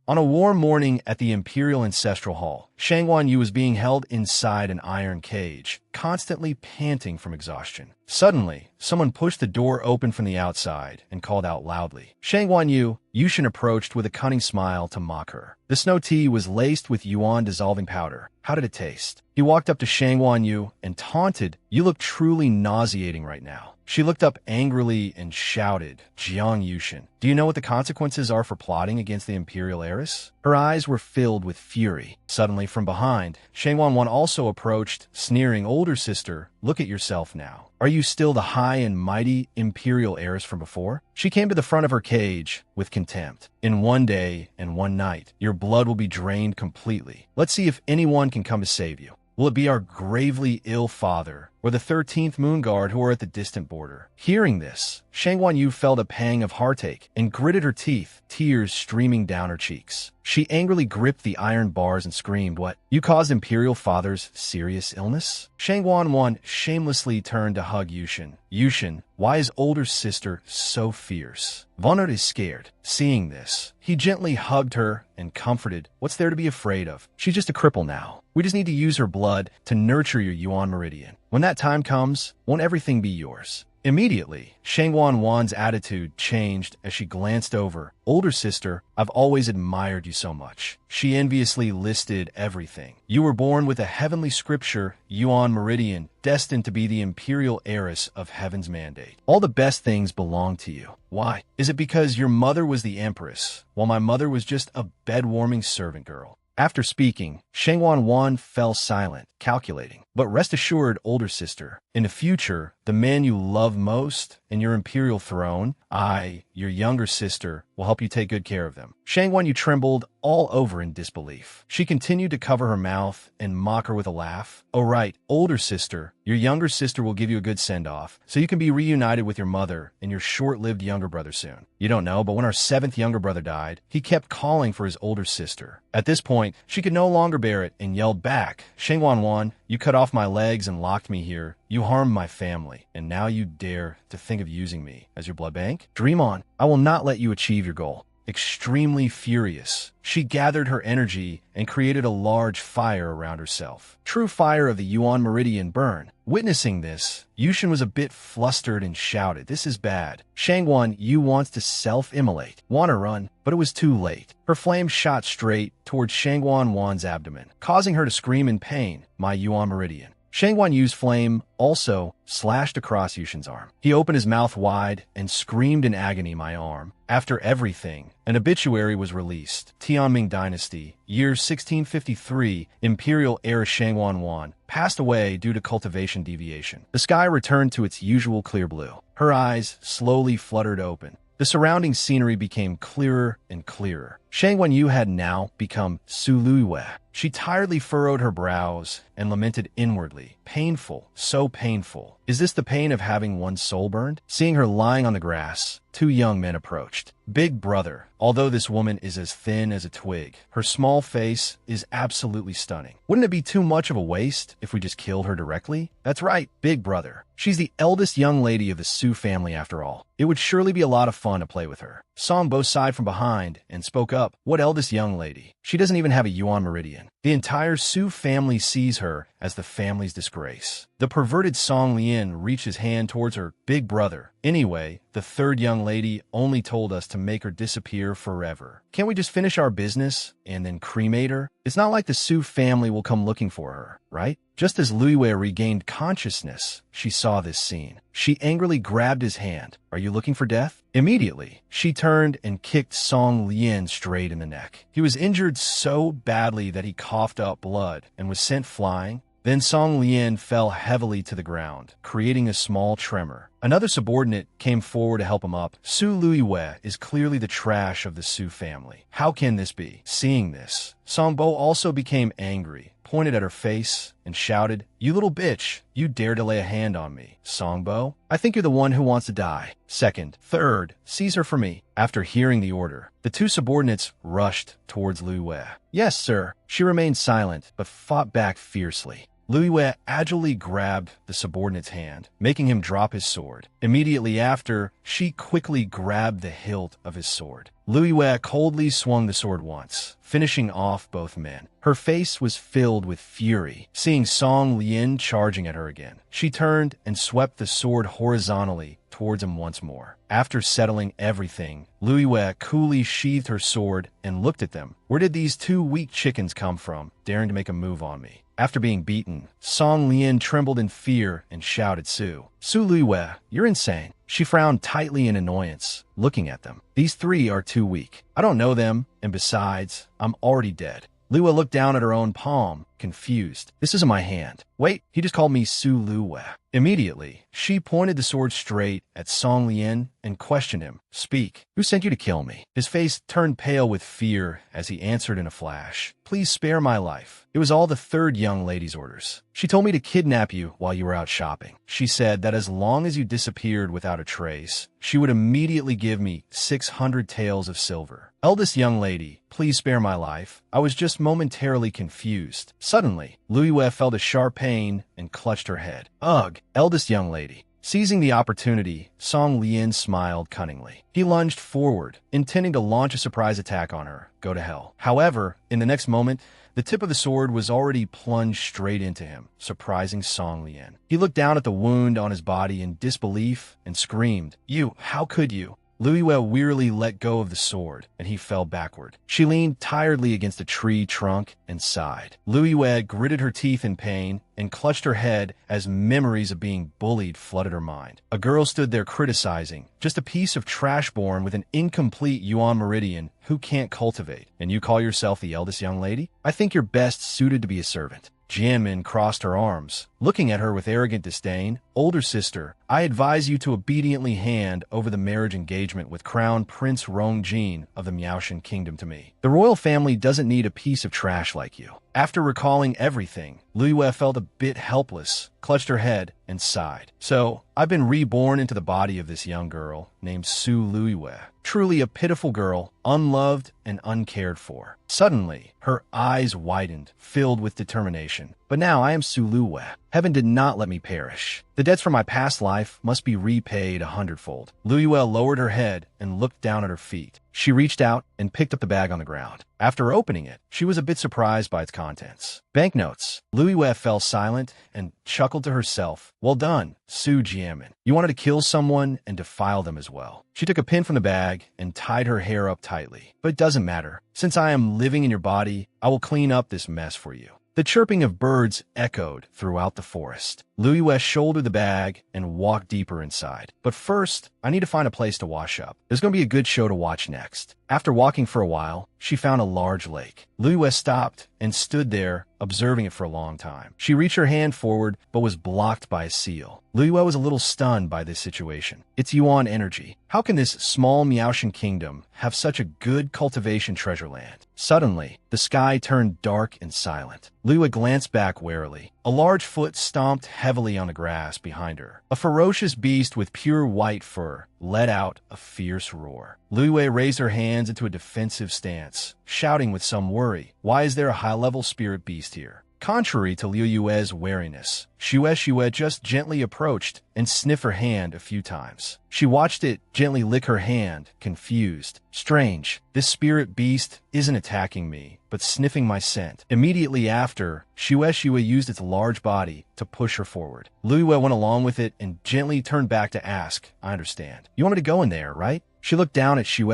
On a warm morning at the Imperial Ancestral Hall, Shang Yu was being held inside an iron cage, constantly panting from exhaustion. Suddenly, someone pushed the door open from the outside and called out loudly. Shang Yu, Yushin approached with a cunning smile to mock her. The snow tea was laced with yuan dissolving powder. How did it taste? He walked up to Shang Yu and taunted, "You look truly nauseating right now." She looked up angrily and shouted, "Jiang Yushin, do you know what the consequences are for plotting against the imperial heiress?" Her eyes were filled with fury. Suddenly, from behind, Shang Wan also approached, sneering, "Older sister, look at yourself now. Are you still the high and mighty imperial heiress from before?" She came to the front of her cage with contempt. "In one day and one night, your blood will be drained completely. Let's see if anyone can come to save you. Will it be our gravely ill father, or the 13th Moon Guard who are at the distant border?" Hearing this, Shang Yu felt a pang of heartache and gritted her teeth, tears streaming down her cheeks. She angrily gripped the iron bars and screamed, "What? You caused Imperial Father's serious illness?" Shang Wan shamelessly turned to hug Yushin. "Yushin, why is older sister so fierce?" Vonard is scared. Seeing this, he gently hugged her and comforted, "What's there to be afraid of? She's just a cripple now. We just need to use her blood to nurture your Yuan Meridian. When that time comes, won't everything be yours?" Immediately, Shang Wan's attitude changed as she glanced over. "Older sister, I've always admired you so much." She enviously listed everything. "You were born with a heavenly scripture, Yuan Meridian, destined to be the imperial heiress of heaven's mandate. All the best things belong to you. Why? Is it because your mother was the empress, while my mother was just a bed-warming servant girl?" After speaking, Shang Wan fell silent, calculating. "But rest assured, older sister, in the future, the man you love most and your imperial throne, I, your younger sister, will help you take good care of them." Shang Yu trembled all over in disbelief. She continued to cover her mouth and mock her with a laugh. "Oh right, older sister, your younger sister will give you a good send-off, so you can be reunited with your mother and your short-lived younger brother soon. You don't know, but when our 7th younger brother died, he kept calling for his older sister. At this point, she could no longer bear it and yelled back, 'Shang Wan, you cut off my legs and locked me here. You harmed my family, and now you dare to think of using me as your blood bank? Dream on. I will not let you achieve your goal." Extremely furious, she gathered her energy and created a large fire around herself. True fire of the Yuan Meridian burn. Witnessing this, Yushin was a bit flustered and shouted, "This is bad. Shang Yu wants to self-immolate. Want to run?" But it was too late. Her flame shot straight towards Shang Wan's abdomen, causing her to scream in pain, "My Yuan Meridian." Shang Yu's flame also slashed across Yushin's arm. He opened his mouth wide and screamed in agony, "My arm." After everything, an obituary was released. Tianming Dynasty, year 1653, Imperial heir Shang Wan passed away due to cultivation deviation. The sky returned to its usual clear blue. Her eyes slowly fluttered open. The surrounding scenery became clearer and clearer. Shang Yu had now become Su Luiwei. She tiredly furrowed her brows and lamented inwardly. "Painful, so painful. Is this the pain of having one's soul burned?" Seeing her lying on the grass, 2 young men approached. "Big brother, although this woman is as thin as a twig, her small face is absolutely stunning. Wouldn't it be too much of a waste if we just killed her directly?" "That's right, big brother. She's the eldest young lady of the Su family after all. It would surely be a lot of fun to play with her." Songbo sighed from behind and spoke up. "What eldest young lady? She doesn't even have a Yuan Meridian. The entire Su family sees her as the family's disgrace." The perverted Song Lian reached his hand towards her. "Big brother. Anyway, the 3rd young lady only told us to make her disappear forever. Can't we just finish our business and then cremate her? It's not like the Su family will come looking for her, right?" Just as Luiwei regained consciousness, she saw this scene. She angrily grabbed his hand. "Are you looking for death?" Immediately, she turned and kicked Song Lian straight in the neck. He was injured so badly that he coughed up blood and was sent flying. Then Song Lian fell heavily to the ground, creating a small tremor. Another subordinate came forward to help him up. "Su Luiwei is clearly the trash of the Su family. How can this be?" Seeing this, Songbo also became angry, pointed at her face, and shouted, "You little bitch, you dare to lay a hand on me. Songbo, I think you're the one who wants to die. 2nd, 3rd, seize her for me." After hearing the order, the 2 subordinates rushed towards Luiwei. "Yes, sir." She remained silent, but fought back fiercely. Lu Yue agilely grabbed the subordinate's hand, making him drop his sword. Immediately after, she quickly grabbed the hilt of his sword. Lu Yue coldly swung the sword once, finishing off both men. Her face was filled with fury, seeing Song Lian charging at her again. She turned and swept the sword horizontally towards him once more. After settling everything, Lu Yue coolly sheathed her sword and looked at them. Where did these two weak chickens come from, daring to make a move on me? After being beaten, Song Lian trembled in fear and shouted Su. Su Lu Yue, you're insane. She frowned tightly in annoyance, looking at them. These three are too weak. I don't know them, and besides, I'm already dead. Lu Yue looked down at her own palm, confused. This isn't my hand. Wait, he just called me Su Lu Yue. Immediately, she pointed the sword straight at Song Lian and questioned him. Speak. Who sent you to kill me? His face turned pale with fear as he answered in a flash. Please spare my life. It was all the third young lady's orders. She told me to kidnap you while you were out shopping. She said that as long as you disappeared without a trace, she would immediately give me 600 taels of silver. Eldest young lady, please spare my life. I was just momentarily confused. Suddenly, Lu Yue felt a sharp pain and clutched her head. Ugh, eldest young lady. Seizing the opportunity, Song Lian smiled cunningly. He lunged forward, intending to launch a surprise attack on her. Go to hell. However, in the next moment, the tip of the sword was already plunged straight into him, surprising Song Lian. He looked down at the wound on his body in disbelief and screamed, You, how could you? Lu Yue wearily let go of the sword, and he fell backward. She leaned tiredly against a tree trunk and sighed. Lu Yue gritted her teeth in pain and clutched her head as memories of being bullied flooded her mind. A girl stood there criticizing, just a piece of trash born with an incomplete Yuan meridian who can't cultivate. And you call yourself the eldest young lady? I think you're best suited to be a servant. Jianmin crossed her arms, looking at her with arrogant disdain. Older sister, I advise you to obediently hand over the marriage engagement with Crown Prince Rongjin of the Miaoshan Kingdom to me. The royal family doesn't need a piece of trash like you. After recalling everything, Lu Yue felt a bit helpless, clutched her head, and sighed. So, I've been reborn into the body of this young girl named Su Lu Yue. Truly a pitiful girl, unloved and uncared for. Suddenly, her eyes widened, filled with determination. But now I am Su Lu Yue. Heaven did not let me perish. The debts from my past life must be repaid 100-fold. Lu Yue lowered her head and looked down at her feet. She reached out and picked up the bag on the ground. After opening it, she was a bit surprised by its contents. Banknotes. Lu Yue fell silent and chuckled to herself. Well done, Su Jianmin. You wanted to kill someone and defile them as well. She took a pin from the bag and tied her hair up tightly. But it doesn't matter. Since I am living in your body, I will clean up this mess for you. The chirping of birds echoed throughout the forest. Lu Yue shouldered the bag and walked deeper inside. But first, I need to find a place to wash up. There's going to be a good show to watch next. After walking for a while, she found a large lake. Lu Yue stopped and stood there, observing it for a long time. She reached her hand forward, but was blocked by a seal. Lu Yue was a little stunned by this situation. It's Yuan energy. How can this small Miaoshan kingdom have such a good cultivation treasure land? Suddenly, the sky turned dark and silent. Lu Yue glanced back warily. A large foot stomped heavily on the grass behind her. A ferocious beast with pure white fur let out a fierce roar. Lu Yue raised her hands into a defensive stance, shouting with some worry, Why is there a high-level spirit beast here? Contrary to Liu Yue's wariness, Shue just gently approached and sniffed her hand a few times. She watched it gently lick her hand, confused. Strange, this spirit beast isn't attacking me, but sniffing my scent. Immediately after, Shue used its large body to push her forward. Lu Yue went along with it and gently turned back to ask, I understand. You want me to go in there, right? She looked down at Shue,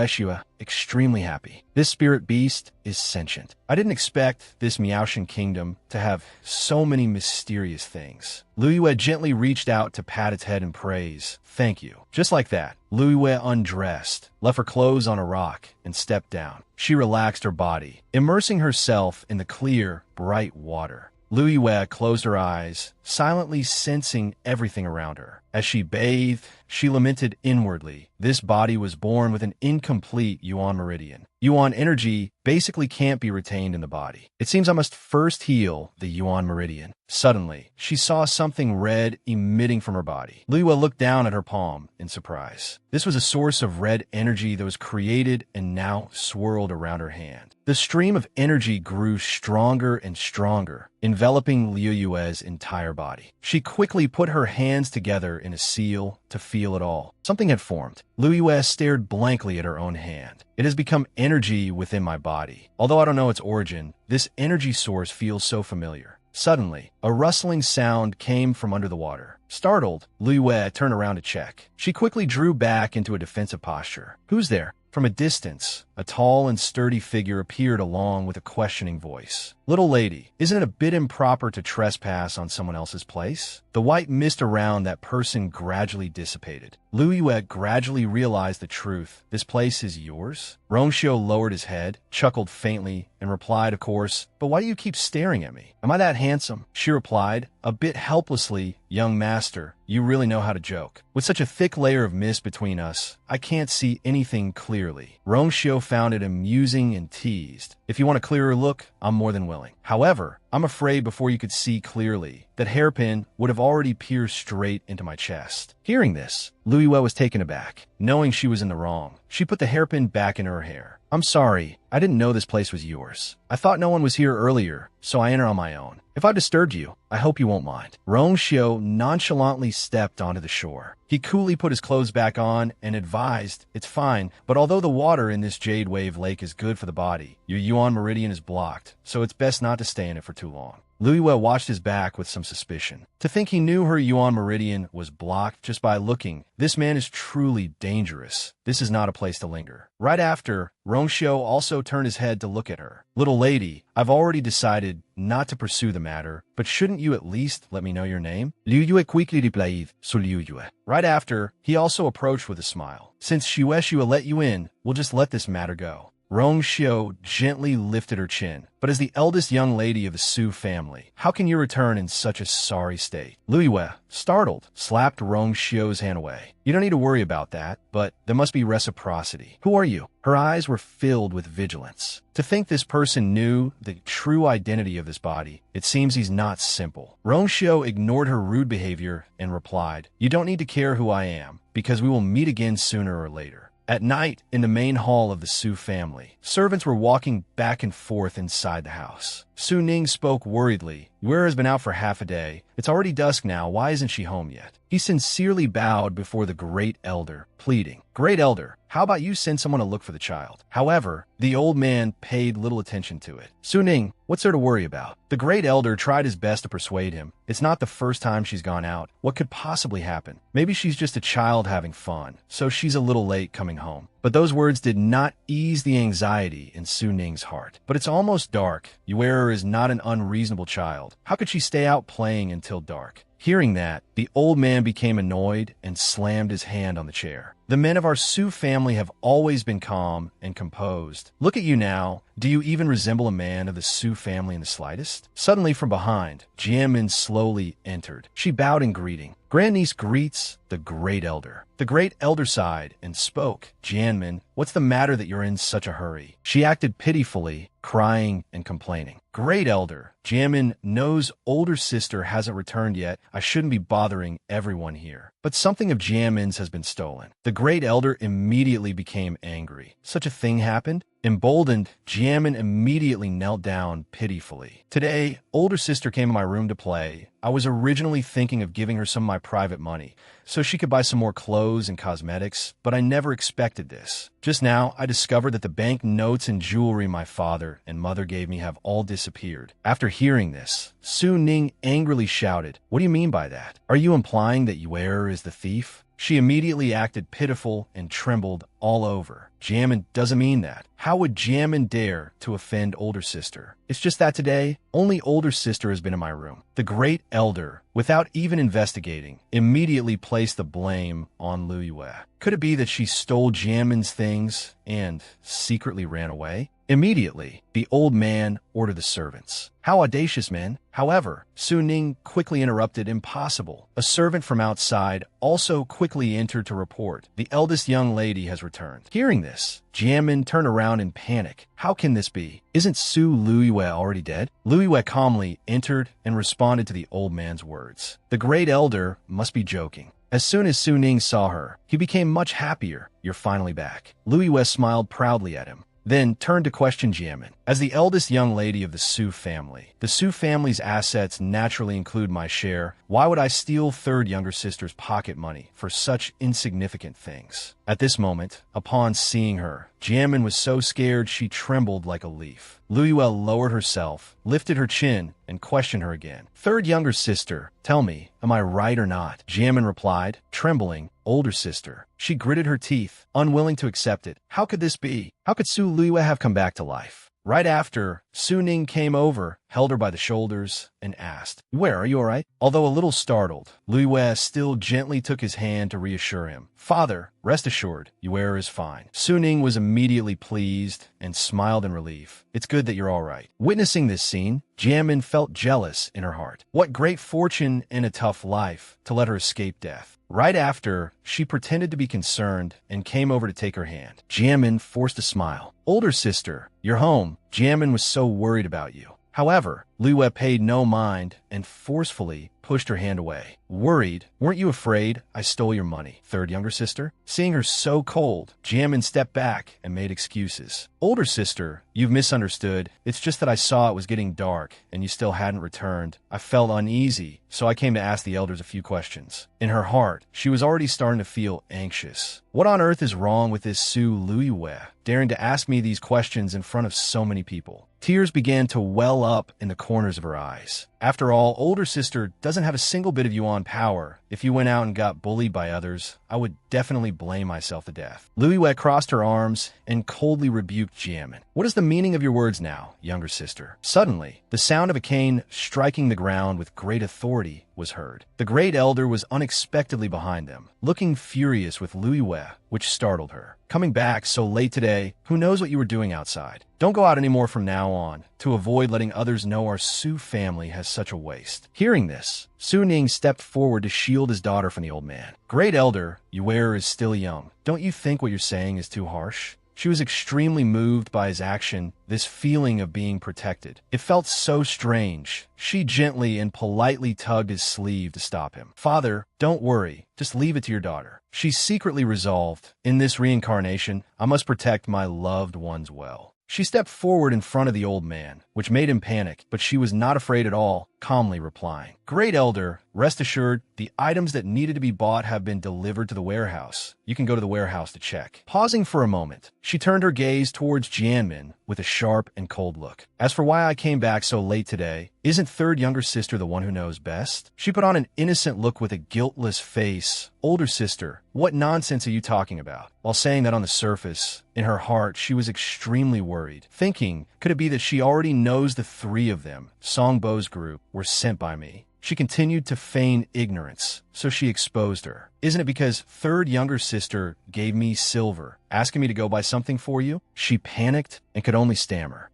extremely happy. This spirit beast is sentient. I didn't expect this Miaoshan kingdom to have so many mysterious things. Lu Yue gently reached out to pat its head in praise. Thank you. Just like that, Lu Yue undressed, left her clothes on a rock, and stepped down. She relaxed her body, immersing herself in the clear, bright water. Lu Yue closed her eyes, silently sensing everything around her. As she bathed, she lamented inwardly. This body was born with an incomplete Yuan meridian. Yuan energy basically can't be retained in the body. It seems I must first heal the Yuan meridian. Suddenly, she saw something red emitting from her body. Liyue looked down at her palm in surprise. This was a source of red energy that was created and now swirled around her hand. The stream of energy grew stronger and stronger, enveloping Liyue's entire body. She quickly put her hands together in a seal to feel it all. Something had formed. Liyue stared blankly at her own hand. It has become energy within my body. Although I don't know its origin, this energy source feels so familiar. Suddenly, a rustling sound came from under the water. Startled, Liyue turned around to check. She quickly drew back into a defensive posture. Who's there? From a distance, a tall and sturdy figure appeared along with a questioning voice. Little lady, isn't it a bit improper to trespass on someone else's place? The white mist around that person gradually dissipated. Liyue gradually realized the truth. This place is yours? Rongxiu lowered his head, chuckled faintly, and replied, of course, but why do you keep staring at me? Am I that handsome? She replied, a bit helplessly, young master, you really know how to joke. With such a thick layer of mist between us, I can't see anything clearly. Rongxiu found it amusing and teased. If you want a clearer look, I'm more than willing. However, I'm afraid before you could see clearly, that hairpin would have already pierced straight into my chest. Hearing this, Liyue was taken aback. Knowing she was in the wrong, she put the hairpin back in her hair. I'm sorry, I didn't know this place was yours. I thought no one was here earlier, so I entered on my own. If I've disturbed you, I hope you won't mind. Rongxiu nonchalantly stepped onto the shore. He coolly put his clothes back on and advised, it's fine, but although the water in this Jade Wave Lake is good for the body, your Yuan meridian is blocked, so it's best not to stay in it for too long. Liyue watched his back with some suspicion. To think he knew her Yuan meridian was blocked just by looking, this man is truly dangerous. This is not a place to linger. Right after, Rongxiu also turned his head to look at her. Little lady, I've already decided not to pursue the matter, but shouldn't you at least let me know your name? Liyue quickly replied, so Liyue. Right after, he also approached with a smile. Since Shueshua let you in, we'll just let this matter go. Rongxiu gently lifted her chin. But as the eldest young lady of the Su family, how can you return in such a sorry state? Liyue, startled, slapped Rongxiu's hand away. You don't need to worry about that, but there must be reciprocity. Who are you? Her eyes were filled with vigilance. To think this person knew the true identity of this body, it seems he's not simple. Rongxiu ignored her rude behavior and replied, you don't need to care who I am, because we will meet again sooner or later. At night, in the main hall of the Su family, servants were walking back and forth inside the house. Su Ning spoke worriedly. Yue has been out for half a day. It's already dusk now. Why isn't she home yet? He sincerely bowed before the great elder, pleading, Great elder, how about you send someone to look for the child? However, the old man paid little attention to it. Su Ning, what's there to worry about? The great elder tried his best to persuade him. It's not the first time she's gone out. What could possibly happen? Maybe she's just a child having fun, so she's a little late coming home. But those words did not ease the anxiety in Su Ning's heart. But it's almost dark. Yue is not an unreasonable child. How could she stay out playing until dark? Hearing that, the old man became annoyed and slammed his hand on the chair. The men of our Su family have always been calm and composed. Look at you now. Do you even resemble a man of the Su family in the slightest? Suddenly from behind, Jianmin slowly entered. She bowed in greeting. Grandniece greets the great elder. The great elder sighed and spoke. Jianmin, what's the matter that you're in such a hurry? She acted pitifully, crying and complaining. Great elder, Jianmin knows older sister hasn't returned yet. I shouldn't be bothering everyone here. But something of Jianmin's has been stolen. The great elder immediately became angry. Such a thing happened? Emboldened, Jianmin immediately knelt down pitifully. Today, older sister came in my room to play. I was originally thinking of giving her some of my private money, so she could buy some more clothes and cosmetics, but I never expected this. Just now, I discovered that the bank notes and jewelry my father and mother gave me have all disappeared. After hearing this, Su Ning angrily shouted, What do you mean by that? Are you implying that Yue is the thief? She immediately acted pitiful and trembled all over. Jianmin doesn't mean that. How would Jiamin dare to offend older sister? It's just that today, only older sister has been in my room. The great elder, without even investigating, immediately placed the blame on Lu Yue. Could it be that she stole Jiamin's things and secretly ran away? Immediately, the old man ordered the servants. How audacious, men! However, Su Ning quickly interrupted. Impossible. A servant from outside also quickly entered to report. The eldest young lady has returned. Hearing this, Jiamin turned around in panic. How can this be? Isn't Su Lu Yue already dead? Lu Yue calmly entered and responded to the old man's words. The great elder must be joking. As soon as Su Ning saw her, he became much happier. You're finally back. Lu Yue smiled proudly at him, then turned to question Jiamin. As the eldest young lady of the Su family, the Su family's assets naturally include my share. Why would I steal third younger sister's pocket money for such insignificant things? At this moment, upon seeing her, Jiamin was so scared she trembled like a leaf. Lu Yue lowered herself, lifted her chin, and questioned her again. Third younger sister, tell me, am I right or not? Jiamin replied, trembling. Older sister. She gritted her teeth, unwilling to accept it. How could this be? How could Su Lu Yue have come back to life? Right after, Su Ning came over, held her by the shoulders, and asked, Where, are you all right? Although a little startled, Lu Yue still gently took his hand to reassure him. Father, rest assured, Yue is fine. Su Ning was immediately pleased and smiled in relief. It's good that you're all right. Witnessing this scene, Jiamin felt jealous in her heart. What great fortune in a tough life to let her escape death. Right after, she pretended to be concerned and came over to take her hand. Jiamin forced a smile. Older sister, you're home. Jiamin was so worried about you. However, Lu Yue paid no mind and forcefully pushed her hand away. Worried? Weren't you afraid I stole your money? Third younger sister? Seeing her so cold, Jiamin stepped back and made excuses. Older sister, you've misunderstood. It's just that I saw it was getting dark and you still hadn't returned. I felt uneasy, so I came to ask the elders a few questions. In her heart, she was already starting to feel anxious. What on earth is wrong with this Su Lu Yue, daring to ask me these questions in front of so many people? Tears began to well up in the corners of her eyes. After all, older sister doesn't have a single bit of Yuan power. If you went out and got bullied by others, I would definitely blame myself to death. Lu Yue crossed her arms and coldly rebuked Jiamin. What is the meaning of your words now, younger sister? Suddenly, the sound of a cane striking the ground with great authority was heard. The great elder was unexpectedly behind them, looking furious with Lu Yue, which startled her. Coming back so late today, who knows what you were doing outside? Don't go out anymore from now on, to avoid letting others know our Su family has such a waste. Hearing this, Su Ning stepped forward to shield his daughter from the old man. Great elder, Yue is still young. Don't you think what you're saying is too harsh? She was extremely moved by his action, this feeling of being protected. It felt so strange. She gently and politely tugged his sleeve to stop him. Father, don't worry. Just leave it to your daughter. She secretly resolved, in this reincarnation, I must protect my loved ones well. She stepped forward in front of the old man, which made him panic, but she was not afraid at all, calmly replying, Great elder, rest assured, the items that needed to be bought have been delivered to the warehouse. You can go to the warehouse to check. Pausing for a moment, she turned her gaze towards Jianmin with a sharp and cold look. As for why I came back so late today, isn't third younger sister the one who knows best? She put on an innocent look with a guiltless face. Older sister, what nonsense are you talking about? While saying that on the surface, in her heart, she was extremely worried, thinking, could it be that she already knows the three of them, Songbo's group, were sent by me? She continued to feign ignorance, so she exposed her. Isn't it because third younger sister gave me silver, asking me to go buy something for you? She panicked and could only stammer.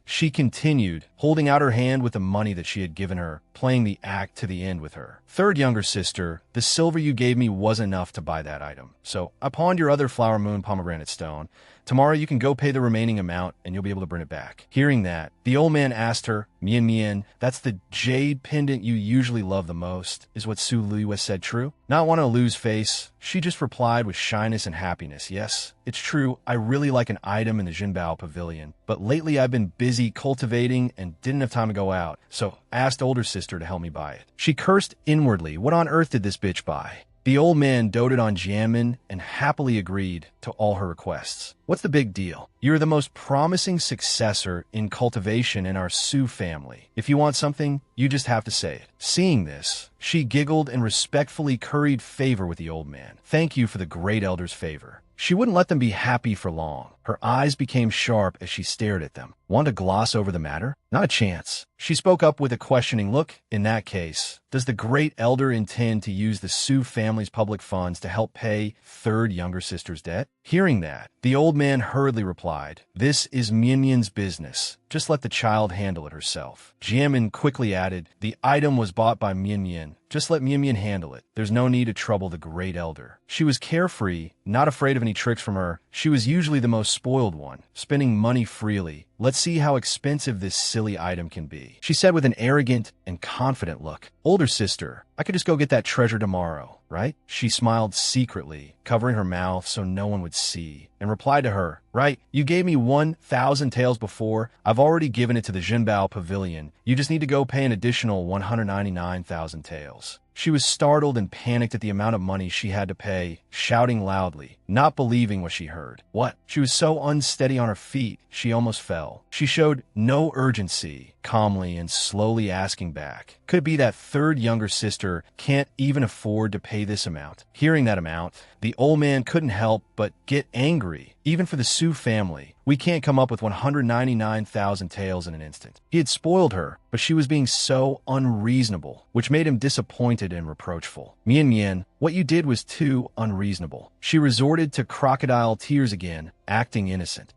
She continued, holding out her hand with the money that she had given her, playing the act to the end with her. Third younger sister, the silver you gave me was enough to buy that item. So I pawned your other flower moon pomegranate stone. Tomorrow you can go pay the remaining amount and you'll be able to bring it back. Hearing that, the old man asked her, Mian Mian, that's the jade pendant you usually love the most. Is what Su Lu Yue said true? Not wanting to lose face, she just replied with shyness and happiness. Yes, it's true, I really like an item in the Jinbao pavilion, but lately I've been busy cultivating and didn't have time to go out, so I asked older sister to help me buy it. She cursed inwardly. What on earth did this bitch buy? The old man doted on Jianmin and happily agreed to all her requests. What's the big deal? You're the most promising successor in cultivation in our Su family. If you want something, you just have to say it. Seeing this, she giggled and respectfully curried favor with the old man. Thank you for the great elder's favor. She wouldn't let them be happy for long. Her eyes became sharp as she stared at them. Want to gloss over the matter? Not a chance. She spoke up with a questioning look. In that case, does the great elder intend to use the Su family's public funds to help pay third younger sister's debt? Hearing that, the old man hurriedly replied, "This is Mianmian's business. Just let the child handle it herself." Jianmin quickly added, "The item was bought by Mianmian. Just let Mianmian handle it. There's no need to trouble the great elder." She was carefree, not afraid of any tricks from her. She was usually the most spoiled one, spending money freely. "Let's see how expensive this silly item can be," she said with an arrogant and confident look. "Older sister, I could just go get that treasure tomorrow, right?" She smiled secretly, covering her mouth so no one would see, and replied to her, "Right, you gave me 1,000 taels before. I've already given it to the Jinbao Pavilion. You just need to go pay an additional 199,000 taels." She was startled and panicked at the amount of money she had to pay, shouting loudly, not believing what she heard. What? She was so unsteady on her feet, she almost fell. She showed no urgency, calmly and slowly asking back, "Could it be that third younger sister can't even afford to pay this amount?" Hearing that amount, the old man couldn't help but get angry. Even for the Su family, we can't come up with 199,000 taels in an instant. He had spoiled her, but she was being so unreasonable, which made him disappointed and reproachful. "Mian Mian, what you did was too unreasonable." She resorted to crocodile tears again, acting innocent.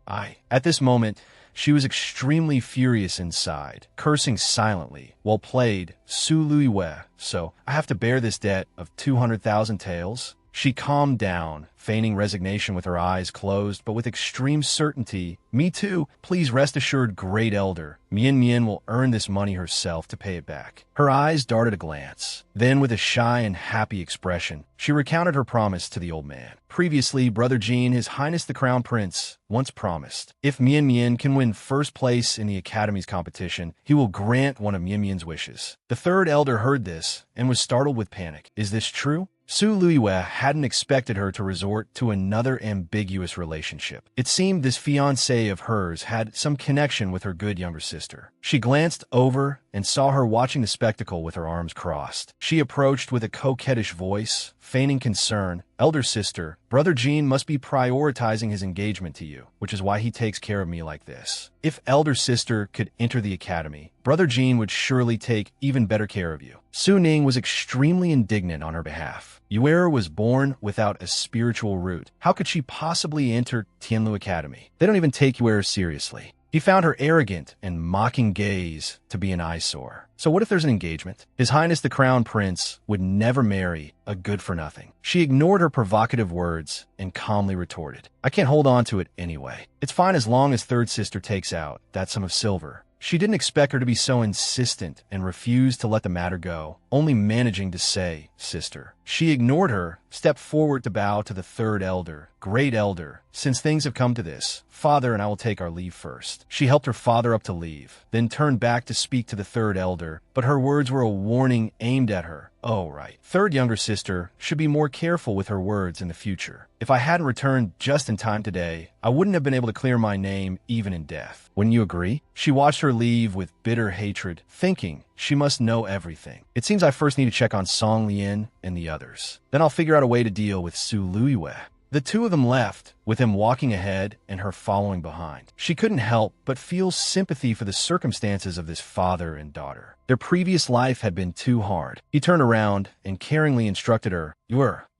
At this moment, she was extremely furious inside, cursing silently, while played Su Lui Wei. "So, I have to bear this debt of 200,000 taels?" She calmed down, feigning resignation with her eyes closed, but with extreme certainty. "Me too. Please rest assured, great elder. Mian Mian will earn this money herself to pay it back." Her eyes darted a glance. Then, with a shy and happy expression, she recounted her promise to the old man. Previously, Brother Jean, His Highness the Crown Prince, once promised, if Mian Mian can win first place in the Academy's competition, he will grant one of Mian Mian's wishes. The third elder heard this and was startled with panic. Is this true? Su Luiwe hadn't expected her to resort to another ambiguous relationship. It seemed this fiancé of hers had some connection with her good younger sister. She glanced over and saw her watching the spectacle with her arms crossed. She approached with a coquettish voice, feigning concern. "Elder sister, Brother Jean must be prioritizing his engagement to you, which is why he takes care of me like this. If elder sister could enter the academy, Brother Jean would surely take even better care of you." Su Ning was extremely indignant on her behalf. Yuera was born without a spiritual root. How could she possibly enter Tianlu Academy? They don't even take Yuera seriously. He found her arrogant and mocking gaze to be an eyesore. So what if there's an engagement? His Highness the Crown Prince would never marry a good-for-nothing. She ignored her provocative words and calmly retorted, "I can't hold on to it anyway. It's fine as long as third sister takes out that sum of silver." She didn't expect her to be so insistent and refused to let the matter go, only managing to say, "Sister." She ignored her, stepped forward to bow to the third elder. "Great elder, since things have come to this, Father and I will take our leave first." She helped her father up to leave, then turned back to speak to the third elder, but her words were a warning aimed at her. "Oh, right. Third younger sister should be more careful with her words in the future. If I hadn't returned just in time today, I wouldn't have been able to clear my name even in death. Wouldn't you agree?" She watched her leave with bitter hatred, thinking she must know everything. "It seems I first need to check on Song Lian and the others. Then I'll figure out a way to deal with Su Luiwe." The two of them left, with him walking ahead and her following behind. She couldn't help but feel sympathy for the circumstances of this father and daughter. Their previous life had been too hard. He turned around and caringly instructed her,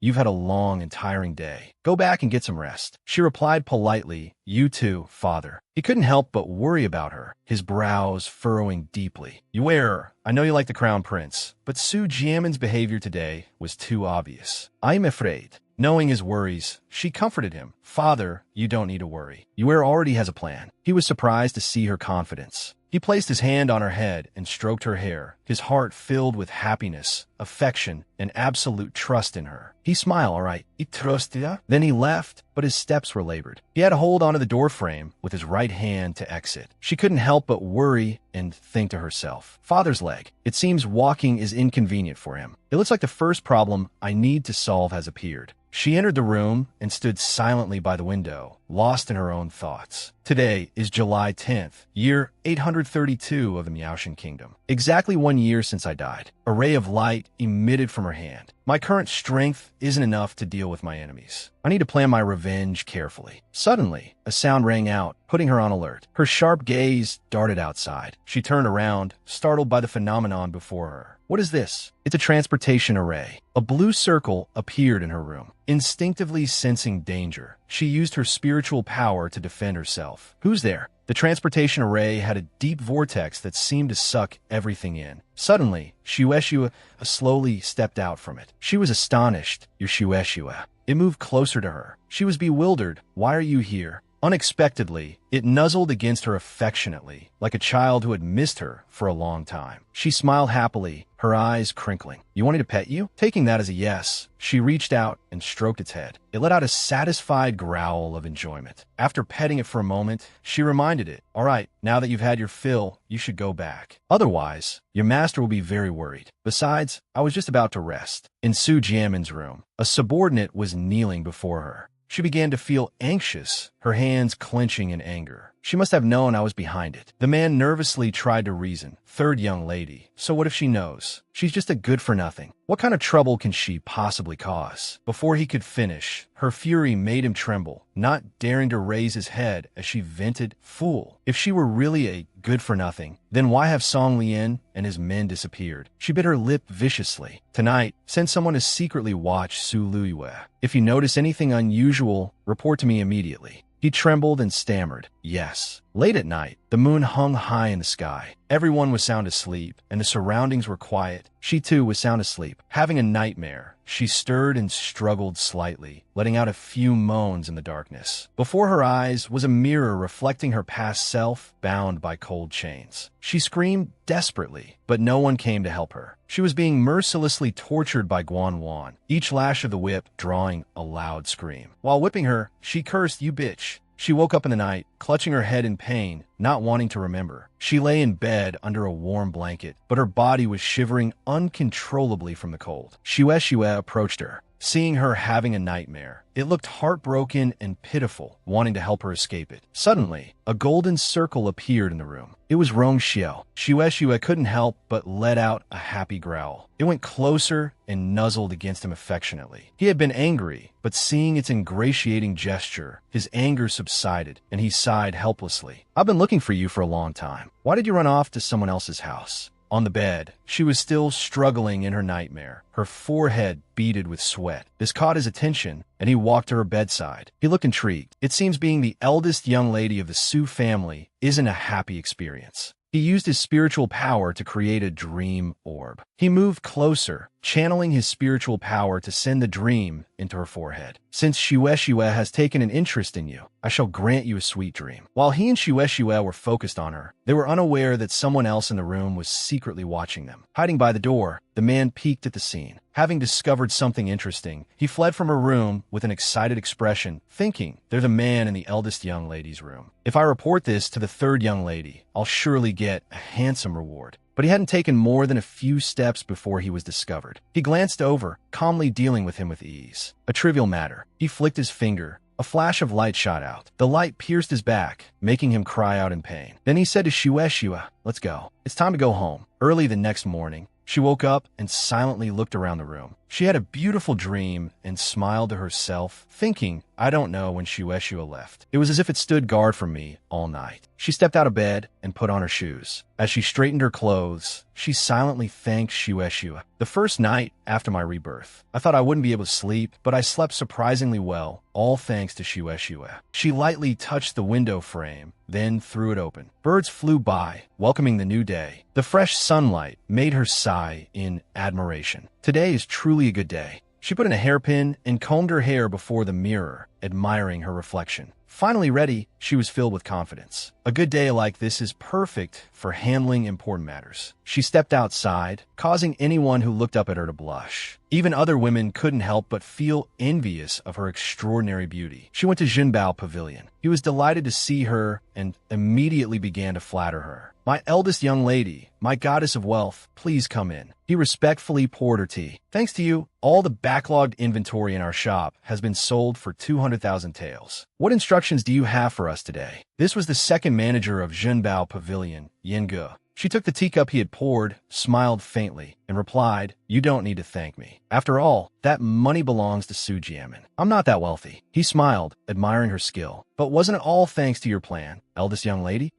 "You've had a long and tiring day. Go back and get some rest." She replied politely, "You too, father." He couldn't help but worry about her, his brows furrowing deeply. I know you like the Crown Prince, but Su Jiamin's behavior today was too obvious. I'm afraid." Knowing his worries, she comforted him. "Father, you don't need to worry. Yuera already has a plan." He was surprised to see her confidence. He placed his hand on her head and stroked her hair, his heart filled with happiness, affection, and absolute trust in her. He smiled, "All right, I trust ya." Then he left, but his steps were labored. He had to hold onto the doorframe with his right hand to exit. She couldn't help but worry and think to herself, "Father's leg. It seems walking is inconvenient for him. It looks like the first problem I need to solve has appeared." She entered the room and stood silently by the window, lost in her own thoughts. Today is July 10th, year 832 of the Miaoshan Kingdom. Exactly 1 year since I died. A ray of light emitted from her hand. My current strength isn't enough to deal with my enemies. I need to plan my revenge carefully. Suddenly, a sound rang out, putting her on alert. Her sharp gaze darted outside. She turned around, startled by the phenomenon before her. What is this? It's a transportation array. A blue circle appeared in her room. Instinctively sensing danger, she used her spiritual power to defend herself. Who's there? The transportation array had a deep vortex that seemed to suck everything in. Suddenly, Shueshua slowly stepped out from it. She was astonished. You're Shueshua. It moved closer to her. She was bewildered. Why are you here? Unexpectedly, it nuzzled against her affectionately, like a child who had missed her for a long time. She smiled happily, her eyes crinkling. You want me to pet you? Taking that as a yes, she reached out and stroked its head. It let out a satisfied growl of enjoyment. After petting it for a moment, she reminded it, all right, now that you've had your fill, you should go back. Otherwise, your master will be very worried. Besides, I was just about to rest. In Su Jianmin's room, a subordinate was kneeling before her. She began to feel anxious, her hands clenching in anger. She must have known I was behind it. The man nervously tried to reason. Third young lady. So what if she knows? She's just a good-for-nothing. What kind of trouble can she possibly cause? Before he could finish, her fury made him tremble, not daring to raise his head as she vented, fool. If she were really a good-for-nothing, then why have Song Lian and his men disappeared? She bit her lip viciously. Tonight, send someone to secretly watch Su Luyue. If you notice anything unusual, report to me immediately. He trembled and stammered, yes. Late at night, the moon hung high in the sky. Everyone was sound asleep, and the surroundings were quiet. She too was sound asleep. Having a nightmare, she stirred and struggled slightly, letting out a few moans in the darkness. Before her eyes was a mirror reflecting her past self, bound by cold chains. She screamed desperately, but no one came to help her. She was being mercilessly tortured by Guan Wan, each lash of the whip drawing a loud scream. While whipping her, she cursed, you bitch. She woke up in the night, clutching her head in pain, not wanting to remember. She lay in bed under a warm blanket, but her body was shivering uncontrollably from the cold. Shueshua approached her. Seeing her having a nightmare, it looked heartbroken and pitiful, wanting to help her escape it. Suddenly, a golden circle appeared in the room. It was Rong Xiao. Shueshua couldn't help but let out a happy growl. It went closer and nuzzled against him affectionately. He had been angry, but seeing its ingratiating gesture, his anger subsided, and he sighed helplessly. I've been looking for you for a long time. Why did you run off to someone else's house? On the bed, she was still struggling in her nightmare, her forehead beaded with sweat. This caught his attention, and he walked to her bedside. He looked intrigued. It seems being the eldest young lady of the Su family isn't a happy experience. He used his spiritual power to create a dream orb. He moved closer, channeling his spiritual power to send the dream into her forehead. Since Shueshua has taken an interest in you, I shall grant you a sweet dream. While he and Shueshua were focused on her, they were unaware that someone else in the room was secretly watching them. Hiding by the door, the man peeked at the scene. Having discovered something interesting, he fled from her room with an excited expression, thinking, there's a man in the eldest young lady's room. If I report this to the third young lady, I'll surely get a handsome reward. But he hadn't taken more than a few steps before he was discovered. He glanced over, calmly dealing with him with ease. A trivial matter. He flicked his finger. A flash of light shot out. The light pierced his back, making him cry out in pain. Then he said to Shueshua, let's go. It's time to go home. Early the next morning, she woke up and silently looked around the room. She had a beautiful dream and smiled to herself, thinking, I don't know when Shueshua left. It was as if it stood guard for me all night. She stepped out of bed and put on her shoes. As she straightened her clothes, she silently thanked Shueshua. The first night after my rebirth, I thought I wouldn't be able to sleep, but I slept surprisingly well, all thanks to Shueshua. She lightly touched the window frame, then threw it open. Birds flew by, welcoming the new day. The fresh sunlight made her sigh in admiration. Today is truly a good day. She put in a hairpin and combed her hair before the mirror, admiring her reflection. Finally ready, she was filled with confidence. A good day like this is perfect for handling important matters. She stepped outside, causing anyone who looked up at her to blush. Even other women couldn't help but feel envious of her extraordinary beauty. She went to Jinbao Pavilion. He was delighted to see her and immediately began to flatter her. My eldest young lady, my goddess of wealth, please come in. He respectfully poured her tea. Thanks to you, all the backlogged inventory in our shop has been sold for 200,000 taels. What instructions do you have for us today? This was the second manager of Jinbao Pavilion, Yen Ge. She took the teacup he had poured, smiled faintly, and replied, "You don't need to thank me. After all, that money belongs to Su Jiamin. I'm not that wealthy." He smiled, admiring her skill. "But wasn't it all thanks to your plan, eldest young lady?"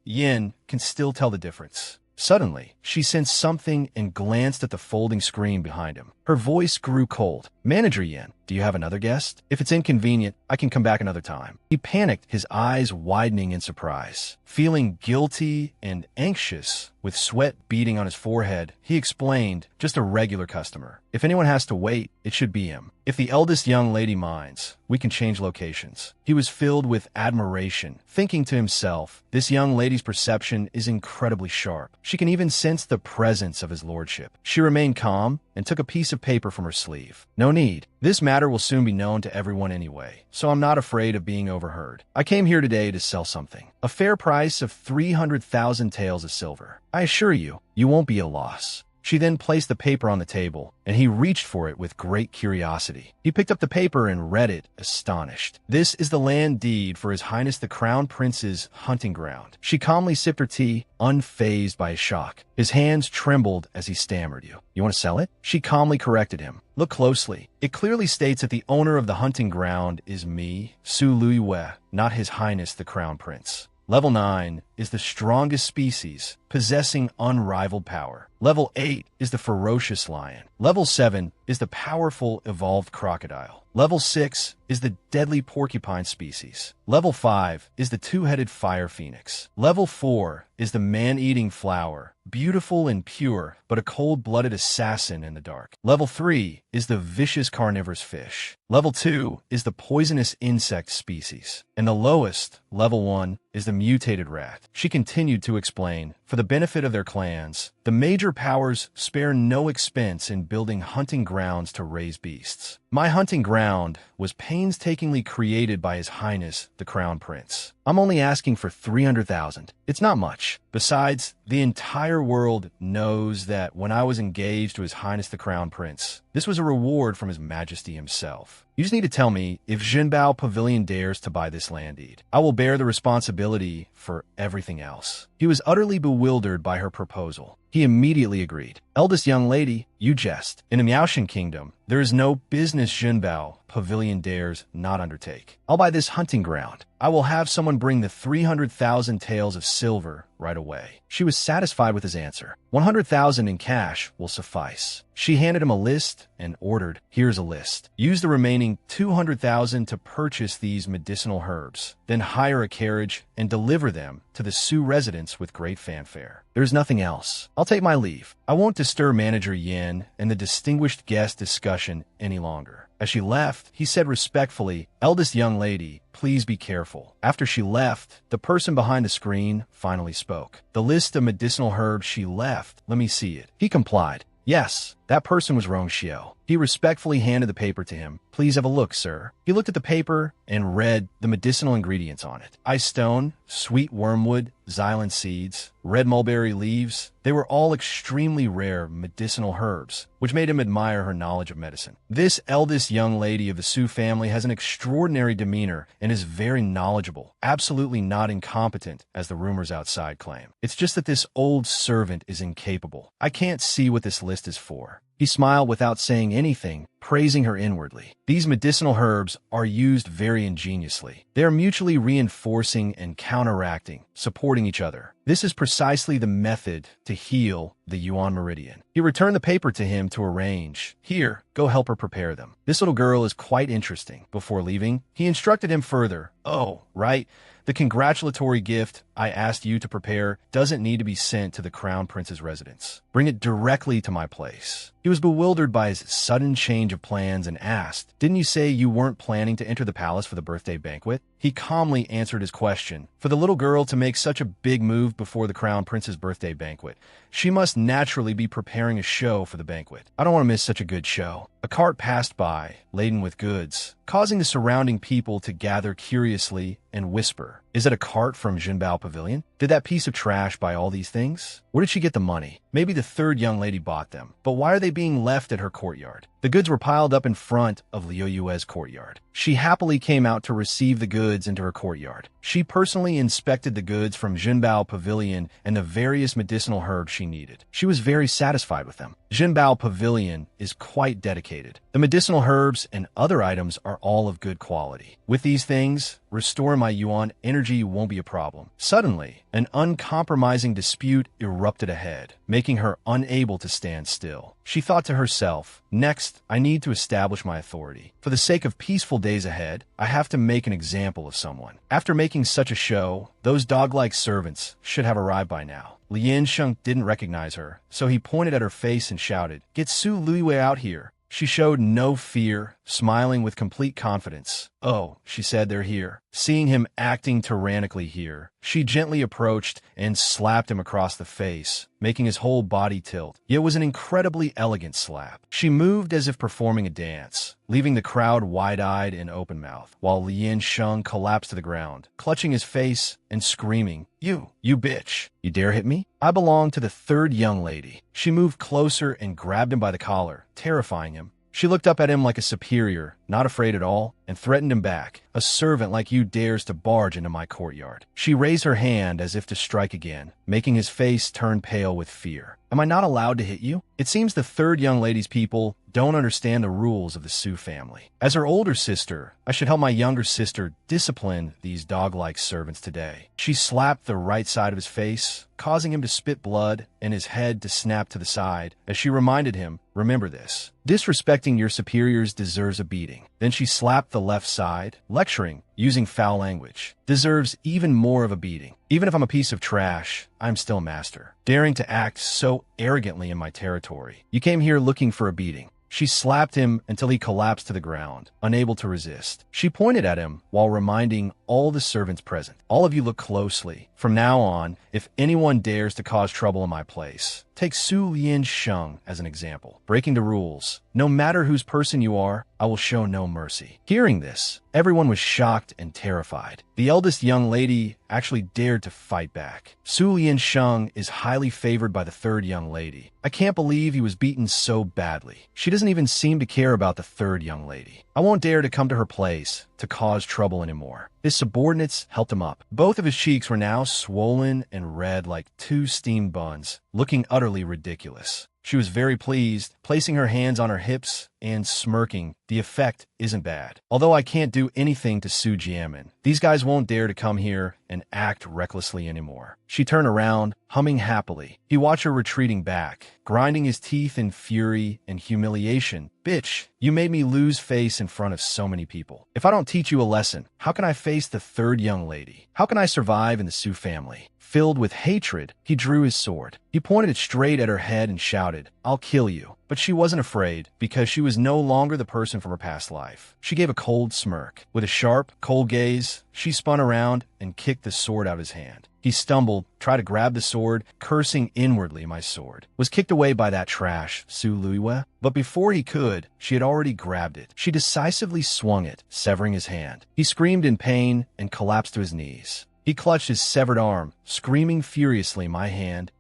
Yin can still tell the difference. Suddenly, she sensed something and glanced at the folding screen behind him. Her voice grew cold. "Manager Yin, do you have another guest? If it's inconvenient, I can come back another time." He panicked, his eyes widening in surprise. Feeling guilty and anxious, with sweat beading on his forehead, he explained, "Just a regular customer. If anyone has to wait, it should be him. If the eldest young lady minds, we can change locations." He was filled with admiration, thinking to himself, this young lady's perception is incredibly sharp. She can even sense the presence of his lordship. She remained calm and took a piece of paper from her sleeve. "No need. This matter will soon be known to everyone anyway, so I'm not afraid of being overheard. I came here today to sell something. A fair price of 300,000 taels of silver. I assure you, you won't be at a loss." She then placed the paper on the table, and he reached for it with great curiosity. He picked up the paper and read it, astonished. "This is the land deed for His Highness the Crown Prince's hunting ground." She calmly sipped her tea, unfazed by his shock. His hands trembled as he stammered, You want to sell it?" She calmly corrected him. "Look closely. It clearly states that the owner of the hunting ground is me, Su Luiyue, not His Highness the Crown Prince. Level 9 is the strongest species, possessing unrivaled power. Level 8 is the ferocious lion. Level 7 is the powerful evolved crocodile. Level 6 is the deadly porcupine species. Level 5 is the two-headed fire phoenix. Level 4 is the man-eating flower, beautiful and pure, but a cold-blooded assassin in the dark. Level 3 is the vicious carnivorous fish. Level 2 is the poisonous insect species. And the lowest, Level 1, is the mutated rat. She continued to explain, for the benefit of their clans, the major powers spare no expense in building hunting grounds to raise beasts. My hunting ground was painstakingly created by His Highness, the Crown Prince. I'm only asking for 300,000. It's not much. Besides, the entire world knows that when I was engaged to His Highness the Crown Prince, this was a reward from His Majesty himself. You just need to tell me if Jinbao Pavilion dares to buy this land deed. I will bear the responsibility for everything else." He was utterly bewildered by her proposal. He immediately agreed. "Eldest young lady, you jest. In the Miaoshan Kingdom, there is no business Jinbao Pavilion dares not undertake. I'll buy this hunting ground. I will have someone bring the 300,000 taels of silver right away." She was satisfied with his answer. 100,000 in cash will suffice. She handed him a list and ordered, "Here's a list. Use the remaining 200,000 to purchase these medicinal herbs, then hire a carriage and deliver them to the Sioux residence with great fanfare. There's nothing else. I'll take my leave. I won't disturb Manager Yin and the distinguished guest discussion any longer." As she left, he said respectfully, "Eldest young lady, please be careful." After she left, the person behind the screen finally spoke. "The list of medicinal herbs she left, let me see it." He complied. Yes, that person was Rong Xiao. He respectfully handed the paper to him. "Please have a look, sir." He looked at the paper and read the medicinal ingredients on it. Ice stone, sweet wormwood, xylem seeds, red mulberry leaves. They were all extremely rare medicinal herbs, which made him admire her knowledge of medicine. This eldest young lady of the Su family has an extraordinary demeanor and is very knowledgeable, absolutely not incompetent, as the rumors outside claim. It's just that this old servant is incapable. I can't see what this list is for. He smiled without saying anything, praising her inwardly. These medicinal herbs are used very ingeniously. They are mutually reinforcing and counteracting, supporting each other. This is precisely the method to heal the Yuan Meridian. He returned the paper to him to arrange. "Here, go help her prepare them. This little girl is quite interesting." Before leaving, he instructed him further. "Oh, right. The congratulatory gift I asked you to prepare doesn't need to be sent to the Crown Prince's residence. Bring it directly to my place." He was bewildered by his sudden change of plans and asked, "Didn't you say you weren't planning to enter the palace for the birthday banquet?" He calmly answered his question. For the little girl to make such a big move before the Crown Prince's birthday banquet, she must naturally be preparing a show for the banquet. "I don't want to miss such a good show." A cart passed by, laden with goods, causing the surrounding people to gather curiously and whisper, "Is it a cart from Jinbao Pavilion? Did that piece of trash buy all these things? Where did she get the money? Maybe the third young lady bought them. But why are they being left at her courtyard?" The goods were piled up in front of Liu Yue's courtyard. She happily came out to receive the goods into her courtyard. She personally inspected the goods from Jinbao Pavilion and the various medicinal herbs she needed. She was very satisfied with them. Jinbao Pavilion is quite dedicated. The medicinal herbs and other items are all of good quality. With these things, restoring my yuan energy won't be a problem. Suddenly, an uncompromising dispute erupted ahead, making her unable to stand still. She thought to herself, next, I need to establish my authority. For the sake of peaceful days ahead, I have to make an example of someone. After making such a show, those dog-like servants should have arrived by now. Lien Sheng didn't recognize her, so he pointed at her face and shouted, "Get Su Luiwei out here." She showed no fear, smiling with complete confidence. "Oh," she said, "they're here." Seeing him acting tyrannically here, she gently approached and slapped him across the face, making his whole body tilt. It was an incredibly elegant slap. She moved as if performing a dance, leaving the crowd wide-eyed and open-mouthed, while Lien Sheng collapsed to the ground, clutching his face and screaming, You bitch! You dare hit me? I belong to the third young lady." She moved closer and grabbed him by the collar, terrifying him. She looked up at him like a superior, not afraid at all, and threatened him back. "A servant like you dares to barge into my courtyard." She raised her hand as if to strike again, making his face turn pale with fear. "Am I not allowed to hit you?" It seems the third young lady's people don't understand the rules of the Su family. As her older sister, I should help my younger sister discipline these dog-like servants today. She slapped the right side of his face, causing him to spit blood and his head to snap to the side, as she reminded him, "Remember this. Disrespecting your superiors deserves a beating." Then she slapped the left side, lecturing, using foul language. "Deserves even more of a beating. Even if I'm a piece of trash, I'm still master. Daring to act so arrogantly in my territory. You came here looking for a beating." She slapped him until he collapsed to the ground, unable to resist. She pointed at him while reminding all the servants present, "All of you look closely. From now on, if anyone dares to cause trouble in my place, take Su Lien Sheng as an example. Breaking the rules. No matter whose person you are, I will show no mercy." Hearing this, everyone was shocked and terrified. The eldest young lady actually dared to fight back. Su Lien Sheng is highly favored by the third young lady. I can't believe he was beaten so badly. She doesn't even seem to care about the third young lady. I won't dare to come to her place to cause trouble anymore. His subordinates helped him up. Both of his cheeks were now swollen and red like two steamed buns, looking utterly ridiculous. She was very pleased, placing her hands on her hips and smirking. The effect isn't bad. Although I can't do anything to Su Jianmin, these guys won't dare to come here and act recklessly anymore. She turned around, humming happily. He watched her retreating back, grinding his teeth in fury and humiliation. "Bitch, you made me lose face in front of so many people. If I don't teach you a lesson, how can I face the third young lady? How can I survive in the Su family?" Filled with hatred, he drew his sword. He pointed it straight at her head and shouted, "I'll kill you." But she wasn't afraid, because she was no longer the person from her past life. She gave a cold smirk. With a sharp, cold gaze, she spun around and kicked the sword out of his hand. He stumbled, tried to grab the sword, cursing inwardly, "My sword was kicked away by that trash, Su Luiwei." But before he could, she had already grabbed it. She decisively swung it, severing his hand. He screamed in pain and collapsed to his knees. He clutched his severed arm, screaming furiously, my hand,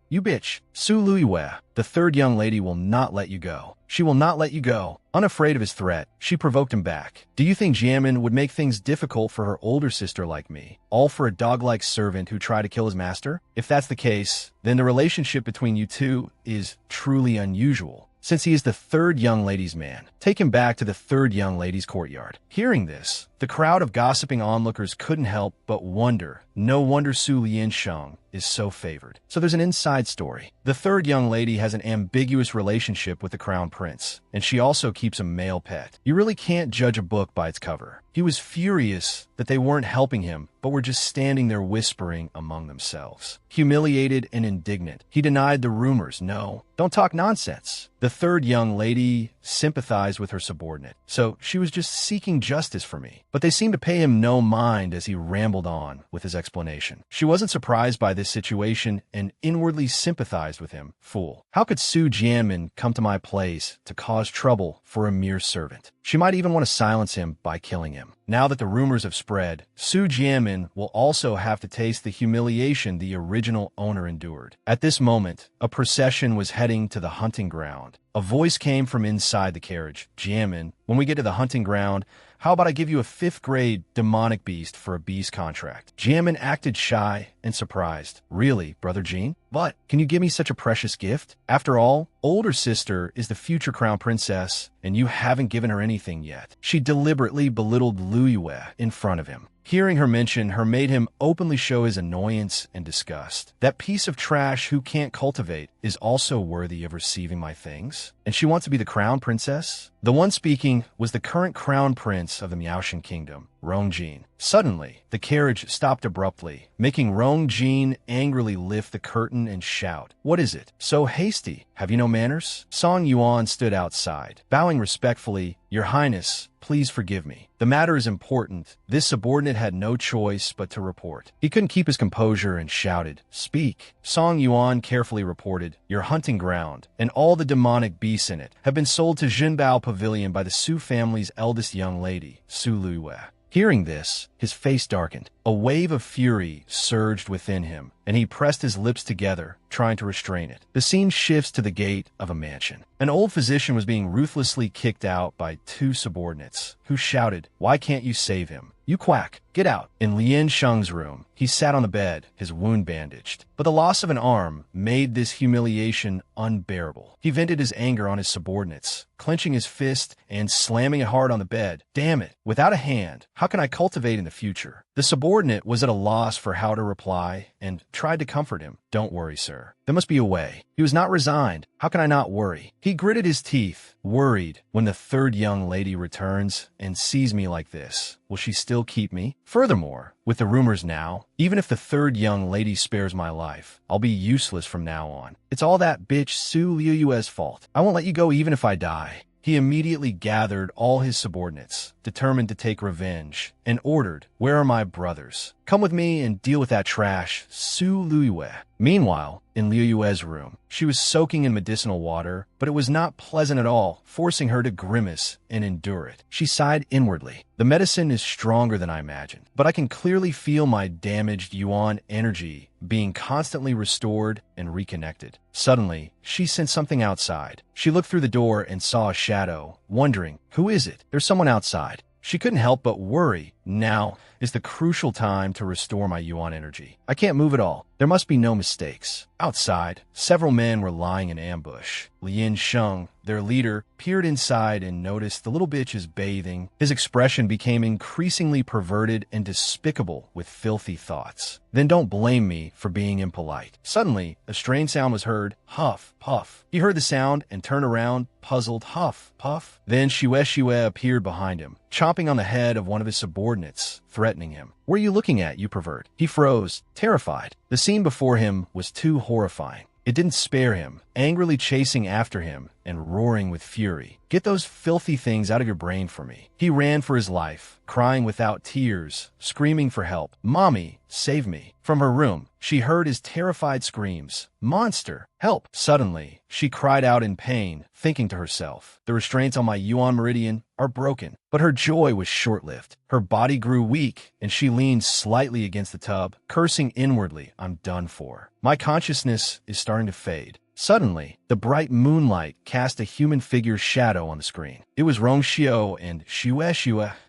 you bitch, Su Luiwei. The third young lady will not let you go. She will not let you go." Unafraid of his threat, she provoked him back. "Do you think Jianmin would make things difficult for her older sister like me, all for a dog-like servant who tried to kill his master? If that's the case, then the relationship between you two is truly unusual. Since he is the third young lady's man, take him back to the third young lady's courtyard." Hearing this, the crowd of gossiping onlookers couldn't help but wonder. No wonder Su Lien Sheng is so favored. So there's an inside story. The third young lady has an ambiguous relationship with the crown prince, and she also keeps a male pet. You really can't judge a book by its cover. He was furious that they weren't helping him, but were just standing there whispering among themselves. Humiliated and indignant, he denied the rumors. "No, don't talk nonsense." The third young lady sympathized with her subordinate, so she was just seeking justice for me. But they seemed to pay him no mind as he rambled on with his explanation. She wasn't surprised by this situation and inwardly sympathized with him. Fool. How could Su Jianmin come to my place to cause trouble for a mere servant? She might even want to silence him by killing him. Now that the rumors have spread, Su Jianmin will also have to taste the humiliation the original owner endured. At this moment, a procession was heading to the hunting ground. A voice came from inside the carriage. Jianmin, when we get to the hunting ground, how about I give you a 5th grade demonic beast for a beast contract? Jianmin acted shy and surprised. Really, Brother Jean? But can you give me such a precious gift? After all, older sister is the future crown princess, and you haven't given her anything yet. She deliberately belittled Lu Yue in front of him. Hearing her mention her made him openly show his annoyance and disgust. That piece of trash who can't cultivate is also worthy of receiving my things? And she wants to be the crown princess? The one speaking was the current crown prince of the Miaoshan kingdom, Rong Jin. Suddenly, the carriage stopped abruptly, making Rong Jin angrily lift the curtain and shout, "What is it? So hasty? Have you no manners?" Song Yuan stood outside, bowing respectfully. "Your Highness, please forgive me. The matter is important." This subordinate had no choice but to report. He couldn't keep his composure and shouted, "Speak." Song Yuan carefully reported, "Your hunting ground and all the demonic beasts in it have been sold to Jinbao Pavilion by the Su family's eldest young lady, Su Luyue." Hearing this, his face darkened. A wave of fury surged within him, and he pressed his lips together, trying to restrain it. The scene shifts to the gate of a mansion. An old physician was being ruthlessly kicked out by 2 subordinates, who shouted, "Why can't you save him? You quack, get out." In Lien Sheng's room, he sat on the bed, his wound bandaged. But the loss of an arm made this humiliation unbearable. He vented his anger on his subordinates, clenching his fist and slamming it hard on the bed. "Damn it, without a hand, how can I cultivate in the future?" The subordinate was at a loss for how to reply and tried to comfort him. "Don't worry, sir. There must be a way." He was not resigned. "How can I not worry?" He gritted his teeth, worried. When the 3rd young lady returns and sees me like this, will she still keep me? Furthermore, with the rumors now, even if the 3rd young lady spares my life, I'll be useless from now on. It's all that bitch Su Liyue's fault. I won't let you go even if I die. He immediately gathered all his subordinates, determined to take revenge, and ordered, "Where are my brothers? Come with me and deal with that trash, Su Liyue." Meanwhile, in Liu Yue's room, she was soaking in medicinal water, but it was not pleasant at all, forcing her to grimace and endure it. She sighed inwardly. "The medicine is stronger than I imagined, but I can clearly feel my damaged Yuan energy being constantly restored and reconnected." Suddenly, she sensed something outside. She looked through the door and saw a shadow, wondering, "Who is it? There's someone outside." She couldn't help but worry. Now is the crucial time to restore my Yuan energy. I can't move at all. There must be no mistakes. Outside, several men were lying in ambush. Lien Sheng, their leader, peered inside and noticed the little bitch is bathing. His expression became increasingly perverted and despicable with filthy thoughts. "Then don't blame me for being impolite." Suddenly, a strange sound was heard. Huff, puff. He heard the sound and turned around, puzzled. Huff, puff. Then Shue appeared behind him, chomping on the head of one of his subordinates, threatening him. "What are you looking at, you pervert?" He froze, terrified. The scene before him was too horrifying. It didn't spare him, angrily chasing after him and roaring with fury. "Get those filthy things out of your brain for me." He ran for his life, crying without tears, screaming for help. "Mommy, save me." From her room, she heard his terrified screams. "Monster, help!" Suddenly, she cried out in pain, thinking to herself, "The restraints on my Yuan meridian are broken." But her joy was short-lived. Her body grew weak, and she leaned slightly against the tub, cursing inwardly, "I'm done for. My consciousness is starting to fade." Suddenly, the bright moonlight cast a human figure's shadow on the screen. It was Rong Xiao and Shue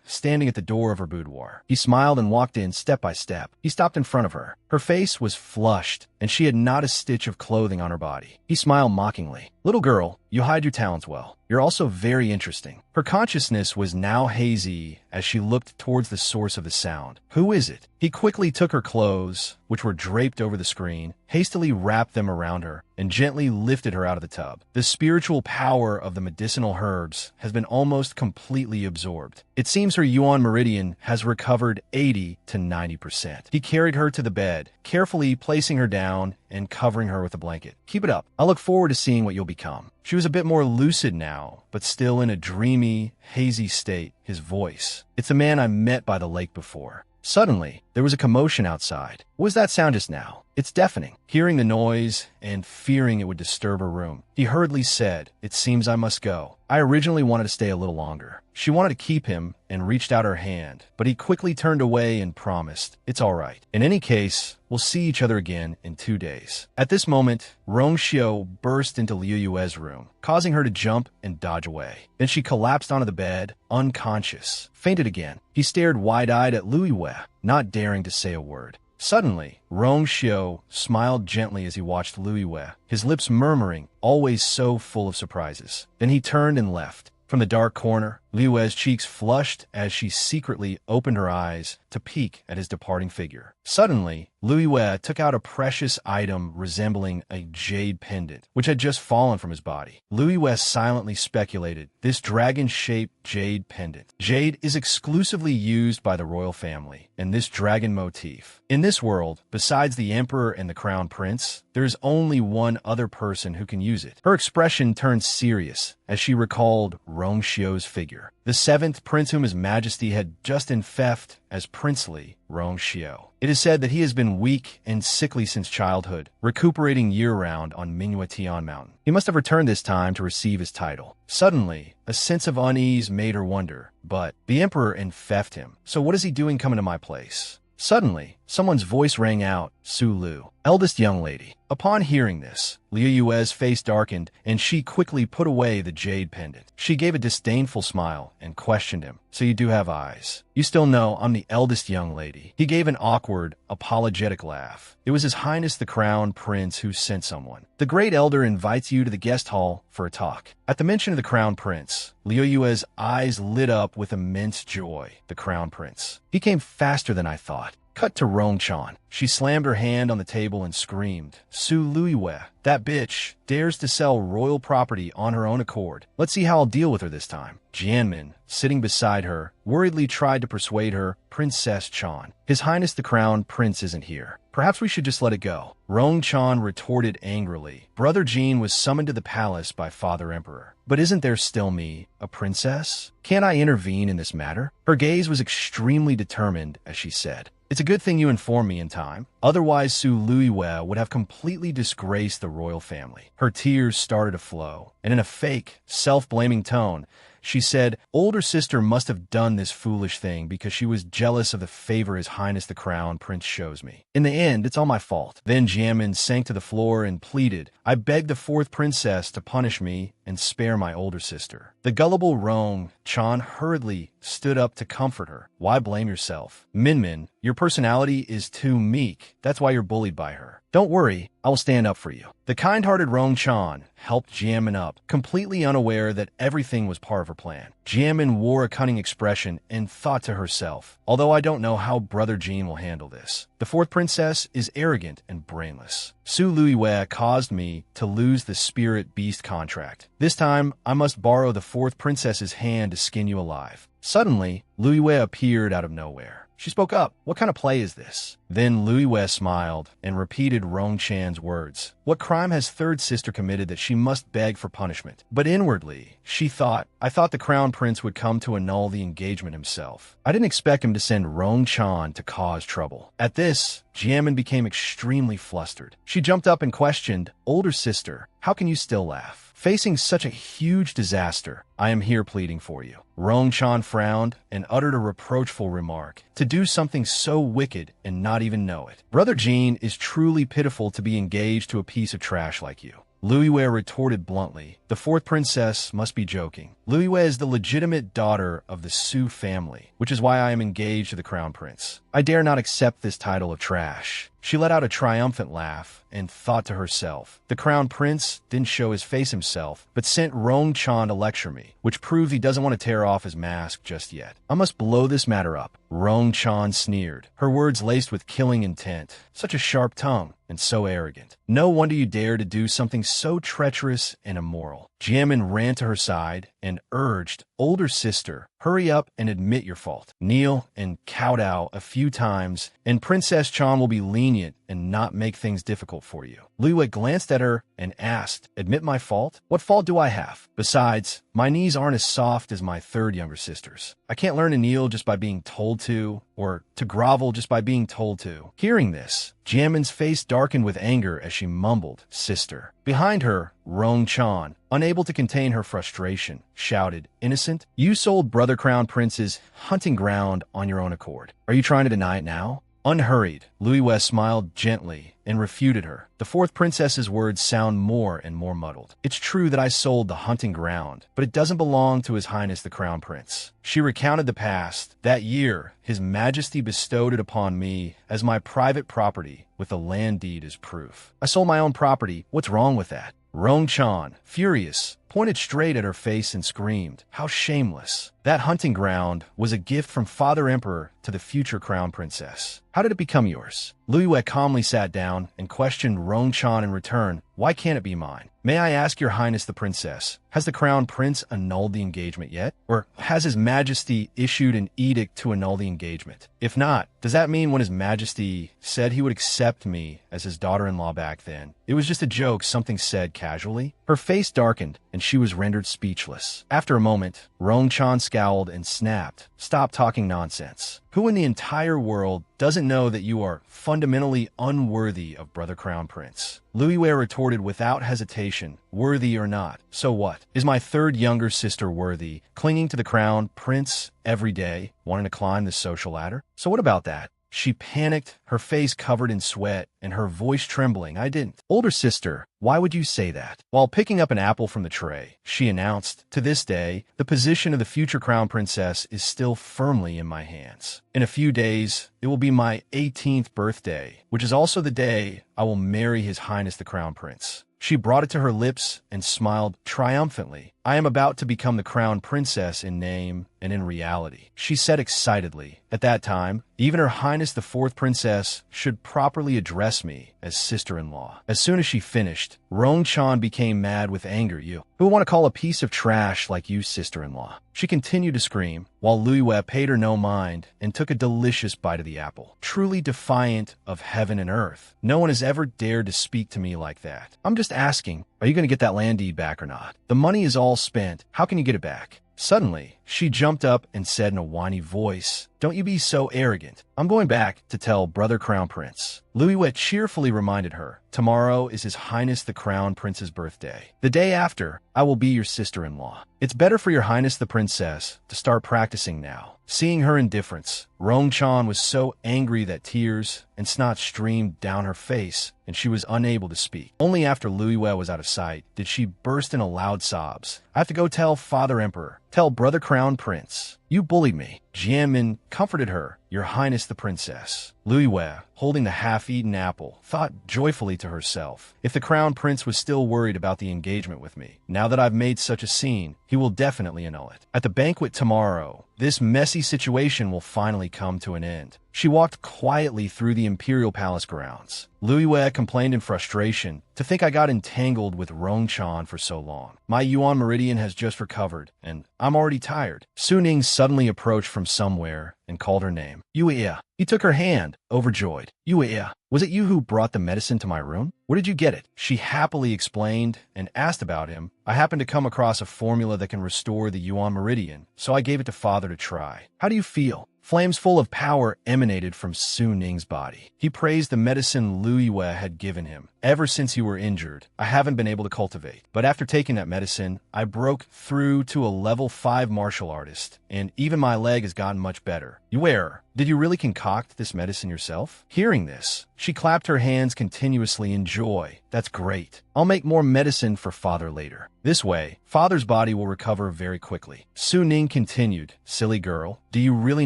standing at the door of her boudoir. He smiled and walked in step by step. He stopped in front of her. Her face was flushed, and she had not a stitch of clothing on her body. He smiled mockingly. "Little girl, you hide your talents well. You're also very interesting." Her consciousness was now hazy as she looked towards the source of the sound. "Who is it?" He quickly took her clothes, which were draped over the screen, hastily wrapped them around her, and gently lifted her out of the tub. The spiritual power of the medicinal herbs has been almost completely absorbed. It seems her Yuan meridian has recovered 80 to 90%. He carried her to the bed, carefully placing her down and covering her with a blanket. "Keep it up. I look forward to seeing what you'll become." She was a bit more lucid now, but still in a dreamy, hazy state. His voice. "It's a man I met by the lake before." Suddenly, There was a commotion outside. What was that sound just now? It's deafening. Hearing the noise and fearing it would disturb her room, he hurriedly said, "It seems I must go. I originally wanted to stay a little longer." She wanted to keep him and reached out her hand, but he quickly turned away and promised, "It's all right. In any case, we'll see each other again in 2 days." At this moment, Rong Xiao burst into Liu Yue's room, causing her to jump and dodge away. Then she collapsed onto the bed, unconscious, fainted again. He stared wide-eyed at Liu Yue, not daring to say a word. Suddenly, Rong Xiao smiled gently as he watched Liu Yue, his lips murmuring, always so full of surprises. Then he turned and left. From the dark corner, Liu Yue's cheeks flushed as she secretly opened her eyes to peek at his departing figure. Suddenly, Liu Yue took out a precious item resembling a jade pendant, which had just fallen from his body. Liu Yue silently speculated, this dragon-shaped jade pendant. Jade is exclusively used by the royal family, and this dragon motif. In this world, besides the emperor and the crown prince, there is only one other person who can use it. Her expression turned serious as she recalled Rong Xiao's figure. The seventh prince whom his majesty had just enfeoffed as princely Rong Xiao. It is said that he has been weak and sickly since childhood, recuperating year-round on Manhwa Tian Mountain. He must have returned this time to receive his title. Suddenly, a sense of unease made her wonder, but the emperor enfeoffed him, so what is he doing coming to my place? Suddenly, someone's voice rang out, "Su Lu, eldest young lady." Upon hearing this, Liu Yue's face darkened, and she quickly put away the jade pendant. She gave a disdainful smile and questioned him, "So you do have eyes? You still know I'm the eldest young lady." He gave an awkward, apologetic laugh. "It was His Highness the Crown Prince who sent someone. The great elder invites you to the guest hall for a talk." At the mention of the Crown Prince, Liu Yue's eyes lit up with immense joy. The Crown Prince. He came faster than I thought. Cut to Rong Chan. She slammed her hand on the table and screamed, "Su Liu Yue, that bitch dares to sell royal property on her own accord. Let's see how I'll deal with her this time." Jianmin, sitting beside her, worriedly tried to persuade her, "Princess Chan, His Highness the Crown Prince isn't here. Perhaps we should just let it go." Rong Chan retorted angrily. "Brother Jean was summoned to the palace by Father Emperor. But isn't there still me, a princess? Can't I intervene in this matter?" Her gaze was extremely determined as she said, "It's a good thing you informed me in time. Otherwise, Su Liu Yue would have completely disgraced the royal family." Her tears started to flow, and in a fake, self-blaming tone, she said, "Older sister must have done this foolish thing because she was jealous of the favor His Highness the Crown Prince shows me. In the end, it's all my fault." Then Jianmin sank to the floor and pleaded, "I beg the fourth princess to punish me and spare my older sister." The gullible Rong Chan hurriedly stood up to comfort her. "Why blame yourself? Minmin, your personality is too meek. That's why you're bullied by her. Don't worry, I will stand up for you." The kind-hearted Rong Chan helped Jianmin up, completely unaware that everything was part of her plan. Jianmin wore a cunning expression and thought to herself, "Although I don't know how Brother Jean will handle this. The fourth princess is arrogant and brainless. Su Liu Yue caused me to lose the spirit beast contract. This time, I must borrow the fourth princess's hand to skin you alive." Suddenly, Liu Yue appeared out of nowhere. She spoke up. "What kind of play is this?" Then Liu Yue smiled and repeated Rong Chan's words. What crime has third sister committed that she must beg for punishment? But inwardly, she thought, "I thought the crown prince would come to annul the engagement himself. I didn't expect him to send Rong Chan to cause trouble." At this, Jianmin became extremely flustered. She jumped up and questioned, "Older sister, how can you still laugh? Facing such a huge disaster, I am here pleading for you." Rong Chan frowned and uttered a reproachful remark. "To do something so wicked and not even know it. Brother Jean is truly pitiful to be engaged to a piece of trash like you." Liu Yue retorted bluntly, "The fourth princess must be joking. Liu Yue is the legitimate daughter of the Su family, which is why I am engaged to the crown prince. I dare not accept this title of trash." She let out a triumphant laugh and thought to herself, "The crown prince didn't show his face himself, but sent Rong Chan to lecture me, which proves he doesn't want to tear off his mask just yet. I must blow this matter up." Rong Chan sneered, her words laced with killing intent. "Such a sharp tongue, and so arrogant. No wonder you dare to do something so treacherous and immoral." Jianmin ran to her side and urged, Older sister, hurry up and admit your fault. Kneel and kowtow a few times, and Princess Chan will be lenient and not make things difficult for you. Liyue glanced at her and asked, admit my fault? What fault do I have? Besides, my knees aren't as soft as my third younger sister's. I can't learn to kneel just by being told to, or to grovel just by being told to. Hearing this, Jianmin's face darkened with anger as she mumbled, sister. Behind her, Rong Chan, unable to contain her frustration, shouted, innocent? You sold Brother Crown Prince's hunting ground on your own accord. Are you trying to deny it now? Unhurried, Liyue smiled gently and refuted her. The fourth princess's words sound more and more muddled. It's true that I sold the hunting ground, but it doesn't belong to His Highness the Crown Prince. She recounted the past. That year, His Majesty bestowed it upon me as my private property with a land deed as proof. I sold my own property. What's wrong with that? Rong Chan, furious, pointed straight at her face and screamed, how shameless. That hunting ground was a gift from Father Emperor to the future Crown Princess. How did it become yours? Liyue calmly sat down and questioned Rong Chan in return, why can't it be mine? May I ask your highness the princess, has the Crown Prince annulled the engagement yet? Or has His Majesty issued an edict to annul the engagement? If not, does that mean when His Majesty said he would accept me as his daughter-in-law back then, it was just a joke something said casually? Her face darkened and she was rendered speechless. After a moment, Rong Chan scowled and snapped, stop talking nonsense. Who in the entire world doesn't know that you are fundamentally unworthy of Brother Crown Prince? Liyue retorted without hesitation, worthy or not, so what? Is my third younger sister worthy, clinging to the Crown Prince every day, wanting to climb the social ladder? So what about that? She panicked, her face covered in sweat, and her voice trembling. I didn't. Older sister, why would you say that? While picking up an apple from the tray, she announced, to this day, the position of the future Crown Princess is still firmly in my hands. In a few days, it will be my 18th birthday, which is also the day I will marry His Highness the Crown Prince. She brought it to her lips and smiled triumphantly. I am about to become the Crown Princess in name and in reality, she said excitedly. At that time, even Her Highness the Fourth Princess should properly address me as sister-in-law. As soon as she finished, Rong Chan became mad with anger. You, who want to call a piece of trash like you sister-in-law? She continued to scream, while Liyue paid her no mind and took a delicious bite of the apple. Truly defiant of heaven and earth. No one has ever dared to speak to me like that. I'm just asking, are you going to get that land deed back or not? The money is all spent. How can you get it back? Suddenly, she jumped up and said in a whiny voice, don't you be so arrogant. I'm going back to tell Brother Crown Prince. Liyue cheerfully reminded her, tomorrow is His Highness the Crown Prince's birthday. The day after, I will be your sister-in-law. It's better for your Highness the Princess to start practicing now. Seeing her indifference, Rong Chan was so angry that tears and snot streamed down her face, and she was unable to speak. Only after Liyue was out of sight did she burst into loud sobs. I have to go tell Father Emperor. Tell Brother Crown Prince. You bullied me. Jianmin comforted her. Your Highness the Princess. Liyue, holding the half-eaten apple, thought joyfully to herself, if the Crown Prince was still worried about the engagement with me, now that I've made such a scene, he will definitely annul it. At the banquet tomorrow, this messy situation will finally come to an end. She walked quietly through the Imperial Palace grounds. Liyue complained in frustration, to think I got entangled with Rong Chan for so long. My Yuan Meridian has just recovered, and I'm already tired. Su Ning suddenly approached from somewhere and called her name. Yue. He took her hand, overjoyed. Yue, was it you who brought the medicine to my room? Where did you get it? She happily explained and asked about him. I happened to come across a formula that can restore the Yuan Meridian, so I gave it to Father to try. How do you feel? Flames full of power emanated from Su Ning's body. He praised the medicine Liyue had given him. Ever since you were injured, I haven't been able to cultivate. But after taking that medicine, I broke through to a level 5 martial artist, and even my leg has gotten much better. Yue, did you really concoct this medicine yourself? Hearing this, she clapped her hands continuously in joy. That's great. I'll make more medicine for Father later. This way, Father's body will recover very quickly. Su Ning continued, silly girl, do you really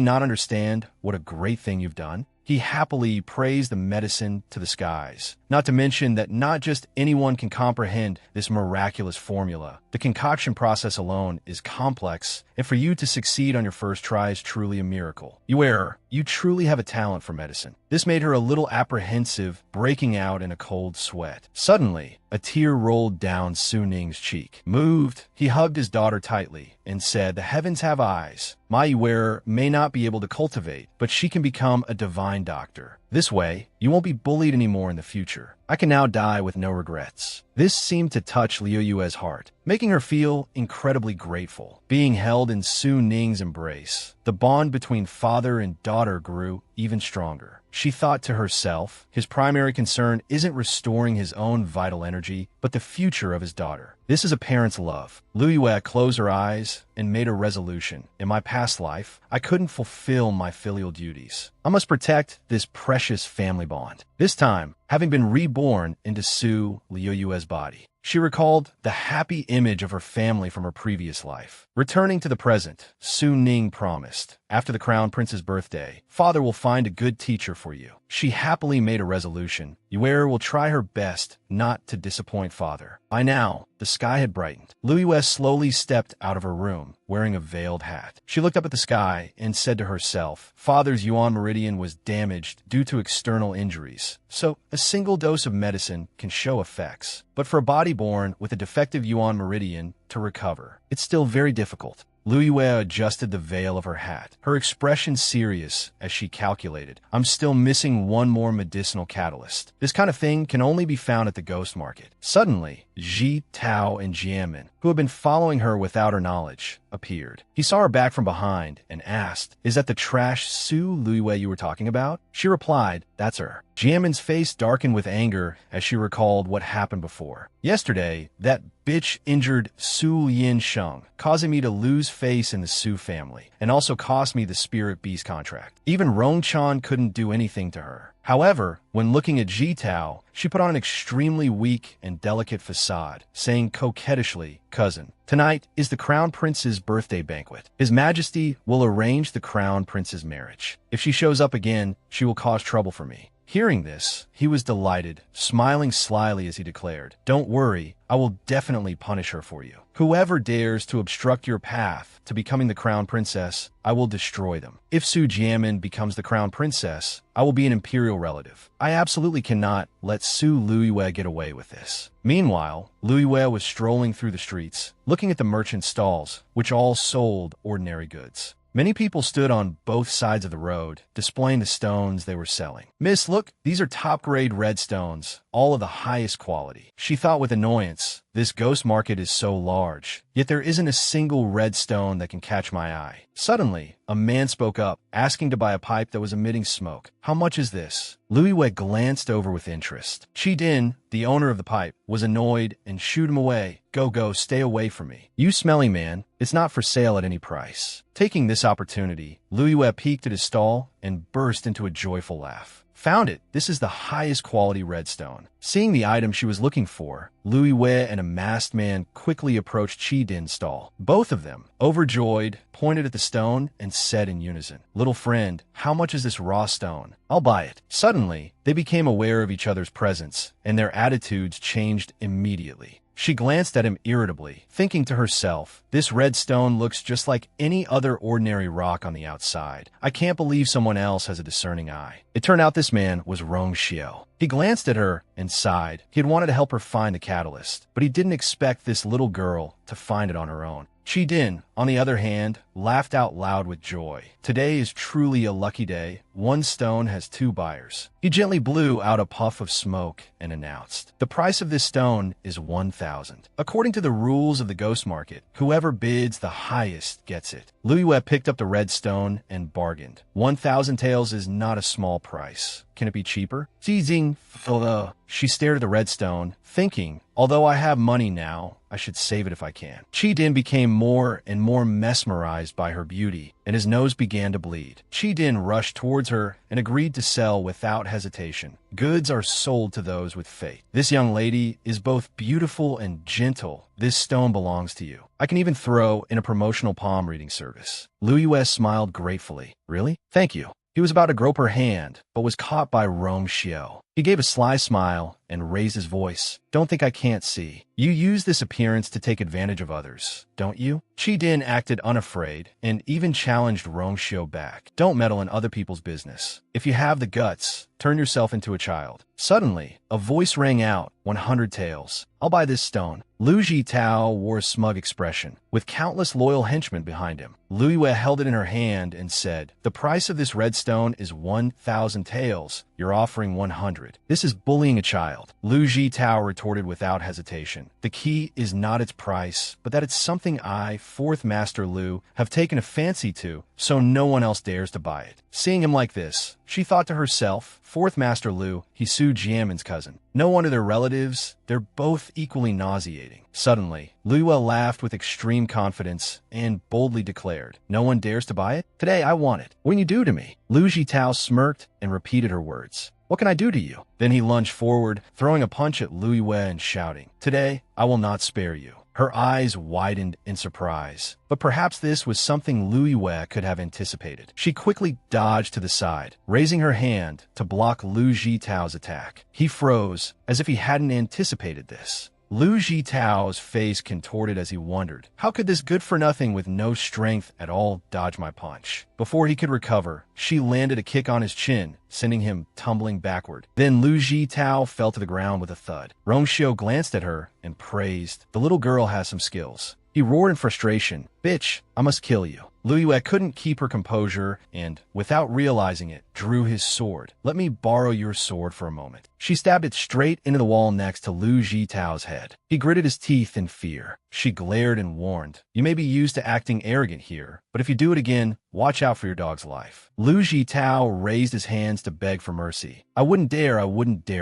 not understand what a great thing you've done? He happily praised the medicine to the skies, Not to mention that not just anyone can comprehend this miraculous formula. The concoction process alone is complex, and for you to succeed on your first try is truly a miracle. You truly have a talent for medicine. This made her a little apprehensive, breaking out in a cold sweat. Suddenly, a tear rolled down Su Ning's cheek. Moved, he hugged his daughter tightly and said, "The heavens have eyes. My wearer may not be able to cultivate, but she can become a divine doctor. This way, you won't be bullied anymore in the future. I can now die with no regrets." This seemed to touch Liu Yue's heart, making her feel incredibly grateful. Being held in Su Ning's embrace, the bond between father and daughter grew even stronger. She thought to herself, his primary concern isn't restoring his own vital energy, but the future of his daughter. This is a parent's love. Liu Yue closed her eyes and made a resolution. In my past life, I couldn't fulfill my filial duties. I must protect this precious family bond. This time, having been reborn into Su Liu Yue's body, she recalled the happy image of her family from her previous life. Returning to the present, Su Ning promised, after the crown prince's birthday, father will find a good teacher for you. She happily made a resolution. Yue will try her best not to disappoint father. By now, the sky had brightened. Liu Yue slowly stepped out of her room, wearing a veiled hat. She looked up at the sky and said to herself, father's yuan meridian was damaged due to external injuries, so a single dose of medicine can show effects. But for a body born with a defective yuan meridian to recover, it's still very difficult. Liu Yue adjusted the veil of her hat, her expression serious as she calculated, I'm still missing one more medicinal catalyst. This kind of thing can only be found at the ghost market. Suddenly, Ji, Tao, and Jianmin, who had been following her without her knowledge, appeared. He saw her back from behind and asked, "Is that the trash Su Liu Yue you were talking about?" She replied, "That's her." Jianmin's face darkened with anger as she recalled what happened before. Yesterday, that bitch injured Su Yin Sheng, causing me to lose face in the Su family, and also cost me the Spirit Beast contract. Even Rong Chan couldn't do anything to her. However, when looking at Ji Tao, she put on an extremely weak and delicate facade, saying coquettishly, "Cousin, tonight is the Crown Prince's birthday banquet. His Majesty will arrange the Crown Prince's marriage. If she shows up again, she will cause trouble for me." Hearing this, he was delighted, smiling slyly as he declared, "Don't worry, I will definitely punish her for you. Whoever dares to obstruct your path to becoming the Crown Princess, I will destroy them. If Su Jianmin becomes the Crown Princess, I will be an imperial relative. I absolutely cannot let Su Liu Yue get away with this." Meanwhile, Liu Yue was strolling through the streets, looking at the merchant stalls, which all sold ordinary goods. Many people stood on both sides of the road, displaying the stones they were selling. "Miss, look, these are top-grade red stones, all of the highest quality." She thought with annoyance, this ghost market is so large, yet there isn't a single red stone that can catch my eye. Suddenly, a man spoke up, asking to buy a pipe that was emitting smoke. "How much is this?" Liu Yue glanced over with interest. Qi Din, the owner of the pipe, was annoyed and shooed him away. Go, stay away from me. You smelly man, it's not for sale at any price." Taking this opportunity, Liu Yue peeked at his stall and burst into a joyful laugh. "Found it! This is the highest quality redstone." Seeing the item she was looking for, Liu Yue and a masked man quickly approached Qi Din's stall. Both of them, overjoyed, pointed at the stone and said in unison, "Little friend, how much is this raw stone? I'll buy it." Suddenly, they became aware of each other's presence, and their attitudes changed immediately. She glanced at him irritably, thinking to herself, this red stone looks just like any other ordinary rock on the outside. I can't believe someone else has a discerning eye. It turned out this man was Rong Xiao. He glanced at her and sighed. He had wanted to help her find the catalyst, but he didn't expect this little girl to find it on her own. Qi Din, on the other hand, laughed out loud with joy. Today is truly a lucky day. One stone has two buyers. He gently blew out a puff of smoke and announced, "The price of this stone is 1,000. According to the rules of the ghost market, whoever bids the highest gets it." Liu Yue picked up the red stone and bargained. 1,000 taels is not a small price. Can it be cheaper? Jing. She stared at the red stone, thinking, although I have money now, I should save it if I can. Qi Din became more and more mesmerized by her beauty, and his nose began to bleed. Qi Din rushed towards her and agreed to sell without hesitation. Goods are sold to those with faith. This young lady is both beautiful and gentle. This stone belongs to you. I can even throw in a promotional palm reading service. Liu Yue smiled gratefully. Really? Thank you. He was about to grope her hand, but was caught by Rong Xiao. He gave a sly smile and raised his voice. Don't think I can't see. You use this appearance to take advantage of others, don't you? Chi-Din acted unafraid and even challenged Rongshio back. Don't meddle in other people's business. If you have the guts, turn yourself into a child. Suddenly, a voice rang out, 100 taels. I'll buy this stone. Lu Jitao wore a smug expression, with countless loyal henchmen behind him. Lu Yue held it in her hand and said, the price of this red stone is 1,000 taels. You're offering 100. This is bullying a child. Lu Jitao retorted without hesitation. The key is not its price, but that it's something I, Fourth Master Lu, have taken a fancy to, so no one else dares to buy it. Seeing him like this, she thought to herself, Fourth Master Lu, he's Su Jianmin's cousin. No wonder they're relatives. They're both equally nauseating. Suddenly, Lu Yue laughed with extreme confidence and boldly declared, no one dares to buy it? Today I want it. What can you do to me? Lu Jitao smirked and repeated her words. What can I do to you? Then he lunged forward, throwing a punch at Lu Yue and shouting, today I will not spare you. Her eyes widened in surprise, but perhaps this was something Lu Yue could have anticipated. She quickly dodged to the side, raising her hand to block Lu Jitao's attack. He froze, as if he hadn't anticipated this. Lu Jitao's face contorted as he wondered, how could this good-for-nothing with no strength at all dodge my punch? Before he could recover, she landed a kick on his chin, sending him tumbling backward. Then Lu Jitao fell to the ground with a thud. Rongshio glanced at her and praised, the little girl has some skills. He roared in frustration, bitch, I must kill you. Lu Yue couldn't keep her composure and, without realizing it, drew his sword. Let me borrow your sword for a moment. She stabbed it straight into the wall next to Lu Jitao's head. He gritted his teeth in fear. She glared and warned, you may be used to acting arrogant here, but if you do it again, watch out for your dog's life. Lu Jitao raised his hands to beg for mercy. I wouldn't dare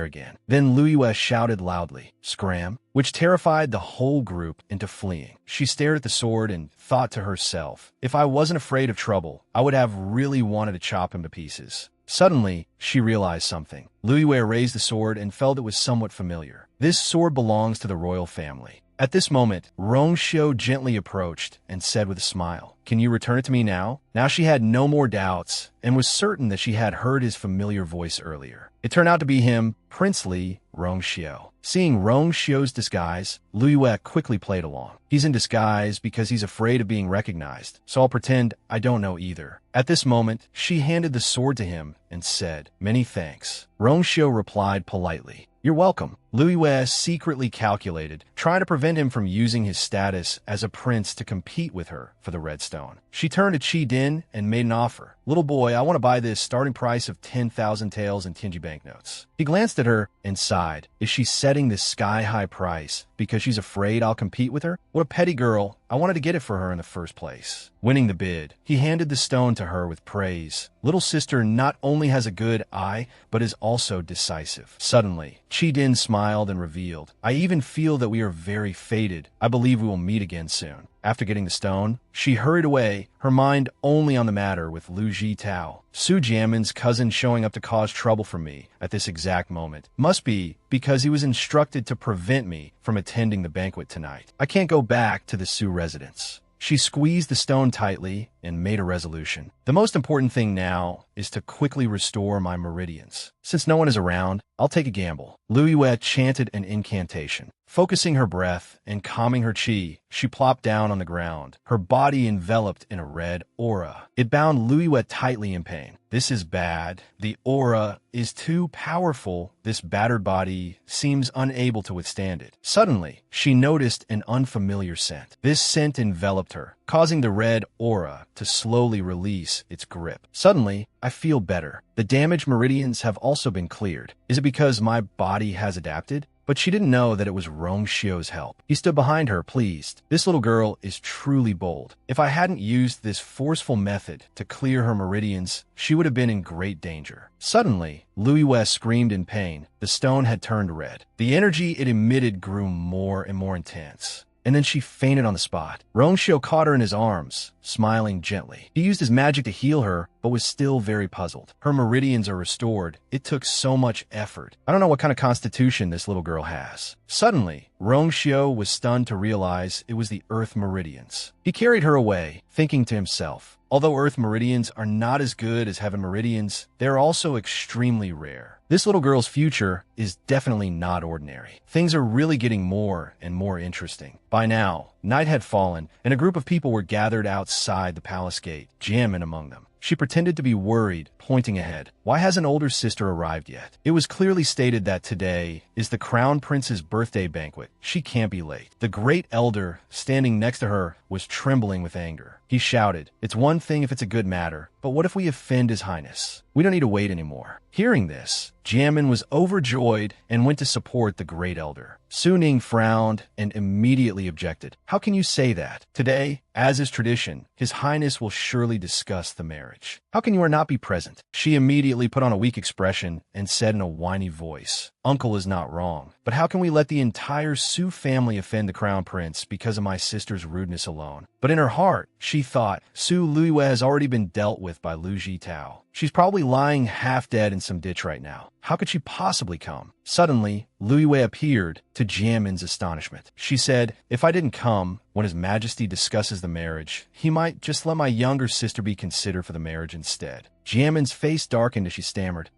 again. Then Lu Yue shouted loudly, scram, which terrified the whole group into fleeing. She stared at the sword and thought to herself, if I wasn't afraid of trouble, I would have really wanted to chop him to pieces. Suddenly, she realized something. Lu Yue raised the sword and felt it was somewhat familiar. This sword belongs to the royal family. At this moment, Rongshio gently approached and said with a smile, can you return it to me now? Now she had no more doubts and was certain that she had heard his familiar voice earlier. It turned out to be him, Princely Rongshio. Seeing Rongshio's disguise, Lu Yue quickly played along. He's in disguise because he's afraid of being recognized, so I'll pretend I don't know either. At this moment, she handed the sword to him and said, many thanks. Rongshio replied politely, you're welcome. Lu Yue secretly calculated, trying to prevent him from using his status as a prince to compete with her for the red stone. She turned to Chi-Din and made an offer. Little boy, I want to buy this starting price of 10,000 taels in Tianji banknotes. He glanced at her and sighed. Is she setting this sky-high price because she's afraid I'll compete with her? What a petty girl. I wanted to get it for her in the first place. Winning the bid, he handed the stone to her with praise. Little sister not only has a good eye, but is also decisive. Suddenly, Chi-Din smiled and revealed, I even feel that we are very fated. I believe we will meet again soon. After getting the stone, she hurried away, her mind only on the matter with Lu Jitao. Su Jianmin's cousin showing up to cause trouble for me at this exact moment. Must be because he was instructed to prevent me from attending the banquet tonight. I can't go back to the Su residence. She squeezed the stone tightly and made a resolution. The most important thing now is to quickly restore my meridians. Since no one is around, I'll take a gamble. Lu Yue chanted an incantation. Focusing her breath and calming her chi, she plopped down on the ground, her body enveloped in a red aura. It bound Lu Yue tightly in pain. This is bad. The aura is too powerful. This battered body seems unable to withstand it. Suddenly, she noticed an unfamiliar scent. This scent enveloped her, causing the red aura to slowly release its grip. Suddenly, I feel better. The damaged meridians have also been cleared. Is it because my body has adapted? But she didn't know that it was Rongshio's help. He stood behind her, pleased. This little girl is truly bold. If I hadn't used this forceful method to clear her meridians, she would have been in great danger. Suddenly, Lu Yue screamed in pain. The stone had turned red. The energy it emitted grew more and more intense. And then she fainted on the spot. Rongshio caught her in his arms, smiling gently. He used his magic to heal her, but was still very puzzled. Her meridians are restored. It took so much effort. I don't know what kind of constitution this little girl has. Suddenly, Rongshio was stunned to realize it was the Earth meridians. He carried her away, thinking to himself, although Earth meridians are not as good as heaven meridians, they are also extremely rare. This little girl's future is definitely not ordinary. Things are really getting more and more interesting. By now, night had fallen, and a group of people were gathered outside the palace gate, Jianmin among them. She pretended to be worried, pointing ahead. Why hasn't older sister arrived yet? It was clearly stated that today is the crown prince's birthday banquet. She can't be late. The great elder, standing next to her, was trembling with anger. He shouted, "It's one thing if it's a good matter, but what if we offend His Highness? We don't need to wait anymore." Hearing this, Jianmin was overjoyed and went to support the great elder. Su Ning frowned and immediately objected. "How can you say that? Today, as is tradition, His Highness will surely discuss the marriage. How can you not be present?" She immediately put on a weak expression and said in a whiny voice, "Uncle is not wrong, but how can we let the entire Su family offend the crown prince because of my sister's rudeness alone?" But in her heart, she thought, Su Luiyue has already been dealt with by Lu Jitao. She's probably lying half dead in some ditch right now. How could she possibly come? Suddenly, Luiyue appeared, to Jianmin's astonishment. She said, "If I didn't come, when His Majesty discusses the marriage, he might just let my younger sister be considered for the marriage instead." Jianmin's face darkened as she stammered,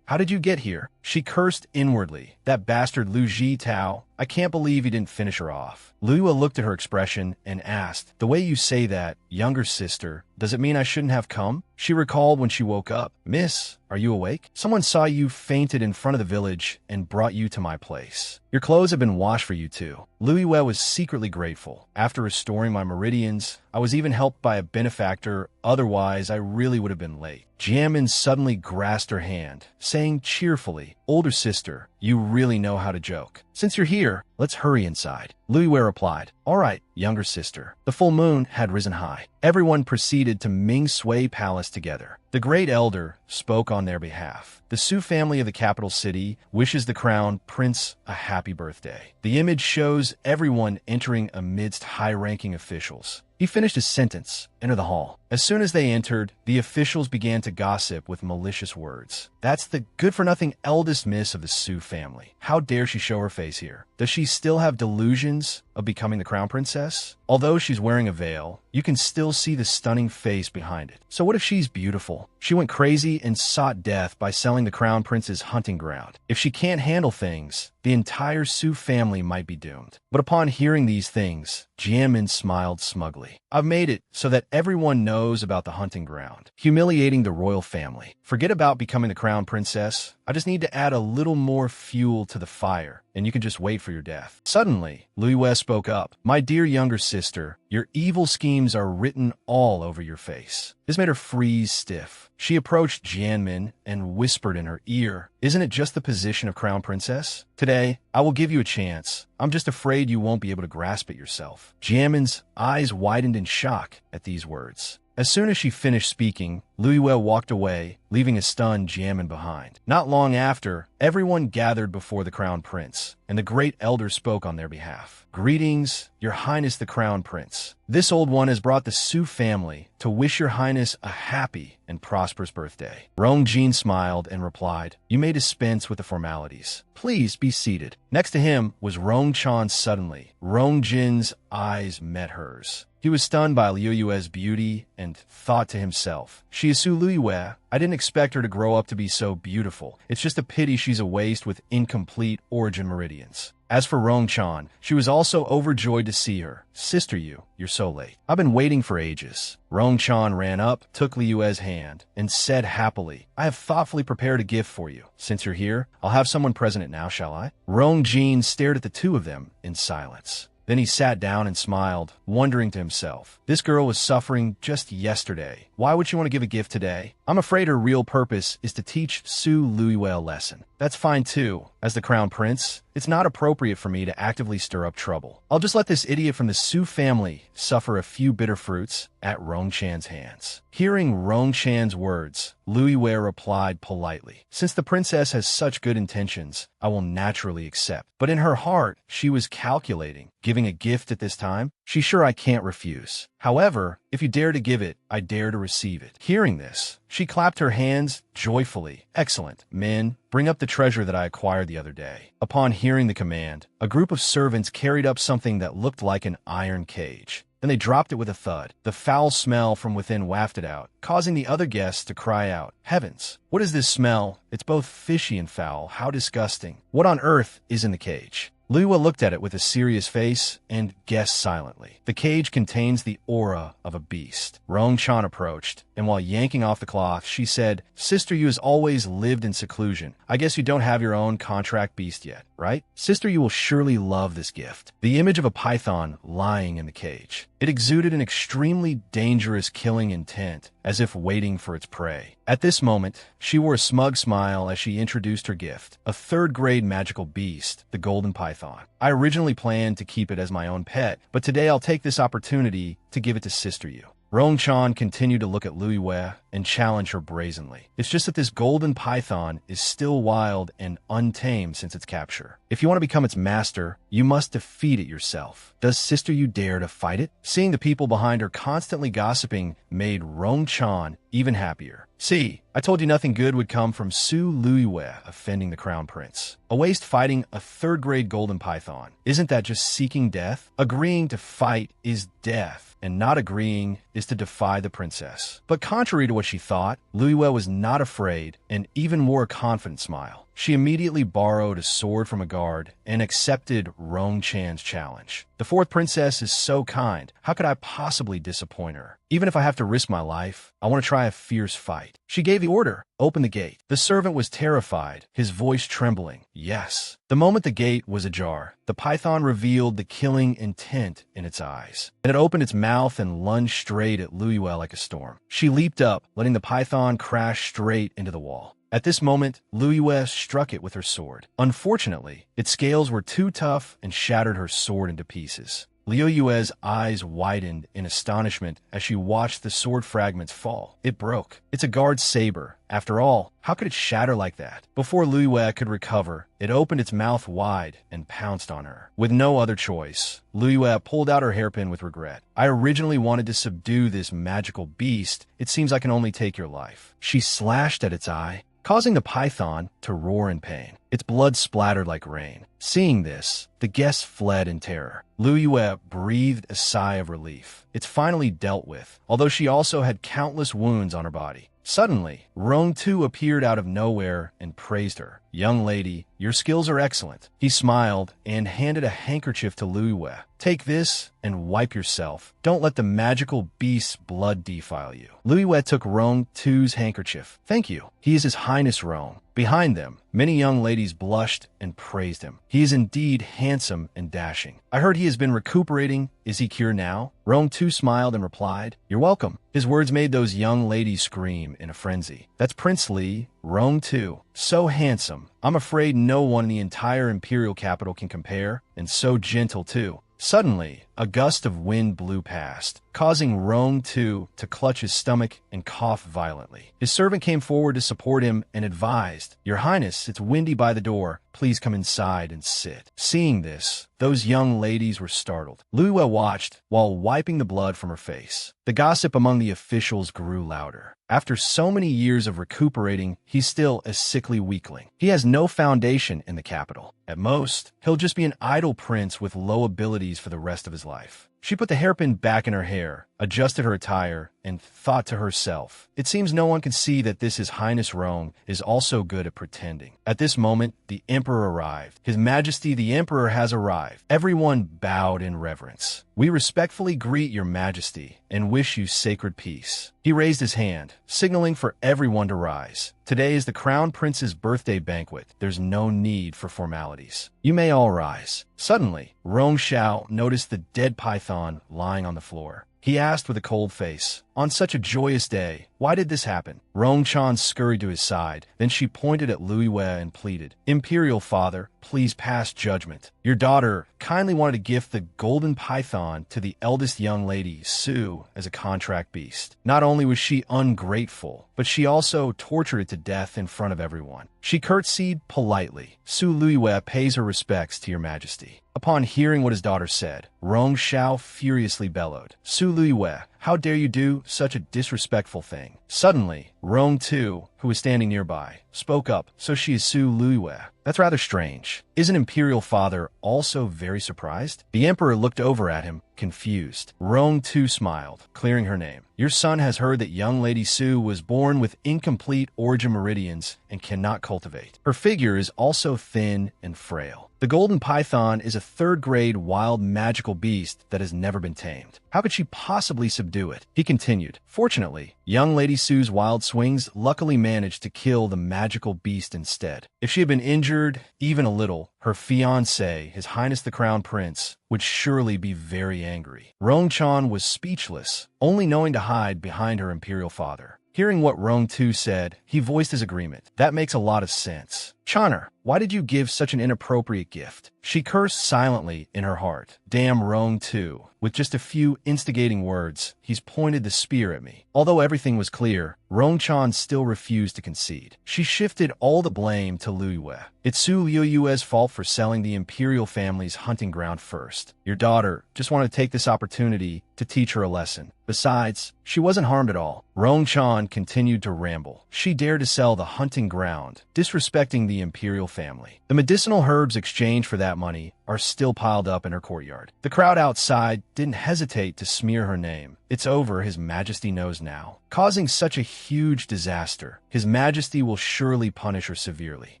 How did you get here?" She cursed inwardly. That bastard Lu Jitao. I can't believe he didn't finish her off. Luiyue looked at her expression and asked, "The way you say that, younger sister, does it mean I shouldn't have come?" She recalled when she woke up. "Miss, are you awake? Someone saw you fainted in front of the village and brought you to my place. Your clothes have been washed for you too." Luiyue was secretly grateful. "After restoring my meridians, I was even helped by a benefactor, otherwise I really would have been late." Jianmin suddenly grasped her hand, saying cheerfully, "Older sister, you really know how to joke. Since you're here, let's hurry inside." Luiyue replied, "All right, younger sister." The full moon had risen high. Everyone proceeded to Ming Sui Palace together. The great elder spoke on their behalf. The Su family of the capital city wishes the crown prince a happy birthday. The image shows everyone entering amidst high-ranking officials. He finished his sentence, "Enter the hall." As soon as they entered, the officials began to gossip with malicious words. "That's the good-for-nothing eldest miss of the Su family. How dare she show her face here? Does she still have delusions of becoming the crown princess? Although she's wearing a veil, you can still see the stunning face behind it. So what if she's beautiful? She went crazy and sought death by selling the crown prince's hunting ground. If she can't handle things, the entire Su family might be doomed." But upon hearing these things, Jianmin smiled smugly. "I've made it so that everyone knows about the hunting ground, humiliating the royal family. Forget about becoming the crown princess. I just need to add a little more fuel to the fire, and you can just wait for your death." Suddenly, Luiyue spoke up. "My dear younger sister, your evil schemes are written all over your face." This made her freeze stiff. She approached Jianmin and whispered in her ear, "Isn't it just the position of crown princess? Today, I will give you a chance. I'm just afraid you won't be able to grasp it yourself." Jianmin's eyes widened in shock at these words. As soon as she finished speaking, Luiyue walked away, leaving a stunned Jianmin behind. Not long after, everyone gathered before the crown prince, and the great elder spoke on their behalf. "Greetings, your highness the crown prince. This old one has brought the Su family to wish your highness a happy and prosperous birthday." Rong Jin smiled and replied, "You may dispense with the formalities. Please be seated." Next to him was Rong Chan. Suddenly, Rong Jin's eyes met hers. He was stunned by Luiyue's beauty and thought to himself, "She is Su Luiyue. I didn't expect her to grow up to be so beautiful. It's just a pity she's a waste with incomplete origin meridians." As for Rong Chan, she was also overjoyed to see her. "Sister you're so late. I've been waiting for ages." Rong Chan ran up, took Liue's hand, and said happily, "I have thoughtfully prepared a gift for you. Since you're here, I'll have someone present it now, shall I?" Rong Jin stared at the two of them in silence. Then he sat down and smiled, wondering to himself, this girl was suffering just yesterday. Why would she want to give a gift today? I'm afraid her real purpose is to teach Su Luiyue a lesson. That's fine too. As the crown prince, it's not appropriate for me to actively stir up trouble. I'll just let this idiot from the Su family suffer a few bitter fruits at Rong Chan's hands. Hearing Rong Chan's words, Luiyue replied politely, "Since the princess has such good intentions, I will naturally accept." But in her heart, she was calculating. Giving a gift at this time? She's sure I can't refuse. However, if you dare to give it, I dare to receive it. Hearing this, she clapped her hands joyfully. Excellent, men, bring up the treasure that I acquired the other day. Upon hearing the command, a group of servants carried up something that looked like an iron cage. Then they dropped it with a thud. The foul smell from within wafted out, causing the other guests to cry out, "Heavens, what is this smell? It's both fishy and foul. How disgusting. What on earth is in the cage?" Liwa looked at it with a serious face and guessed silently. The cage contains the aura of a beast. Rong-chan approached, and while yanking off the cloth, she said, "Sister Yu has always lived in seclusion. I guess you don't have your own contract beast yet, right? Sister Yu will surely love this gift." The image of a python lying in the cage. It exuded an extremely dangerous killing intent, as if waiting for its prey. At this moment, she wore a smug smile as she introduced her gift, a third-grade magical beast, the golden python. I originally planned to keep it as my own pet, but today I'll take this opportunity to give it to Sister Yu. Rong-chan continued to look at Lui and challenge her brazenly. It's just that this golden python is still wild and untamed since its capture. If you want to become its master, you must defeat it yourself. Does Sister Yu dare to fight it? Seeing the people behind her constantly gossiping made Rong-chan even happier. See, I told you nothing good would come from Su Luiwe offending the crown prince. A waste fighting a third-grade golden python. Isn't that just seeking death? Agreeing to fight is death, and not agreeing is to defy the princess. But contrary to what she thought, Luiwe was not afraid and even wore a confident smile. She immediately borrowed a sword from a guard and accepted Rong-chan's challenge. The fourth princess is so kind. How could I possibly disappoint her? Even if I have to risk my life, I want to try a fierce fight. She gave the order. Open the gate. The servant was terrified, his voice trembling. Yes. The moment the gate was ajar, the python revealed the killing intent in its eyes. And it opened its mouth and lunged straight at Luiwe like a storm. She leaped up, letting the python crash straight into the wall. At this moment, Luiwe struck it with her sword. Unfortunately, its scales were too tough and shattered her sword into pieces. Liu Yue's eyes widened in astonishment as she watched the sword fragments fall. It broke. It's a guard's saber. After all, how could it shatter like that? Before Liu Yue could recover, it opened its mouth wide and pounced on her. With no other choice, Liu Yue pulled out her hairpin with regret. I originally wanted to subdue this magical beast. It seems I can only take your life. She slashed at its eye, causing the python to roar in pain. Its blood splattered like rain. Seeing this, the guests fled in terror. Liu Yue breathed a sigh of relief. It's finally dealt with, although she also had countless wounds on her body. Suddenly, Rong Tu appeared out of nowhere and praised her. "Young lady, your skills are excellent." He smiled and handed a handkerchief to Liu Yue. "Take this and wipe yourself. Don't let the magical beast's blood defile you." Liu Yue took Rong Tu's handkerchief. "Thank you. He is His Highness Rong." Behind them, many young ladies blushed and praised him. "He is indeed handsome and dashing. I heard he has been recuperating. Is he cured now?" Rong Tu smiled and replied, "You're welcome." His words made those young ladies scream in a frenzy. "That's Prince Li, Rong Tu. So handsome. I'm afraid no one in the entire imperial capital can compare, and so gentle too." Suddenly, a gust of wind blew past, causing Rong Tu to clutch his stomach and cough violently. His servant came forward to support him and advised, "Your Highness, it's windy by the door. Please come inside and sit." Seeing this, those young ladies were startled. Liu Yue watched while wiping the blood from her face. The gossip among the officials grew louder. After so many years of recuperating, he's still a sickly weakling. He has no foundation in the capital. At most, he'll just be an idle prince with low abilities for the rest of his life. She put the hairpin back in her hair, adjusted her attire, and thought to herself, "It seems no one can see that this His Highness Rong is also good at pretending." At this moment, the Emperor arrived. "His Majesty the Emperor has arrived." Everyone bowed in reverence. "We respectfully greet your Majesty and wish you sacred peace." He raised his hand, signaling for everyone to rise. "Today is the Crown Prince's birthday banquet. There's no need for formalities. You may all rise." Suddenly, Rong Xiao noticed the dead python lying on the floor. He asked with a cold face, On such a joyous day, why did this happen? Rong-chan scurried to his side. Then she pointed at Louis Wei and pleaded, Imperial Father, please pass judgment. Your daughter kindly wanted to gift the golden python to the eldest young lady, Sue, as a contract beast. Not only was she ungrateful, but she also tortured it to death in front of everyone. She curtsied politely. Su Luiwei pays her respects to your majesty. Upon hearing what his daughter said, Rong Xiao furiously bellowed, Su Luiwei, how dare you do such a disrespectful thing? Suddenly, Rong Tu, who was standing nearby, spoke up, so she is Su Luiwei. That's rather strange. Isn't Imperial Father also very surprised? The Emperor looked over at him, confused. Rong Tu smiled, clearing her name. Your son has heard that young Lady Su was born with incomplete origin meridians and cannot cultivate. Her figure is also thin and frail. The golden python is a third-grade wild magical beast that has never been tamed. How could she possibly subdue it? He continued. Fortunately, young Lady Sue's wild swings luckily managed to kill the magical beast instead. If she had been injured, even a little, her fiancé, His Highness the Crown Prince, would surely be very angry. Rong-chan was speechless, only knowing to hide behind her imperial father. Hearing what Rong Tu said, he voiced his agreement. That makes a lot of sense. Channer, why did you give such an inappropriate gift? She cursed silently in her heart. Damn Rong Tu. With just a few instigating words, he's pointed the spear at me. Although everything was clear, Rong-chan still refused to concede. She shifted all the blame to Louis Wei. It's Su Luiwei's fault for selling the imperial family's hunting ground first. Your daughter just wanted to take this opportunity to teach her a lesson. Besides, she wasn't harmed at all. Rong-chan continued to ramble. She dared to sell the hunting ground, disrespecting the imperial family. The medicinal herbs exchanged for that money are still piled up in her courtyard. The crowd outside didn't hesitate to smear her name. It's over, His Majesty knows now. Causing such a huge disaster, His Majesty will surely punish her severely.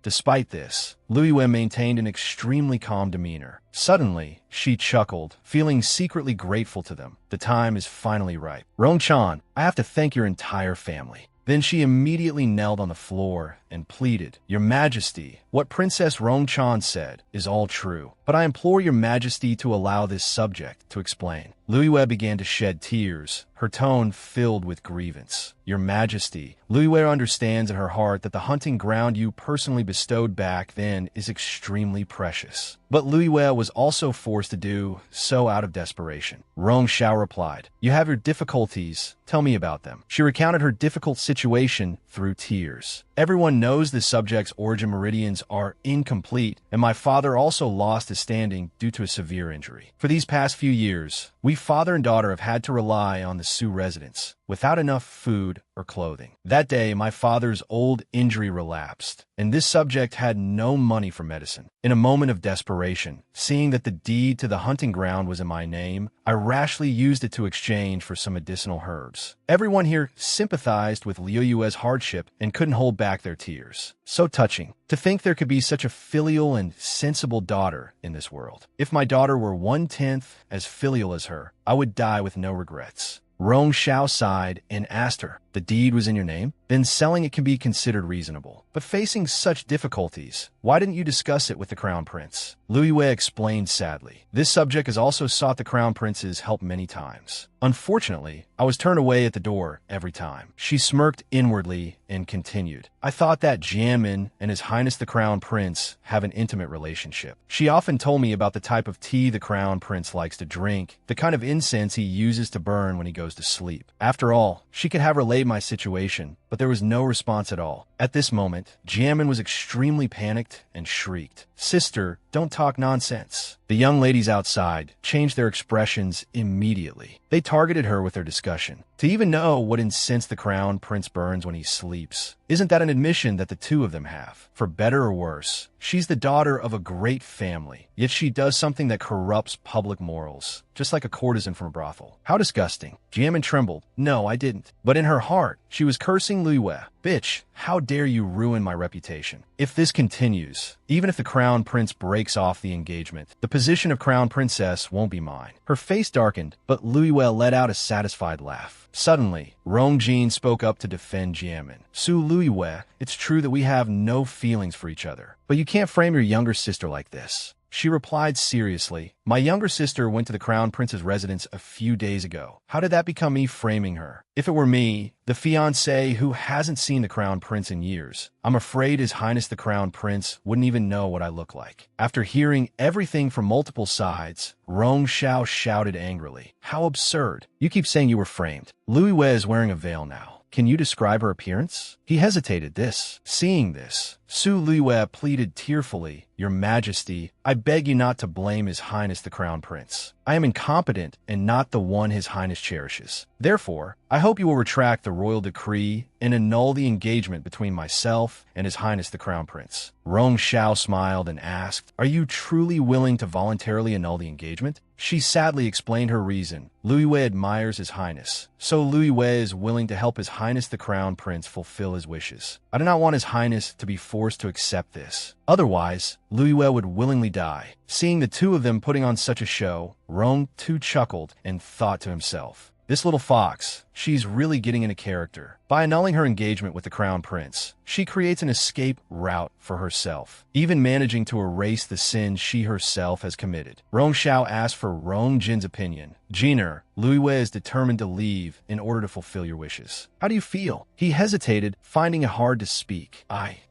Despite this, Louis Wei maintained an extremely calm demeanor. Suddenly, she chuckled, feeling secretly grateful to them. The time is finally ripe. Rong-chan, I have to thank your entire family. Then she immediately knelt on the floor and pleaded, Your Majesty, what Princess Rong-chan said is all true, but I implore Your Majesty to allow this subject to explain. Louis Wei began to shed tears, her tone filled with grievance. Your Majesty, Louis Wei understands in her heart that the hunting ground you personally bestowed back then is extremely precious. But Louis Wei was also forced to do so out of desperation. Rong Xiao replied, You have your difficulties. Tell me about them. She recounted her difficult situation through tears. Everyone knows the subject's origin meridians are incomplete, and my father also lost his standing due to a severe injury. For these past few years, we father and daughter have had to rely on the Sioux residence, without enough food or clothing. That day, my father's old injury relapsed, and this subject had no money for medicine. In a moment of desperation, seeing that the deed to the hunting ground was in my name, I rashly used it to exchange for some medicinal herbs. Everyone here sympathized with Liu Yue's hardship and couldn't hold back their tears. So touching. To think there could be such a filial and sensible daughter in this world. If my daughter were 1/10 as filial as her, I would die with no regrets. Rong Xiao sighed and asked her, The deed was in your name? Then selling it can be considered reasonable. But facing such difficulties, why didn't you discuss it with the Crown Prince? Louis Wei explained sadly. This subject has also sought the Crown Prince's help many times. Unfortunately, I was turned away at the door every time. She smirked inwardly and continued. I thought that Jianmin and His Highness the Crown Prince have an intimate relationship. She often told me about the type of tea the Crown Prince likes to drink, the kind of incense he uses to burn when he goes to sleep. After all, she could have relayed my situation, but there was no response at all. At this moment, Jianmin was extremely panicked and shrieked, Sister, don't talk nonsense. The young ladies outside changed their expressions immediately. They targeted her with their discussion. To even know what incense the Crown Prince burns when he sleeps, isn't that an admission that the two of them have? For better or worse, she's the daughter of a great family, yet she does something that corrupts public morals, just like a courtesan from a brothel. How disgusting. Jianmin trembled. No, I didn't. But in her heart, she was cursing Louis Wei. Bitch, how dare you ruin my reputation? If this continues, even if the Crown Prince breaks off the engagement, the position of Crown Princess won't be mine. Her face darkened, but Louis Wei let out a satisfied laugh. Suddenly, Rong Jin spoke up to defend Jianmin. Su Louis Wei, it's true that we have no feelings for each other, but you can't frame your younger sister like this. She replied seriously, "My younger sister went to the Crown Prince's residence a few days ago. How did that become me framing her? If it were me, the fiancé who hasn't seen the Crown Prince in years, I'm afraid His Highness the Crown Prince wouldn't even know what I look like." After hearing everything from multiple sides, Rong Xiao shouted angrily, "How absurd. You keep saying you were framed. Louis Wei is wearing a veil now. Can you describe her appearance?" He hesitated. Seeing this, Su Luiwei pleaded tearfully, "Your Majesty, I beg you not to blame His Highness the Crown Prince. I am incompetent and not the one His Highness cherishes. Therefore, I hope you will retract the royal decree and annul the engagement between myself and His Highness the Crown Prince." Rong Xiao smiled and asked, "Are you truly willing to voluntarily annul the engagement?" She sadly explained her reason. Louis Wei admires His Highness, so Louis Wei is willing to help His Highness the Crown Prince fulfill his wishes. I do not want His Highness to be forced to accept this. Otherwise, Louis Wei would willingly die. Seeing the two of them putting on such a show, Rong too chuckled and thought to himself, "This little fox, she's really getting into character." By annulling her engagement with the Crown Prince, she creates an escape route for herself, even managing to erase the sin she herself has committed. Rong Xiao asked for Rong Jin's opinion. "Jiner, Louis Wei is determined to leave in order to fulfill your wishes. How do you feel?" He hesitated, finding it hard to speak.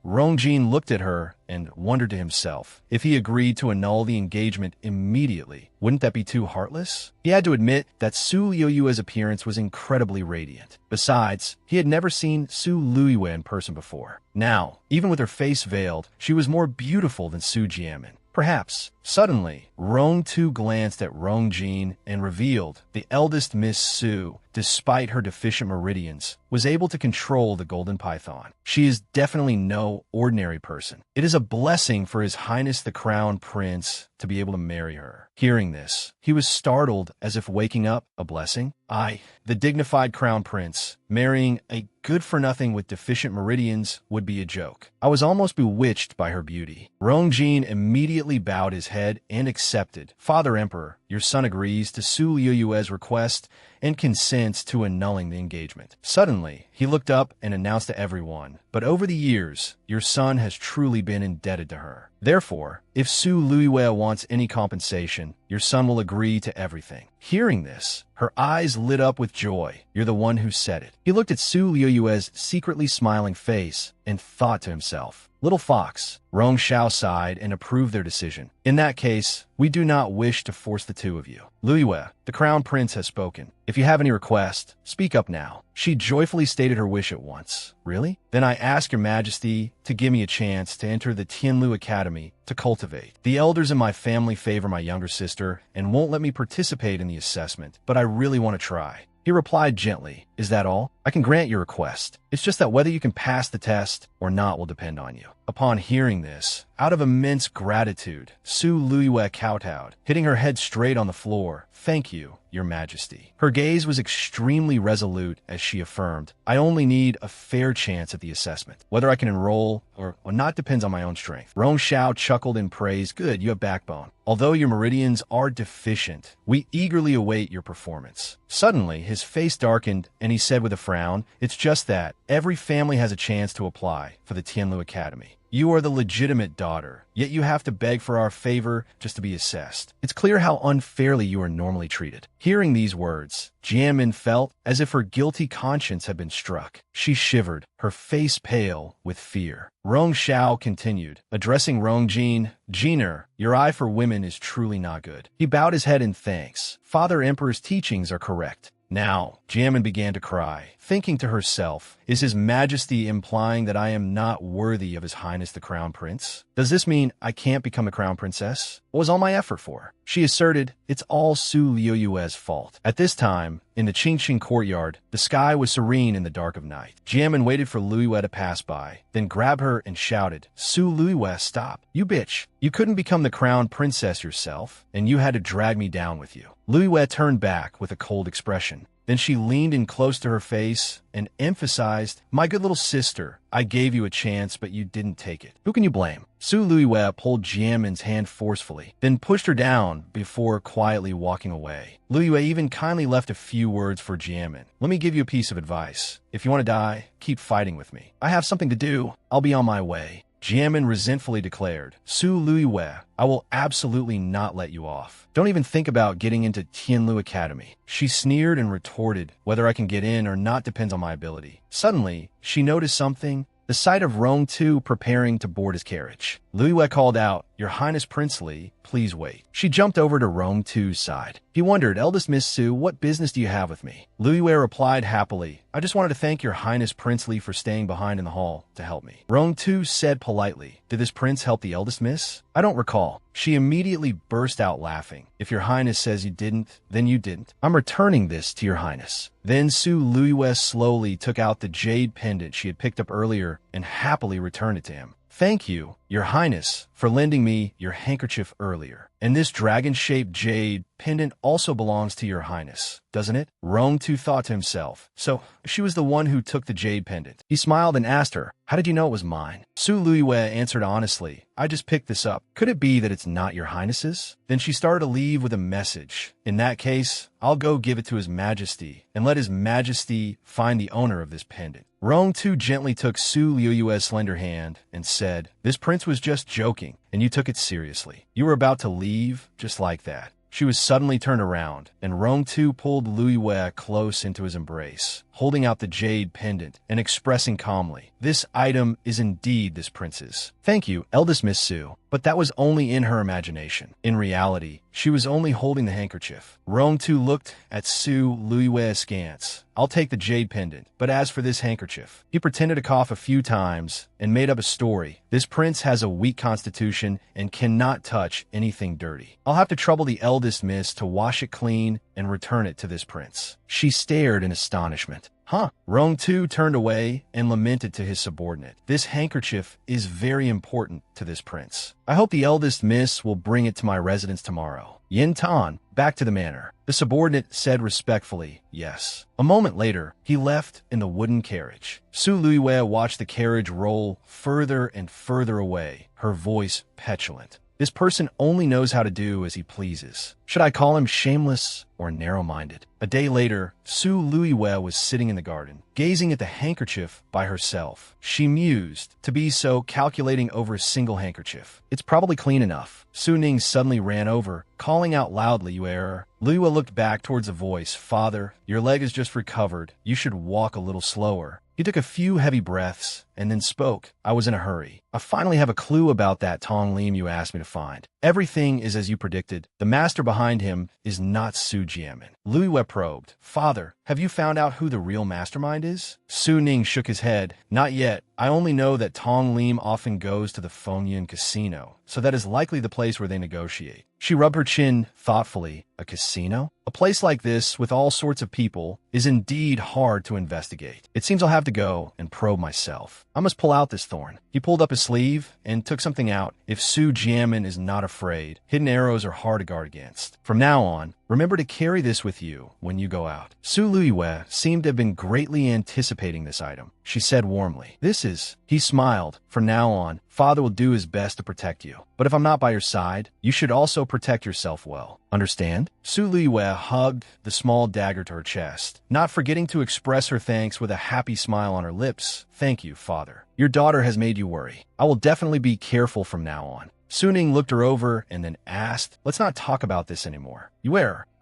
Rong Jin looked at her and wondered to himself, if he agreed to annul the engagement immediately, wouldn't that be too heartless? He had to admit that Su Liuyue's appearance was incredibly radiant. Besides, he had never seen Su Luiwei in person before. Now, even with her face veiled, she was more beautiful than Su Jiamin. Perhaps. Suddenly, Rong Tu glanced at Rong Jin and revealed the eldest Miss Su, despite her deficient meridians, was able to control the golden python. She is definitely no ordinary person. It is a blessing for His Highness the Crown Prince to be able to marry her. Hearing this, he was startled as if waking up. A blessing? The dignified Crown Prince, marrying a good-for-nothing with deficient meridians would be a joke. I was almost bewitched by her beauty. Rong Jin immediately bowed his head and accepted. "Father Emperor, your son agrees to Su Liuyue's request and consents to annulling the engagement." Suddenly, he looked up and announced to everyone, "But over the years, your son has truly been indebted to her. Therefore, if Su Luiwei wants any compensation, your son will agree to everything." Hearing this, her eyes lit up with joy. "You're the one who said it." He looked at Su Liuyue's secretly smiling face and thought to himself, "Little fox." Rong Xiao sighed and approved their decision. "In that case, we do not wish to force the two of you. Louis Wei, the Crown Prince has spoken. If you have any request, speak up now." She joyfully stated her wish at once. "Really? Then I ask your Majesty to give me a chance to enter the Tianlu Academy to cultivate. The elders in my family favor my younger sister and won't let me participate in the assessment, but I really want to try." He replied gently, "Is that all? I can grant your request. It's just that whether you can pass the test or not will depend on you." Upon hearing this, out of immense gratitude, Su Luiwei kowtowed, hitting her head straight on the floor. "Thank you, your Majesty." Her gaze was extremely resolute as she affirmed, "I only need a fair chance at the assessment. Whether I can enroll or not depends on my own strength." Rong Xiao chuckled in praise. "Good, you have backbone. Although your meridians are deficient, we eagerly await your performance." Suddenly, his face darkened and he said with a frown, "It's just that every family has a chance to apply for the Tianlu Academy. You are the legitimate daughter, yet you have to beg for our favor just to be assessed. It's clear how unfairly you are normally treated." Hearing these words, Jianmin felt as if her guilty conscience had been struck. She shivered, her face pale with fear. Rong Xiao continued, addressing Rong Jin, "Jiner, your eye for women is truly not good." He bowed his head in thanks. Father Emperor's teachings are correct. Now, Jianmin began to cry, thinking to herself, "Is His Majesty implying that I am not worthy of His Highness the Crown Prince? Does this mean I can't become a Crown Princess? What was all my effort for?" She asserted, "It's all Su Liuyue's fault." At this time, in the Qingxing courtyard, the sky was serene in the dark of night. Jianmin waited for Luiwei to pass by, then grabbed her and shouted, "Su Luiwei, stop. You bitch. You couldn't become the Crown Princess yourself, and you had to drag me down with you." Luiwei turned back with a cold expression. Then she leaned in close to her face and emphasized, "My good little sister, I gave you a chance, but you didn't take it. Who can you blame?" Su Luiwei pulled Jianmin's hand forcefully, then pushed her down before quietly walking away. Luiwei even kindly left a few words for Jianmin. "Let me give you a piece of advice. If you want to die, keep fighting with me. I have something to do. I'll be on my way." Jiamin resentfully declared. Su Luiwei, I will absolutely not let you off. Don't even think about getting into Tianlu Academy. She sneered and retorted, whether I can get in or not depends on my ability. Suddenly, she noticed something. The sight of Rong Tu preparing to board his carriage. Luiwei called out, Your Highness Prince Li, please wait. She jumped over to Rong Tu's side. He wondered, Eldest Miss Su, what business do you have with me? Luiwei replied happily, I just wanted to thank Your Highness Prince Li for staying behind in the hall to help me. Rong Tu said politely, Did this prince help the eldest miss? I don't recall. She immediately burst out laughing. If Your Highness says you didn't, then you didn't. I'm returning this to Your Highness. Then Su Luiwei slowly took out the jade pendant she had picked up earlier and happily returned it to him. Thank you, Your Highness, for lending me your handkerchief earlier. And this dragon-shaped jade pendant also belongs to Your Highness, doesn't it? Rong Tu thought to himself. So, she was the one who took the jade pendant. He smiled and asked her, How did you know it was mine? Su Luiwei answered honestly, I just picked this up. Could it be that it's not Your Highness's? Then she started to leave with a message. In that case, I'll go give it to His Majesty, and let His Majesty find the owner of this pendant. Rong Tu gently took Su Luiwei's slender hand and said, This prince was just joking, and you took it seriously. You were about to leave just like that. She was suddenly turned around, and Rong Tu pulled Luiwei close into his embrace, holding out the jade pendant and expressing calmly, This item is indeed this prince's. Thank you, eldest Miss Su. But that was only in her imagination. In reality, she was only holding the handkerchief. Rong Tu looked at Su Luiwei askance. I'll take the jade pendant, but as for this handkerchief, he pretended to cough a few times and made up a story. This prince has a weak constitution and cannot touch anything dirty. I'll have to trouble the eldest miss to wash it clean and return it to this prince. She stared in astonishment. Huh? Rong Tu turned away and lamented to his subordinate. This handkerchief is very important to this prince. I hope the eldest miss will bring it to my residence tomorrow. Yin Tan, back to the manor. The subordinate said respectfully, yes. A moment later, he left in the wooden carriage. Su Luiwei watched the carriage roll further and further away, her voice petulant. This person only knows how to do as he pleases. Should I call him shameless or narrow-minded? A day later, Su Luiwei was sitting in the garden, gazing at the handkerchief by herself. She mused, to be so calculating over a single handkerchief. It's probably clean enough. Su Ning suddenly ran over, calling out loudly, You error. Luiwei looked back towards the voice. Father, your leg is just recovered. You should walk a little slower. He took a few heavy breaths and then spoke. I was in a hurry. I finally have a clue about that Tong Lim you asked me to find. Everything is as you predicted. The master behind him is not Su Jiamin. Luiwei probed. Father, have you found out who the real mastermind is? Su Ning shook his head. Not yet. I only know that Tong Lim often goes to the Fengyan casino, so that is likely the place where they negotiate. She rubbed her chin thoughtfully. A casino? A place like this, with all sorts of people, is indeed hard to investigate. It seems I'll have to go and probe myself. I must pull out this thorn. He pulled up his sleeve and took something out. If Su Jiamin is not afraid, hidden arrows are hard to guard against. From now on, remember to carry this with you when you go out. Su Luiwei seemed to have been greatly anticipating this item. She said warmly, This is... He smiled. From now on, Father will do his best to protect you. But if I'm not by your side, you should also protect yourself well. Understand? Su Luiwei hugged the small dagger to her chest, not forgetting to express her thanks with a happy smile on her lips. Thank you, Father. Your daughter has made you worry. I will definitely be careful from now on. Su Ning looked her over and then asked, Let's not talk about this anymore.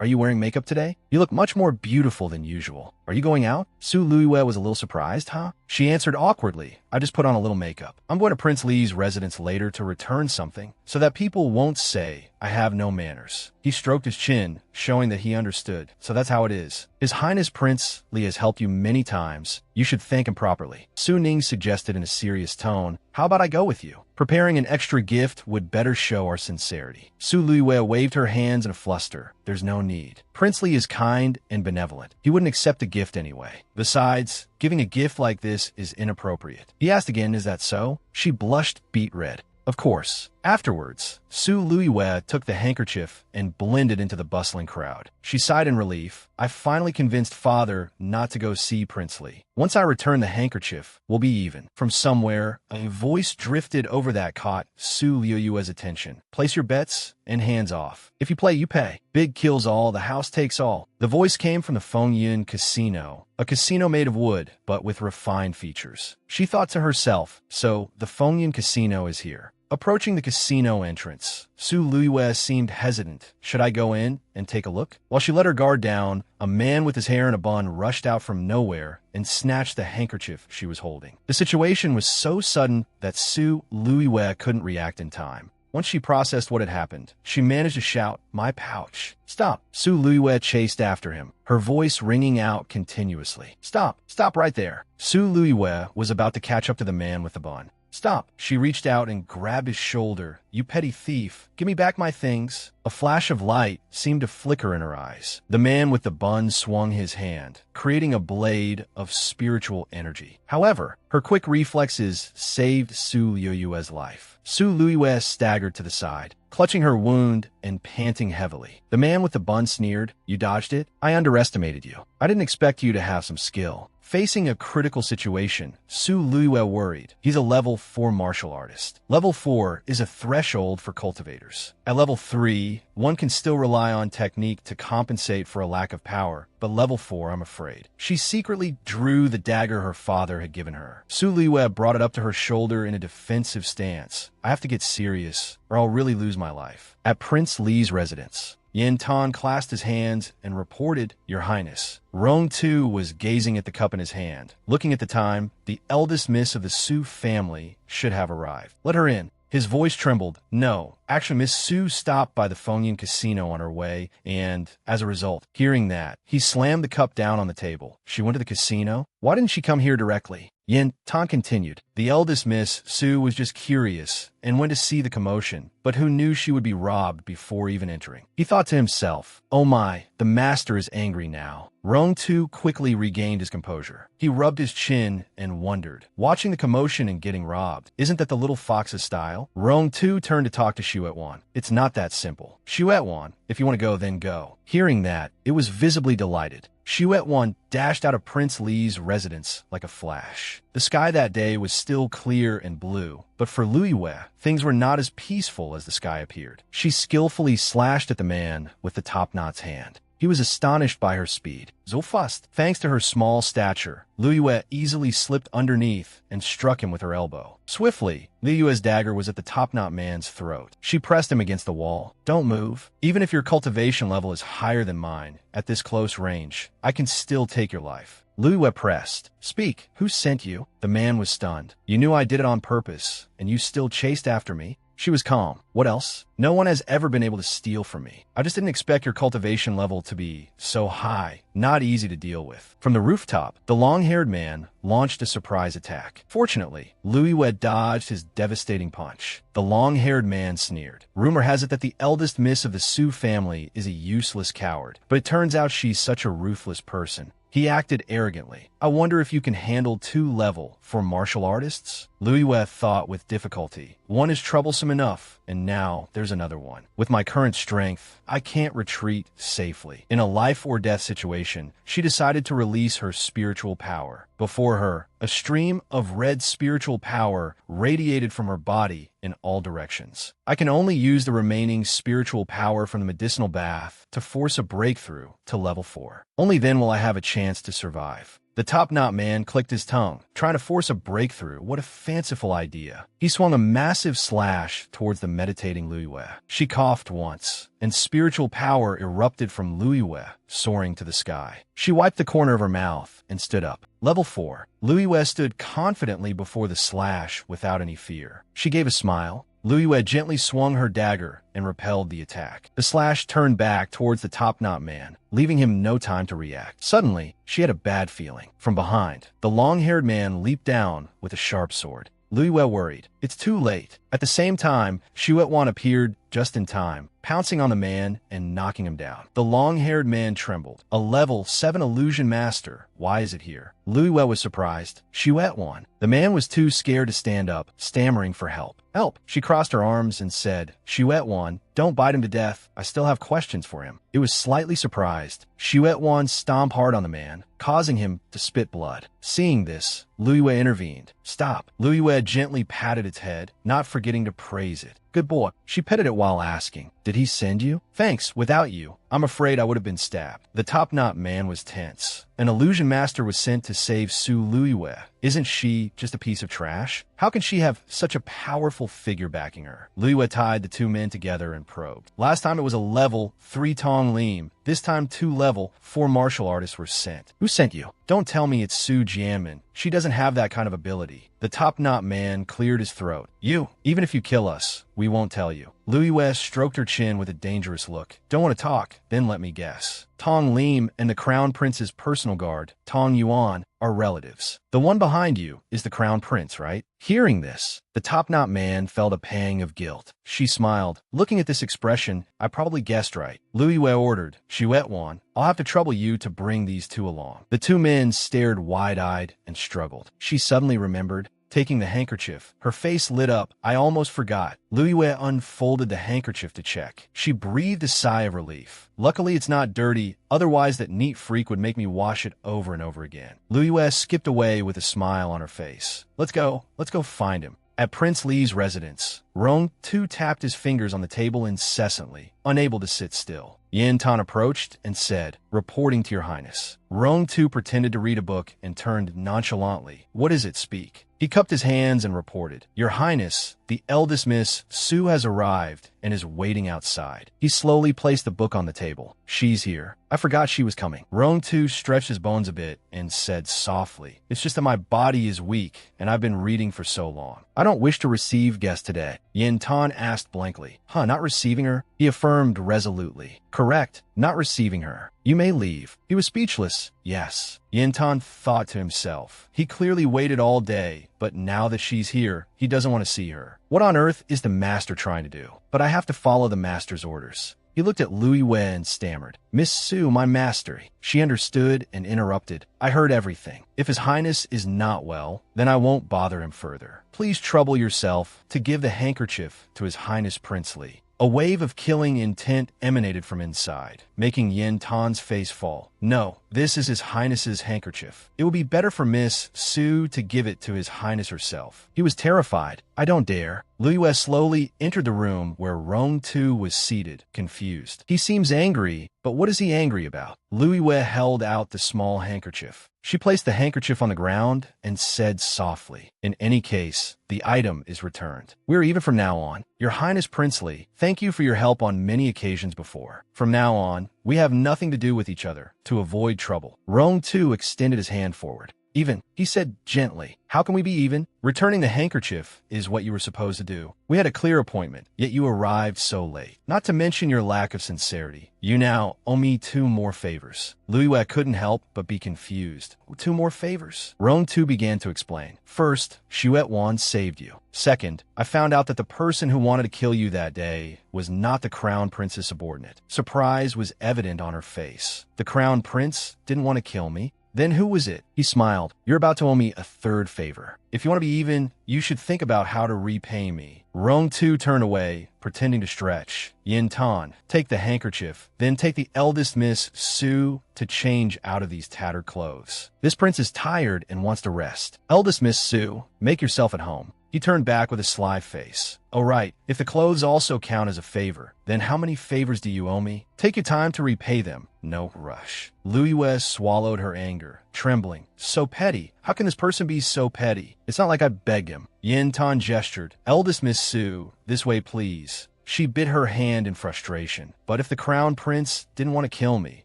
Are you wearing makeup today? You look much more beautiful than usual. Are you going out? Su Luiwei was a little surprised, huh? She answered awkwardly, I just put on a little makeup. I'm going to Prince Li's residence later to return something, so that people won't say I have no manners. He stroked his chin, showing that he understood. So that's how it is. His Highness Prince Li has helped you many times. You should thank him properly. Su Ning suggested in a serious tone, How about I go with you? Preparing an extra gift would better show our sincerity. Su Luiwei waved her hands in a fluster. There's no need. Prince Li is kind and benevolent. He wouldn't accept a gift anyway. Besides, giving a gift like this is inappropriate. He asked again, Is that so? She blushed beet red. Of course. Afterwards, Su Luiwe took the handkerchief and blended into the bustling crowd. She sighed in relief. I finally convinced father not to go see Prince Li. Once I return the handkerchief, we'll be even. From somewhere, a voice drifted over that caught Su Luiwe's attention. Place your bets and hands off. If you play, you pay. Big kills all, the house takes all. The voice came from the Fengyin Casino, a casino made of wood, but with refined features. She thought to herself, so the Fengyin Casino is here. Approaching the casino entrance, Su Luiwe seemed hesitant. Should I go in and take a look? While she let her guard down, a man with his hair in a bun rushed out from nowhere and snatched the handkerchief she was holding. The situation was so sudden that Su Luiwe couldn't react in time. Once she processed what had happened, she managed to shout, "My pouch." "Stop!" Su Luiwe chased after him, her voice ringing out continuously. "Stop! Stop right there!" Su Luiwe was about to catch up to the man with the bun. "Stop!" She reached out and grabbed his shoulder. "You petty thief, give me back my things." A flash of light seemed to flicker in her eyes. The man with the bun swung his hand, creating a blade of spiritual energy. However, her quick reflexes saved Su Luiwe's life. Su Luiwe staggered to the side, clutching her wound and panting heavily. The man with the bun sneered, "You dodged it? I underestimated you. I didn't expect you to have some skill." Facing a critical situation, Su Luiwe worried. He's a level 4 martial artist. Level 4 is a threshold for cultivators. At level 3, one can still rely on technique to compensate for a lack of power, but level 4, I'm afraid. She secretly drew the dagger her father had given her. Su Luiwe brought it up to her shoulder in a defensive stance. "I have to get serious, or I'll really lose my life." At Prince Li's residence, Yin Tan clasped his hands and reported, "Your Highness." Rong Tu was gazing at the cup in his hand. Looking at the time, the eldest miss of the Su family should have arrived. "Let her in." His voice trembled. "No. Actually, Miss Su stopped by the Fengyin Casino on her way, and, as a result, hearing that, he slammed the cup down on the table. She went to the casino? Why didn't she come here directly?" Yin Tan continued. "The eldest Miss Su was just curious and went to see the commotion, but who knew she would be robbed before even entering?" He thought to himself, "Oh my, the master is angry now." Rong Tu quickly regained his composure. He rubbed his chin and wondered, watching the commotion and getting robbed. Isn't that the little fox's style? Rong Tu turned to talk to Xuetwan. "It's not that simple. Xuetwan, if you want to go, then go." Hearing that, it was visibly delighted. Xuetwan dashed out of Prince Li's residence like a flash. The sky that day was still clear and blue, but for Luiwe, things were not as peaceful as the sky appeared. She skillfully slashed at the man with the top knot's hand. He was astonished by her speed. So fast. Thanks to her small stature, Luiwe easily slipped underneath and struck him with her elbow. Swiftly, Luiwe's dagger was at the top-knot man's throat. She pressed him against the wall. "Don't move. Even if your cultivation level is higher than mine, at this close range, I can still take your life." Luiwe pressed. "Speak. Who sent you?" The man was stunned. "You knew I did it on purpose, and you still chased after me?" She was calm. "What else? No one has ever been able to steal from me. I just didn't expect your cultivation level to be so high, not easy to deal with." From the rooftop, the long-haired man launched a surprise attack. Fortunately, Luiwe dodged his devastating punch. The long-haired man sneered. "Rumor has it that the eldest miss of the Su family is a useless coward, but it turns out she's such a ruthless person." He acted arrogantly. "I wonder if you can handle 2 level for martial artists?" Luiwe thought with difficulty. "One is troublesome enough, and now there's another one. With my current strength, I can't retreat safely." In a life-or-death situation, she decided to release her spiritual power. Before her, a stream of red spiritual power radiated from her body in all directions. "I can only use the remaining spiritual power from the medicinal bath to force a breakthrough to level 4. Only then will I have a chance to survive." The top-knot man clicked his tongue, trying to force a breakthrough. What a fanciful idea. He swung a massive slash towards the meditating Luiwe. She coughed once, and spiritual power erupted from Luiwe, soaring to the sky. She wiped the corner of her mouth and stood up. Level 4. Luiwe stood confidently before the slash without any fear. She gave a smile. Luiwe gently swung her dagger and repelled the attack. The slash turned back towards the top-knot man, leaving him no time to react. Suddenly, she had a bad feeling. From behind, the long-haired man leaped down with a sharp sword. Lui Wei worried. It's too late. At the same time, Xu Wan appeared just in time, pouncing on the man and knocking him down. The long-haired man trembled. A level 7 illusion master. Why is it here? Lui Wei was surprised. Xu Wan. The man was too scared to stand up, stammering for help. Help! She crossed her arms and said, Xu Wan, don't bite him to death. I still have questions for him. It was slightly surprised. Xu Wan stomped hard on the man, causing him to spit blood. Seeing this, Lui Wei intervened. Stop. Lui Wei gently patted its head, not forgetting to praise it. Good boy. She petted it while asking, did he send you? Thanks. Without you, I'm afraid I would have been stabbed. The top-knot man was tense. An illusion master was sent to save Su Lui Wei. Isn't she just a piece of trash? How can she have such a powerful figure backing her? Lui Wei tied the two men together and probed. Last time it was a level 3 Tong Lim. This time 2 level 4 martial artists were sent. Who sent you? Don't tell me it's Su Jianmin. She doesn't have that kind of ability. The top-knot man cleared his throat. You, even if you kill us, we won't tell you. Lui Wei stroked her chin with a dangerous look. Don't want to talk? Then let me guess. Tong Lim and the Crown Prince's personal guard, Tong Yuan, are relatives. The one behind you is the Crown Prince, right? Hearing this, the top-knot man felt a pang of guilt. She smiled. Looking at this expression, I probably guessed right. Lui Wei ordered, Xu Wan, I'll have to trouble you to bring these two along. The two men stared wide-eyed and struggled. She suddenly remembered. Taking the handkerchief, her face lit up. I almost forgot. Lui Wei unfolded the handkerchief to check. She breathed a sigh of relief. Luckily, it's not dirty. Otherwise, that neat freak would make me wash it over and over again. Lui Wei skipped away with a smile on her face. Let's go find him. At Prince Li's residence, Rong Tu tapped his fingers on the table incessantly, unable to sit still. Yin Tan approached and said, reporting to your highness. Rong Tu pretended to read a book and turned nonchalantly. What is it? Speak. He cupped his hands and reported, Your Highness, the eldest Miss Su has arrived and is waiting outside. He slowly placed the book on the table. She's here. I forgot she was coming. Rong Tu stretched his bones a bit and said softly, It's just that my body is weak and I've been reading for so long. I don't wish to receive guests today. Yin Tan asked blankly, not receiving her? He affirmed resolutely. Correct, not receiving her. You may leave. He was speechless. Yes. Yin Tan thought to himself. He clearly waited all day, but now that she's here, he doesn't want to see her. What on earth is the master trying to do? But I have to follow the master's orders. He looked at Lui Wei and stammered, Miss Su, my master. She understood and interrupted. I heard everything. If His Highness is not well, then I won't bother him further. Please trouble yourself to give the handkerchief to His Highness Prince Li. A wave of killing intent emanated from inside, making Yin Tan's face fall. No, this is His Highness's handkerchief. It would be better for Miss Su to give it to His Highness herself. He was terrified. I don't dare. Lui Wei slowly entered the room where Rong Tu was seated, confused. He seems angry, but what is he angry about? Lui Wei held out the small handkerchief. She placed the handkerchief on the ground and said softly, In any case, the item is returned. We're even from now on. Your Highness Prince Li, thank you for your help on many occasions before. From now on, we have nothing to do with each other to avoid trouble. Rong Tu extended his hand forward. Even, he said gently. How can we be even? Returning the handkerchief is what you were supposed to do. We had a clear appointment, yet you arrived so late. Not to mention your lack of sincerity. You now owe me 2 more favors. Lui Wei couldn't help but be confused. 2 more favors? Rong Tu began to explain. First, Xu Wan saved you. Second, I found out that the person who wanted to kill you that day was not the Crown Prince's subordinate. Surprise was evident on her face. The Crown Prince didn't want to kill me. Then who was it? He smiled. You're about to owe me a 3rd favor. If you want to be even, you should think about how to repay me. Rong Tu turned away, pretending to stretch. Yin Tan, take the handkerchief. Then take the eldest Miss Su to change out of these tattered clothes. This prince is tired and wants to rest. Eldest Miss Su, make yourself at home. He turned back with a sly face. Oh right, if the clothes also count as a favor, then how many favors do you owe me? Take your time to repay them. No rush. Lui Wei swallowed her anger, trembling. So petty. How can this person be so petty? It's not like I begged him. Yin Tan gestured. Eldest Miss Su, this way please. She bit her hand in frustration. But if the crown prince didn't want to kill me,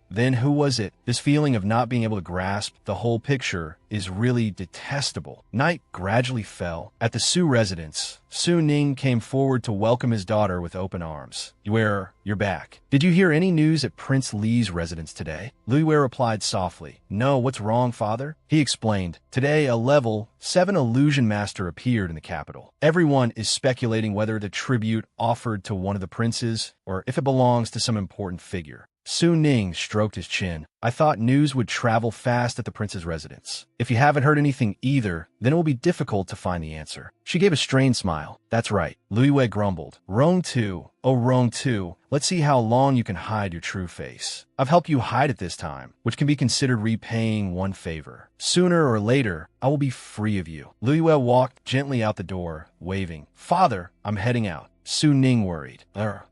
then who was it? This feeling of not being able to grasp the whole picture is really detestable. Night gradually fell. At the Su residence, Su Ning came forward to welcome his daughter with open arms. You're back. Did you hear any news at Prince Li's residence today? Lu Wei replied softly. No, what's wrong, father? He explained. Today, a level 7 illusion master appeared in the capital. Everyone is speculating whether the tribute offered to one of the princes or if it belongs to some important figure. Su Ning stroked his chin. I thought news would travel fast at the prince's residence. If you haven't heard anything either, then it will be difficult to find the answer. She gave a strained smile. That's right. Lu Wei grumbled. Rong Tu. Oh, Rong Tu. Let's see how long you can hide your true face. I've helped you hide it this time, which can be considered repaying one favor. Sooner or later, I will be free of you. Lu Wei walked gently out the door, waving. Father, I'm heading out. Su Ning worried.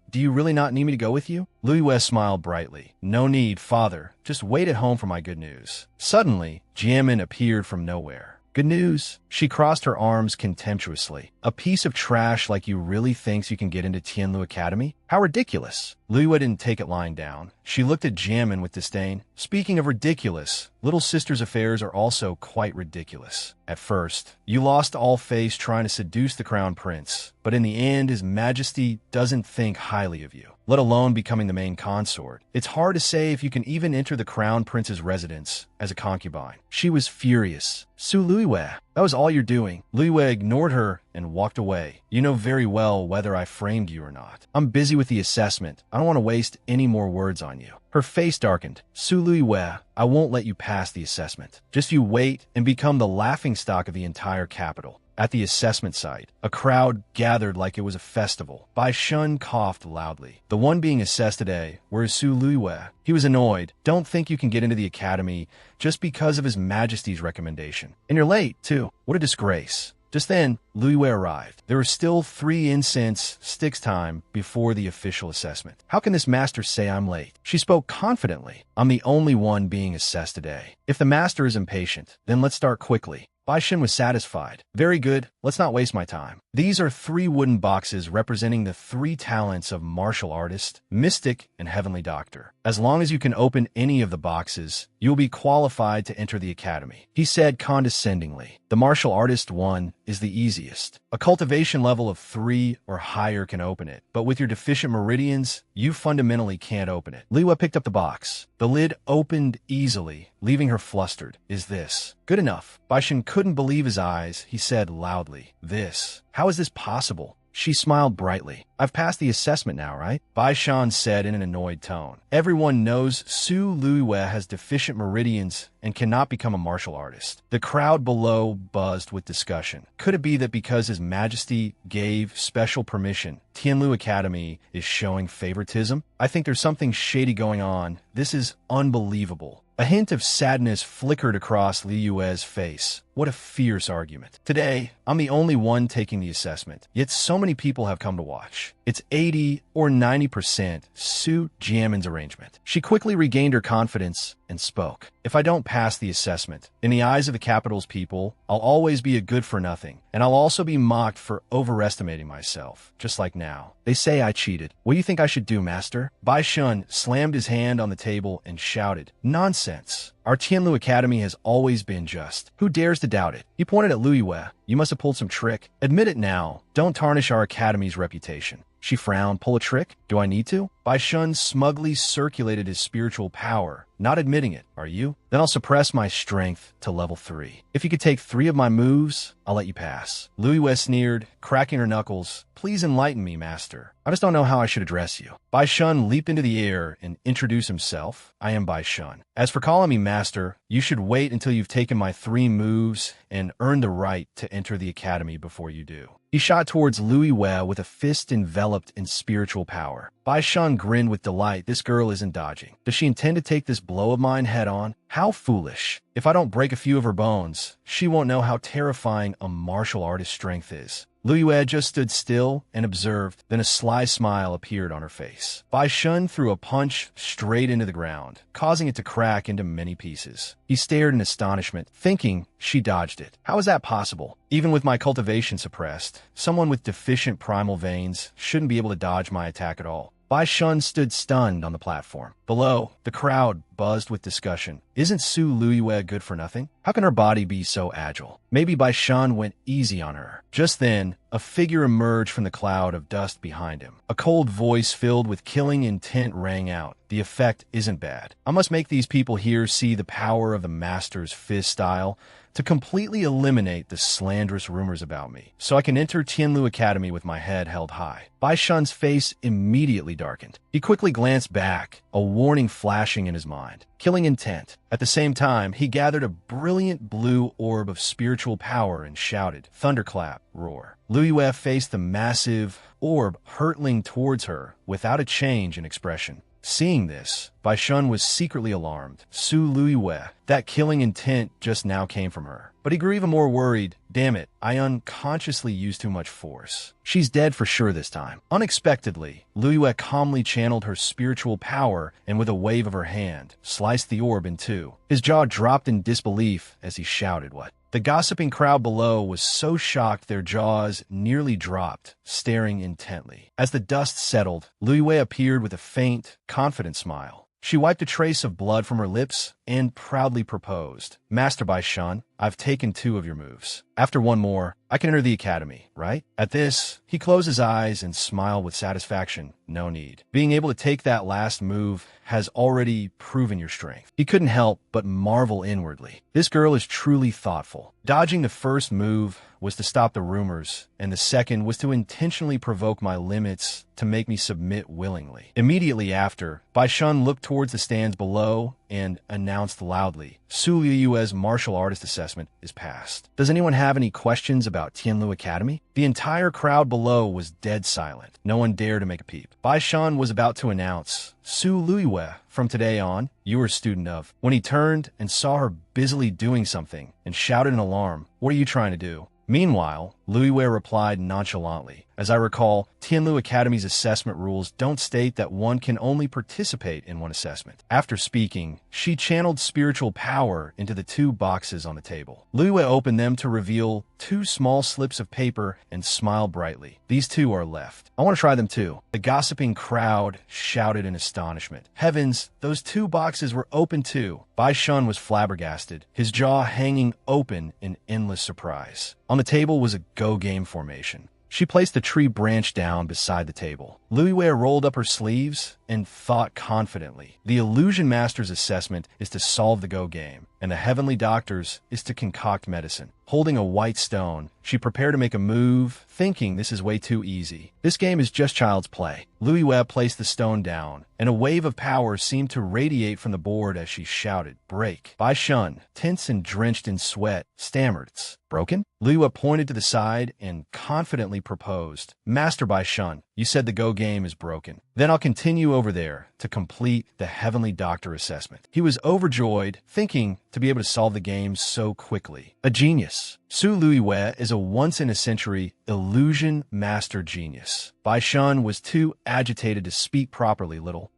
Do you really not need me to go with you? Lu Wei smiled brightly. No need, father. Just wait at home for my good news. Suddenly, Jiamin appeared from nowhere. Good news. She crossed her arms contemptuously. A piece of trash like you really thinks you can get into Tianlu Academy? How ridiculous. Lu Wei didn't take it lying down. She looked at Jiamin with disdain. Speaking of ridiculous, little sister's affairs are also quite ridiculous. At first, you lost all face trying to seduce the crown prince, but in the end, his majesty doesn't think highly of you, let alone becoming the main consort. It's hard to say if you can even enter the crown prince's residence as a concubine. She was furious. Su Lu Wei, that was all you're doing. Lu Wei ignored her and walked away. You know very well whether I framed you or not. I'm busy with the assessment. I don't want to waste any more words on you. Her face darkened. Su Lu Wei, I won't let you pass the assessment. Just you wait and become the laughingstock of the entire capital. At the assessment site, a crowd gathered like it was a festival. Bai Shun coughed loudly. The one being assessed today was Su Lu Wei. He was annoyed. Don't think you can get into the academy just because of His Majesty's recommendation. And you're late, too. What a disgrace. Just then, Lu Wei arrived. There was still 3 incense sticks time before the official assessment. How can this master say I'm late? She spoke confidently. I'm the only one being assessed today. If the master is impatient, then let's start quickly. Bai Shin was satisfied. Very good. Let's not waste my time. These are 3 wooden boxes representing the 3 talents of martial artist, mystic, and heavenly doctor. As long as you can open any of the boxes, you will be qualified to enter the academy. He said condescendingly. The martial artist one is the easiest. A cultivation level of 3 or higher can open it, but with your deficient meridians, you fundamentally can't open it. Liwa picked up the box. The lid opened easily, leaving her flustered. Is this good enough? Baishin couldn't believe his eyes. He said loudly, This. How is this possible? She smiled brightly. I've passed the assessment now, right? Bai Shan said in an annoyed tone. Everyone knows Su Lu Wei has deficient meridians and cannot become a martial artist. The crowd below buzzed with discussion. Could it be that because His Majesty gave special permission, Tianlu Academy is showing favoritism? I think there's something shady going on. This is unbelievable. A hint of sadness flickered across Li Yue's face. What a fierce argument. Today, I'm the only one taking the assessment, yet so many people have come to watch. It's 80 or 90% Su Jiamin's arrangement. She quickly regained her confidence and spoke. If I don't pass the assessment, in the eyes of the capital's people, I'll always be a good-for-nothing, and I'll also be mocked for overestimating myself, just like now. They say I cheated. What do you think I should do, master? Bai Shun slammed his hand on the table and shouted, Nonsense! Our Tianlu Academy has always been just. Who dares to doubt it? He pointed at Lu Yue. You must have pulled some trick. Admit it now. Don't tarnish our academy's reputation. She frowned. Pull a trick? Do I need to? Bai Shun smugly circulated his spiritual power, not admitting it. Are you? Then I'll suppress my strength to level 3. If you could take 3 of my moves, I'll let you pass. Lu Yue sneered, cracking her knuckles. Please enlighten me, master. I just don't know how I should address you. Bai Shun leaped into the air and introduced himself. I am Bai Shun. As for calling me master, you should wait until you've taken my 3 moves and earned the right to enter the academy before you do. He shot towards Lu Yue with a fist enveloped in spiritual power. Bai Shun grinned with delight. This girl isn't dodging. Does she intend to take this blow of mine head on? How foolish. If I don't break a few of her bones, she won't know how terrifying a martial artist's strength is. Lu Yue just stood still and observed, then a sly smile appeared on her face. Bai Shun threw a punch straight into the ground, causing it to crack into many pieces. He stared in astonishment, thinking she dodged it. How is that possible? Even with my cultivation suppressed, someone with deficient primal veins shouldn't be able to dodge my attack at all. Bai Shun stood stunned on the platform. Below, the crowd buzzed with discussion. Isn't Su Luiyue good for nothing? How can her body be so agile? Maybe Bai Shun went easy on her. Just then, a figure emerged from the cloud of dust behind him. A cold voice filled with killing intent rang out. The effect isn't bad. I must make these people here see the power of the master's fist style to completely eliminate the slanderous rumors about me, so I can enter Tianlu Academy with my head held high. Bai Shun's face immediately darkened. He quickly glanced back, a warning flashing in his mind. Killing intent. At the same time, he gathered a brilliant blue orb of spiritual power and shouted, "Thunderclap, roar." Luiyue faced the massive orb hurtling towards her without a change in expression. Seeing this, Bai Shun was secretly alarmed. Su Luiyue, that killing intent just now came from her. But he grew even more worried. Damn it, I unconsciously used too much force. She's dead for sure this time. Unexpectedly, Luiyue calmly channeled her spiritual power and with a wave of her hand, sliced the orb in two. His jaw dropped in disbelief as he shouted, "What?" The gossiping crowd below was so shocked their jaws nearly dropped, staring intently. As the dust settled, Luiyue appeared with a faint, confident smile. She wiped a trace of blood from her lips and proudly proposed, "Master Bai Shun, I've taken 2 of your moves. After one more, I can enter the academy, right?" At this, he closed his eyes and smiled with satisfaction. No need. Being able to take that last move has already proven your strength. He couldn't help but marvel inwardly. This girl is truly thoughtful. Dodging the first move was to stop the rumors, and the second was to intentionally provoke my limits to make me submit willingly. Immediately after, Bai Shun looked towards the stands below and announced loudly, "Su Liyue's martial artist assessment is passed. Does anyone have any questions about Tianlu Academy?" The entire crowd below was dead silent. No one dared to make a peep. Bai Shun was about to announce, "Su Luiyue, from today on, you are a student of," when he turned and saw her busily doing something and shouted in alarm, "What are you trying to do?" Meanwhile, Luiyue replied nonchalantly, "As I recall, Tianlu Academy's assessment rules don't state that one can only participate in one assessment." After speaking, she channeled spiritual power into the 2 boxes on the table. Luiyue opened them to reveal 2 small slips of paper and smiled brightly. "These 2 are left. I want to try them too." The gossiping crowd shouted in astonishment. Heavens, those 2 boxes were open too. Bai Shun was flabbergasted, his jaw hanging open in endless surprise. On the table was a go game formation. She placed the tree branch down beside the table. Luiyue rolled up her sleeves and thought confidently. The Illusion Master's assessment is to solve the Go game, and the Heavenly Doctor's is to concoct medicine. Holding a white stone, she prepared to make a move, thinking this is way too easy. This game is just child's play. Luiyue placed the stone down, and a wave of power seemed to radiate from the board as she shouted, "Break." Bai Shun, tense and drenched in sweat, stammered, "It's broken?" Luiyue pointed to the side and confidently proposed, "Master Bai Shun, you said the Go game is broken. Then I'll continue over there to complete the Heavenly Doctor assessment." He was overjoyed, thinking to be able to solve the game so quickly. A genius. Su Luiyue is a once-in-a-century illusion master genius. Bai Shun was too agitated to speak properly. Little.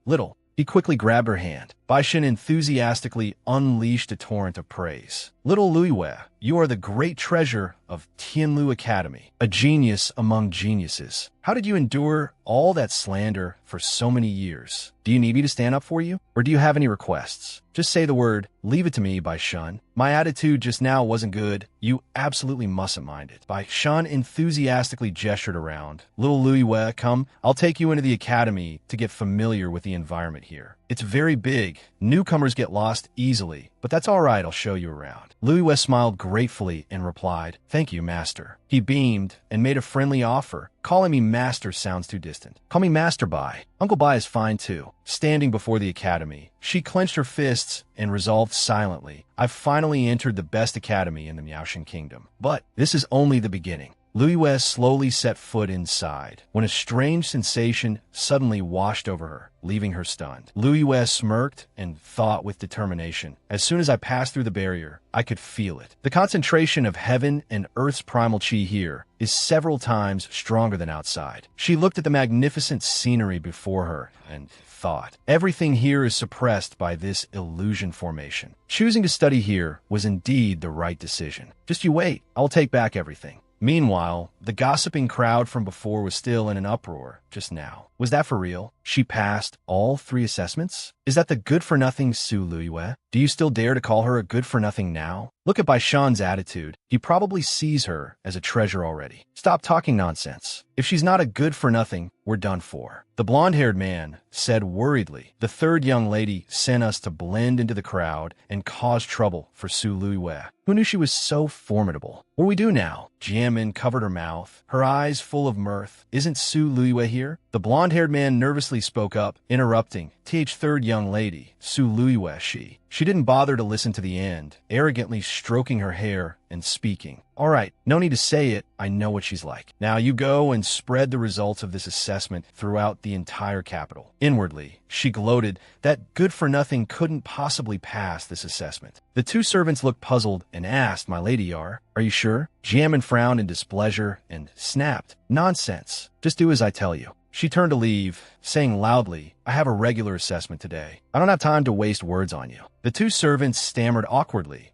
He quickly grabbed her hand. Bai Shun enthusiastically unleashed a torrent of praise. "Little Luiyue, you are the great treasure of Tianlu Academy, a genius among geniuses. How did you endure all that slander for so many years? Do you need me to stand up for you? Or do you have any requests? Just say the word. Leave it to me, Bai Shun. My attitude just now wasn't good. You absolutely mustn't mind it." Bai Shun enthusiastically gestured around. "Little Luiyue, come, I'll take you into the academy to get familiar with the environment here. It's very big. Newcomers get lost easily, but that's all right, I'll show you around." Luiyue smiled gratefully and replied, "Thank you, Master." He beamed and made a friendly offer. "Calling me Master sounds too distant. Call me Master Bai. Uncle Bai is fine too." Standing before the academy, she clenched her fists and resolved silently, "I've finally entered the best academy in the Miaoshan Kingdom. But this is only the beginning." Luiyue slowly set foot inside, when a strange sensation suddenly washed over her, leaving her stunned. Luiyue smirked and thought with determination, "As soon as I passed through the barrier, I could feel it. The concentration of heaven and earth's primal chi here is several times stronger than outside." She looked at the magnificent scenery before her and thought, "Everything here is suppressed by this illusion formation. Choosing to study here was indeed the right decision. Just you wait, I'll take back everything." Meanwhile, the gossiping crowd from before was still in an uproar just now. Was that for real? She passed all 3 assessments? Is that the good-for-nothing Su Luiyue? Do you still dare to call her a good-for-nothing now? Look at Bai Shan's attitude. He probably sees her as a treasure already. Stop talking nonsense. If she's not a good-for-nothing, we're done for. The blonde-haired man said worriedly. The third young lady sent us to blend into the crowd and cause trouble for Su Luiyue. Who knew she was so formidable? What do we do now? Jianmin covered her mouth, her eyes full of mirth. Isn't Su Luiyue here? The blonde-haired man nervously spoke up, interrupting. Third young lady, Su Luiyue, she didn't bother to listen to the end, arrogantly stroking her hair and speaking. All right, no need to say it, I know what she's like. Now you go and spread the results of this assessment throughout the entire capital. Inwardly, she gloated that good-for-nothing couldn't possibly pass this assessment. The 2 servants looked puzzled and asked, "My lady, are you sure?" Jianmin frowned in displeasure and snapped, "Nonsense, just do as I tell you." She turned to leave, saying loudly, "I have a regular assessment today. I don't have time to waste words on you." The 2 servants stammered awkwardly.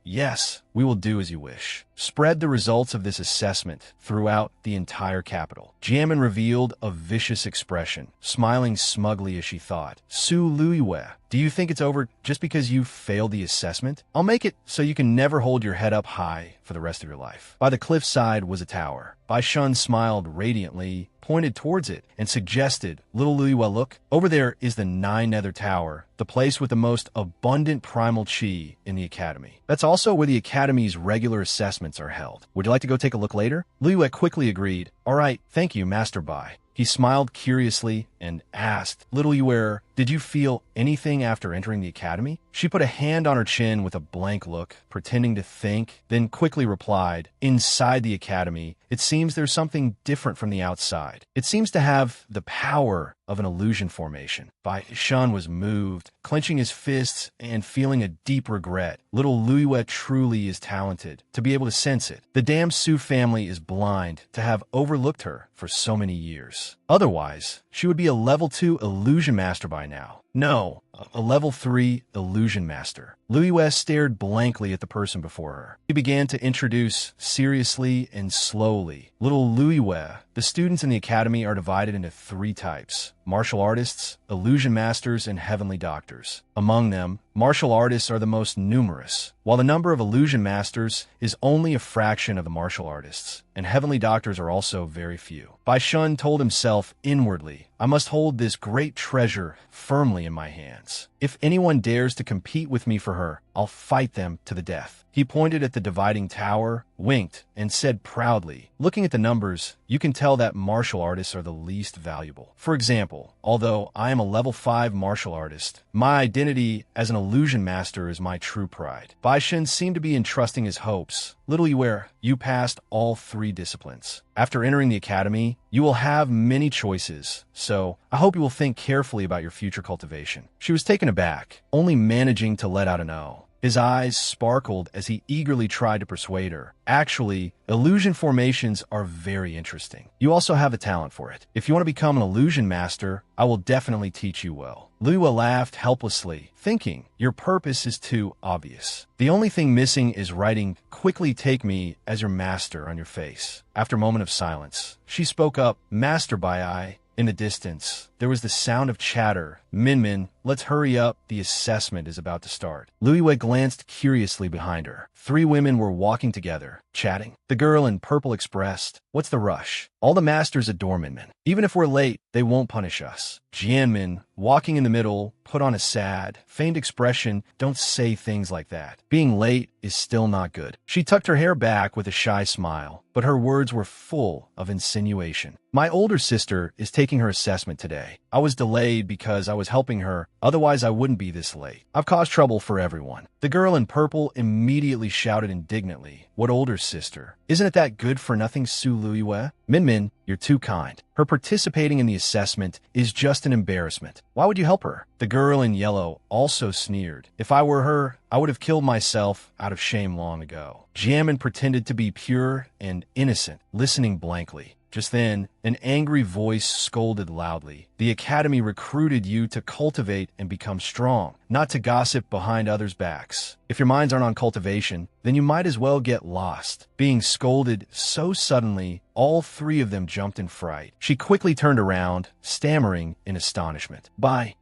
Yes, we will do as you wish. Spread the results of this assessment throughout the entire capital. Jianmin revealed a vicious expression, smiling smugly as she thought. Su Luiyue, do you think it's over just because you failed the assessment? I'll make it so you can never hold your head up high for the rest of your life. By the cliffside was a tower. Bai Shun smiled radiantly, pointed towards it, and suggested, "Little Luiyue, look, over there is the 9-nether tower, the place with the most abundant primal chi in the academy. That's also where the academy's regular assessments are held. Would you like to go take a look later?" Luiyue quickly agreed. "All right, thank you, Master Bai." He smiled curiously and asked, "Little Yuer, did you feel anything after entering the academy?" She put a hand on her chin with a blank look, pretending to think, then quickly replied, "Inside the academy, it seems there's something different from the outside. It seems to have the power of an illusion formation." Bai Shan was moved, clenching his fists and feeling a deep regret. Little Luiyue truly is talented, to be able to sense it. The damn Su family is blind to have overlooked her for so many years. Otherwise, she would be a level 2 illusion master by now. No, a level 3 illusion master. Luiyue stared blankly at the person before her. He began to introduce seriously and slowly. Little Luiyue, the students in the academy are divided into 3 types: martial artists, illusion masters, and heavenly doctors. Among them, martial artists are the most numerous, while the number of illusion masters is only a fraction of the martial artists, and heavenly doctors are also very few. Bai Shun told himself inwardly, "I must hold this great treasure firmly in my hands. If anyone dares to compete with me for her, I'll fight them to the death." He pointed at the dividing tower, winked, and said proudly, "Looking at the numbers, you can tell that martial artists are the least valuable. For example, although I am a level 5 martial artist, my identity as an illusion master is my true pride." Bai Shin seemed to be entrusting his hopes. "Little Yuer, you passed all 3 disciplines. After entering the academy, you will have many choices, so I hope you will think carefully about your future cultivation." She was taken aback, only managing to let out an "oh." His eyes sparkled as he eagerly tried to persuade her. "Actually, illusion formations are very interesting. You also have a talent for it. If you want to become an illusion master, I will definitely teach you well." Luiyue laughed helplessly, thinking, "Your purpose is too obvious. The only thing missing is writing 'Quickly take me as your master' on your face." After a moment of silence, she spoke up, "Master Bai." In the distance, there was the sound of chatter. "Min, let's hurry up. The assessment is about to start." Luiyue glanced curiously behind her. 3 women were walking together, chatting. The girl in purple expressed, "What's the rush? All the masters adore Min. Even if we're late, they won't punish us." Jianmin, walking in the middle, put on a sad, feigned expression. "Don't say things like that. Being late is still not good." She tucked her hair back with a shy smile, but her words were full of insinuation. "My older sister is taking her assessment today. I was delayed because I was helping her, otherwise I wouldn't be this late. I've caused trouble for everyone." The girl in purple immediately shouted indignantly, "What older sister? Isn't it that good-for-nothing Su Luiyue? Min, you're too kind. Her participating in the assessment is just an embarrassment. Why would you help her?" The girl in yellow also sneered, "If I were her, I would have killed myself out of shame long ago." Jianmin pretended to be pure and innocent, listening blankly. Just then, an angry voice scolded loudly. The academy recruited you to cultivate and become strong, not to gossip behind others' backs. If your minds aren't on cultivation, then you might as well get lost. Being scolded so suddenly, all three of them jumped in fright. She quickly turned around, stammering in astonishment.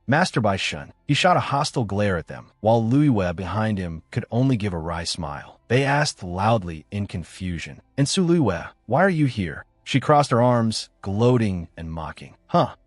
Master Bai Shun. He shot a hostile glare at them, while Luiwe behind him could only give a wry smile. They asked loudly in confusion, "And Su Luiwe, why are you here?" She crossed her arms, gloating and mocking.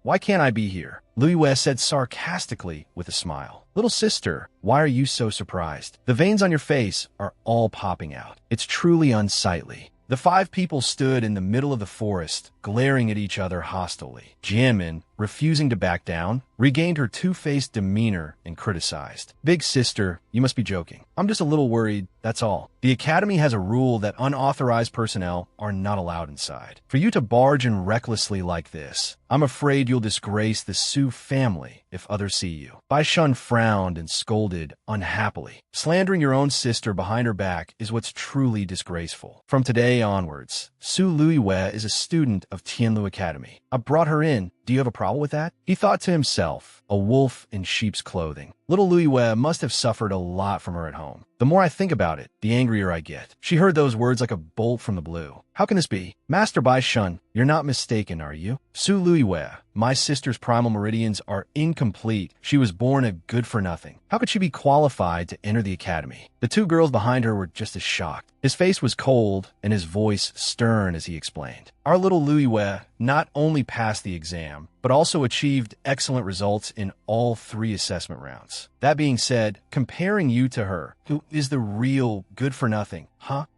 Why can't I be here?" Luiwe said sarcastically with a smile. "Little sister, why are you so surprised? The veins on your face are all popping out. It's truly unsightly." The five people stood in the middle of the forest, glaring at each other hostilely. Jianmin, refusing to back down, regained her two-faced demeanor and criticized. "Big sister, you must be joking. I'm just a little worried, that's all. The academy has a rule that unauthorized personnel are not allowed inside. For you to barge in recklessly like this, I'm afraid you'll disgrace the Su family if others see you." Bai Shun frowned and scolded unhappily. "Slandering your own sister behind her back is what's truly disgraceful. From today onwards, Su Luiwe is a student of Tianlu Academy. I brought her in. Do you have a problem with that?" He thought to himself, a wolf in sheep's clothing. Little Luiwe must have suffered a lot from her at home. The more I think about it, the angrier I get. She heard those words like a bolt from the blue. "How can this be? Master Bai Shun, you're not mistaken, are you? Su Luiwe, my sister's primal meridians are incomplete. She was born a good-for-nothing. How could she be qualified to enter the academy?" The two girls behind her were just as shocked. His face was cold and his voice stern as he explained. "Our little Luiwe not only passed the exam, but also achieved excellent results in all three assessment rounds. That being said, comparing you to her, who is the real good-for-nothing,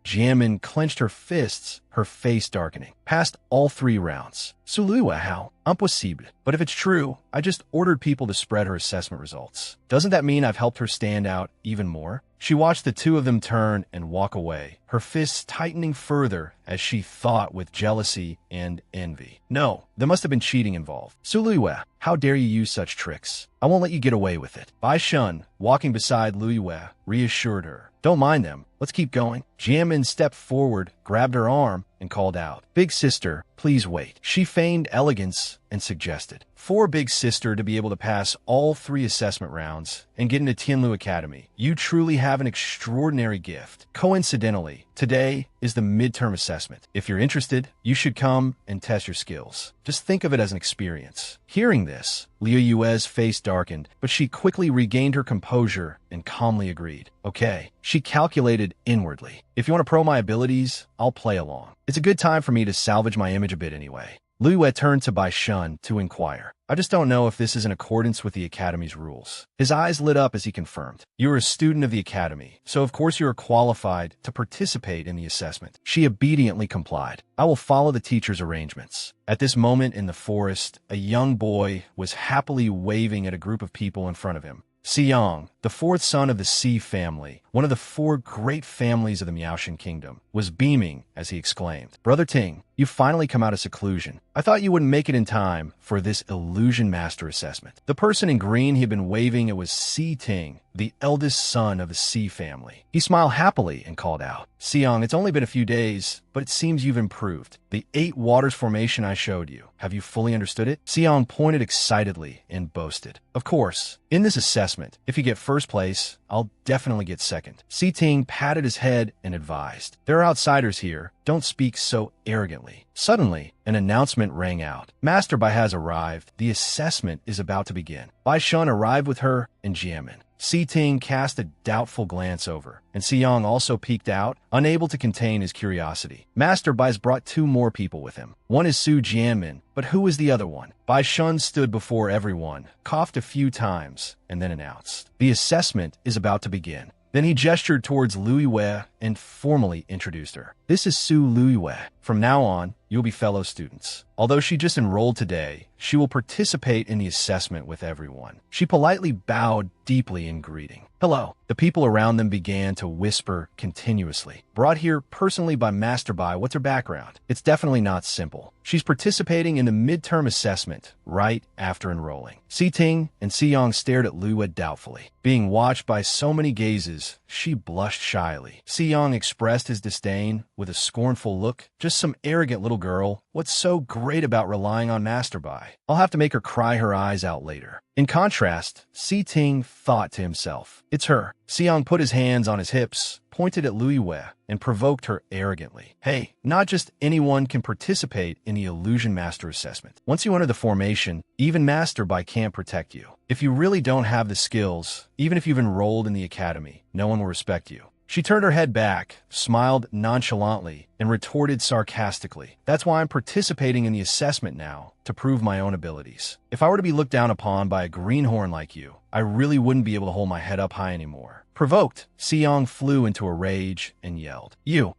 Jianmin clenched her fists, her face darkening. "Passed all three rounds. Su Luiwe, how? Impossible. But if it's true, I just ordered people to spread her assessment results. Doesn't that mean I've helped her stand out even more?" She watched the two of them turn and walk away, her fists tightening further as she thought with jealousy and envy. "No, there must have been cheating involved. Su Luiwe, how dare you use such tricks? I won't let you get away with it." Bai Shun, walking beside Luiwe, reassured her. "Don't mind them. Let's keep going." Jianmin stepped forward, grabbed her arm, and called out, "Big sister, please wait." She feigned elegance and suggested, "For Big Sister to be able to pass all three assessment rounds and get into Tianlu Academy, you truly have an extraordinary gift. Coincidentally, today is the midterm assessment. If you're interested, you should come and test your skills. Just think of it as an experience." Hearing this, Liu Yue's face darkened, but she quickly regained her composure and calmly agreed. "Okay." She calculated inwardly. "If you want to pro my abilities, I'll play along. It's a good time for me to salvage my image a bit anyway." Luiwe turned to Bai Shun to inquire, "I just don't know if this is in accordance with the Academy's rules." His eyes lit up as he confirmed, "You are a student of the Academy, so of course you are qualified to participate in the assessment." She obediently complied. "I will follow the teacher's arrangements." At this moment in the forest, a young boy was happily waving at a group of people in front of him. Siyang, the fourth son of the Si family, one of the four great families of the Miaoshan kingdom, was beaming as he exclaimed, "Brother Ting, you've finally come out of seclusion. I thought you wouldn't make it in time for this illusion master assessment." The person in green he had been waving at was Si Ting, the eldest son of the Si family. He smiled happily and called out, "Siyang, it's only been a few days, but it seems you've improved. The 8 waters formation I showed you, have you fully understood it?" Siyang pointed excitedly and boasted, "Of course. In this assessment, if you get first place, I'll definitely get second." Si Ting patted his head and advised, "There are outsiders here. Don't speak so arrogantly." Suddenly, an announcement rang out. "Master Bai has arrived. The assessment is about to begin." Bai Shun arrived with her and Jianmin. Si Ting cast a doubtful glance over, and Siyang also peeked out, unable to contain his curiosity. Master Bai's brought 2 more people with him. One is Su Jianmin, but who is the other one? Bai Shun stood before everyone, coughed a few times, and then announced, "The assessment is about to begin." Then he gestured towards Luiwe and formally introduced her. "This is Su Luiwe. From now on, you'll be fellow students." Although she just enrolled today, she will participate in the assessment with everyone. She politely bowed deeply in greeting. "Hello." The people around them began to whisper continuously. "Brought here personally by Master Bai, what's her background?" It's definitely not simple. She's participating in the midterm assessment right after enrolling. Si Ting and Siyang stared at Luiwe doubtfully. Being watched by so many gazes, she blushed shyly. Siyang expressed his disdain with a scornful look. "Just some arrogant little girl. What's so great about relying on Masterby? I'll have to make her cry her eyes out later. In contrast, Si Ting thought to himself, it's her. Xiang put his hands on his hips, pointed at Lui Wei, and provoked her arrogantly. Hey, not just anyone can participate in the Illusion Master Assessment. Once you enter the formation, even Masterby can't protect you. If you really don't have the skills, even if you've enrolled in the academy, no one will respect you. She turned her head back, smiled nonchalantly, and retorted sarcastically. That's why I'm participating in the assessment now, to prove my own abilities. If I were to be looked down upon by a greenhorn like you, I really wouldn't be able to hold my head up high anymore. Provoked, Xiang flew into a rage and yelled, You,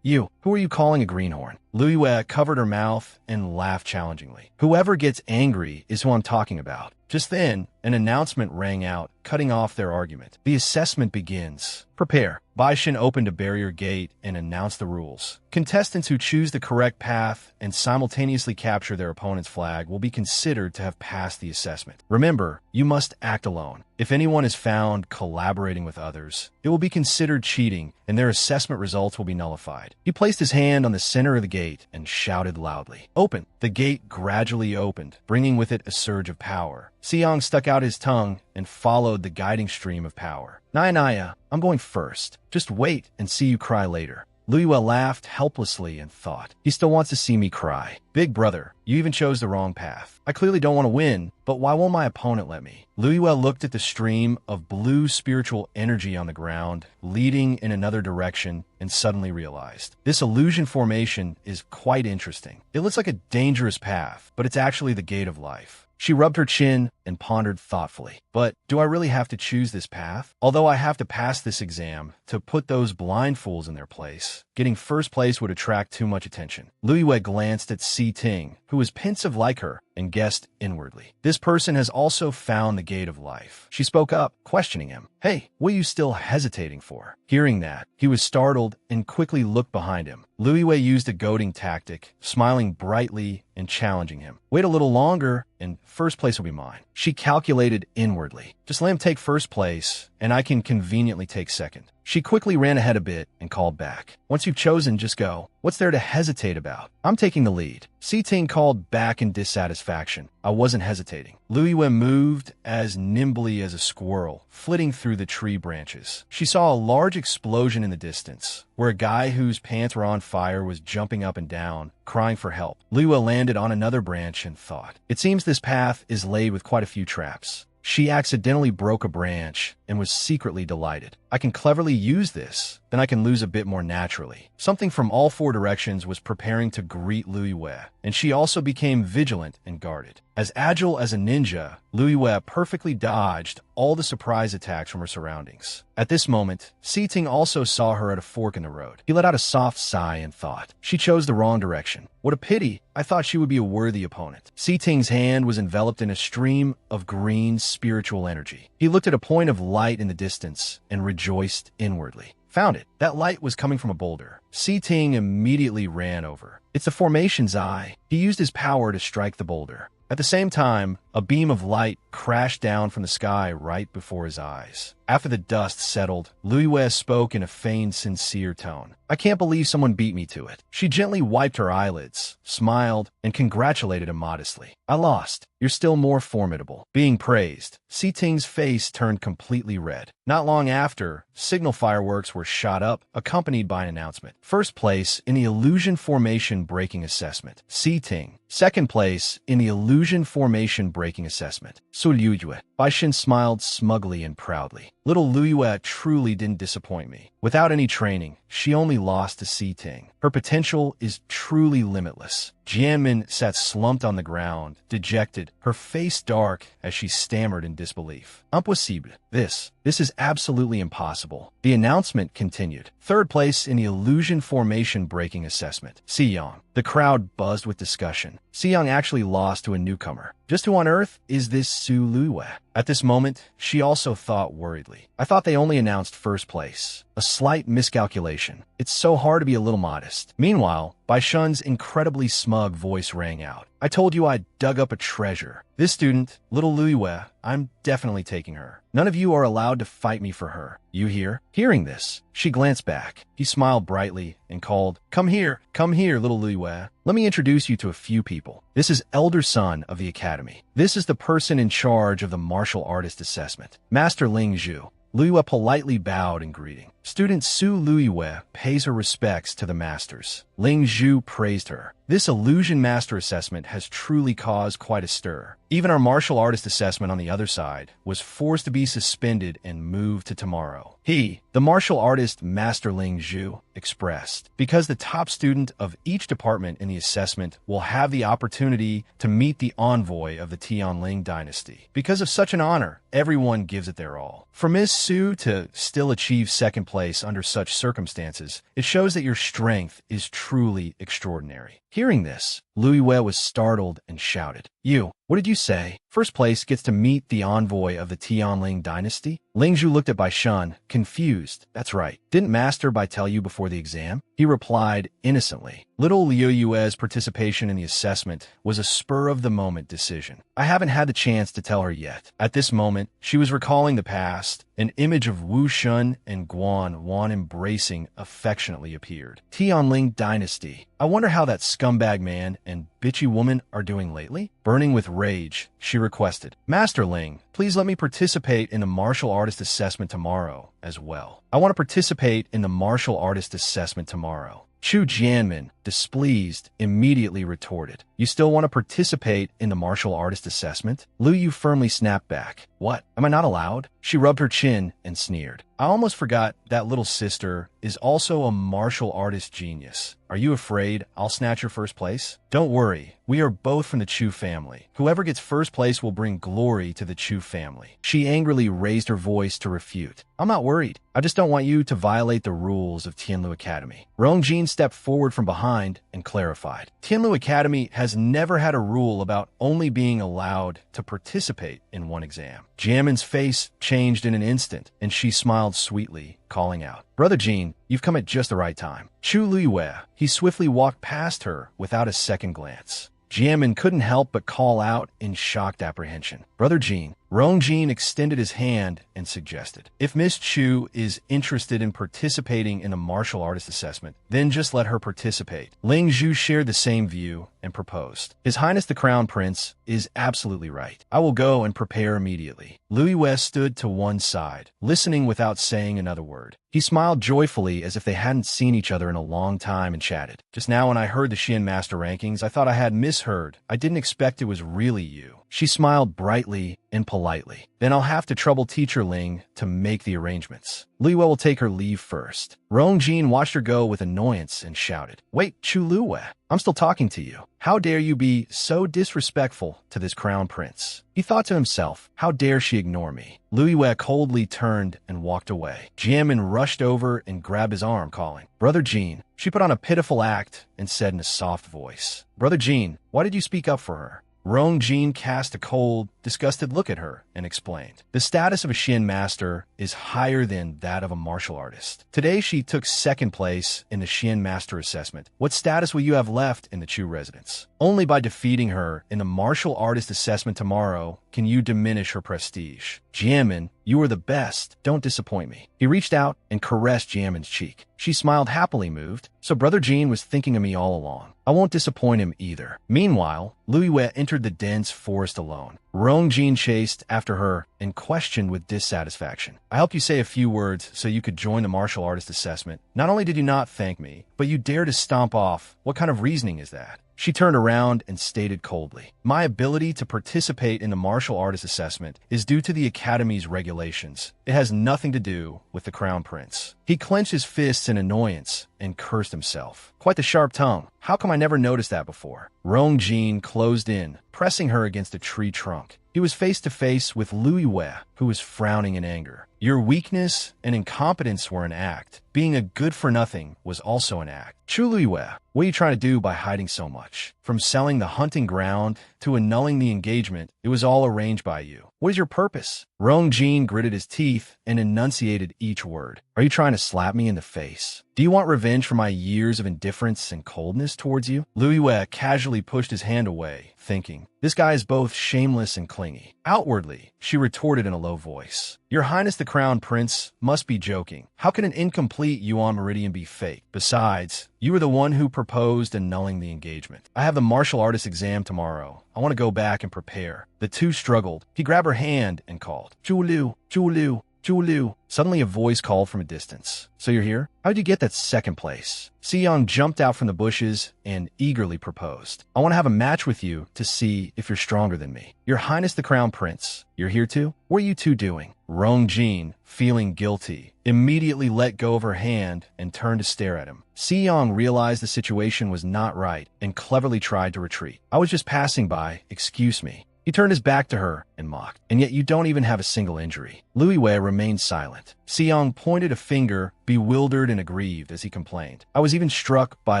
who are you calling a greenhorn? Lui Wei covered her mouth and laughed challengingly. Whoever gets angry is who I'm talking about. Just then, an announcement rang out, cutting off their argument. The assessment begins. Prepare. Baishin opened a barrier gate and announced the rules. Contestants who choose the correct path and simultaneously capture their opponent's flag will be considered to have passed the assessment. Remember, you must act alone. If anyone is found collaborating with others, it will be considered cheating and their assessment results will be nullified. He placed his hand on the center of the gate and shouted loudly, Open! The gate gradually opened, bringing with it a surge of power. Xiang stuck out his tongue and followed the guiding stream of power. Naya, I'm going first. Just wait and see you cry later. Lui Wei laughed helplessly and thought, he still wants to see me cry. Big brother, you even chose the wrong path. I clearly don't want to win, but why won't my opponent let me? Lui Wei looked at the stream of blue spiritual energy on the ground, leading in another direction, and suddenly realized, this illusion formation is quite interesting. It looks like a dangerous path, but it's actually the gate of life. She rubbed her chin and pondered thoughtfully. But do I really have to choose this path? Although I have to pass this exam to put those blind fools in their place, getting first place would attract too much attention. Lui Wei glanced at Si Ting, who was pensive like her, and guessed inwardly. This person has also found the gate of life. She spoke up, questioning him. Hey, what are you still hesitating for? Hearing that, he was startled and quickly looked behind him. Lui Wei used a goading tactic, smiling brightly and challenging him. Wait a little longer, and first place will be mine. She calculated inwardly. Just let him take first place, and I can conveniently take second. She quickly ran ahead a bit and called back. Once you've chosen, just go. What's there to hesitate about? I'm taking the lead. Si Ting called back in dissatisfaction. I wasn't hesitating. Lui Wei moved as nimbly as a squirrel, flitting through the tree branches. She saw a large explosion in the distance, where a guy whose pants were on fire was jumping up and down, crying for help. Lui Wei landed on another branch and thought, it seems this path is laid with quite a few traps. She accidentally broke a branch and was secretly delighted. I can cleverly use this, then I can lose a bit more naturally. Something from all four directions was preparing to greet Lui Wei, and she also became vigilant and guarded. As agile as a ninja, Lui Wei perfectly dodged all the surprise attacks from her surroundings. At this moment, Si Ting also saw her at a fork in the road. He let out a soft sigh and thought, she chose the wrong direction. What a pity. I thought she would be a worthy opponent. Si Ting's hand was enveloped in a stream of green spiritual energy. He looked at a point of light in the distance and rejoiced inwardly. Found it. That light was coming from a boulder. Si Ting immediately ran over. It's the formation's eye. He used his power to strike the boulder. At the same time, a beam of light crashed down from the sky right before his eyes. After the dust settled, Lui Wei spoke in a feigned, sincere tone. I can't believe someone beat me to it. She gently wiped her eyelids, smiled, and congratulated him modestly. I lost. You're still more formidable. Being praised, Si Ting's face turned completely red. Not long after, signal fireworks were shot up, accompanied by an announcement. First place in the Illusion Formation Breaking Assessment, Si Ting. Second place in the Illusion Formation Breaking Assessment, Su Liuyue. Baishin smiled smugly and proudly. Little Lui Wei truly didn't disappoint me. Without any training, she only lost to Si Ting. Her potential is truly limitless. Jianmin sat slumped on the ground, dejected, her face dark as she stammered in disbelief. Impossible. This is absolutely impossible. The announcement continued. Third place in the Illusion Formation Breaking Assessment, Xiyang. The crowd buzzed with discussion. Xiyang actually lost to a newcomer. Just who on earth is this Su Liuyue? At this moment, she also thought worriedly. I thought they only announced first place. A slight miscalculation. It's so hard to be a little modest. Meanwhile, Bai Shun's incredibly smug voice rang out. I told you I dug up a treasure. This student, little Luiyue, I'm definitely taking her. None of you are allowed to fight me for her. You hear? Hearing this, she glanced back. He smiled brightly and called, come here, little Luiyue. Let me introduce you to a few people. This is elder son of the academy. This is the person in charge of the martial artist assessment, Master Ling Zhu. Luiyue politely bowed in greeting. Student Su Luiyue pays her respects to the masters. Ling Zhu praised her. This illusion master assessment has truly caused quite a stir. Even our martial artist assessment on the other side was forced to be suspended and moved to tomorrow. He, the martial artist Master Ling Zhu, expressed, because the top student of each department in the assessment will have the opportunity to meet the envoy of the Tianling dynasty. Because of such an honor, everyone gives it their all. For Ms. Su to still achieve second place under such circumstances, it shows that your strength is truly extraordinary. Hearing this, Luiyue was startled and shouted, You, what did you say? First place gets to meet the envoy of the Tianling dynasty? Ling Zhu looked at Bai Shun, confused. That's right. Didn't Master Bai tell you before the exam? He replied innocently. Little Luiyue's participation in the assessment was a spur-of-the-moment decision. I haven't had the chance to tell her yet. At this moment, she was recalling the past. An image of Wu Shun and Guan Wan embracing affectionately appeared. Tianling dynasty. I wonder how that scumbag man and bitchy woman are doing lately? Burning with rage, she requested, Master Ling, please let me participate in the martial artist assessment tomorrow as well. I want to participate in the martial artist assessment tomorrow. Chu Jianmin, displeased, immediately retorted, You still want to participate in the martial artist assessment? Lu Yu firmly snapped back. What? Am I not allowed? She rubbed her chin and sneered. I almost forgot that little sister is also a martial artist genius. Are you afraid I'll snatch your first place? Don't worry, we are both from the Chu family. Whoever gets first place will bring glory to the Chu family. She angrily raised her voice to refute. I'm not worried. I just don't want you to violate the rules of Tianlu Academy. Rongjin stepped forward from behind and clarified. Tianlu Academy has never had a rule about only being allowed to participate in one exam. Jianmin's face changed in an instant, and she smiled sweetly, calling out, Brother Jean, you've come at just the right time. Chu Luiyue, he swiftly walked past her without a second glance. Jianmin couldn't help but call out in shocked apprehension. Brother Jean. Rongjin extended his hand and suggested, If Miss Chu is interested in participating in the martial artist assessment, then just let her participate. Ling Zhu shared the same view and proposed. His Highness the Crown Prince is absolutely right. I will go and prepare immediately. Luiyue stood to one side, listening without saying another word. He smiled joyfully as if they hadn't seen each other in a long time and chatted. Just now when I heard the Xian Master rankings, I thought I had misheard. I didn't expect it was really you. She smiled brightly and politely. Then I'll have to trouble Teacher Ling to make the arrangements. Luiyue will take her leave first. Rongjin watched her go with annoyance and shouted, Wait, Chu Luiyue, I'm still talking to you. How dare you be so disrespectful to this crown prince? He thought to himself, how dare she ignore me? Luiyue coldly turned and walked away. Jianmin rushed over and grabbed his arm, calling, Brother Jean. She put on a pitiful act and said in a soft voice, Brother Jean, why did you speak up for her? Rongjin cast a cold, disgusted look at her and explained, The status of a Xian master is higher than that of a martial artist. Today she took second place in the Xian master assessment. What status will you have left in the Chu residence? Only by defeating her in the martial artist assessment tomorrow can you diminish her prestige. Jianmin, you are the best. Don't disappoint me. He reached out and caressed Jianmin's cheek. She smiled happily moved, so Brother Jean was thinking of me all along. I won't disappoint him either. Meanwhile, Luiyue entered the dense forest alone. Rongjin chased after her and questioned with dissatisfaction. I helped you say a few words so you could join the martial artist assessment. Not only did you not thank me, but you dare to stomp off. What kind of reasoning is that? She turned around and stated coldly, My ability to participate in the martial artist assessment is due to the Academy's regulations. It has nothing to do with the Crown Prince. He clenched his fists in annoyance and cursed himself. Quite the sharp tongue. How come I never noticed that before? Rongjin closed in, pressing her against a tree trunk. He was face to face with Luiyue, who was frowning in anger. Your weakness and incompetence were an act. Being a good-for-nothing was also an act. Chu Luiyue, what are you trying to do by hiding so much? From selling the hunting ground to annulling the engagement, it was all arranged by you. What is your purpose? Rongjin gritted his teeth and enunciated each word. Are you trying to to slap me in the face? Do you want revenge for my years of indifference and coldness towards you? Louis Wei casually pushed his hand away, thinking, this guy is both shameless and clingy. Outwardly, she retorted in a low voice, Your Highness the Crown Prince must be joking. How can an incomplete Yuan Meridian be fake? Besides, you were the one who proposed annulling the engagement. I have the martial artist exam tomorrow. I want to go back and prepare. The two struggled. He grabbed her hand and called, Zhu Liu, Zhu Liu. Zhu Liu. Suddenly a voice called from a distance. So you're here? How'd you get that second place? Siyang jumped out from the bushes and eagerly proposed. I want to have a match with you to see if you're stronger than me. Your Highness the Crown Prince, you're here too? What are you two doing? Rong Jin, feeling guilty, immediately let go of her hand and turned to stare at him. Siyang realized the situation was not right and cleverly tried to retreat. I was just passing by, excuse me. He turned his back to her and mocked. And yet you don't even have a single injury. Louis Wei remained silent. Siyang pointed a finger, bewildered and aggrieved, as he complained. I was even struck by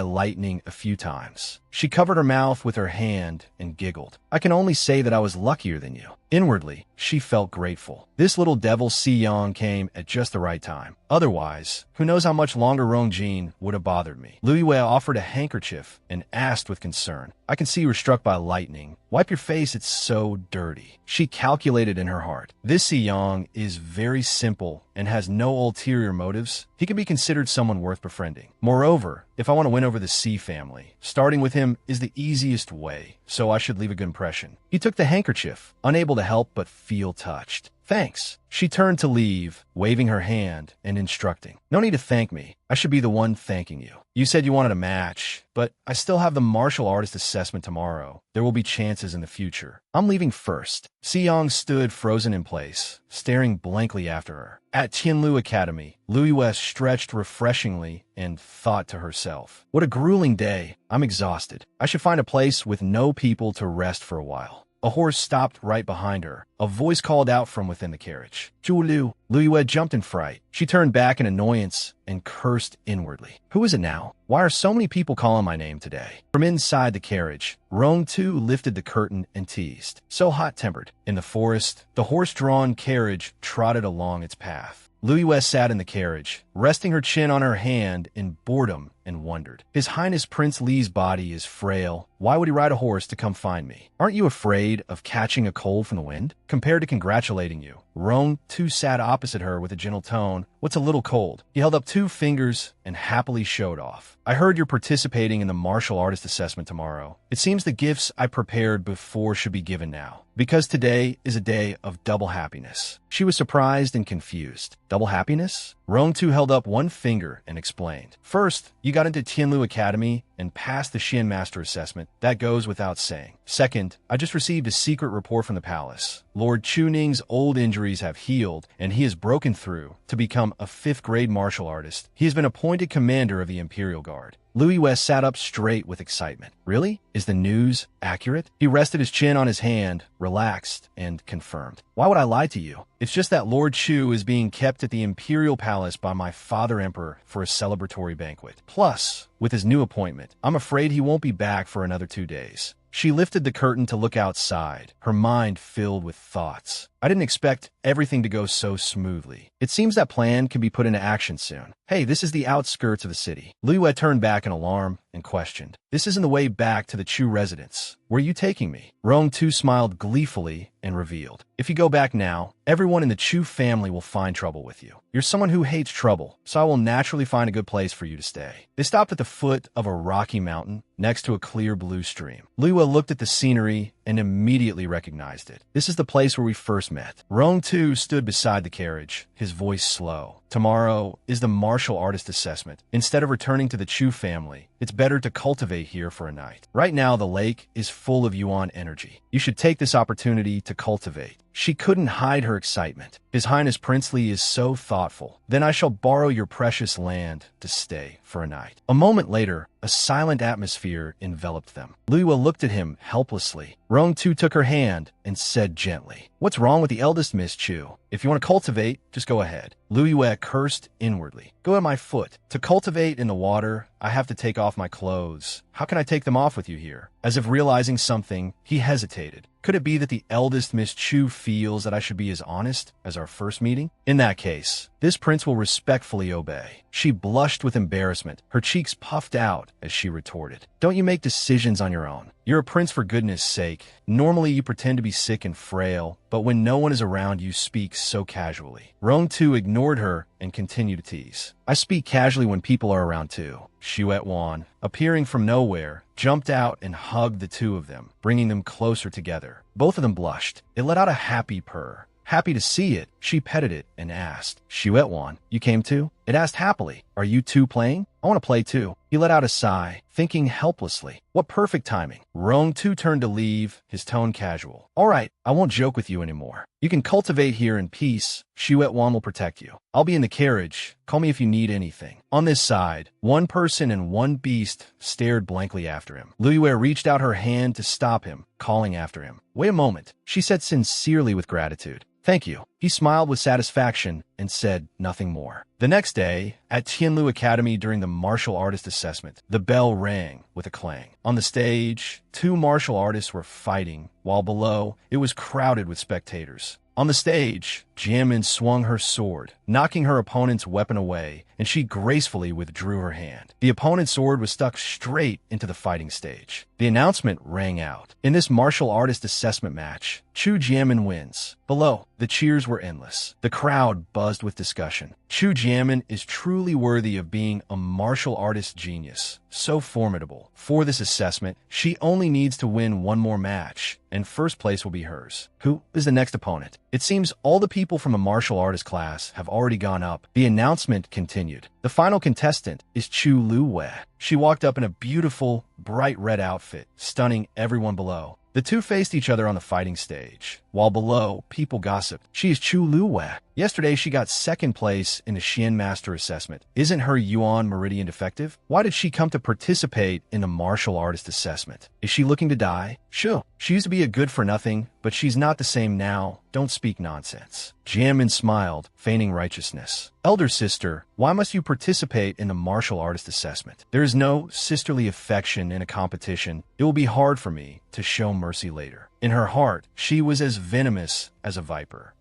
lightning a few times. She covered her mouth with her hand and giggled. I can only say that I was luckier than you. Inwardly, she felt grateful. This little devil Siyang came at just the right time. Otherwise, who knows how much longer Rong Jin would have bothered me. Louis Wei offered a handkerchief and asked with concern, I can see you were struck by lightning. Wipe your face, it's so dirty. She calculated in her heart. This Siyang is very simple and has no ulterior motives. He can be considered someone worth befriending. Moreover, if I want to win over the C family, starting with him is the easiest way, so I should leave a good impression. He took the handkerchief, unable to help but feel touched. Thanks. She turned to leave, waving her hand and instructing. No need to thank me. I should be the one thanking you. You said you wanted a match, but I still have the martial artist assessment tomorrow. There will be chances in the future. I'm leaving first. Siyang stood frozen in place, staring blankly after her. At Tianlu Academy, Louis Wei stretched refreshingly and thought to herself, what a grueling day. I'm exhausted. I should find a place with no people to rest for a while. A horse stopped right behind her. A voice called out from within the carriage. Zhu Liu. Louis Wei jumped in fright. She turned back in annoyance and cursed inwardly. Who is it now? Why are so many people calling my name today? From inside the carriage, Rong Tu lifted the curtain and teased. So hot-tempered. In the forest, the horse-drawn carriage trotted along its path. Louis Wei sat in the carriage, resting her chin on her hand in boredom and wondered. His Highness Prince Li's body is frail. Why would he ride a horse to come find me? Aren't you afraid of catching a cold from the wind? Compared to congratulating you, Rong Tu sat opposite her with a gentle tone. What's a little cold? He held up 2 fingers and happily showed off. I heard you're participating in the martial artist assessment tomorrow. It seems the gifts I prepared before should be given now, because today is a day of double happiness. She was surprised and confused. Double happiness? Rong Tu held up 1 finger and explained. First, you got into Tianlu Academy and passed the Xian Master Assessment. That goes without saying. Second, I just received a secret report from the palace. Lord Chu Ning's old injuries have healed, and he has broken through to become a 5th-grade martial artist. He has been appointed commander of the Imperial Guard. Louis Wei sat up straight with excitement. Really? Is the news accurate? He rested his chin on his hand, relaxed, and confirmed. Why would I lie to you? It's just that Lord Chu is being kept at the Imperial Palace by my father Emperor for a celebratory banquet. Plus, with his new appointment, I'm afraid he won't be back for another 2 days. She lifted the curtain to look outside, her mind filled with thoughts. I didn't expect everything to go so smoothly. It seems that plan can be put into action soon. Hey, this is the outskirts of the city. Louis Wei turned back in alarm and questioned. This isn't the way back to the Chu residence. Where are you taking me? Rong Tu smiled gleefully and revealed. If you go back now, everyone in the Chu family will find trouble with you. You're someone who hates trouble, so I will naturally find a good place for you to stay. They stopped at the foot of a rocky mountain next to a clear blue stream. Louis Wei looked at the scenery and immediately recognized it. This is the place where we first met. Rong Tu stood beside the carriage, his voice slow. Tomorrow is the martial artist assessment. Instead of returning to the Chu family, it's better to cultivate here for a night. Right now, the lake is full of Yuan energy. You should take this opportunity to cultivate. She couldn't hide her excitement. His Highness Princely is so thoughtful. Then I shall borrow your precious land to stay for a night. A moment later, a silent atmosphere enveloped them. Louis Wei looked at him helplessly. Rong Tu took her hand and said gently, What's wrong with the eldest Miss Chu? If you want to cultivate, just go ahead. Louis Wei cursed inwardly. Go at my foot. To cultivate in the water, I have to take off my clothes. how can I take them off with you here? As if realizing something, he hesitated. Could it be that the eldest Miss Chu feels that I should be as honest as our first meeting? In that case, this prince will respectfully obey. She blushed with embarrassment, her cheeks puffed out as she retorted. Don't you make decisions on your own? You're a prince for goodness sake. Normally you pretend to be sick and frail, but when no one is around you speak so casually. Rong Tu ignored her and continued to tease. I speak casually when people are around too. Xuet Wan, appearing from nowhere, jumped out and hugged the two of them, bringing them closer together. Both of them blushed. It let out a happy purr. Happy to see it, she petted it and asked, Xuet Wan, you came too? It asked happily, are you two playing? I want to play too. He let out a sigh, thinking helplessly. What perfect timing. Rong Tu turned to leave, his tone casual. All right, I won't joke with you anymore. You can cultivate here in peace. Xuet Wan will protect you. I'll be in the carriage. Call me if you need anything. On this side, one person and one beast stared blankly after him. Lu Yue reached out her hand to stop him, calling after him. Wait a moment, she said sincerely with gratitude. Thank you. He smiled with satisfaction and said nothing more. The next day, at Tianlu Academy during the martial artist assessment, the bell rang with a clang. On the stage, two martial artists were fighting, while below, it was crowded with spectators. On the stage, Jianmin swung her sword, knocking her opponent's weapon away, and she gracefully withdrew her hand. The opponent's sword was stuck straight into the fighting stage. The announcement rang out. In this martial artist assessment match, Chu Jianmin wins. Below, the cheers were endless. The crowd buzzed with discussion. Chu Jianmin is truly worthy of being a martial artist genius. So formidable. For this assessment, she only needs to win one more match, and first place will be hers. Who is the next opponent? It seems all the people from a martial artist class have already gone up. The announcement continued. The final contestant is Chu Lu Wei. She walked up in a beautiful, bright red outfit, stunning everyone below. The two faced each other on the fighting stage. While below, people gossiped. She is Chu Lu Wei. Yesterday, she got second place in the Xian Master Assessment. Isn't her Yuan Meridian defective? Why did she come to participate in the martial artist assessment? Is she looking to die? Sure. She used to be a good-for-nothing, but she's not the same now. Don't speak nonsense. Jianmin smiled, feigning righteousness. Elder sister, why must you participate in the martial artist assessment? There is no sisterly affection in a competition. It will be hard for me to show mercy later. In her heart, she was as venomous as a viper.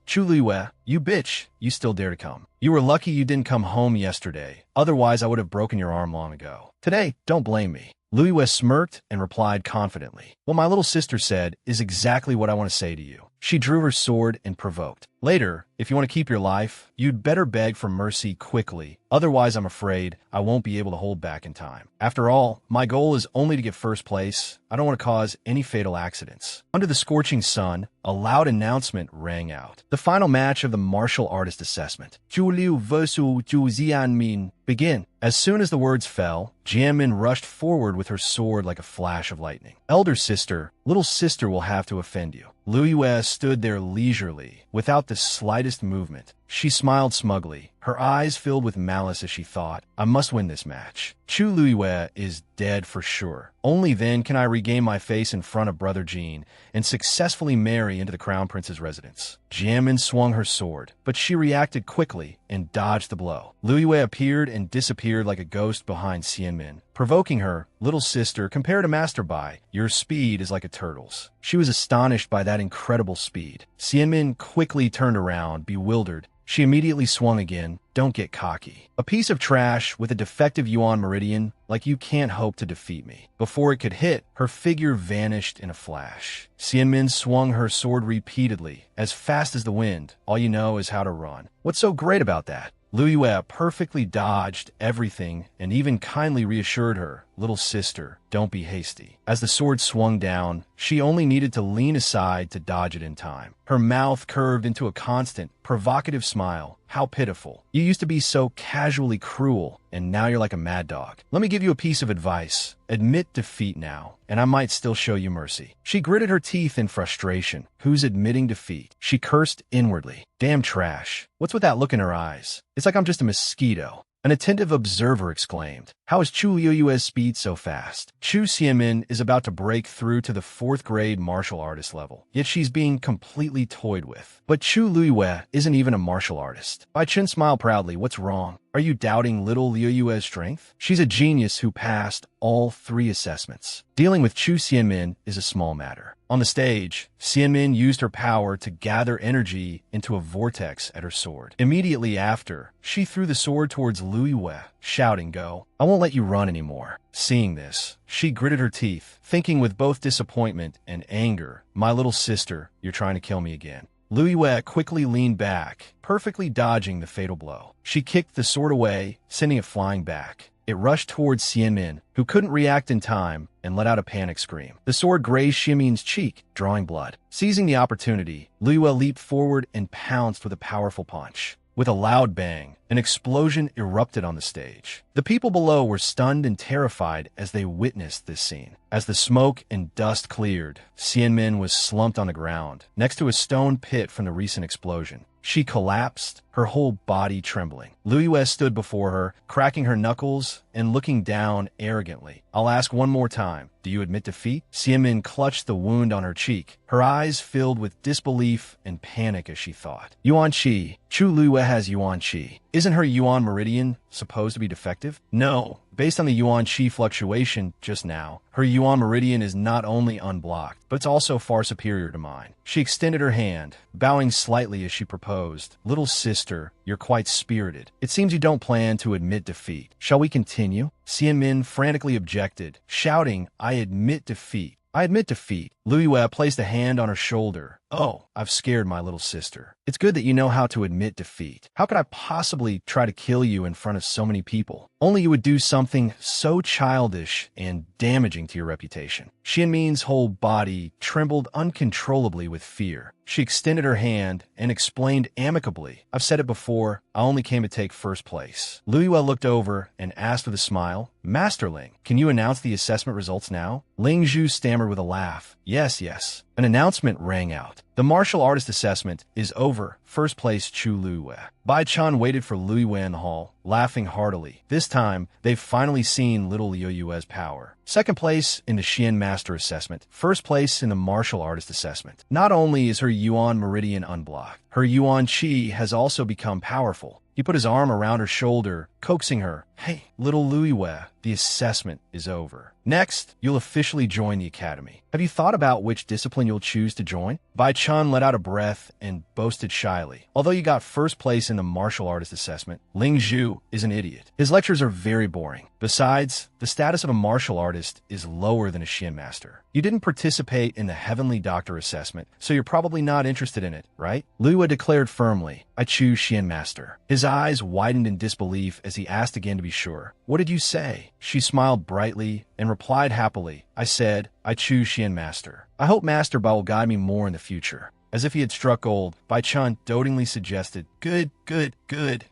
Chu Liwei, you bitch, you still dare to come. You were lucky you didn't come home yesterday. Otherwise, I would have broken your arm long ago. Today, don't blame me. Lu Yue smirked and replied confidently. What my little sister said is exactly what I want to say to you. She drew her sword and provoked. Later, if you want to keep your life, you'd better beg for mercy quickly. Otherwise, I'm afraid I won't be able to hold back in time. After all, my goal is only to get first place. I don't want to cause any fatal accidents. Under the scorching sun, a loud announcement rang out. The final match of the martial artist assessment. Zhu Liu vs. Zhu Zianmin. Begin. As soon as the words fell, Jianmin rushed forward with her sword like a flash of lightning. Elder sister, little sister will have to offend you. Lu Yue stood there leisurely, without the slightest movement. She smiled smugly, her eyes filled with malice as she thought, I must win this match. Chu Lu Yue is dead for sure. Only then can I regain my face in front of Brother Jean and successfully marry into the Crown Prince's residence. Jianmin swung her sword, but she reacted quickly and dodged the blow. Lu Yue appeared and disappeared like a ghost behind Xianmin, provoking her, little sister, compare to Master Bai. Your speed is like a turtle's. She was astonished by that incredible speed. Xianmin quickly turned around, bewildered. She immediately swung again. Don't get cocky. A piece of trash with a defective Yuan Meridian, like you can't hope to defeat me. Before it could hit, her figure vanished in a flash. Xianmin swung her sword repeatedly, as fast as the wind. All you know is how to run. What's so great about that? Lu Yue perfectly dodged everything and even kindly reassured her, little sister, don't be hasty. As the sword swung down, she only needed to lean aside to dodge it in time. Her mouth curved into a constant, provocative smile. How pitiful. You used to be so casually cruel, and now you're like a mad dog. Let me give you a piece of advice. Admit defeat now, and I might still show you mercy. She gritted her teeth in frustration. Who's admitting defeat? She cursed inwardly. Damn trash. What's with that look in her eyes? It's like I'm just a mosquito. An attentive observer exclaimed. How is Chu Liuyue's speed so fast? Chu Xianmin is about to break through to the 4th grade martial artist level, yet she's being completely toyed with. But Chu Liuyue isn't even a martial artist. Bai Chen smiled proudly. What's wrong? Are you doubting little Liuyue's strength? She's a genius who passed all 3 assessments. Dealing with Chu Xianmin is a small matter. On the stage, Xianmin used her power to gather energy into a vortex at her sword. Immediately after, she threw the sword towards Liuyue, shouting, "Go! I won't let you run anymore." Seeing this, she gritted her teeth, thinking with both disappointment and anger, "My little sister, you're trying to kill me again." Liuyue quickly leaned back, perfectly dodging the fatal blow. She kicked the sword away, sending it flying back. It rushed towards Xianmin, who couldn't react in time and let out a panic scream. The sword grazed Xianmin's cheek, drawing blood. Seizing the opportunity, Liuyue leaped forward and pounced with a powerful punch. With a loud bang, an explosion erupted on the stage. The people below were stunned and terrified as they witnessed this scene. As the smoke and dust cleared, Xianmin was slumped on the ground, next to a stone pit from the recent explosion. She collapsed, her whole body trembling. Liuyue stood before her, cracking her knuckles and looking down arrogantly. "I'll ask one more time. Do you admit defeat?" Xianmin clutched the wound on her cheek, her eyes filled with disbelief and panic as she thought. Yuan Qi. Chu Liuyue has Yuan Qi. Isn't her Yuan Meridian supposed to be defective? No. Based on the Yuan Qi fluctuation just now, her Yuan Meridian is not only unblocked, but it's also far superior to mine. She extended her hand, bowing slightly as she proposed, "Little sister, you're quite spirited. It seems you don't plan to admit defeat. Shall we continue?" Xianmin frantically objected, shouting, "I admit defeat. I admit defeat." Liuyue placed a hand on her shoulder. "Oh, I've scared my little sister. It's good that you know how to admit defeat. How could I possibly try to kill you in front of so many people? Only you would do something so childish and damaging to your reputation." Xianmin's whole body trembled uncontrollably with fear. She extended her hand and explained amicably, "I've said it before, I only came to take first place." Liuyue looked over and asked with a smile, "Masterling, can you announce the assessment results now?" Ling Zhu stammered with a laugh, Yes. An announcement rang out. "The martial artist assessment is over. First place, Chu Liuyue." Bai Chan waited for Liuyue in the hall, laughing heartily. This time, they've finally seen little Liuyue's power. Second place in the Xian Master assessment. First place in the martial artist assessment. Not only is her Yuan Meridian unblocked, her Yuan Qi has also become powerful. He put his arm around her shoulder, coaxing her. "Hey, little Liuyue, the assessment is over. Next, you'll officially join the academy. Have you thought about which discipline you'll choose to join?" Bai Chan let out a breath and boasted shyly. "Although you got first place in the martial artist assessment, Ling Zhu is an idiot. His lectures are very boring. Besides, the status of a martial artist is lower than a Xian master. You didn't participate in the Heavenly Doctor assessment, so you're probably not interested in it, right?" Liuyue declared firmly, "I choose Xian master." His eyes widened in disbelief as he asked again to be sure. "What did you say?" She smiled brightly and replied happily, "I said, I choose Xian master. I hope Master Ba will guide me more in the future." As if he had struck gold, Bai Chan dotingly suggested, Good.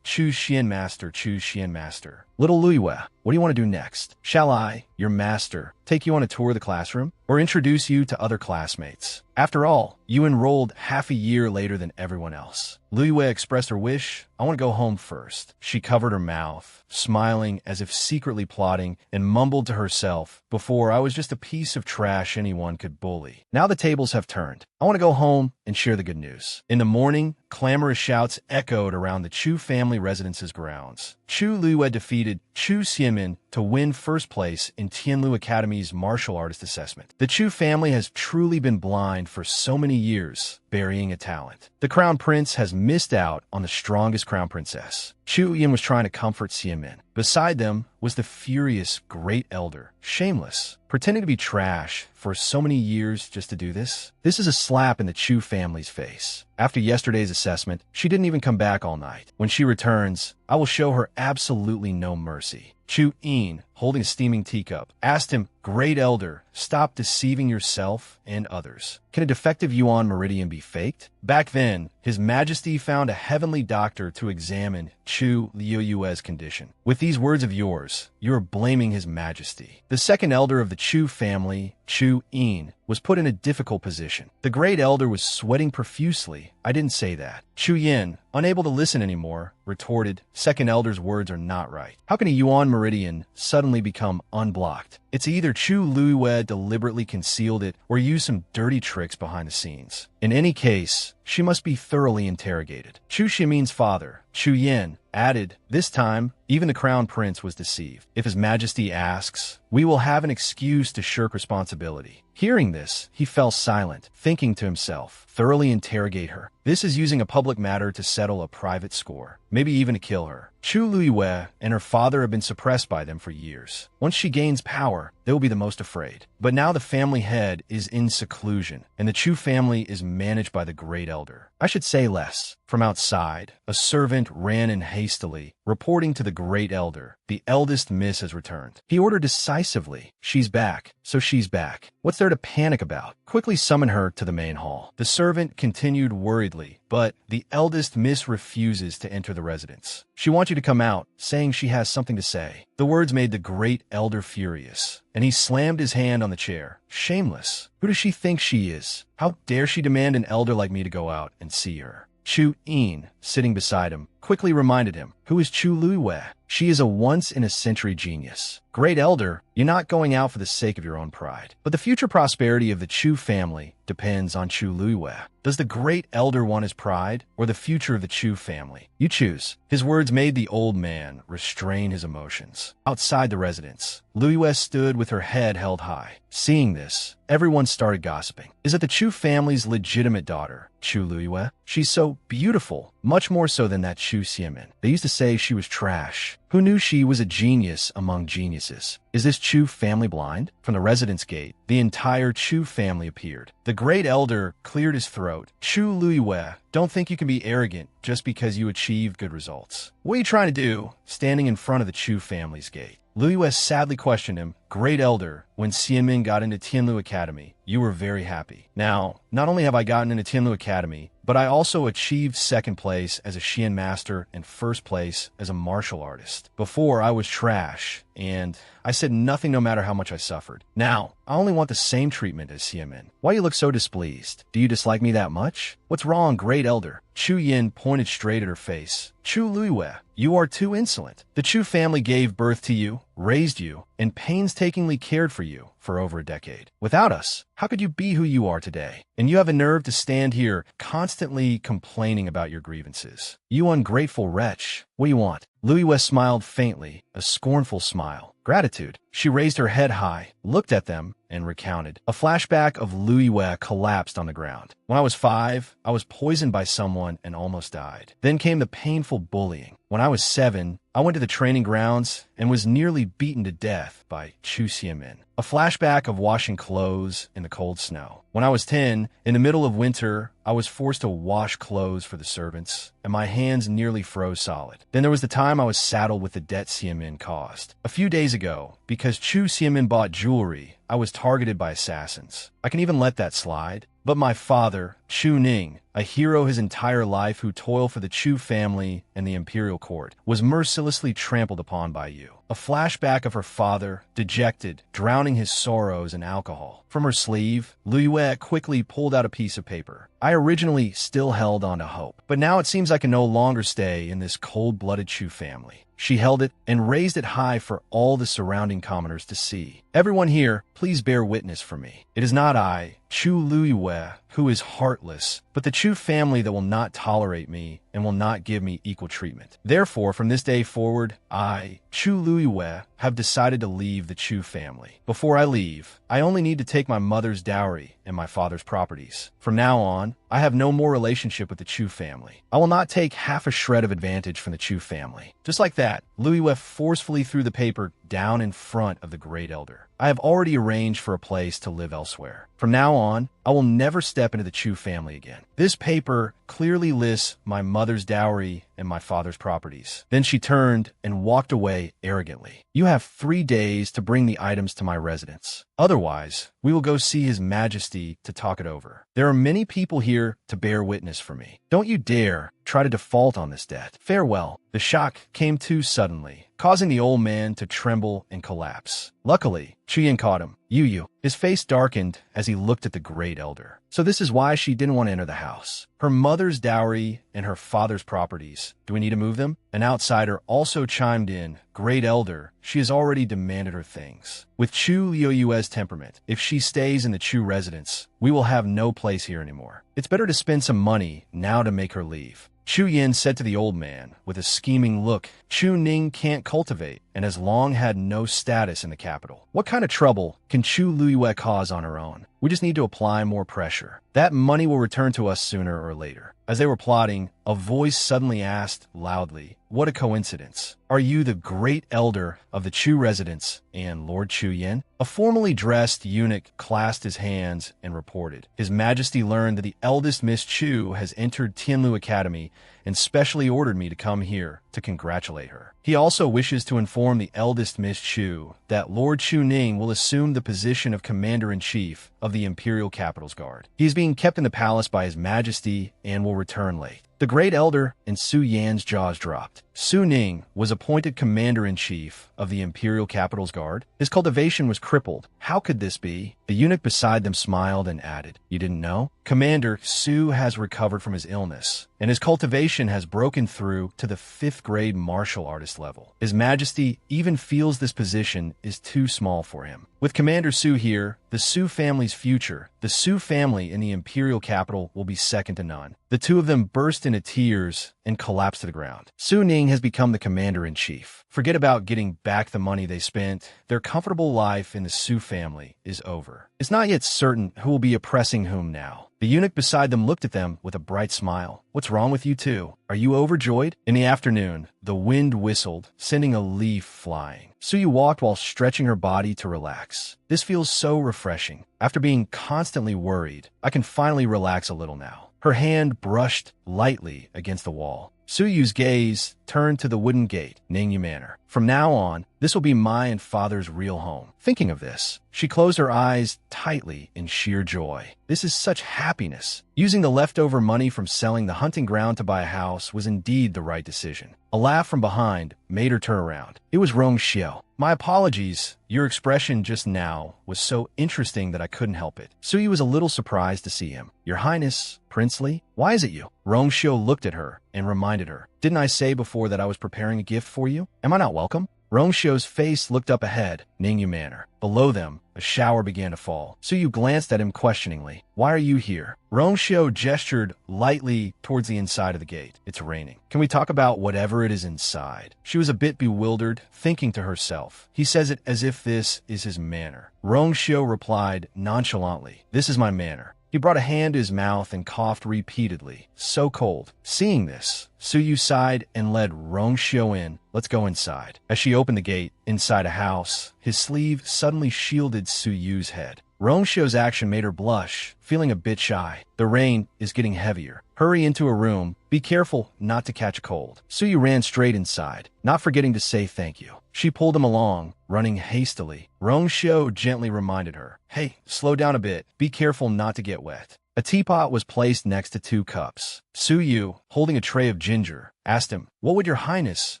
Choose Xian master, choose Xian master." "Little Liuyue, what do you want to do next? Shall I, your master, take you on a tour of the classroom? Or introduce you to other classmates? After all, you enrolled half a year later than everyone else." Liuyue expressed her wish, "I want to go home first." She covered her mouth, smiling as if secretly plotting, and mumbled to herself, "Before, I was just a piece of trash anyone could bully. Now the tables have turned. I want to go home and share the good news." In the morning, clamorous shouts echoed around the Chu family residence's grounds. Chu Liuyue defeated Chu Xianmin to win first place in Tianlu Academy's martial artist assessment. The Chu family has truly been blind for so many years, burying a talent. The crown prince has missed out on the strongest crown princess. Chu Yin was trying to comfort Xianmin. Beside them was the furious great elder, shameless, pretending to be trash for so many years just to do this. This is a slap in the Chu family's face. After yesterday's assessment, she didn't even come back all night. When she returns, I will show her absolutely no mercy. Chu Yin, holding a steaming teacup, asked him, "Great elder, stop deceiving yourself and others. Can a defective Yuan Meridian be faked?" Back then, His Majesty found a heavenly doctor to examine Chu Liuyue's condition. With these words of yours, you are blaming His Majesty. The second elder of the Chu family, Chu Yin, was put in a difficult position. The great elder was sweating profusely. "I didn't say that." Chu Yin, unable to listen anymore, retorted, "Second elder's words are not right. How can a Yuan Meridian suddenly suddenly become unblocked. It's either Chu Luiwei deliberately concealed it or used some dirty tricks behind the scenes. In any case, she must be thoroughly interrogated. Chu Xiamin's father, Chu Yin, added, "This time, even the crown prince was deceived. If his majesty asks, we will have an excuse to shirk responsibility." Hearing this, he fell silent, thinking to himself, thoroughly interrogate her. This is using a public matter to settle a private score, maybe even to kill her. Chu Luiwei and her father have been suppressed by them for years. Once she gains power, they will be the most afraid. But now the family head is in seclusion, and the Chu family is managed by the Great Elder. I should say less. From outside, a servant ran in hastily, reporting to the Great Elder. The eldest miss has returned. He ordered decisively, "She's back, so she's back. What's there to panic about? Quickly summon her to the main hall." The servant continued worriedly, but the eldest miss refuses to enter the residence. "She wants you to come out, saying she has something to say." The words made the Great Elder furious, and he slammed his hand on the chair. Shameless. Who does she think she is? How dare she demand an elder like me to go out and see her? Chu Yin, sitting beside him, quickly reminded him, "Who is Chu Luiwei? She is a once-in-a-century genius. Great Elder, you're not going out for the sake of your own pride. But the future prosperity of the Chu family depends on Chu Luiwei. Does the Great Elder want his pride, or the future of the Chu family? You choose." His words made the old man restrain his emotions. Outside the residence, Luiwei stood with her head held high. Seeing this, everyone started gossiping. "Is it the Chu family's legitimate daughter, Chu Luiwei? She's so beautiful, much more so than that Chu Xiamin. They used to say she was trash. Who knew she was a genius among geniuses? Is this Chu family blind?" From the residence gate, the entire Chu family appeared. The Great Elder cleared his throat. "Chu Luiwei, don't think you can be arrogant just because you achieved good results. What are you trying to do, standing in front of the Chu family's gate?" Luiwei sadly questioned him. "Great Elder, when Xianmin got into Tianlu Academy, you were very happy. Now, not only have I gotten into Tianlu Academy, but I also achieved second place as a Xian master and first place as a martial artist. Before, I was trash, and I said nothing no matter how much I suffered. Now, I only want the same treatment as Xianmin. Why you look so displeased? Do you dislike me that much? What's wrong, Great Elder?" Chu Yin pointed straight at her face. "Chu Luiwei, you are too insolent. The Chu family gave birth to you, raised you, and painstakingly cared for you for over a decade. Without us, how could you be who you are today? And you have a nerve to stand here constantly complaining about your grievances. You ungrateful wretch. What do you want?" Luiwei smiled faintly, a scornful smile. "Gratitude." She raised her head high, looked at them, and recounted. A flashback of Luiwei collapsed on the ground. "When I was 5, I was poisoned by someone and almost died. Then came the painful bullying. When I was 7, I went to the training grounds and was nearly beaten to death by Chu Xiamin. A flashback of washing clothes in the cold snow. When I was 10, in the middle of winter, I was forced to wash clothes for the servants, and my hands nearly froze solid. Then there was the time I was saddled with the debt Xiamin caused. A few days ago, because Chu Xiamin bought jewelry, I was targeted by assassins. I can even let that slide. But my father, Chu Ning, a hero his entire life who toiled for the Chu family and the imperial court, was mercilessly trampled upon by you. A flashback of her father, dejected, drowning his sorrows in alcohol. From her sleeve, Luiwei quickly pulled out a piece of paper. I originally still held on to hope, but now it seems I can no longer stay in this cold-blooded Chu family. She held it and raised it high for all the surrounding commoners to see. Everyone here, please bear witness for me. It is not I, Chu Luiwei, who is heartless, but the Chu family that will not tolerate me and will not give me equal treatment. Therefore, from this day forward, I, Chu Luiwei, have decided to leave the Chu family. Before I leave, I only need to take my mother's dowry and my father's properties. From now on, I have no more relationship with the Chu family. I will not take half a shred of advantage from the Chu family. Just like that, Luiwei forcefully threw the paper down in front of the Great Elder. I have already arranged for a place to live elsewhere. From now on, I will never step into the Chu family again. This paper clearly lists my mother's dowry and my father's properties. Then she turned and walked away arrogantly. You have 3 days to bring the items to my residence. Otherwise, we will go see His Majesty to talk it over. There are many people here to bear witness for me. Don't you dare try to default on this debt. Farewell." The shock came too suddenly, causing the old man to tremble and collapse. Luckily, Chu Yin caught him. You. His face darkened as he looked at the Great Elder. So this is why she didn't want to enter the house. Her mother's dowry and her father's properties. Do we need to move them? An outsider also chimed in. Great elder, she has already demanded her things. With Chu Liuyue's temperament, if she stays in the Chu residence, we will have no place here anymore. It's better to spend some money now to make her leave. Chu Yin said to the old man, with a scheming look, Chu Ning can't cultivate and has long had no status in the capital. What kind of trouble can Chu Liyue cause on her own? We just need to apply more pressure. That money will return to us sooner or later. As they were plotting, a voice suddenly asked loudly, what a coincidence. Are you the great elder of the Chu residence and Lord Chu Yin? A formally dressed eunuch clasped his hands and reported. His Majesty learned that the eldest Miss Chu has entered Tianlu Academy and specially ordered me to come here to congratulate her. He also wishes to inform the eldest Miss Chu that Lord Chu Ning will assume the position of Commander-in-Chief of the Imperial Capital's Guard. He is being kept in the palace by His Majesty and will return late. The great elder and Su Yan's jaws dropped. Su Ning was appointed Commander-in-Chief of the Imperial Capital's Guard. His cultivation was crippled. How could this be? The eunuch beside them smiled and added, you didn't know? Commander Su has recovered from his illness, and his cultivation has broken through to the 5th grade martial artist level. His Majesty even feels this position is too small for him. With Commander Su here, the Su family's future, the Su family in the imperial capital will be second to none. The two of them burst into tears and collapsed to the ground. Su Ning has become the commander-in-chief. Forget about getting back the money they spent. Their comfortable life in the Su family is over. It's not yet certain who will be oppressing whom now. The eunuch beside them looked at them with a bright smile. What's wrong with you two? Are you overjoyed? In the afternoon, the wind whistled, sending a leaf flying. Suyu walked while stretching her body to relax. This feels so refreshing. After being constantly worried, I can finally relax a little now. Her hand brushed lightly against the wall. Suyu's gaze turned to the wooden gate, Ningyu Manor. From now on, this will be my and father's real home. Thinking of this, she closed her eyes tightly in sheer joy. This is such happiness. Using the leftover money from selling the hunting ground to buy a house was indeed the right decision. A laugh from behind made her turn around. It was Rong Xiao. My apologies. Your expression just now was so interesting that I couldn't help it. Suyu was a little surprised to see him. Your Highness, Princely, why is it you? Rong Xiao looked at her and reminded her. Didn't I say before that I was preparing a gift for you? Am I not welcome? Rong Xiao's face looked up ahead, Ningyu Manor. Below them, a shower began to fall. Suyu glanced at him questioningly. Why are you here? Rong Xiao gestured lightly towards the inside of the gate. It's raining. Can we talk about whatever it is inside? She was a bit bewildered, thinking to herself. He says it as if this is his manner. Rong Xiao replied nonchalantly. This is my manner. He brought a hand to his mouth and coughed repeatedly. So cold. Seeing this, Suyu sighed and led Rong Xiao in. Let's go inside. As she opened the gate, inside a house, his sleeve suddenly shielded Suyu's head. Rong Xiao's action made her blush, feeling a bit shy. The rain is getting heavier. Hurry into a room. Be careful not to catch a cold. Suyu ran straight inside, not forgetting to say thank you. She pulled him along, running hastily. Rong Xiao gently reminded her, hey, slow down a bit. Be careful not to get wet. A teapot was placed next to 2 cups. Suyu, holding a tray of ginger, asked him, what would your highness,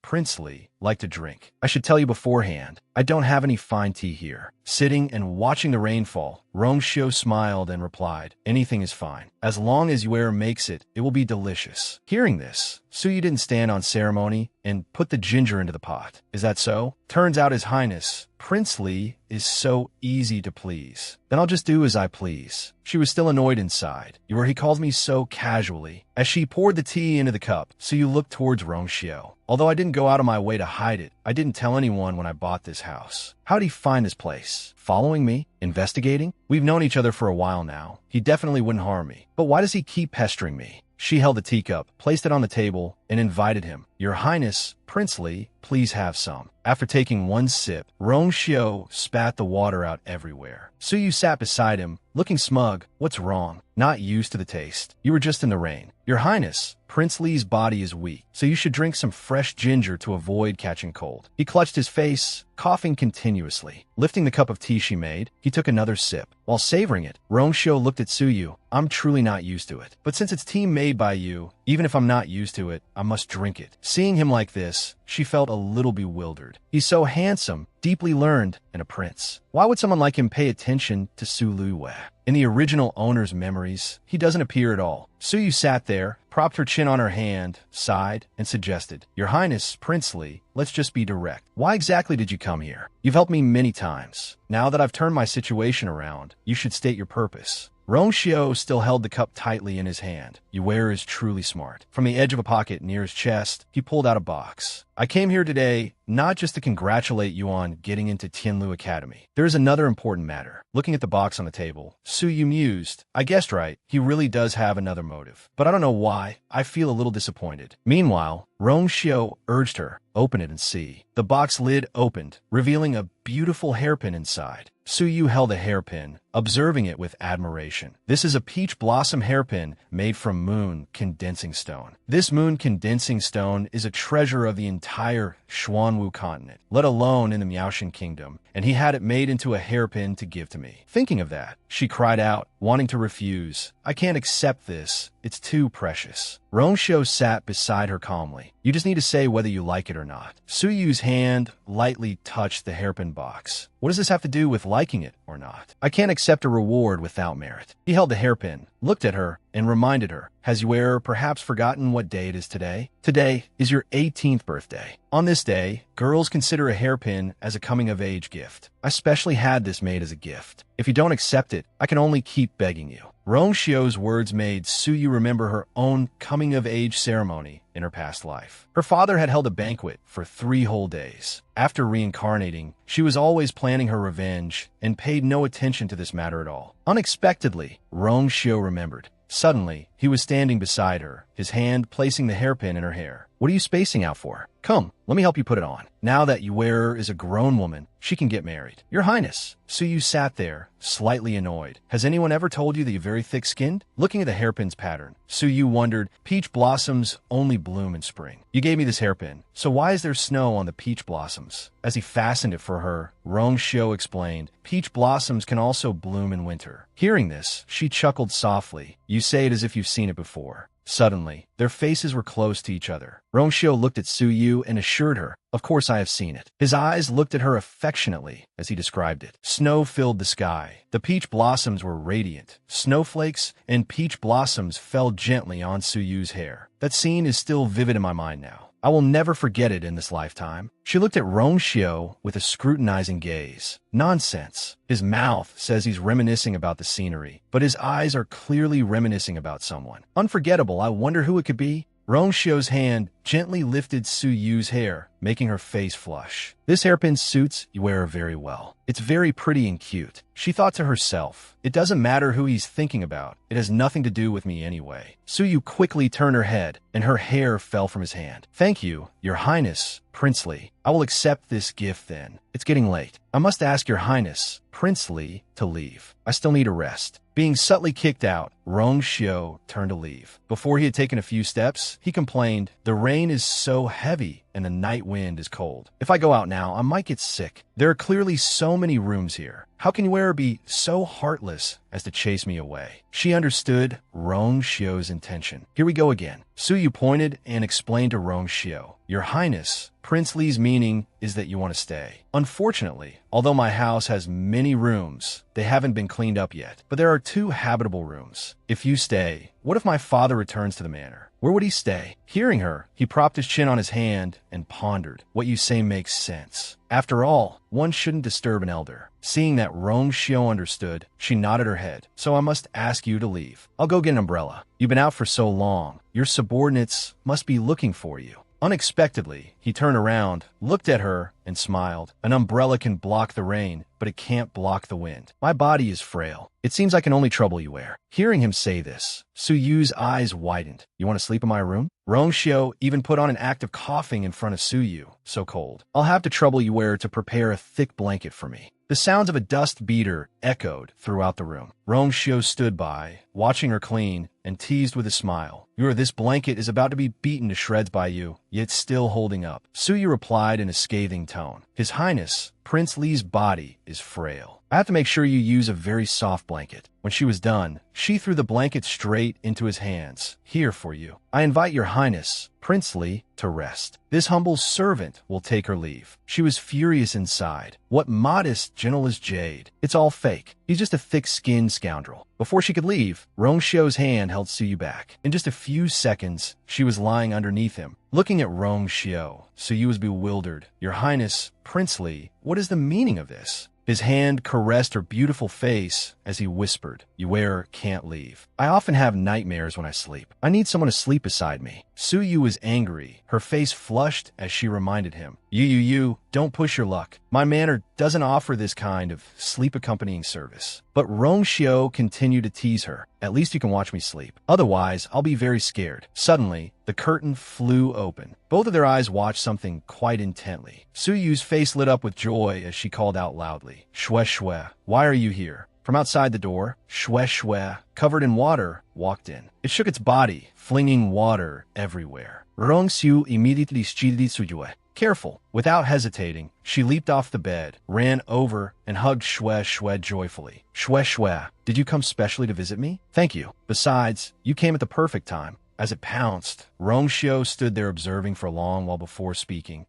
Princely, like to drink? I should tell you beforehand, I don't have any fine tea here. Sitting and watching the rainfall, Rong Xiao smiled and replied, anything is fine. As long as whoever makes it, it will be delicious. Hearing this, Suyu didn't stand on ceremony and put the ginger into the pot. Is that so? Turns out his highness, Princely, is so easy to please. Then I'll just do as I please. She was still annoyed inside. He calls me so casually. As she poured the tea into the cup, Suyu looked towards Rong Xiao. Although I didn't go out of my way to hide it, I didn't tell anyone when I bought this house. How'd he find this place? Following me? Investigating? We've known each other for a while now. He definitely wouldn't harm me. But why does he keep pestering me? She held the teacup, placed it on the table, and invited him. Your Highness, Princely, please have some. After taking 1 sip, Rong Xiao spat the water out everywhere. Suyu sat beside him, looking smug. What's wrong? Not used to the taste. You were just in the rain. Your Highness, Princely's body is weak, so you should drink some fresh ginger to avoid catching cold. He clutched his face, coughing continuously. Lifting the cup of tea she made, he took another sip. While savoring it, Rong Xiao looked at Suyu. I'm truly not used to it. But since it's tea made by you, even if I'm not used to it, I must drink it. Seeing him like this, she felt a little bewildered. He's so handsome, deeply learned, and a prince. Why would someone like him pay attention to Su Luwei? In the original owner's memories, he doesn't appear at all. Suyu sat there, propped her chin on her hand, sighed, and suggested, "Your Highness, Princely, let's just be direct. Why exactly did you come here? You've helped me many times. Now that I've turned my situation around, you should state your purpose." Rongxiu still held the cup tightly in his hand. Yuer is truly smart. From the edge of a pocket near his chest, he pulled out a box. "I came here today not just to congratulate you on getting into Tianlu Academy. There is another important matter." Looking at the box on the table, Suyu mused. "I guessed right. He really does have another motive. But I don't know why. I feel a little disappointed." Meanwhile, Rongxiu urged her, "Open it and see." The box lid opened, revealing a beautiful hairpin inside. Suyu held the hairpin, observing it with admiration. This is a peach blossom hairpin made from moon condensing stone. This moon condensing stone is a treasure of the entire Xuanwu continent, let alone in the Miaoshan kingdom, and he had it made into a hairpin to give to me. Thinking of that, she cried out, wanting to refuse. "I can't accept this. It's too precious." Rongxiu sat beside her calmly. "You just need to say whether you like it or not." Suyu's hand lightly touched the hairpin box. "What does this have to do with liking it or not? I can't accept a reward without merit." He held the hairpin, looked at her, and reminded her, "Has Yuer perhaps forgotten what day it is today? Today is your 18th birthday. On this day, girls consider a hairpin as a coming-of-age gift. I specially had this made as a gift. If you don't accept it, I can only keep begging you." Rongxiu's words made Suyu remember her own coming-of-age ceremony in her past life. Her father had held a banquet for 3 whole days. After reincarnating, she was always planning her revenge and paid no attention to this matter at all. Unexpectedly, Rongxiu remembered. Suddenly, he was standing beside her, his hand placing the hairpin in her hair. "What are you spacing out for? Come, let me help you put it on. Now that Yuer is a grown woman, she can get married." "Your Highness." Suyu sat there, slightly annoyed. "Has anyone ever told you that you're very thick-skinned?" Looking at the hairpin's pattern, Suyu wondered, "Peach blossoms only bloom in spring. You gave me this hairpin, so why is there snow on the peach blossoms?" As he fastened it for her, Rongxiu explained, "Peach blossoms can also bloom in winter." Hearing this, she chuckled softly. "You say it as if you've seen it before." Suddenly, their faces were close to each other. Rongxiu looked at Suyu and assured her, "Of course I have seen it." His eyes looked at her affectionately as he described it. Snow filled the sky. The peach blossoms were radiant. Snowflakes and peach blossoms fell gently on Suyu's hair. That scene is still vivid in my mind now. I will never forget it in this lifetime. She looked at Rongxiu with a scrutinizing gaze. Nonsense. His mouth says he's reminiscing about the scenery, but his eyes are clearly reminiscing about someone. Unforgettable, I wonder who it could be? Rongxiu's hand gently lifted Suyu's hair, making her face flush. "This hairpin suits Yuer very well. It's very pretty and cute." She thought to herself, "It doesn't matter who he's thinking about. It has nothing to do with me anyway." Suyu quickly turned her head, and her hair fell from his hand. "Thank you, Your Highness, Princely. I will accept this gift then. It's getting late. I must ask Your Highness, Princely, to leave. I still need a rest." Being subtly kicked out, Rongxiu turned to leave. Before he had taken a few steps, he complained, "The rain is so heavy and the night wind is cold. If I go out now, I might get sick. There are clearly so many rooms here. How can Yuer be so heartless as to chase me away?" She understood Rongxiu's intention. "Here we go again." Suyu pointed and explained to Rongxiu, "Your Highness, Princely's meaning is that you want to stay. Unfortunately, although my house has many rooms, they haven't been cleaned up yet. But there are 2 habitable rooms. If you stay, what if my father returns to the manor? Where would he stay?" Hearing her, he propped his chin on his hand and pondered. "What you say makes sense. After all, one shouldn't disturb an elder." Seeing that Rongxiu understood, she nodded her head. "So I must ask you to leave. I'll go get an umbrella. You've been out for so long. Your subordinates must be looking for you." Unexpectedly, he turned around, looked at her, and smiled. "An umbrella can block the rain, but it can't block the wind. My body is frail. It seems I can only trouble Yuer." Hearing him say this, Suyu's eyes widened. "You want to sleep in my room?" Rongxiu even put on an act of coughing in front of Suyu. "So cold. I'll have to trouble Yuer to prepare a thick blanket for me." The sounds of a dust beater echoed throughout the room. Rongxiu stood by, watching her clean, and teased with a smile. This blanket is about to be beaten to shreds by you, yet still holding up." Suyu replied in a scathing tone, "His Highness, Prince Li's body is frail. I have to make sure you use a very soft blanket. When she was done, she threw the blanket straight into his hands. Here for you. I invite your highness, Prince Li, to rest. This humble servant will take her leave. She was furious inside. What modest, gentle as jade. It's all fake. He's just a thick-skinned scoundrel. Before she could leave, Rongxiu's hand held Suyu back. In just a few seconds, she was lying underneath him. Looking at Rongxiu, Suyu was bewildered. Your highness, Prince Li, what is the meaning of this? His hand caressed her beautiful face as he whispered, "You can't leave. I often have nightmares when I sleep. I need someone to sleep beside me." Suyu was angry. Her face flushed as she reminded him, You, don't push your luck. My manor doesn't offer this kind of sleep-accompanying service." But Rongxiu continued to tease her. "At least you can watch me sleep. Otherwise, I'll be very scared." Suddenly, the curtain flew open. Both of their eyes watched something quite intently. Suyu's face lit up with joy as she called out loudly, "Shue Shue, why are you here?" From outside the door, Shue Shue, covered in water, walked in. It shook its body, flinging water everywhere. Rongxiu immediately shielded Suyue. Careful. Without hesitating, she leaped off the bed, ran over, and hugged Shue Shue joyfully. "Shue Shue, did you come specially to visit me?" "Thank you. Besides, you came at the perfect time." As it pounced, Rongxiu stood there observing for a long while before speaking.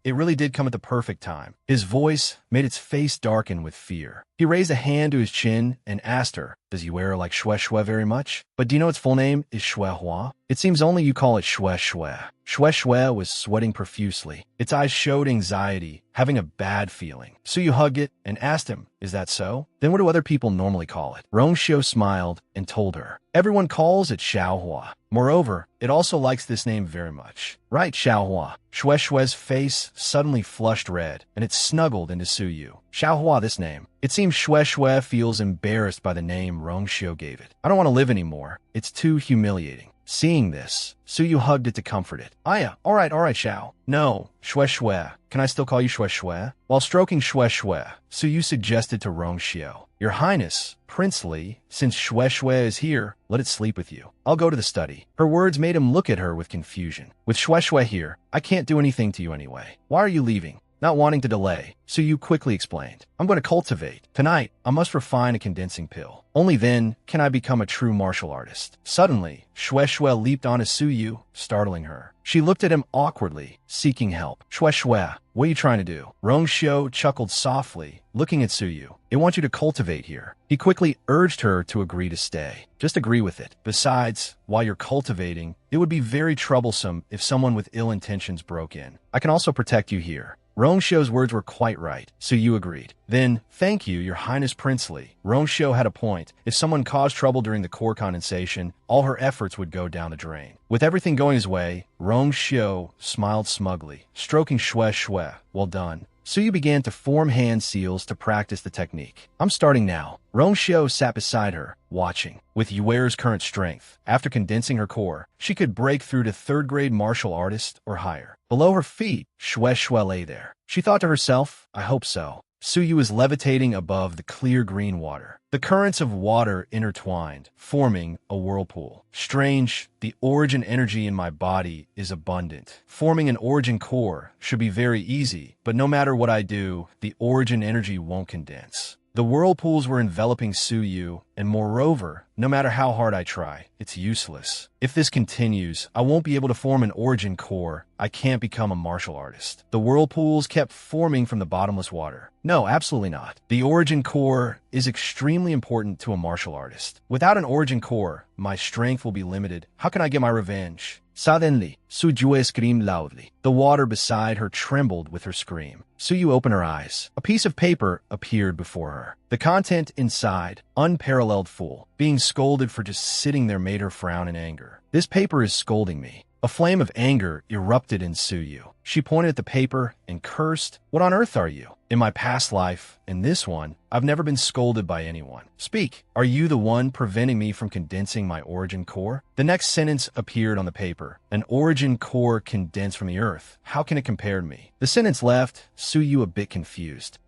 It really did come at the perfect time. His voice made its face darken with fear. He raised a hand to his chin and asked her, "Does Yue like Shue Shue very much? But do you know its full name is Shue Hua? It seems only you call it Shue Shue." Shue Shue was sweating profusely. Its eyes showed anxiety, having a bad feeling. Suyu hugged it and asked him, "Is that so? Then what do other people normally call it?" Rongxiu smiled and told her, "Everyone calls it Xiaohua. Moreover, it also likes this name very much." "Right, Xiaohua." Shue Shue's face suddenly flushed red, and it snuggled into Suyu. "Xiaohua, this name." It seems Shue Shue feels embarrassed by the name Rongxiu gave it. "I don't want to live anymore. It's too humiliating." Seeing this, Suyu hugged it to comfort it. "Aya, all right, Xiao." "No, Shue Shue. Can I still call you Shue Shue?" While stroking Shue Shue, Suyu suggested to Rongxiu, "Your Highness, Prince Li, since Shue Shue is here, let it sleep with you. I'll go to the study." Her words made him look at her with confusion. "With Shue Shue here, I can't do anything to you anyway. Why are you leaving?" Not wanting to delay, Suyu quickly explained, "I'm going to cultivate. Tonight, I must refine a condensing pill. Only then can I become a true martial artist." Suddenly, Shue Shue leaped onto Suyu, startling her. She looked at him awkwardly, seeking help. "Shue Shue, what are you trying to do?" Rongxiu chuckled softly, looking at Suyu. "They want you to cultivate here." He quickly urged her to agree to stay. "Just agree with it. Besides, while you're cultivating, it would be very troublesome if someone with ill intentions broke in. I can also protect you here." Rongxiu's words were quite right, so you agreed. "Then, thank you, Your Highness Princely." Rongxiu had a point. If someone caused trouble during the core condensation, all her efforts would go down the drain. With everything going his way, Rongxiu smiled smugly, stroking Shue Shue. "Well done." Suyu began to form hand seals to practice the technique. "I'm starting now." Rongxiu sat beside her, watching. With Yue's current strength, after condensing her core, she could break through to third-grade martial artist or higher. Below her feet, Shue Shue lay there. She thought to herself, "I hope so." Suyu was levitating above the clear green water. The currents of water intertwined, forming a whirlpool. Strange, the origin energy in my body is abundant. Forming an origin core should be very easy, but no matter what I do, the origin energy won't condense. The whirlpools were enveloping Suyu, and moreover, no matter how hard I try, it's useless. If this continues, I won't be able to form an origin core. I can't become a martial artist. The whirlpools kept forming from the bottomless water. No, absolutely not. The origin core is extremely important to a martial artist. Without an origin core, my strength will be limited. How can I get my revenge? Suddenly, Suyue screamed loudly. The water beside her trembled with her scream. Suyu opened her eyes. A piece of paper appeared before her. The content inside, unparalleled full. Being scolded for just sitting there made her frown in anger. "This paper is scolding me." A flame of anger erupted in Suyu. She pointed at the paper and cursed, "What on earth are you? In my past life, in this one, I've never been scolded by anyone. Speak. Are you the one preventing me from condensing my origin core?" The next sentence appeared on the paper. "An origin core condensed from the earth. How can it compare to me?" The sentence left Suyu a bit confused.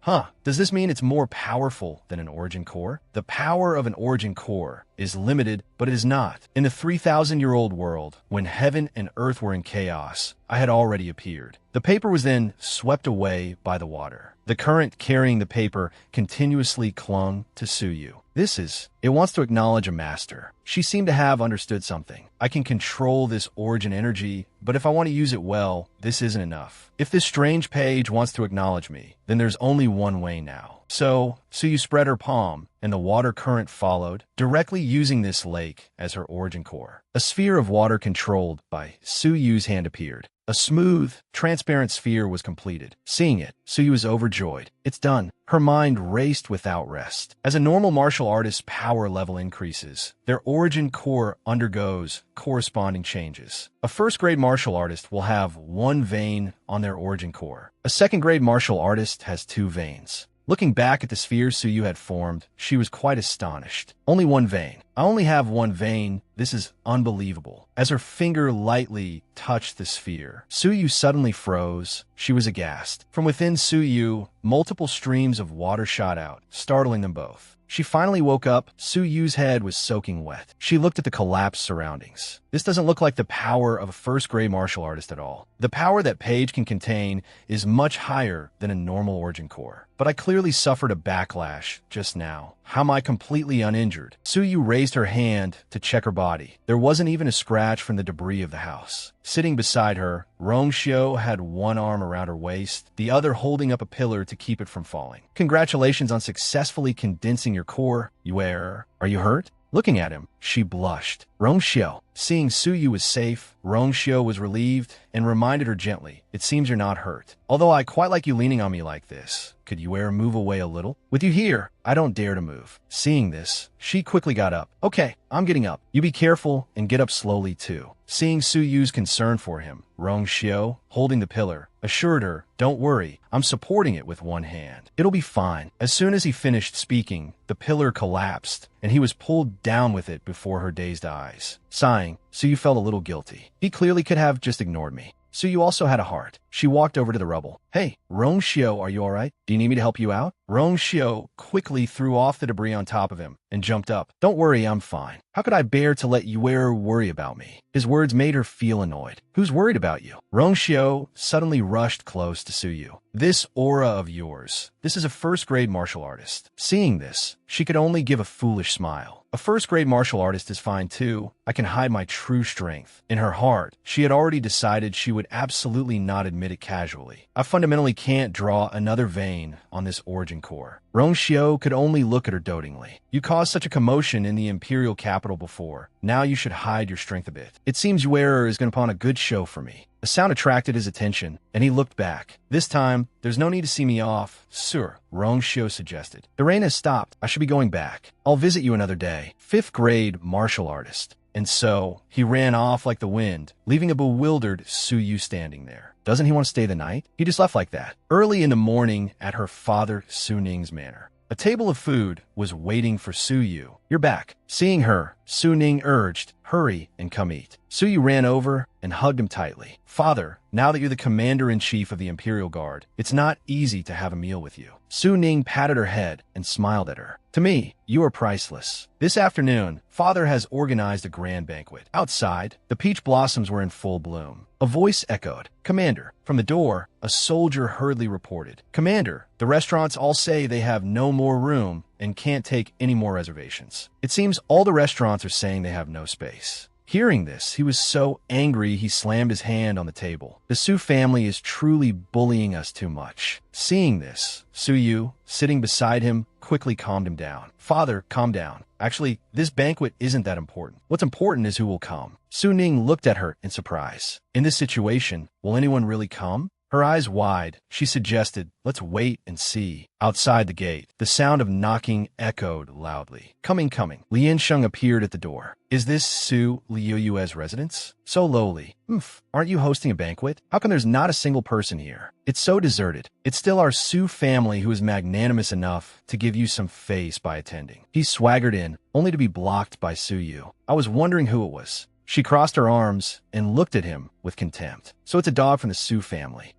Does this mean it's more powerful than an origin core? The power of an origin core is limited, but it is not. In the 3,000-year-old world, when heaven and earth were in chaos, I had already appeared. The The paper was then swept away by the water. The current carrying the paper continuously clung to Suyu. It wants to acknowledge a master. She seemed to have understood something. I can control this origin energy, but if I want to use it well, this isn't enough. If this strange page wants to acknowledge me, then there's only one way now. So Suyu spread her palm, and the water current followed, directly using this lake as her origin core. A sphere of water controlled by Suyu's hand appeared. A smooth, transparent sphere was completed. Seeing it, Suyu was overjoyed. It's done. Her mind raced without rest. As a normal martial artist's power level increases, their origin core undergoes corresponding changes. A first-grade martial artist will have one vein on their origin core. A second-grade martial artist has 2 veins. Looking back at the sphere Suyu had formed, she was quite astonished. Only one vein. I only have one vein. This is unbelievable. As her finger lightly touched the sphere, Suyu suddenly froze. She was aghast. From within Suyu, multiple streams of water shot out, startling them both. She finally woke up. Suyu's head was soaking wet. She looked at the collapsed surroundings. This doesn't look like the power of a first-grade martial artist at all. The power that Page can contain is much higher than a normal origin core. But I clearly suffered a backlash just now. How am I completely uninjured? Suyu raised her hand to check her body. There wasn't even a scratch from the debris of the house. Sitting beside her, Rongshio had one arm around her waist, the other holding up a pillar to keep it from falling. Congratulations on successfully condensing your core. Are you hurt? Looking at him, she blushed. Rongshio. Seeing Suyu was safe, Rongshio was relieved and reminded her gently, "It seems you're not hurt. Although I quite like you leaning on me like this. Could you move away a little? With you here, I don't dare to move." Seeing this, she quickly got up. "Okay, I'm getting up. You be careful and get up slowly too." Seeing Suyu's concern for him, Rongshio, holding the pillar, assured her, "Don't worry, I'm supporting it with one hand. It'll be fine." As soon as he finished speaking, the pillar collapsed, and he was pulled down with it before her dazed eyes. Sighing, Suyu felt a little guilty. He clearly could have just ignored me. Suyu also had a heart. She walked over to the rubble. "Hey, Rongshio, are you alright? Do you need me to help you out?" Rongshio quickly threw off the debris on top of him and jumped up. "Don't worry, I'm fine. How could I bear to let Yuer worry about me?" His words made her feel annoyed. "Who's worried about you?" Rongshio suddenly rushed close to Suyu. "This aura of yours. This is a first-grade martial artist." Seeing this, she could only give a foolish smile. "A first-grade martial artist is fine too. I can hide my true strength." In her heart, she had already decided she would absolutely not admit it casually. "I fundamentally can't draw another vein on this origin core." Rongshio could only look at her dotingly. "You caused such a commotion in the imperial capital before. Now you should hide your strength a bit. It seems Yuer is going to put on a good show for me." A sound attracted his attention, and he looked back. This time, "There's no need to see me off, sir," Rongshio suggested. "The rain has stopped. I should be going back. I'll visit you another day." 5th-grade martial artist. And so, he ran off like the wind, leaving a bewildered Suyu standing there. Doesn't he want to stay the night? He just left like that. Early in the morning at her father Suning's manor. A table of food was waiting for Suyu. "You're back." Seeing her, Suning urged, "Hurry and come eat." Suyu ran over and hugged him tightly. "Father, now that you're the commander-in-chief of the Imperial Guard, it's not easy to have a meal with you." Suning patted her head and smiled at her. "To me, you are priceless. This afternoon, Father has organized a grand banquet. Outside, the peach blossoms were in full bloom. A voice echoed, "Commander." From the door, a soldier hurriedly reported, "Commander, the restaurants all say they have no more room and can't take any more reservations. It seems all the restaurants are saying they have no space." Hearing this, he was so angry he slammed his hand on the table. "The Su family is truly bullying us too much." Seeing this, Suyu, sitting beside him, quickly calmed him down. "Father, calm down. Actually, this banquet isn't that important. What's important is who will come." Suning looked at her in surprise. In this situation, will anyone really come? Her eyes wide, she suggested, "Let's wait and see." Outside the gate, the sound of knocking echoed loudly. Coming. Lien Sheng appeared at the door. "Is this Su Liuyue's residence?" So lowly. Aren't you hosting a banquet? How come there's not a single person here? It's so deserted. It's still our Su family who is magnanimous enough to give you some face by attending." He swaggered in, only to be blocked by Suyu. "I was wondering who it was." She crossed her arms and looked at him with contempt. "So it's a dog from the Su family.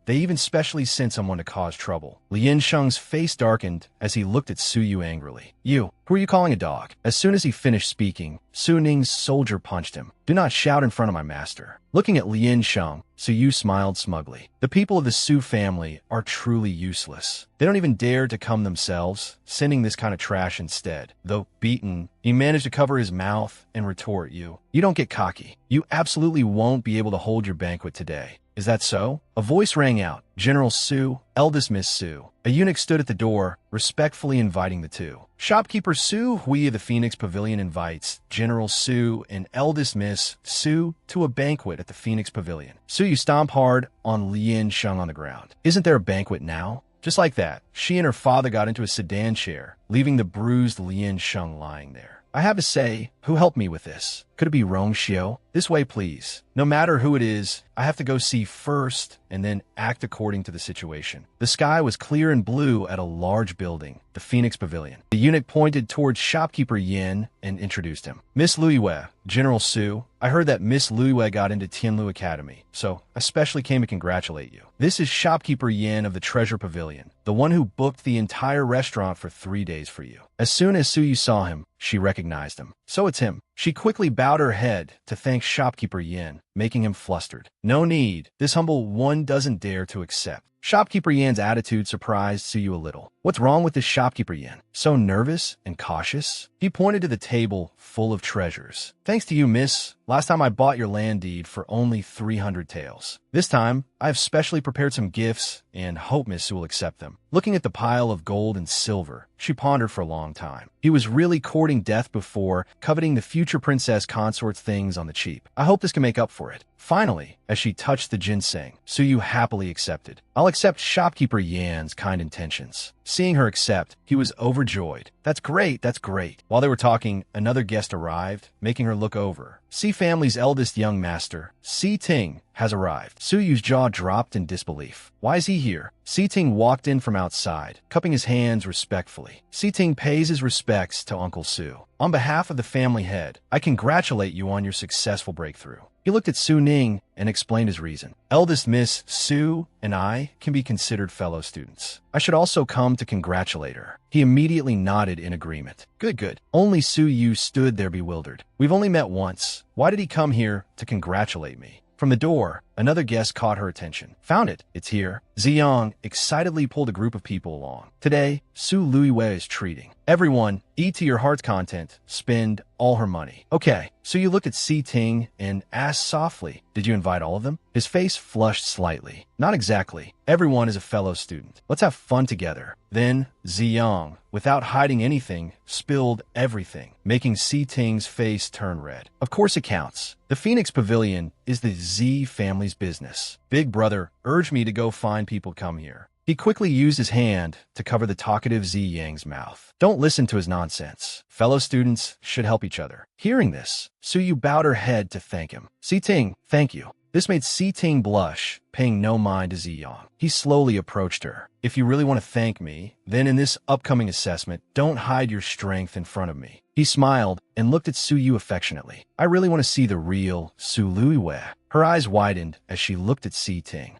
They even specially sent someone to cause trouble." Lien Sheng's face darkened as he looked at Suyu angrily. "You, who are you calling a dog?" As soon as he finished speaking, Su Ning's soldier punched him. "Do not shout in front of my master." Looking at Lien Sheng, Su Yu smiled smugly. The people of the Su family are truly useless. They don't even dare to come themselves, sending this kind of trash instead. Though beaten, he managed to cover his mouth and retort, You don't get cocky. You absolutely won't be able to hold your banquet today. Is that so? A voice rang out. General Su, eldest Miss Su. A eunuch stood at the door, respectfully inviting the two. Shopkeeper Su Hui of the Phoenix Pavilion invites General Su and eldest Miss Su to a banquet at the Phoenix Pavilion. Su Yu stomped hard on Lien Sheng on the ground. Isn't there a banquet now? Just like that, she and her father got into a sedan chair, leaving the bruised Lien Sheng lying there. I have to say, who helped me with this? Could it be Rong Xiao? This way, please. No matter who it is, I have to go see first and then act according to the situation. The sky was clear and blue at a large building, the Phoenix Pavilion. The eunuch pointed towards shopkeeper Yin and introduced him. Miss Luiyue, General Su, I heard that Miss Luiyue got into Tianlu Academy, so I especially came to congratulate you. This is shopkeeper Yin of the Treasure Pavilion, the one who booked the entire restaurant for 3 days for you. As soon as Su Yu saw him, she recognized him. So it's him. She quickly bowed her head to thank shopkeeper Yin, making him flustered. No need. This humble one doesn't dare to accept. Shopkeeper Yan's attitude surprised Su Yu a little. What's wrong with this shopkeeper Yan? So nervous and cautious? He pointed to the table full of treasures. Thanks to you, miss. Last time I bought your land deed for only 300 taels. This time, I have specially prepared some gifts and hope Miss Su will accept them. Looking at the pile of gold and silver, she pondered for a long time. He was really courting death before, coveting the future princess consort's things on the cheap. I hope this can make up for it. Finally, as she touched the ginseng, Su Yu happily accepted. I'll accept shopkeeper Yan's kind intentions. Seeing her accept, he was overjoyed. That's great, that's great. While they were talking, another guest arrived, making her look over. Si family's eldest young master, Si Ting, has arrived. Su Yu's jaw dropped in disbelief. Why is he here? Si Ting walked in from outside, cupping his hands respectfully. Si Ting pays his respects to Uncle Su. On behalf of the family head, I congratulate you on your successful breakthrough. He looked at Su Ning and explained his reason. Eldest Miss Su and I can be considered fellow students. I should also come to congratulate her. He immediately nodded in agreement. Good, good. Only Su Yu stood there bewildered. We've only met once. Why did he come here to congratulate me? From the door, another guest caught her attention. Found it. It's here. Ziyang excitedly pulled a group of people along. Today, Su Luiyue is treating. Everyone, eat to your heart's content. Spend all her money. Okay, so you looked at Si Ting and asked softly, did you invite all of them? His face flushed slightly. Not exactly. Everyone is a fellow student. Let's have fun together. Then, Ziyang, without hiding anything, spilled everything, making Si Ting's face turn red. Of course it counts. The Phoenix Pavilion is the Z family's business. Big brother urged me to go find people come here. He quickly used his hand to cover the talkative Zi Yang's mouth. Don't listen to his nonsense. Fellow students should help each other. Hearing this, Su Yu bowed her head to thank him. Si Ting, thank you. This made Si Ting blush, paying no mind to Ziyang. He slowly approached her. If you really want to thank me, then in this upcoming assessment, don't hide your strength in front of me. He smiled and looked at Su Yu affectionately. I really want to see the real Su Luiyue. Her eyes widened as she looked at Si Ting.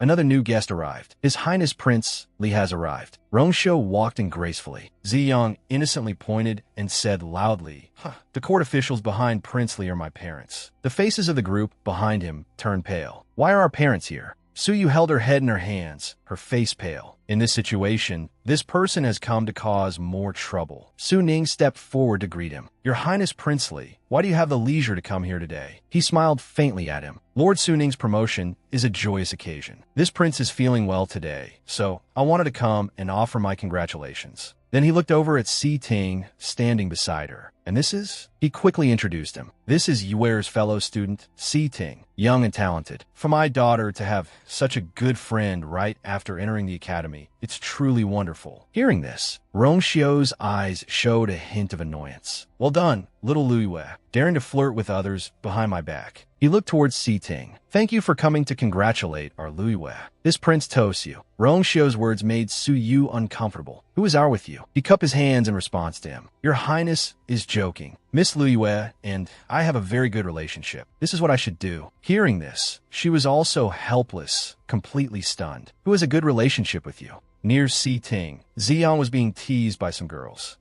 Another new guest arrived. His Highness Prince Li has arrived. Rongshou walked in gracefully. Ziyang innocently pointed and said loudly, The court officials behind Prince Li are my parents. The faces of the group behind him turned pale. Why are our parents here? Su Yu held her head in her hands, her face pale. In this situation, this person has come to cause more trouble. Su Ning stepped forward to greet him. Your Highness Princely, why do you have the leisure to come here today? He smiled faintly at him. Lord Su Ning's promotion is a joyous occasion. This prince is feeling well today, so I wanted to come and offer my congratulations. Then he looked over at Si Ting, standing beside her. And this is? He quickly introduced him. This is Yuer's fellow student, Si Ting, young and talented. For my daughter to have such a good friend right after entering the academy, it's truly wonderful. Hearing this, Rongxiu's eyes showed a hint of annoyance. Well done, little Luiyue, daring to flirt with others behind my back. He looked towards Si Ting. Thank you for coming to congratulate our Luiyue. This prince toasts you. Rongxiu's words made Su Yu uncomfortable. Who is our with you? He cupped his hands in response to him. Your Highness is joking. Miss Luiyue and I have a very good relationship. This is what I should do. Hearing this, she was also helpless, completely stunned. Who has a good relationship with you? Near Si Ting, Ziyang was being teased by some girls.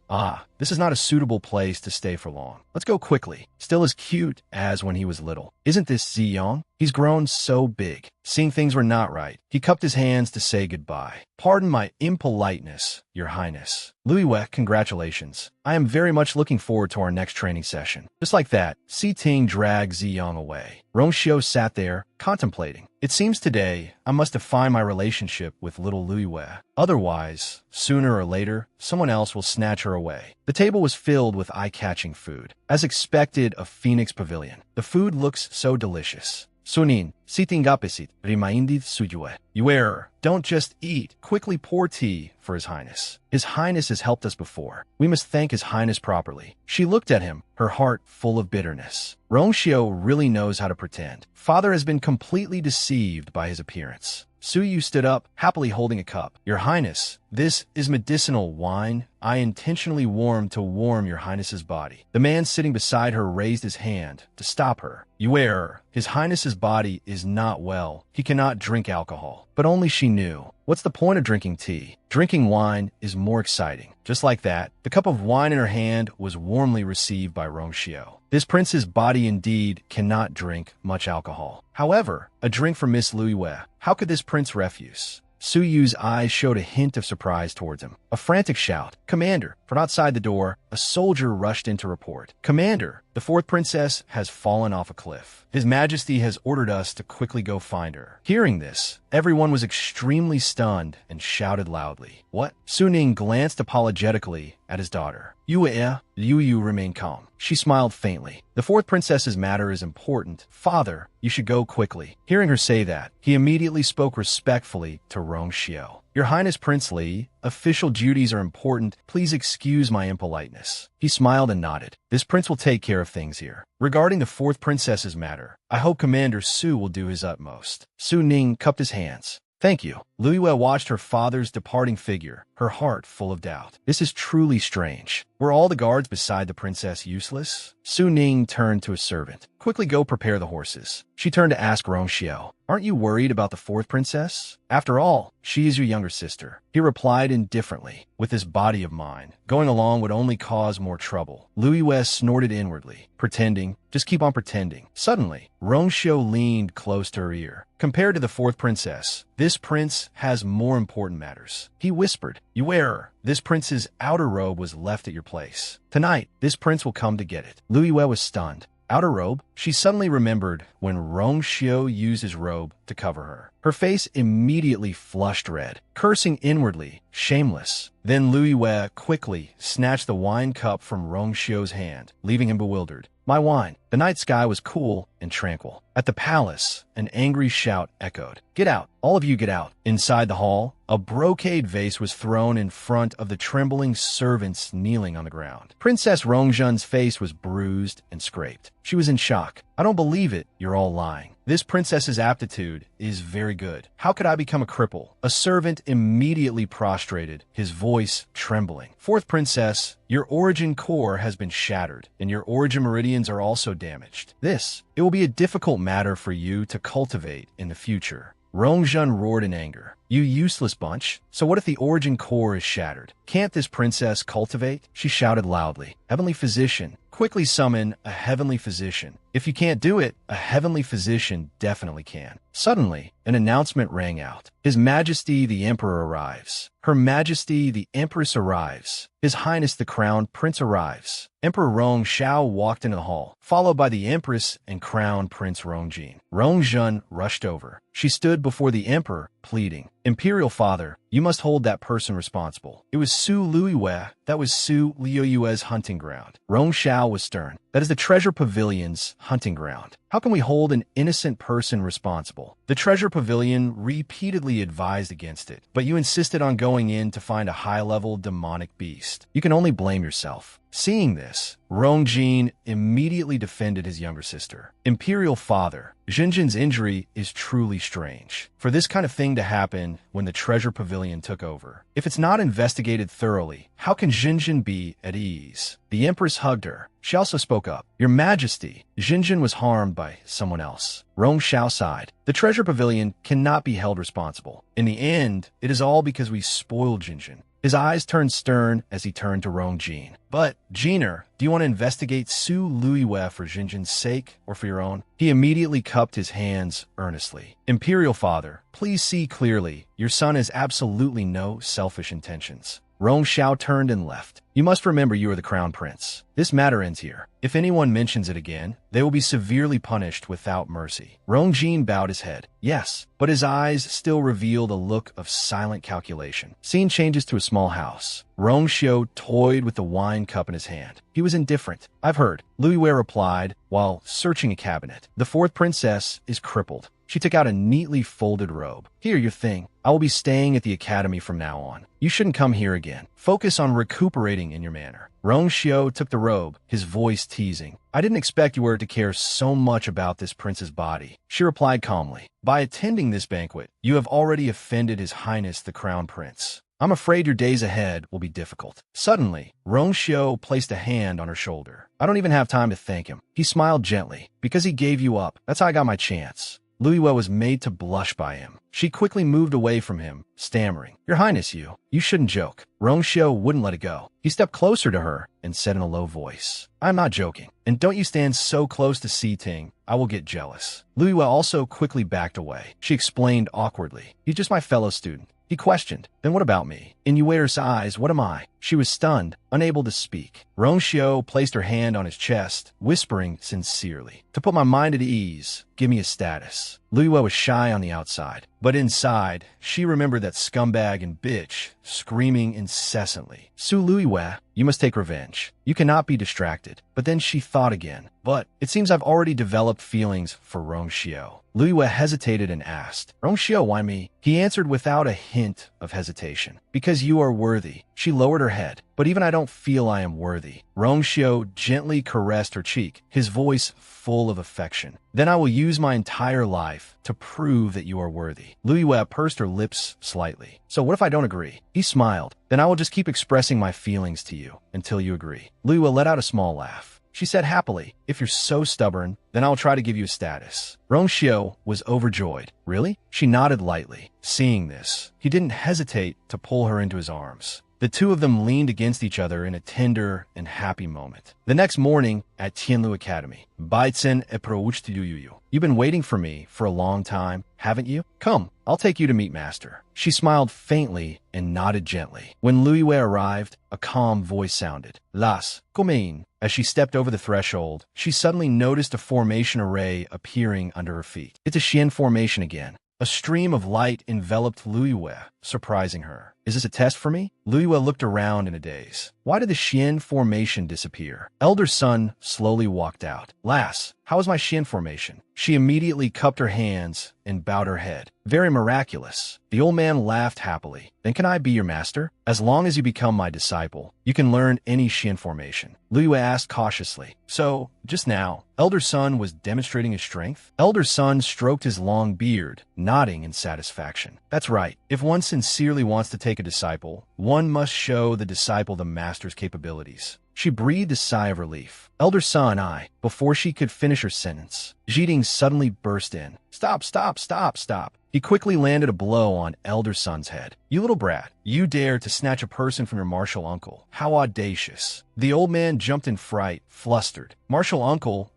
This is not a suitable place to stay for long. Let's go quickly. Still as cute as when he was little. Isn't this Ziyang? He's grown so big. Seeing things were not right, he cupped his hands to say goodbye. Pardon my impoliteness, Your Highness. Luiwe, congratulations. I am very much looking forward to our next training session. Just like that, Si Ting dragged Ziyang away. Rongxiu sat there, contemplating. It seems today I must define my relationship with little Luiwe. Otherwise, sooner or later, someone else will snatch her away. The table was filled with eye-catching food. As expected, a Phoenix Pavilion. The food looks so delicious. Sunin, sitingapisit, rimaindid sujue. You error. Don't just eat. Quickly pour tea for His Highness. His Highness has helped us before. We must thank His Highness properly. She looked at him, her heart full of bitterness. Rongxiu really knows how to pretend. Father has been completely deceived by his appearance. Suyu stood up, happily holding a cup. Your Highness, this is medicinal wine I intentionally warmed to warm Your Highness's body. The man sitting beside her raised his hand to stop her. You err. His Highness's body is not well. He cannot drink alcohol. But only she knew. What's the point of drinking tea? Drinking wine is more exciting. Just like that, the cup of wine in her hand was warmly received by Rongxiu. This prince's body indeed cannot drink much alcohol. However, a drink for Miss Luiwe. How could this prince refuse? Suyu's eyes showed a hint of surprise towards him. A frantic shout. Commander! From outside the door, a soldier rushed in to report. Commander! The fourth princess has fallen off a cliff. His Majesty has ordered us to quickly go find her. Hearing this, everyone was extremely stunned and shouted loudly. What? Suning glanced apologetically at his daughter. Yu remained calm. She smiled faintly. The fourth princess's matter is important. Father, you should go quickly. Hearing her say that, he immediately spoke respectfully to Rongxiu. Your Highness Prince Li, official duties are important. Please excuse my impoliteness. He smiled and nodded. This prince will take care of things here. Regarding the fourth princess's matter, I hope Commander Su will do his utmost. Su Ning cupped his hands. Thank you. Luiwe watched her father's departing figure, her heart full of doubt. This is truly strange. Were all the guards beside the princess useless? Su Ning turned to a servant. Quickly go prepare the horses. She turned to ask Rongxiu, aren't you worried about the fourth princess? After all, she is your younger sister. He replied indifferently. With this body of mine, going along would only cause more trouble. Luiwe snorted inwardly, pretending, just keep on pretending. Suddenly, Rongxiu leaned close to her ear. Compared to the fourth princess, this prince has more important matters. He whispered, you error. This prince's outer robe was left at your place. Tonight, this prince will come to get it. Luiwe was stunned. Outer robe? She suddenly remembered when Rongxiu used his robe to cover her. Her face immediately flushed red, cursing inwardly, shameless. Then Luiwe quickly snatched the wine cup from Rongxiu's hand, leaving him bewildered. My wine. The night sky was cool and tranquil. At the palace, an angry shout echoed. Get out! All of you get out! Inside the hall, a brocade vase was thrown in front of the trembling servants kneeling on the ground. Princess Rongzhen's face was bruised and scraped. She was in shock. I don't believe it. You're all lying. This princess's aptitude is very good. How could I become a cripple? A servant immediately prostrated, his voice trembling. Fourth princess, your origin core has been shattered, and your origin meridians are also damaged. It will be a difficult matter for you to cultivate in the future. Rongzhen roared in anger. You useless bunch. So what if the origin core is shattered? Can't this princess cultivate? She shouted loudly. Heavenly physician, quickly summon a heavenly physician. If you can't do it, a heavenly physician definitely can. Suddenly, an announcement rang out. His Majesty the Emperor arrives. Her Majesty the Empress arrives. His Highness the Crown Prince arrives. Emperor Rongxiu walked into the hall, followed by the Empress and Crown Prince Rongjin. Rongzhen rushed over. She stood before the Emperor, pleading, Imperial Father, you must hold that person responsible. It was Su Luiwe. That was Su Liuyue's hunting ground. Rongxiu was stern. That is the Treasure Pavilion's hunting ground. How can we hold an innocent person responsible? The Treasure Pavilion repeatedly advised against it, but you insisted on going in to find a high-level demonic beast. You can only blame yourself. Seeing this, Rongjin immediately defended his younger sister. Imperial Father, Jinjin's injury is truly strange. For this kind of thing to happen when the Treasure Pavilion took over. If it's not investigated thoroughly, how can Jinjin be at ease? The Empress hugged her. She also spoke up. Your Majesty, Jinjin was harmed by someone else. Rongxiu sighed. The Treasure Pavilion cannot be held responsible. In the end, it is all because we spoiled Jinjin. His eyes turned stern as he turned to Rong Jin. But, Jiner, do you want to investigate Su Luiwe for Jinjin's sake or for your own? He immediately cupped his hands earnestly. Imperial Father, please see clearly. Your son has absolutely no selfish intentions. Rong Xiao turned and left. You must remember you are the crown prince. This matter ends here. If anyone mentions it again, they will be severely punished without mercy. Rong Jin bowed his head. Yes, but his eyes still revealed a look of silent calculation. Scene changes to a small house. Rong Xiao toyed with the wine cup in his hand. He was indifferent. I've heard, Luiwe replied while searching a cabinet. The fourth princess is crippled. She took out a neatly folded robe. Here, your thing. I will be staying at the academy from now on. You shouldn't come here again. Focus on recuperating in your manner. Rong Xiao took the robe, his voice teasing. I didn't expect you were to care so much about this prince's body. She replied calmly. By attending this banquet, you have already offended His Highness the Crown Prince. I'm afraid your days ahead will be difficult. Suddenly, Rong Xiao placed a hand on her shoulder. I don't even have time to thank him. He smiled gently. Because he gave you up, that's how I got my chance. Luiwe was made to blush by him. She quickly moved away from him, stammering, Your Highness, you shouldn't joke. Rong Xiao wouldn't let it go. He stepped closer to her and said in a low voice, I'm not joking. And don't you stand so close to Si Ting. I will get jealous. Luiwe also quickly backed away. She explained awkwardly, He's just my fellow student. He questioned, Then what about me? In Yueter's eyes, what am I? She was stunned, unable to speak. Rong Xiao placed her hand on his chest, whispering sincerely, To put my mind at ease, give me a status. Luiwe was shy on the outside, but inside, she remembered that scumbag and bitch screaming incessantly. Su Luiwe, you must take revenge. You cannot be distracted. But then she thought again. But it seems I've already developed feelings for Rong Xiao. Luiwe hesitated and asked, Rong Xiao, why me? He answered without a hint of hesitation. Because you are worthy. She lowered her head. But even I don't feel I am worthy. Rong Xiao gently caressed her cheek, his voice full of affection. Then I will use my entire life to prove that you are worthy. Luiwe pursed her lips slightly. So what if I don't agree? He smiled. Then I will just keep expressing my feelings to you until you agree. Luiwe let out a small laugh. She said happily, If you're so stubborn, then I'll try to give you a status. Rong Xiao was overjoyed. Really? She nodded lightly. Seeing this, he didn't hesitate to pull her into his arms. The two of them leaned against each other in a tender and happy moment. The next morning at Tianlu Academy, Baitsen e Prouchtiuyu. You've been waiting for me for a long time, haven't you? Come, I'll take you to meet Master. She smiled faintly and nodded gently. When Luiwe arrived, a calm voice sounded. Las, Gomein. As she stepped over the threshold, she suddenly noticed a formation array appearing under her feet. It's a Xian formation again. A stream of light enveloped Luiwe, surprising her. Is this a test for me? Luiwe looked around in a daze. Why did the Xian formation disappear? Elder Sun slowly walked out. Lass, how is my Xian formation? She immediately cupped her hands and bowed her head. Very miraculous. The old man laughed happily. Then can I be your master? As long as you become my disciple, you can learn any Xian formation. Luiwe asked cautiously. So, just now, Elder Sun was demonstrating his strength? Elder Sun stroked his long beard, nodding in satisfaction. That's right. If one sincerely wants to take a disciple, one must show the disciple the master's capabilities. She breathed a sigh of relief. Elder Sun, before she could finish her sentence, Jiding suddenly burst in. Stop, stop, stop, stop. He quickly landed a blow on Elder Sun's head. You little brat, you dare to snatch a person from your martial uncle. How audacious. The old man jumped in fright, flustered. Martial uncle,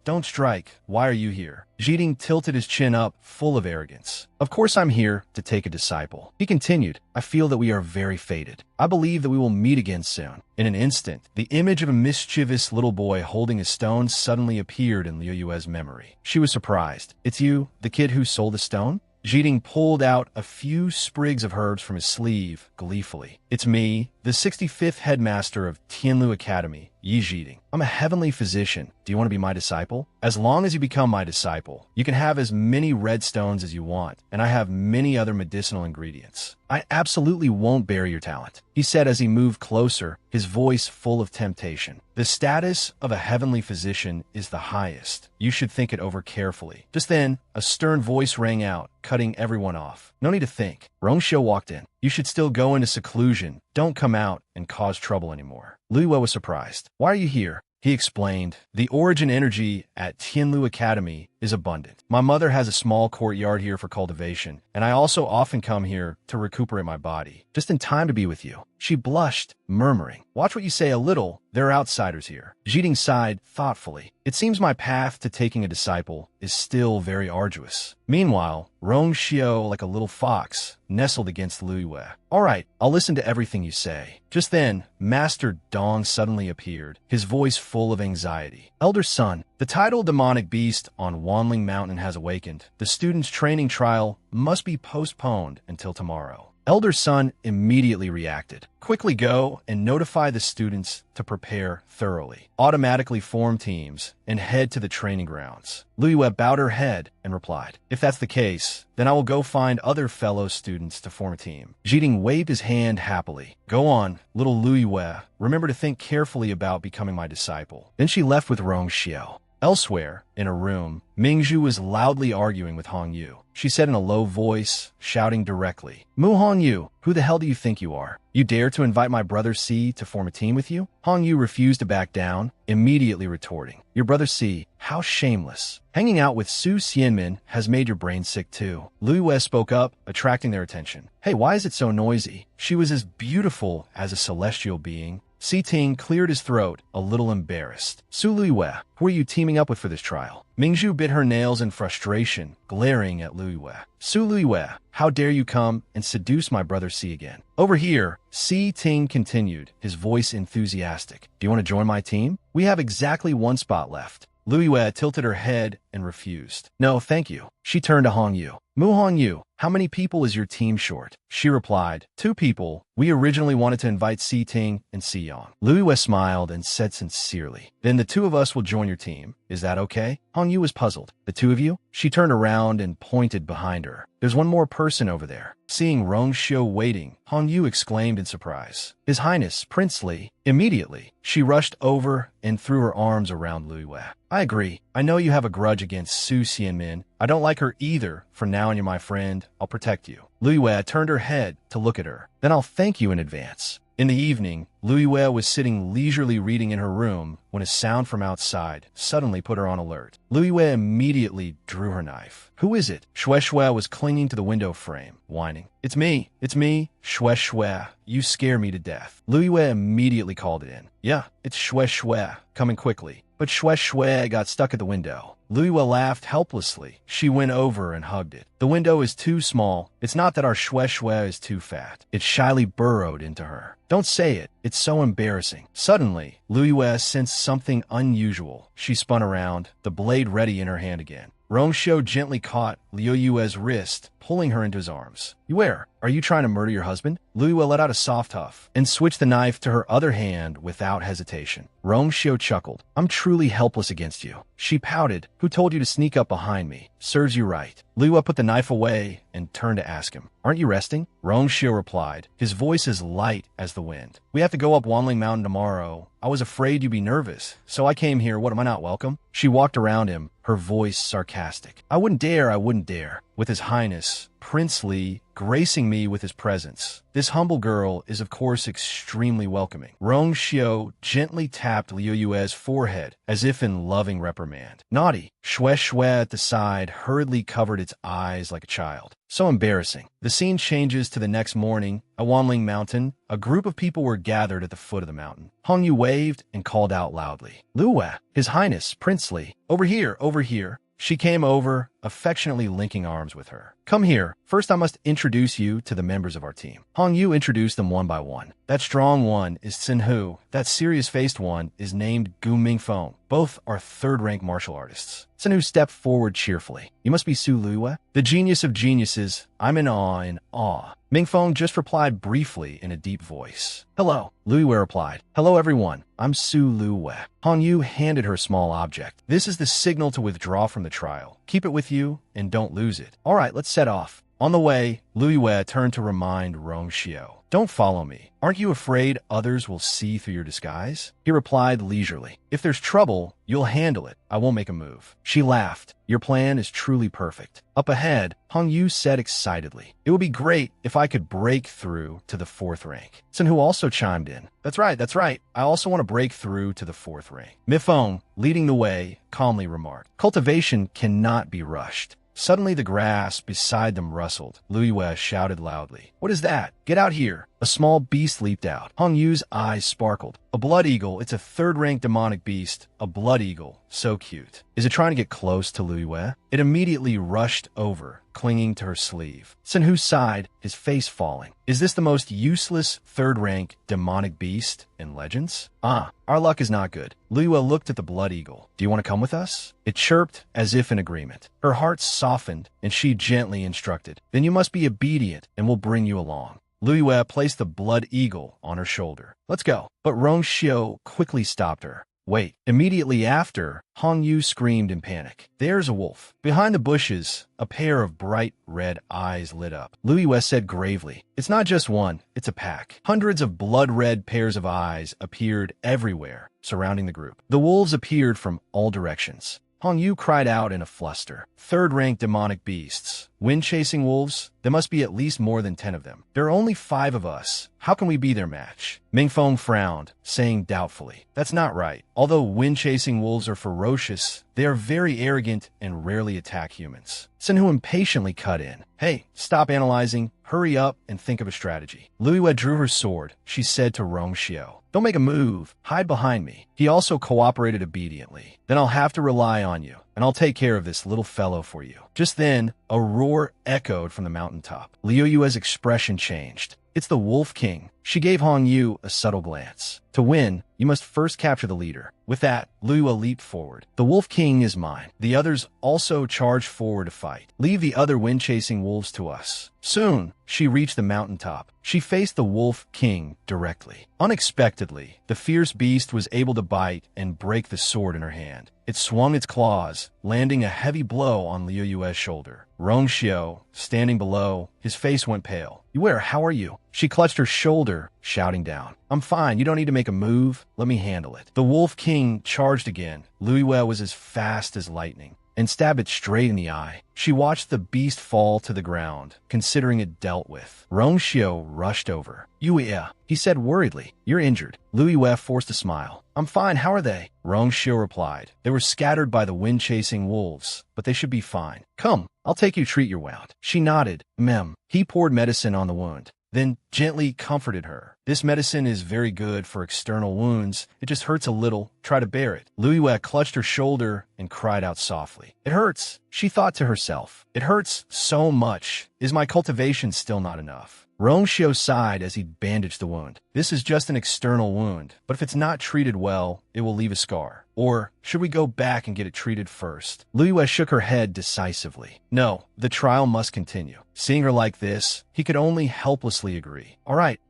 don't strike. Why are you here? Jiding tilted his chin up, full of arrogance. Of course I'm here to take a disciple. He continued, I feel that we are very fated. I believe that we will meet again soon. In an instant, the image of a mischievous little boy holding a stone suddenly appeared in Liu Yue's memory. She was surprised. It's you, the kid who sold the stone? Jiding pulled out a few sprigs of herbs from his sleeve, gleefully. It's me, the 65th headmaster of Tianlu Academy, Yi Jiding. I'm a heavenly physician. Do you want to be my disciple? As long as you become my disciple, you can have as many red stones as you want, and I have many other medicinal ingredients. I absolutely won't bury your talent, he said as he moved closer, his voice full of temptation. The status of a heavenly physician is the highest. You should think it over carefully. Just then, a stern voice rang out, cutting everyone off. No need to think. Rong Xiao walked in. You should still go into seclusion. Don't come out and cause trouble anymore. Luiwe was surprised. Why are you here? he explained. The origin energy at Tianlu Academy is abundant. My mother has a small courtyard here for cultivation, and I also often come here to recuperate my body, just in time to be with you. She blushed, murmuring, "Watch what you say a little. There are outsiders here." Jiding sighed thoughtfully. It seems my path to taking a disciple is still very arduous. Meanwhile, Rong Xiao, like a little fox, nestled against Lu Yue. "All right, I'll listen to everything you say." Just then, Master Dong suddenly appeared, his voice full of anxiety. "Elder son, the tidal demonic beast on Wanling Mountain has awakened. The student's training trial must be postponed until tomorrow." Elder Sun immediately reacted. "Quickly go and notify the students to prepare thoroughly. Automatically form teams and head to the training grounds." Lu Yue bowed her head and replied, "If that's the case, then I will go find other fellow students to form a team." Jiding waved his hand happily. "Go on, little Lu Yue. Remember to think carefully about becoming my disciple." Then she left with Rong Xiao. Elsewhere, in a room, Mingzhu was loudly arguing with Hong Yu. She said in a low voice, shouting directly, "Mu Hong Yu, who the hell do you think you are? You dare to invite my brother Si to form a team with you?" Hong Yu refused to back down, immediately retorting, "Your brother Si, how shameless. Hanging out with Su Xianmin has made your brain sick too." Lu Yue spoke up, attracting their attention. "Hey, why is it so noisy? She was as beautiful as a celestial being." Si Ting cleared his throat, a little embarrassed. "Su Lu Yue, who are you teaming up with for this trial?" Mingzhu bit her nails in frustration, glaring at Lu Yue. "Su Lu Yue, how dare you come and seduce my brother Si again?" "Over here," Si Ting continued, his voice enthusiastic. "Do you want to join my team? We have exactly one spot left." Lu Yue tilted her head and refused. "No, thank you." She turned to Hong Yu. "Mu Hong Yu, how many people is your team short?" She replied, "2 people. We originally wanted to invite Si Ting and Si Yang." Lu Yue smiled and said sincerely, "Then the 2 of us will join your team. Is that okay?" Hong Yu was puzzled. "The 2 of you?" She turned around and pointed behind her. "There's one more person over there." Seeing Rong Xiao waiting, Hong Yu exclaimed in surprise, "His Highness, Prince Li." Immediately, she rushed over and threw her arms around Lu Yue. "I agree. I know you have a grudge against Su Xianmin. I don't like her either. For now, you're my friend. I'll protect you." Lu Yue turned her head to look at her. "Then I'll thank you in advance." In the evening, Lu Yue was sitting leisurely reading in her room when a sound from outside suddenly put her on alert. Lu Yue immediately drew her knife. "Who is it?" Xue Xue was clinging to the window frame, whining. It's me, Xue Xue. You scare me to death." Lu Yue immediately called it in. "Yeah, it's Xue Xue, coming quickly." But Xue Xue got stuck at the window. Lu Yue laughed helplessly. She went over and hugged it. "The window is too small. It's not that our Xue Xue is too fat." It shyly burrowed into her. "Don't say it. It's so embarrassing." Suddenly, Lu Yue sensed something unusual. She spun around, the blade ready in her hand again. Rong Xiao gently caught Liu Yue's wrist, pulling her into his arms. "Yue, are you trying to murder your husband?" Lu Yue let out a soft huff and switched the knife to her other hand without hesitation. Rong Xiao chuckled. "I'm truly helpless against you." She pouted. "Who told you to sneak up behind me? Serves you right." Lu Yue put the knife away and turned to ask him, "Aren't you resting?" Rong Xiao replied, his voice as light as the wind. "We have to go up Wanling Mountain tomorrow. I was afraid you'd be nervous, so I came here. What, am I not welcome?" She walked around him, her voice sarcastic. I wouldn't dare. With His Highness, Prince Li, gracing me with his presence. This humble girl is of course extremely welcoming." Rong Xiao gently tapped Liu Yue's forehead, as if in loving reprimand. "Naughty." Xue Xue at the side hurriedly covered its eyes like a child. So embarrassing. The scene changes to the next morning. At Wanling Mountain, a group of people were gathered at the foot of the mountain. Hong Yu waved and called out loudly, "Lu Yue, His Highness, Prince Li, over here." She came over, affectionately linking arms with her. "Come here. First, I must introduce you to the members of our team." Hong Yu introduced them one by one. "That strong one is Xin Hu. That serious-faced one is named Gu Mingfeng. Both are 3rd-rank martial artists." Xin Hu stepped forward cheerfully. "You must be Su Lu Yue, the genius of geniuses. I'm in awe. Mingfeng just replied briefly in a deep voice. "Hello," Lu Yue replied. "Hello, everyone. I'm Su Lu Yue." Hong Yu handed her a small object. "This is the signal to withdraw from the trial. Keep it with you and don't lose it." "All right, let's set off." On the way, Lu Yue turned to remind Rong Xiao. Don't follow me. Aren't you afraid others will see through your disguise? He replied leisurely. If there's trouble, you'll handle it. I won't make a move. She laughed. Your plan is truly perfect. Up ahead, Hong Yu said excitedly. It would be great if I could break through to the 4th rank. Sun Hu also chimed in. That's right. I also want to break through to the 4th rank. Mi Feng, leading the way, calmly remarked. Cultivation cannot be rushed. Suddenly the grass beside them rustled. Lu Yue shouted loudly. What is that? Get out here. A small beast leaped out. Hong Yu's eyes sparkled. A blood eagle. It's a 3rd-rank demonic beast. A blood eagle. So cute. Is it trying to get close to Lu Yue? It immediately rushed over, clinging to her sleeve. Sun Hu sighed, his face falling. Is this the most useless 3rd-rank demonic beast in Legends? Our luck is not good. Lu Yue looked at the blood eagle. Do you want to come with us? It chirped as if in agreement. Her heart softened, and she gently instructed. Then you must be obedient, and we'll bring you along. Lu Yue placed the blood eagle on her shoulder. Let's go. But Rong Xiao quickly stopped her. Wait. Immediately after, Hong Yu screamed in panic. There's a wolf. Behind the bushes, a pair of bright red eyes lit up. Lu Yue said gravely, it's not just one, it's a pack. Hundreds of blood-red pairs of eyes appeared everywhere, surrounding the group. The wolves appeared from all directions. Hong Yu cried out in a fluster. 3rd-rank demonic beasts. Wind-chasing wolves? There must be at least more than 10 of them. There are only 5 of us. How can we be their match? Ming Feng frowned, saying doubtfully, that's not right. Although wind-chasing wolves are ferocious, they are very arrogant and rarely attack humans. Sun Hu impatiently cut in. Hey, stop analyzing. Hurry up and think of a strategy. Lu Yue drew her sword. She said to Rong Xiao, don't make a move. Hide behind me. He also cooperated obediently. Then I'll have to rely on you, and I'll take care of this little fellow for you. Just then, a roar echoed from the mountaintop. Liu Yue's expression changed. It's the Wolf King. She gave Hong Yu a subtle glance. To win, you must first capture the leader. With that, Lu Yue leaped forward. The Wolf King is mine. The others also charged forward to fight. Leave the other wind-chasing wolves to us. Soon, she reached the mountaintop. She faced the Wolf King directly. Unexpectedly, the fierce beast was able to bite and break the sword in her hand. It swung its claws, landing a heavy blow on Liu Yue's shoulder. Rong Xiao, standing below, his face went pale. Yue, how are you? She clutched her shoulder, shouting down. I'm fine. You don't need to make a move. Let me handle it. The Wolf King charged again. Lu Yue was as fast as lightning and stabbed it straight in the eye. She watched the beast fall to the ground, considering it dealt with. Rong Xiao rushed over. Yue, he said worriedly. You're injured. Lu Yue forced a smile. I'm fine. How are they? Rong Xiao replied. They were scattered by the wind-chasing wolves, but they should be fine. Come, I'll take you treat your wound. She nodded. Mem. He poured medicine on the wound, then gently comforted her. This medicine is very good for external wounds. It just hurts a little. Try to bear it. Lu Yue clutched her shoulder and cried out softly. It hurts. She thought to herself. It hurts so much. Is my cultivation still not enough? Rong Xiao sighed as he bandaged the wound. This is just an external wound, but if it's not treated well, it will leave a scar. Or should we go back and get it treated first? Lu Yue shook her head decisively. No, the trial must continue. Seeing her like this, he could only helplessly agree. All right,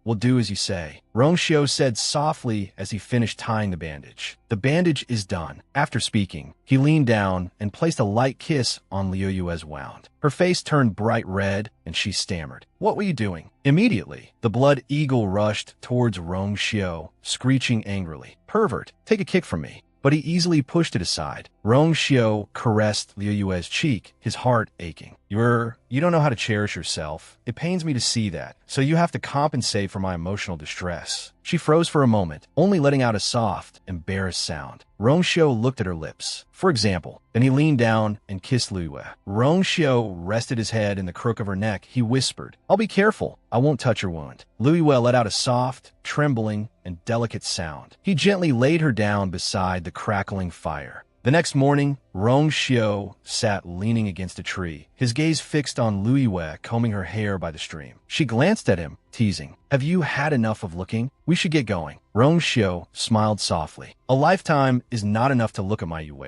we'll do as you say. Rong Xiao said softly as he finished tying the bandage. The bandage is done. After speaking, he leaned down and placed a light kiss on Liu Yue's wound. Her face turned bright red, and she stammered. What were you doing? Immediately, the blood eagle rushed towards Rong Xiao, screeching angrily. Pervert, take a kick from me. But he easily pushed it aside. Rong Xiao caressed Liu Yue's cheek, his heart aching. You don't know how to cherish yourself. It pains me to see that, so you have to compensate for my emotional distress. She froze for a moment, only letting out a soft, embarrassed sound. Rong Xiao looked at her lips. For example, then he leaned down and kissed Lu Yue. Rong Xiao rested his head in the crook of her neck. He whispered, I'll be careful. I won't touch your wound. Lu Yue let out a soft, trembling, and delicate sound. He gently laid her down beside the crackling fire. The next morning, Rong Xiao sat leaning against a tree, his gaze fixed on Lu Yue combing her hair by the stream. She glanced at him, teasing. Have you had enough of looking? We should get going. Rong Xiao smiled softly. A lifetime is not enough to look at my Yue.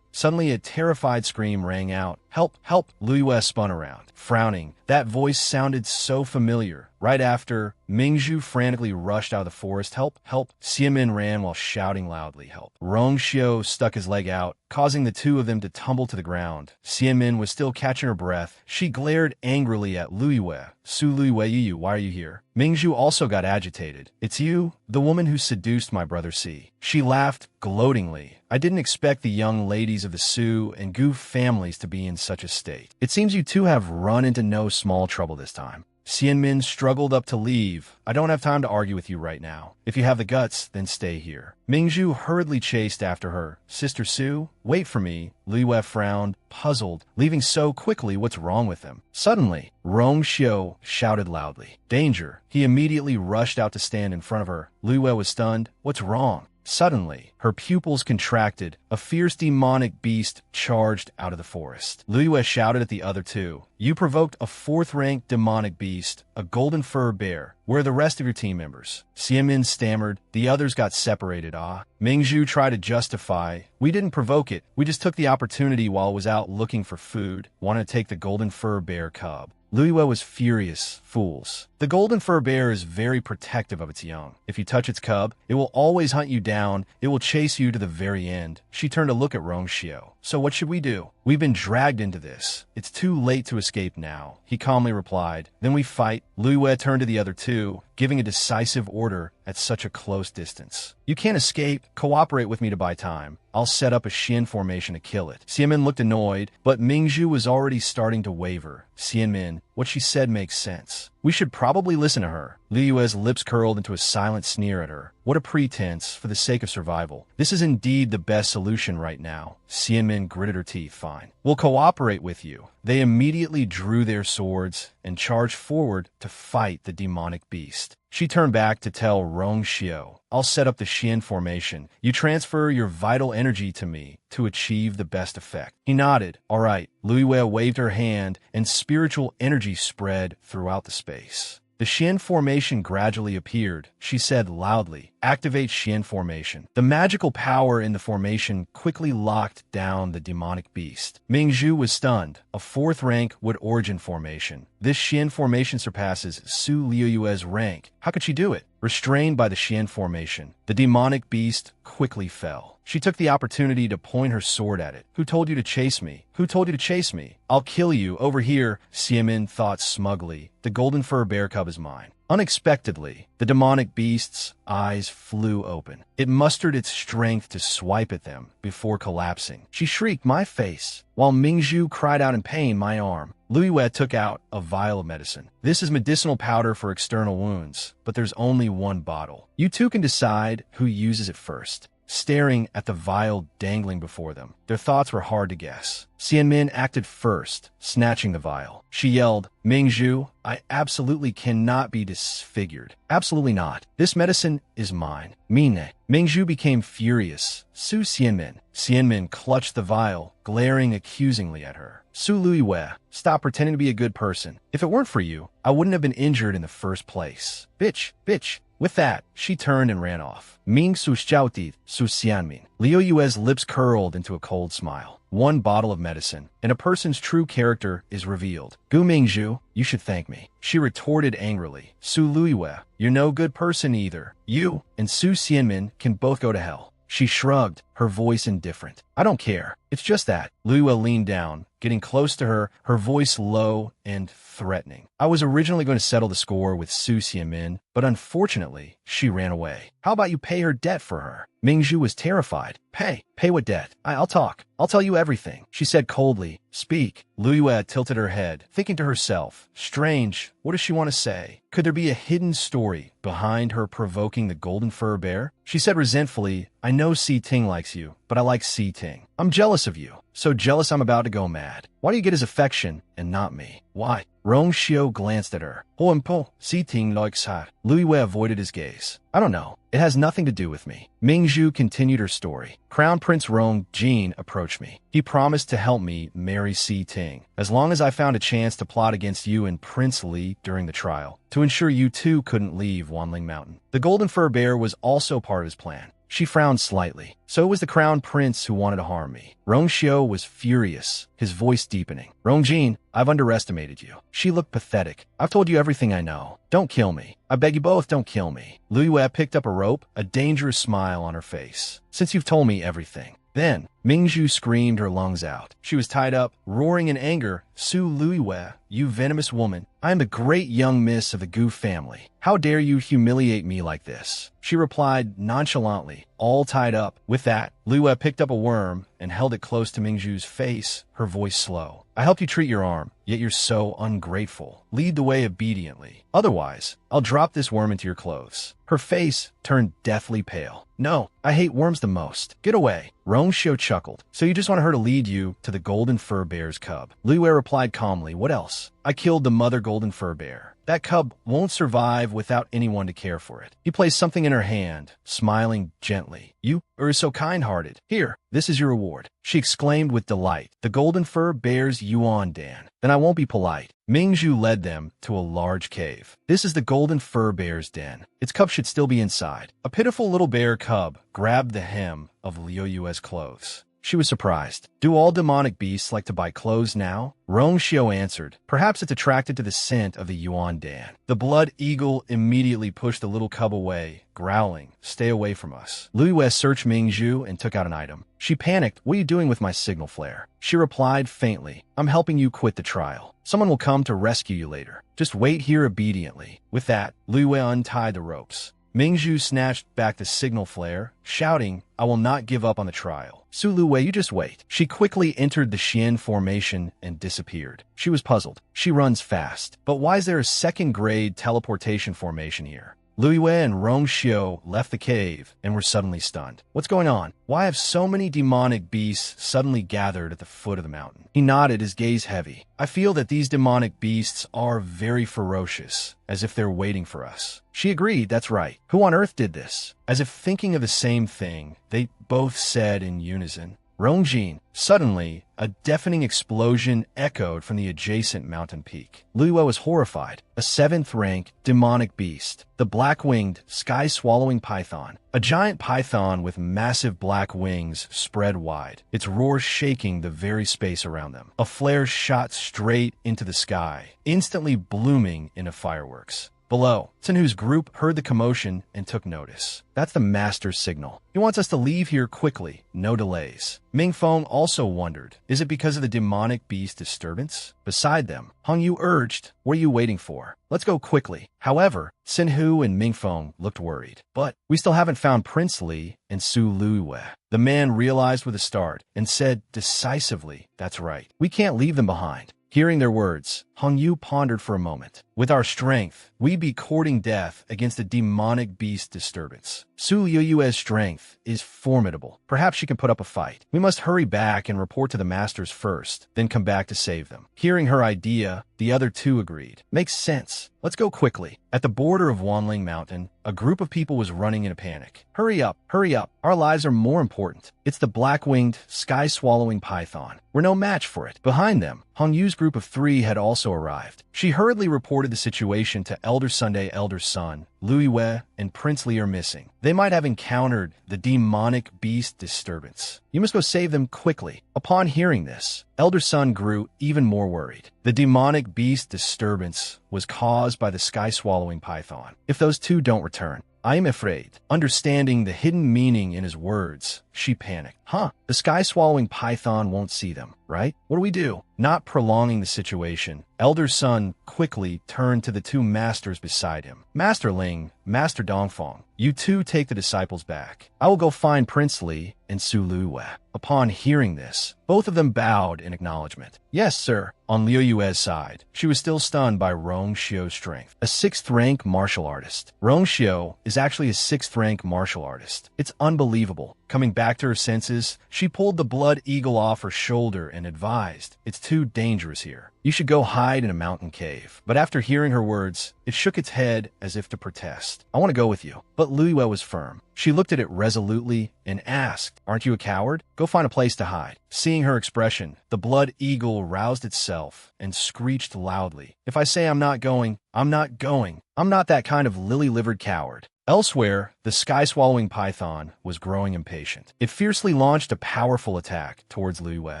Suddenly, a terrified scream rang out. help, help. Lu Yue spun around, frowning. That voice sounded so familiar. Right after, Mingzhu frantically rushed out of the forest. Help, help. Xiamin ran while shouting loudly, help. Rongxiu stuck his leg out, causing the two of them to tumble to the ground. Xiamin was still catching her breath. She glared angrily at Lu Yue. Su Lu Yue, why are you here? Mingzhu also got agitated. It's you, the woman who seduced my brother Si. She laughed gloatingly. I didn't expect the young ladies of the Su and Gu families to be in such a state. It seems you two have run into no small trouble this time. Xianmin struggled up to leave. I don't have time to argue with you right now. If you have the guts, then stay here. Mingzhu hurriedly chased after her. Sister Su, wait for me. Lu Yue frowned, puzzled, leaving so quickly. What's wrong with him? Suddenly, Rongxiu shouted loudly. Danger. He immediately rushed out to stand in front of her. Lu Yue was stunned. What's wrong? Suddenly, her pupils contracted. A fierce demonic beast charged out of the forest. Lu Yue shouted at the other two. You provoked a fourth-rank demonic beast, a golden fur bear. Where are the rest of your team members? Xiamin stammered. The others got separated. Mingzhu tried to justify. We didn't provoke it. We just took the opportunity while it was out looking for food. Wanted to take the golden fur bear cub. Lu Yue was furious. Fools. The golden fur bear is very protective of its young. If you touch its cub, it will always hunt you down. It will chase you to the very end. She turned to look at Rongxiu. So what should we do? We've been dragged into this. It's too late to escape now, he calmly replied. Then we fight. Lu Yue turned to the other two, giving a decisive order at such a close distance. You can't escape. Cooperate with me to buy time. I'll set up a Xian formation to kill it. Xianmin looked annoyed, but Mingzhu was already starting to waver. Xianmin, what she said makes sense. We should probably listen to her. Lu Yue's lips curled into a silent sneer at her. What a pretense for the sake of survival. This is indeed the best solution right now. Xianmin gritted her teeth. Fine. We'll cooperate with you. They immediately drew their swords and charged forward to fight the demonic beast. She turned back to tell Rongxiu, I'll set up the Xian formation. You transfer your vital energy to me to achieve the best effect. He nodded. All right. Lu Yue waved her hand and spiritual energy spread throughout the space. The Xian formation gradually appeared. She said loudly, activate Xian formation. The magical power in the formation quickly locked down the demonic beast. Mingzhu was stunned. A fourth-rank Wood Origin formation. This Xian formation surpasses Su Liuyue's rank. How could she do it? Restrained by the Xian formation, the demonic beast quickly fell. She took the opportunity to point her sword at it. Who told you to chase me? Who told you to chase me? I'll kill you. Over here, Xiamin thought smugly. The golden fur bear cub is mine. Unexpectedly, the demonic beast's eyes flew open. It mustered its strength to swipe at them before collapsing. She shrieked, my face, while Mingzhu cried out in pain, my arm. Lu Yue took out a vial of medicine. This is medicinal powder for external wounds, but there's only one bottle. You two can decide who uses it first. Staring at the vial dangling before them, their thoughts were hard to guess. Xianmin acted first, snatching the vial. She yelled, Mingzhu, I absolutely cannot be disfigured. Absolutely not. This medicine is mine. Mine. Mingzhu became furious. Su Xianmin. Xianmin clutched the vial, glaring accusingly at her. Su Luiyue, stop pretending to be a good person. If it weren't for you, I wouldn't have been injured in the first place. Bitch, bitch. With that, she turned and ran off. Ming Su Xiaoti, Su Xianmin. Liu Yue's lips curled into a cold smile. One bottle of medicine, and a person's true character is revealed. Gu Mingzhu, you should thank me. She retorted angrily. Su Luiyue, you're no good person either. You and Su Xianmin can both go to hell. She shrugged, her voice indifferent. I don't care. It's just that. Lu Yue leaned down, getting close to her, her voice low and threatening. I was originally going to settle the score with Su Xianmin, but unfortunately, she ran away. How about you pay her debt for her? Mingzhu was terrified. Pay? Pay what debt? I'll talk. I'll tell you everything. She said coldly. Speak. Lu Yue tilted her head, thinking to herself, strange, what does she want to say? Could there be a hidden story behind her provoking the golden fur bear? She said resentfully, I know Si Ting likes you, but I like Si Ting. I'm jealous of you. So jealous I'm about to go mad. Why do you get his affection and not me? Why? Rongxiu glanced at her. Po, Si Ting likes her. Lu Yue avoided his gaze. I don't know. It has nothing to do with me. Mingzhu continued her story. Crown Prince Rong Jin approached me. He promised to help me marry Si Ting, as long as I found a chance to plot against you and Prince Li during the trial, to ensure you two couldn't leave Wanling Mountain. The golden fur bear was also part of his plan. She frowned slightly. So it was the crown prince who wanted to harm me. Rongxiu was furious, his voice deepening. Rongjin, I've underestimated you. She looked pathetic. I've told you everything I know. Don't kill me. I beg you both, don't kill me. Lu Yue picked up a rope, a dangerous smile on her face. Since you've told me everything. Then, Mingzhu screamed her lungs out. She was tied up, roaring in anger. Su Luiwe, you venomous woman. I am the great young miss of the Gu family. How dare you humiliate me like this? She replied nonchalantly, all tied up. With that, Luiwe picked up a worm and held it close to Mingzhu's face, her voice slow. I helped you treat your arm, yet you're so ungrateful. Lead the way obediently. Otherwise, I'll drop this worm into your clothes. Her face turned deathly pale. No, I hate worms the most. Get away. Rongxiu chuckled. So you just want her to lead you to the golden fur bear's cub? Luiwe replied calmly. What else? I killed the mother golden fur bear. That cub won't survive without anyone to care for it. He placed something in her hand, smiling gently. You are so kind-hearted. Here, this is your reward. She exclaimed with delight. The golden fur bear's Yuan Dan. Then I won't be polite. Mingzhu led them to a large cave. This is the golden fur bear's den. Its cub should still be inside. A pitiful little bear cub grabbed the hem of Liu Yue's clothes. She was surprised. Do all demonic beasts like to buy clothes now? Rongxiu answered. Perhaps it's attracted to the scent of the Yuan Dan. The blood eagle immediately pushed the little cub away, growling, stay away from us. Lu Yue searched Mingzhu and took out an item. She panicked. What are you doing with my signal flare? She replied faintly. I'm helping you quit the trial. Someone will come to rescue you later. Just wait here obediently. With that, Lu Yue untied the ropes. Mingzhu snatched back the signal flare, shouting, I will not give up on the trial. Su Luwei, you just wait. She quickly entered the Xian formation and disappeared. She was puzzled. She runs fast. But why is there a second-grade teleportation formation here? Lu Yue and Rongxiu left the cave and were suddenly stunned. What's going on? Why have so many demonic beasts suddenly gathered at the foot of the mountain? He nodded, his gaze heavy. I feel that these demonic beasts are very ferocious, as if they're waiting for us. She agreed, that's right. Who on earth did this? As if thinking of the same thing, they both said in unison. Rongjin. Suddenly, a deafening explosion echoed from the adjacent mountain peak. Lu Yue was horrified. A 7th-rank demonic beast, the black-winged, sky-swallowing python. A giant python with massive black wings spread wide, its roar shaking the very space around them. A flare shot straight into the sky, instantly blooming into fireworks. Below, Sinhu's group heard the commotion and took notice. That's the master's signal. He wants us to leave here quickly, no delays. Mingfeng also wondered, is it because of the demonic beast disturbance? Beside them, Hongyu urged, what are you waiting for? Let's go quickly. However, Sinhu and Mingfeng looked worried. But we still haven't found Prince Li and Su Luiwe. The man realized with a start and said decisively, that's right. We can't leave them behind. Hearing their words, Hongyu pondered for a moment. With our strength, we'd be courting death against a demonic beast disturbance. Su Yue's strength is formidable. Perhaps she can put up a fight. We must hurry back and report to the masters first, then come back to save them. Hearing her idea, the other two agreed. Makes sense. Let's go quickly. At the border of Wanling Mountain, a group of people was running in a panic. Hurry up, hurry up. Our lives are more important. It's the black-winged, sky-swallowing python. We're no match for it. Behind them, Hongyu's group of 3 had also arrived. She hurriedly reported the situation to Elder Sunday, Elder Sun. Lu Yue and Prince Li are missing. They might have encountered the demonic beast disturbance. You must go save them quickly. Upon hearing this, Elder Sun grew even more worried. The demonic beast disturbance was caused by the sky-swallowing python. If those two don't return, I am afraid. Understanding the hidden meaning in his words, she panicked. The sky-swallowing python won't see them, right? What do we do? Not prolonging the situation, Elder Sun quickly turned to the 2 masters beside him. Master Ling, Master Dongfeng, you 2 take the disciples back. I will go find Prince Li and Su Luiwe. Upon hearing this, both of them bowed in acknowledgement. Yes, sir. On Liu Yue's side, she was still stunned by Rongxiu's strength. A 6th-rank martial artist. Rongxiu is actually a 6th-rank martial artist. It's unbelievable. Coming back to her senses, she pulled the blood eagle off her shoulder and advised, it's too dangerous here. You should go hide in a mountain cave. But after hearing her words, it shook its head as if to protest. I want to go with you. But Lu Yue was firm. She looked at it resolutely and asked, aren't you a coward? Go find a place to hide. Seeing her expression, the blood eagle roused itself and screeched loudly. If I say I'm not going, I'm not going. I'm not that kind of lily-livered coward. Elsewhere, the sky-swallowing python was growing impatient. It fiercely launched a powerful attack towards Liu Yue.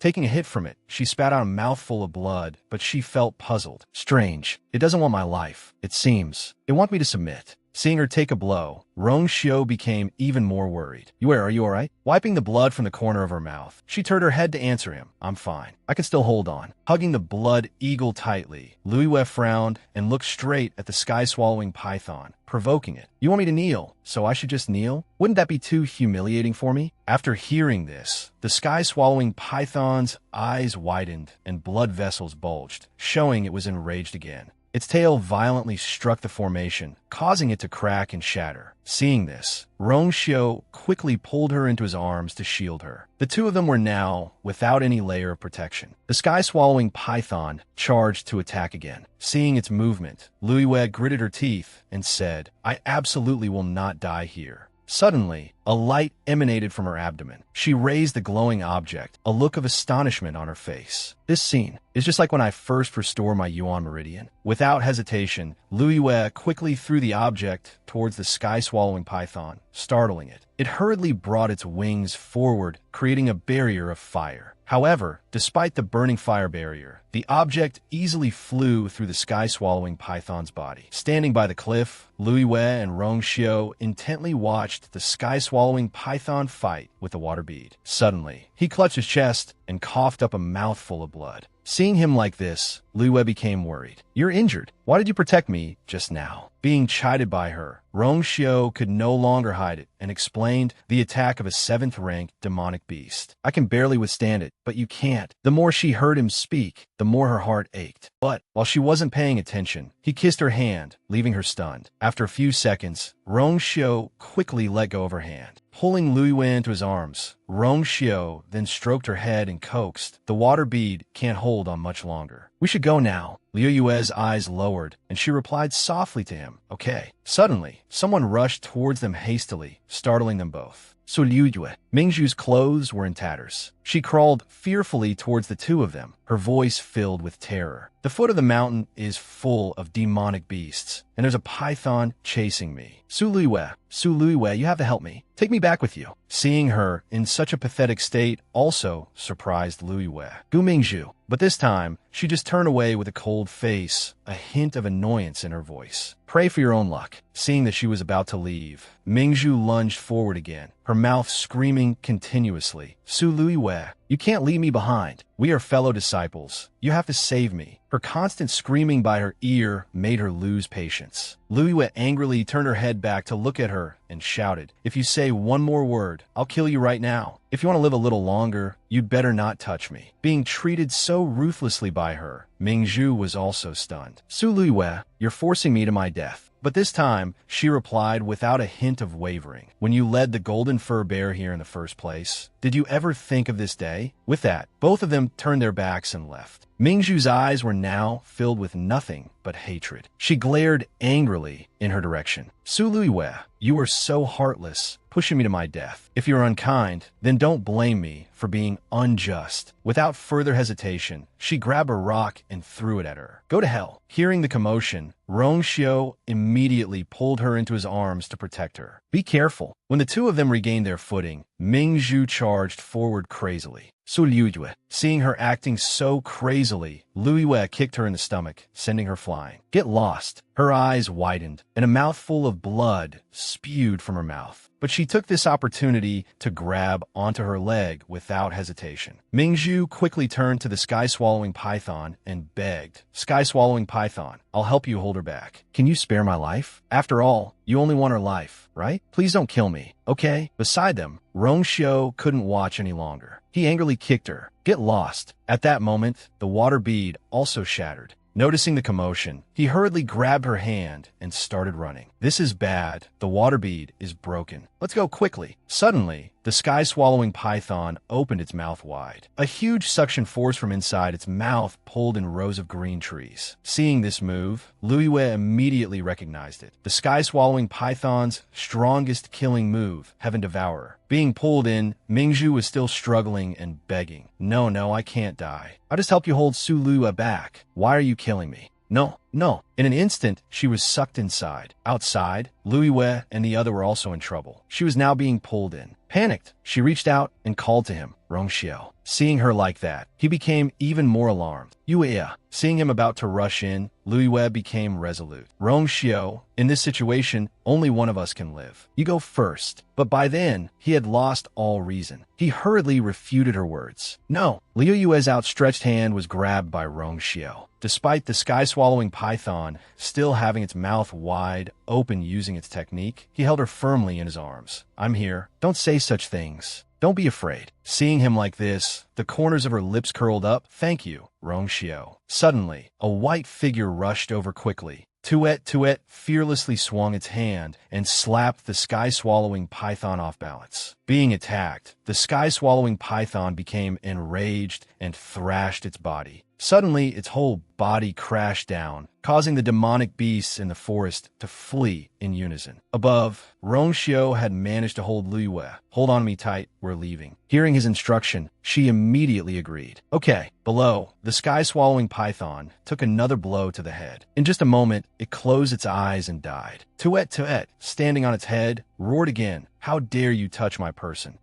Taking a hit from it, she spat out a mouthful of blood, but she felt puzzled. Strange. It doesn't want my life, it seems. It wants me to submit. Seeing her take a blow, Rong Xiu became even more worried. Yue, are you alright? Wiping the blood from the corner of her mouth, she turned her head to answer him. I'm fine. I can still hold on. Hugging the blood eagle tightly, Liu Yue frowned and looked straight at the sky-swallowing python, provoking it. You want me to kneel, so I should just kneel? Wouldn't that be too humiliating for me? After hearing this, the sky-swallowing python's eyes widened and blood vessels bulged, showing it was enraged again. Its tail violently struck the formation, causing it to crack and shatter. Seeing this, Rong Xiu quickly pulled her into his arms to shield her. The two of them were now without any layer of protection. The sky-swallowing python charged to attack again. Seeing its movement, Liu Yue gritted her teeth and said, I absolutely will not die here. Suddenly, a light emanated from her abdomen. She raised the glowing object, a look of astonishment on her face. This scene is just like when I first restored my Yuan Meridian. Without hesitation, Liu Yue quickly threw the object towards the sky-swallowing python, startling it. It hurriedly brought its wings forward, creating a barrier of fire. However, despite the burning fire barrier, the object easily flew through the sky-swallowing python's body. Standing by the cliff, Liu Yue and Rong Xiu intently watched the sky-swallowing python fight with the water bead. Suddenly, he clutched his chest and coughed up a mouthful of blood. Seeing him like this, Liu Yue became worried. You're injured. Why did you protect me just now? Being chided by her, Rong Xiu could no longer hide it and explained the attack of a 7th-rank demonic beast. I can barely withstand it, but you can't. The more she heard him speak, the more her heart ached. But while she wasn't paying attention, he kissed her hand, leaving her stunned. After a few seconds, Rong Xiu quickly let go of her hand. Pulling Liu Yue into his arms, Rong Xiu then stroked her head and coaxed. The water bead can't hold on much longer. We should go now. Liu Yue's eyes lowered, and she replied softly to him, Okay. Suddenly, someone rushed towards them hastily, startling them both. So Liu Yue, Mingzhu's clothes were in tatters. She crawled fearfully towards the two of them, her voice filled with terror. The foot of the mountain is full of demonic beasts, and there's a python chasing me. Su Liu Yue, you have to help me. Take me back with you. Seeing her in such a pathetic state also surprised Liu Yue. Gu Mingzhu. But this time, she just turned away with a cold face, a hint of annoyance in her voice. Pray for your own luck. Seeing that she was about to leave, Mingzhu lunged forward again, her mouth screaming continuously. Su Liu Yue, you can't leave me behind. We are fellow disciples. You have to save me. Her constant screaming by her ear made her lose patience. Liu Yue angrily turned her head back to look at her and shouted, If you say one more word, I'll kill you right now. If you want to live a little longer, you'd better not touch me. Being treated so ruthlessly by her, Mingzhu was also stunned. Su Liu Yue, you're forcing me to my death. But this time, she replied without a hint of wavering. When you led the golden fur bear here in the first place, did you ever think of this day? With that, both of them turned their backs and left. Mingzhu's eyes were now filled with nothing but hatred. She glared angrily in her direction. Su Liu Yue, you are so heartless, pushing me to my death. If you're unkind, then don't blame me for being unjust. Without further hesitation, she grabbed a rock and threw it at her. Go to hell. Hearing the commotion, Rong Xiu immediately pulled her into his arms to protect her. Be careful. When the two of them regained their footing, Mingzhu charged forward crazily. Su Liu Yue, seeing her acting so crazily, Liu Yue kicked her in the stomach, sending her flying. Get lost. Her eyes widened, and a mouthful of blood spewed from her mouth. But she took this opportunity to grab onto her leg without hesitation. Mingzhu quickly turned to the sky-swallowing python and begged, Sky-swallowing python, I'll help you hold her back. Can you spare my life? After all, you only want her life, right? Please don't kill me, okay? Beside them, Rong Xiu couldn't watch any longer. He angrily kicked her. Get lost. At that moment, the water bead also shattered. Noticing the commotion, he hurriedly grabbed her hand and started running. This is bad. The water bead is broken. Let's go quickly. Suddenly, the sky-swallowing python opened its mouth wide. A huge suction force from inside its mouth pulled in rows of green trees. Seeing this move, Liu Yue immediately recognized it. The sky-swallowing python's strongest killing move, Heaven Devourer. Being pulled in, Mingzhu was still struggling and begging. No, I can't die. I'll just help you hold Su Liu back. Why are you killing me? No, No. In an instant, she was sucked inside. Outside, Louis Wei and the other were also in trouble. She was now being pulled in. Panicked, she reached out and called to him, Rongxiao. Seeing her like that, he became even more alarmed. Yue. Seeing him about to rush in, Louis Wei became resolute. Rongxiao, in this situation, only one of us can live. You go first. But by then, he had lost all reason. He hurriedly refuted her words. No. Liu Yue's outstretched hand was grabbed by Rongxiao. Despite the sky-swallowing python still having its mouth wide open using its technique, he held her firmly in his arms. I'm here. Don't say such things. Don't be afraid. Seeing him like this, the corners of her lips curled up. Thank you, Rongxiao. Suddenly, a white figure rushed over quickly. Tuet fearlessly swung its hand and slapped the sky-swallowing python off balance. Being attacked, the sky-swallowing python became enraged and thrashed its body. Suddenly, its whole body crashed down, causing the demonic beasts in the forest to flee in unison. Above, Rongxiao had managed to hold Liu Wei. Hold on to me tight, we're leaving. Hearing his instruction, she immediately agreed. Okay. Below, the sky-swallowing python took another blow to the head. In just a moment, it closed its eyes and died. Tuet, standing on its head, roared again. How dare you touch my person?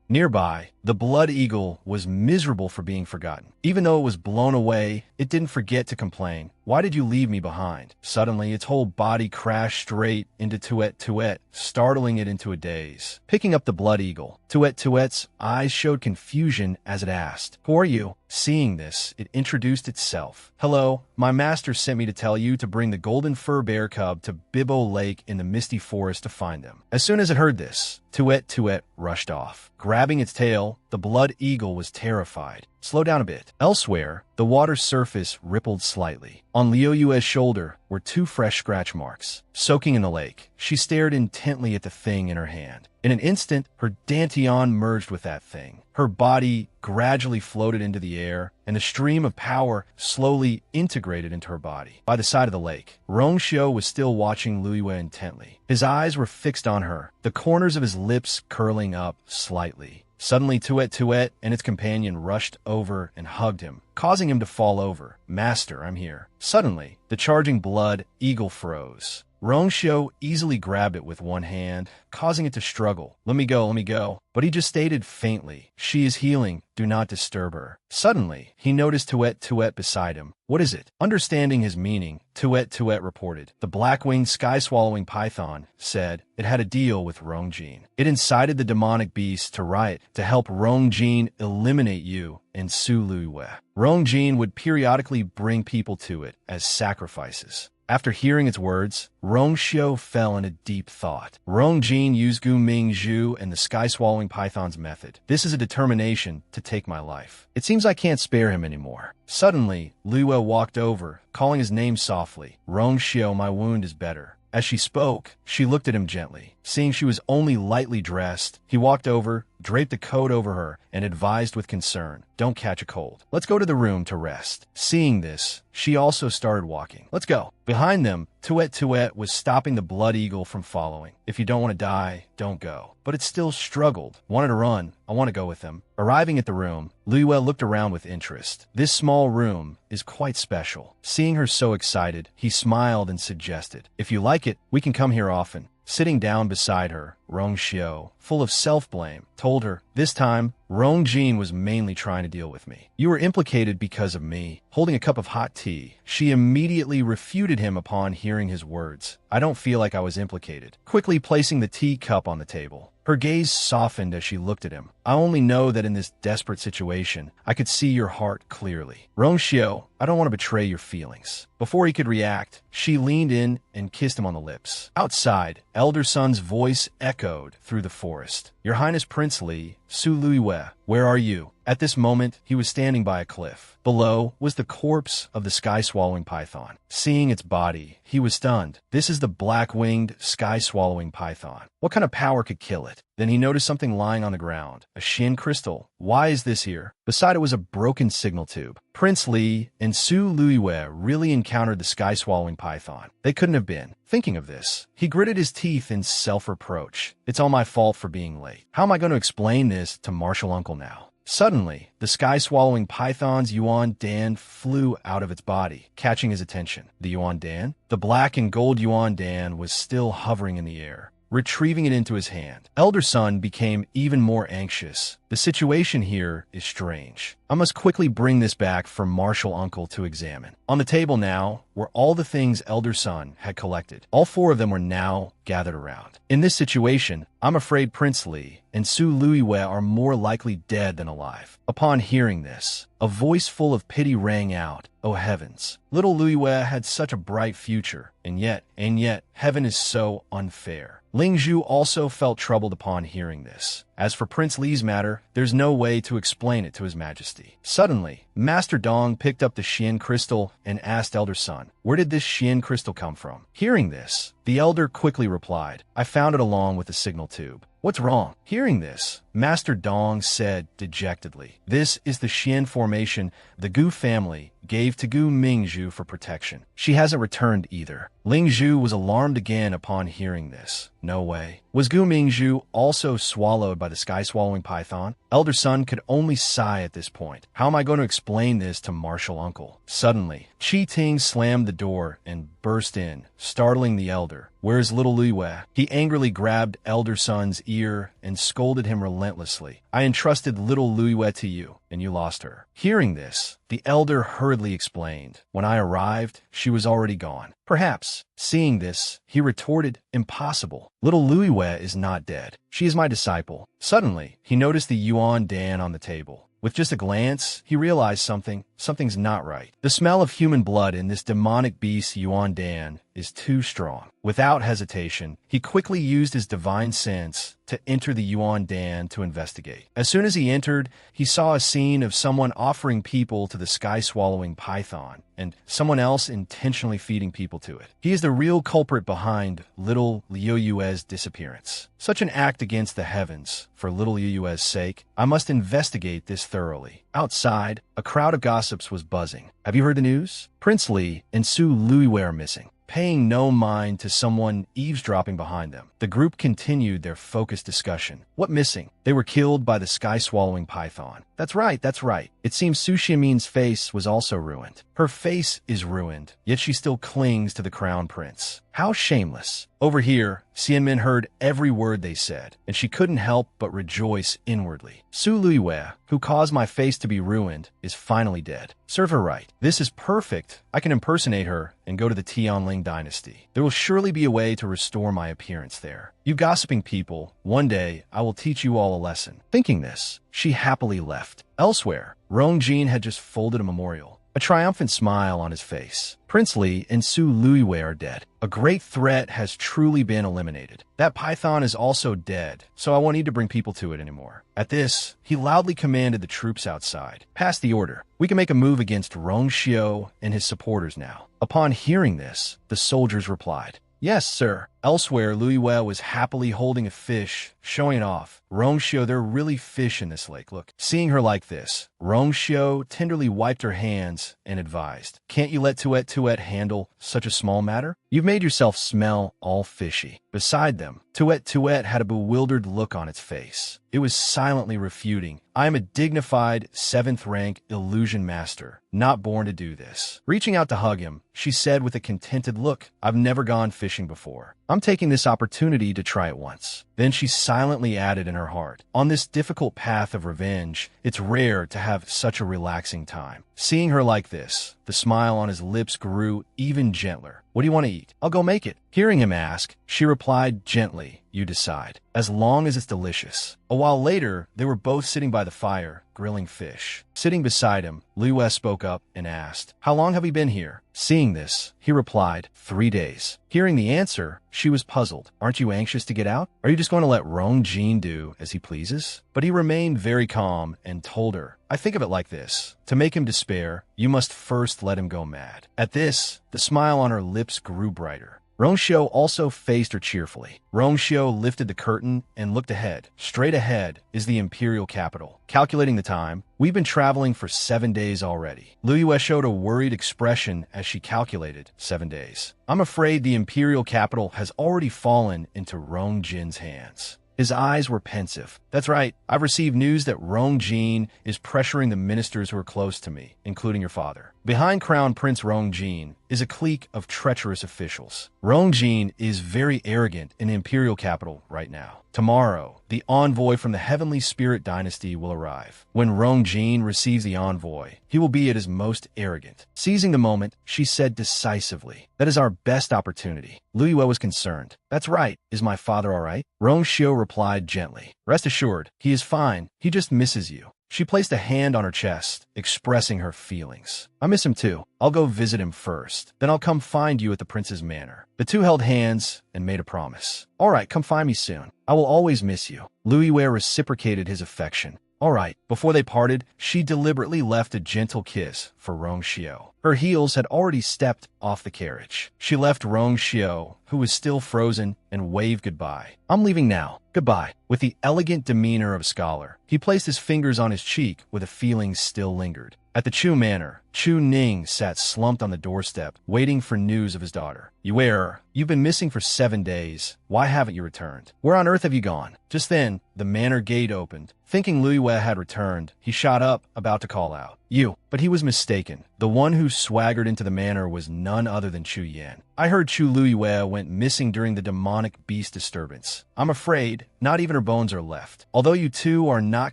Nearby, the blood eagle was miserable for being forgotten. Even though it was blown away, it didn't forget to complain. Why did you leave me behind? Suddenly, its whole body crashed straight into Tuet, startling it into a daze. Picking up the blood eagle, Tuet's eyes showed confusion as it asked, Who are you? Seeing this, it introduced itself. Hello, my master sent me to tell you to bring the golden fur bear cub to Bibbo Lake in the misty forest to find them. As soon as it heard this, Tuet rushed off. Grabbing its tail, the blood eagle was terrified. Slow down a bit. Elsewhere, the water's surface rippled slightly. On Liu Yue's shoulder were 2 fresh scratch marks. Soaking in the lake, she stared intently at the thing in her hand. In an instant, her dantian merged with that thing. Her body gradually floated into the air, and the stream of power slowly integrated into her body. By the side of the lake, Rongxiao was still watching Louis Wei intently. His eyes were fixed on her, the corners of his lips curling up slightly. Suddenly, Tuet and its companion rushed over and hugged him, causing him to fall over. Master, I'm here. Suddenly, the charging blood eagle froze. Rongxiao easily grabbed it with one hand, causing it to struggle. Let me go. But he just stated faintly, She is healing. Do not disturb her. Suddenly, he noticed Tuet beside him. What is it? Understanding his meaning, Tuet reported. The black-winged sky-swallowing python said it had a deal with Rongjin. It incited the demonic beast to riot to help Rongjin eliminate you and Su Luiwei. Rongjin would periodically bring people to it as sacrifices. After hearing its words, Rongxiao fell into deep thought. Rongjin used Gu Ming Zhu and the sky-swallowing python's method. This is a determination to take my life. It seems I can't spare him anymore. Suddenly, Luo walked over, calling his name softly. Rongxiao, my wound is better. As she spoke, she looked at him gently. Seeing she was only lightly dressed, he walked over, draped a coat over her, and advised with concern, Don't catch a cold. Let's go to the room to rest. Seeing this, she also started walking. Let's go. Behind them, Tuet was stopping the blood eagle from following. If you don't want to die, don't go. But it still struggled. Wanted to run. I want to go with them. Arriving at the room, Luo looked around with interest. This small room is quite special. Seeing her so excited, he smiled and suggested, If you like it, we can come here often. Sitting down beside her, Rongxiao, full of self-blame, told her, This time, Rongjin was mainly trying to deal with me. You were implicated because of me. Holding a cup of hot tea, she immediately refuted him upon hearing his words. I don't feel like I was implicated. Quickly placing the tea cup on the table, her gaze softened as she looked at him. I only know that in this desperate situation, I could see your heart clearly. Rongxiao, I don't want to betray your feelings. Before he could react, she leaned in and kissed him on the lips. Outside, Elder Sun's voice echoed through the forest. Your Highness Prince Li, Su Luiwei, where are you? At this moment, he was standing by a cliff. Below was the corpse of the sky-swallowing python. Seeing its body, he was stunned. This is the black-winged, sky-swallowing python. What kind of power could kill it? Then he noticed something lying on the ground. A Shin crystal. Why is this here? Beside it was a broken signal tube. Prince Li and Su Luiwei really encountered the sky-swallowing python. They couldn't have been. Thinking of this, he gritted his teeth in self-reproach. It's all my fault for being late. How am I going to explain this to Martial Uncle now? Suddenly, the sky-swallowing python's Yuan Dan flew out of its body, catching his attention. The Yuan Dan? The black and gold Yuan Dan was still hovering in the air. Retrieving it into his hand, Elder Son became even more anxious. The situation here is strange. I must quickly bring this back for Martial Uncle to examine. On the table now were all the things Elder Son had collected. All four of them were now gathered around. In this situation, I'm afraid Prince Li and Su Luiwei are more likely dead than alive. Upon hearing this, a voice full of pity rang out. Oh heavens, little Luiwei had such a bright future, and yet, heaven is so unfair. Ling Zhu also felt troubled upon hearing this. As for Prince Li's matter, there's no way to explain it to His Majesty. Suddenly, Master Dong picked up the Xian crystal and asked Elder Son, where did this Xian crystal come from? Hearing this, the elder quickly replied, I found it along with the signal tube. What's wrong? Hearing this, Master Dong said dejectedly, this is the Xian formation the Gu family gave to Gu Mingzhu for protection. She hasn't returned either. Ling Zhu was alarmed again upon hearing this. No way. Was Gu Mingzhu also swallowed by the sky-swallowing python? Elder Son could only sigh at this point. How am I going to explain this to Martial Uncle? Suddenly, Qi Ting slammed the door and burst in, startling the elder. Where's little Luiwei? He angrily grabbed Elder Son's ear and scolded him relentlessly. I entrusted little Luiwei to you, and you lost her. Hearing this, the elder hurriedly explained. When I arrived, she was already gone. Perhaps. Seeing this, he retorted, impossible. Little Luiwei is not dead. She is my disciple. Suddenly, he noticed the Yuan Dan on the table. With just a glance, he realized something's not right. The smell of human blood in this demonic beast Yuan Dan is too strong. Without hesitation, he quickly used his divine sense to enter the Yuan Dan to investigate. As soon as he entered, he saw a scene of someone offering people to the sky-swallowing python, and someone else intentionally feeding people to it. He is the real culprit behind little Liu Yue's disappearance. Such an act against the heavens. For little Liu Yue's sake, I must investigate this thoroughly. Outside, a crowd of gossips was buzzing. Have you heard the news? Prince Li and Su Luiwei are missing. Paying no mind to someone eavesdropping behind them, the group continued their focused discussion. What missing? They were killed by the sky-swallowing python. That's right. It seems Su Xiamin's face was also ruined. Her face is ruined, yet she still clings to the crown prince. How shameless. Over here, Xianmin heard every word they said, and she couldn't help but rejoice inwardly. Su Luiwei, who caused my face to be ruined, is finally dead. Serve her right. This is perfect. I can impersonate her and go to the Tianling dynasty. There will surely be a way to restore my appearance there. You gossiping people, one day I will teach you all a lesson. Thinking this, she happily left. Elsewhere, Rongjin had just folded a memorial, a triumphant smile on his face. Prince Li and Su Luiwei are dead. A great threat has truly been eliminated. That python is also dead, so I won't need to bring people to it anymore. At this, he loudly commanded the troops outside. Pass the order. We can make a move against Rongxiu and his supporters now. Upon hearing this, the soldiers replied, Yes, sir. Elsewhere, Luiwei was happily holding a fish, showing it off. Rongxiu, there are really fish in this lake, look. Seeing her like this, Rongxiu tenderly wiped her hands and advised, Can't you let Tuet handle such a small matter? You've made yourself smell all fishy. Beside them, Tuet had a bewildered look on its face. It was silently refuting, I am a dignified 7th rank illusion master, not born to do this. Reaching out to hug him, she said with a contented look, I've never gone fishing before. I'm taking this opportunity to try it once. Then she silently added in her heart, on this difficult path of revenge, it's rare to have such a relaxing time. Seeing her like this, the smile on his lips grew even gentler. What do you want to eat? I'll go make it. Hearing him ask, she replied gently, You decide, as long as it's delicious. A while later, they were both sitting by the fire, grilling fish. Sitting beside him, Luiwei spoke up and asked, How long have we been here? Seeing this, he replied, 3 days. Hearing the answer, she was puzzled. Aren't you anxious to get out? Are you just going to let Rongjin do as he pleases? But he remained very calm and told her, I think of it like this. To make him despair, you must first let him go mad. At this, the smile on her lips grew brighter. Rongxiu also faced her cheerfully. Rongxiu lifted the curtain and looked ahead. Straight ahead is the imperial capital. Calculating the time, we've been traveling for 7 days already. Luiwei showed a worried expression as she calculated 7 days. I'm afraid the imperial capital has already fallen into Rongjin's hands. His eyes were pensive. That's right. I've received news that Rong Jin is pressuring the ministers who are close to me, including your father. Behind Crown Prince Rong Jin is a clique of treacherous officials. Rong Jin is very arrogant in the imperial capital right now. Tomorrow, the envoy from the Heavenly Spirit Dynasty will arrive. When Rong Jin receives the envoy, he will be at his most arrogant. Seizing the moment, she said decisively, "That is our best opportunity." Lu Yue was concerned. "That's right. Is my father all right?" Rong Xiu replied gently. "Rest assured, he is fine. He just misses you." She placed a hand on her chest, expressing her feelings. "I miss him too. I'll go visit him first. Then I'll come find you at the prince's manor." The two held hands and made a promise. "All right, come find me soon. I will always miss you." Lu Yue reciprocated his affection. "All right." Before they parted, she deliberately left a gentle kiss for Rong Xiu. Her heels had already stepped off the carriage. She left Rong Xiu, who was still frozen, and waved goodbye. "I'm leaving now. Goodbye." With the elegant demeanor of a scholar, he placed his fingers on his cheek where the feelings still lingered. At the Chu manor, Chu Ning sat slumped on the doorstep, waiting for news of his daughter. "Yue, you've been missing for 7 days. Why haven't you returned? Where on earth have you gone?" Just then, the manor gate opened. Thinking Lu Yue had returned, he shot up, about to call out, "You!" But he was mistaken. The one who swaggered into the manor was none other than Chu Yan. "I heard Chu Lu Yue went missing during the demonic beast disturbance. I'm afraid not even her bones are left. Although you two are not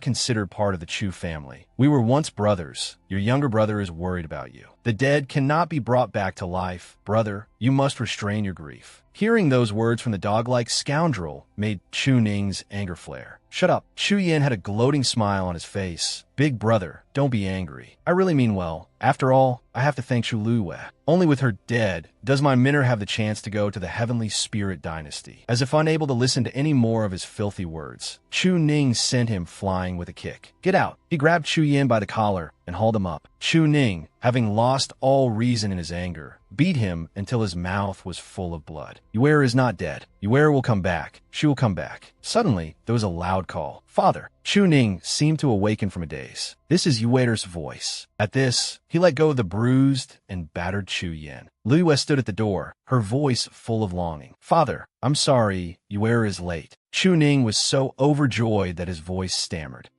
considered part of the Chu family, we were once brothers. Your younger brother is worried about you. The dead cannot be brought back to life. Brother, you must restrain your grief." Hearing those words from the dog-like scoundrel made Chu Ning's anger flare. "Shut up." Chu Yan had a gloating smile on his face. "Big brother, don't be angry. I really mean well. After all, I have to thank Chu Lu Yue. Only with her dead does my mentor have the chance to go to the Heavenly Spirit Dynasty." As if unable to listen to any more of his filthy words, Chu Ning sent him flying with a kick. "Get out." He grabbed Chu Yan by the collar and hauled him up. Chu Ning, having lost all reason in his anger, beat him until his mouth was full of blood. "Yue is not dead. Yue will come back. She will come back." Suddenly, there was a loud call. "Father!" Chu Ning seemed to awaken from a daze. This is Yue's voice. At this, he let go of the bruised and battered Chu Yan. Lu Yue stood at the door, her voice full of longing. "Father, I'm sorry, Yue is late." Chu Ning was so overjoyed that his voice stammered.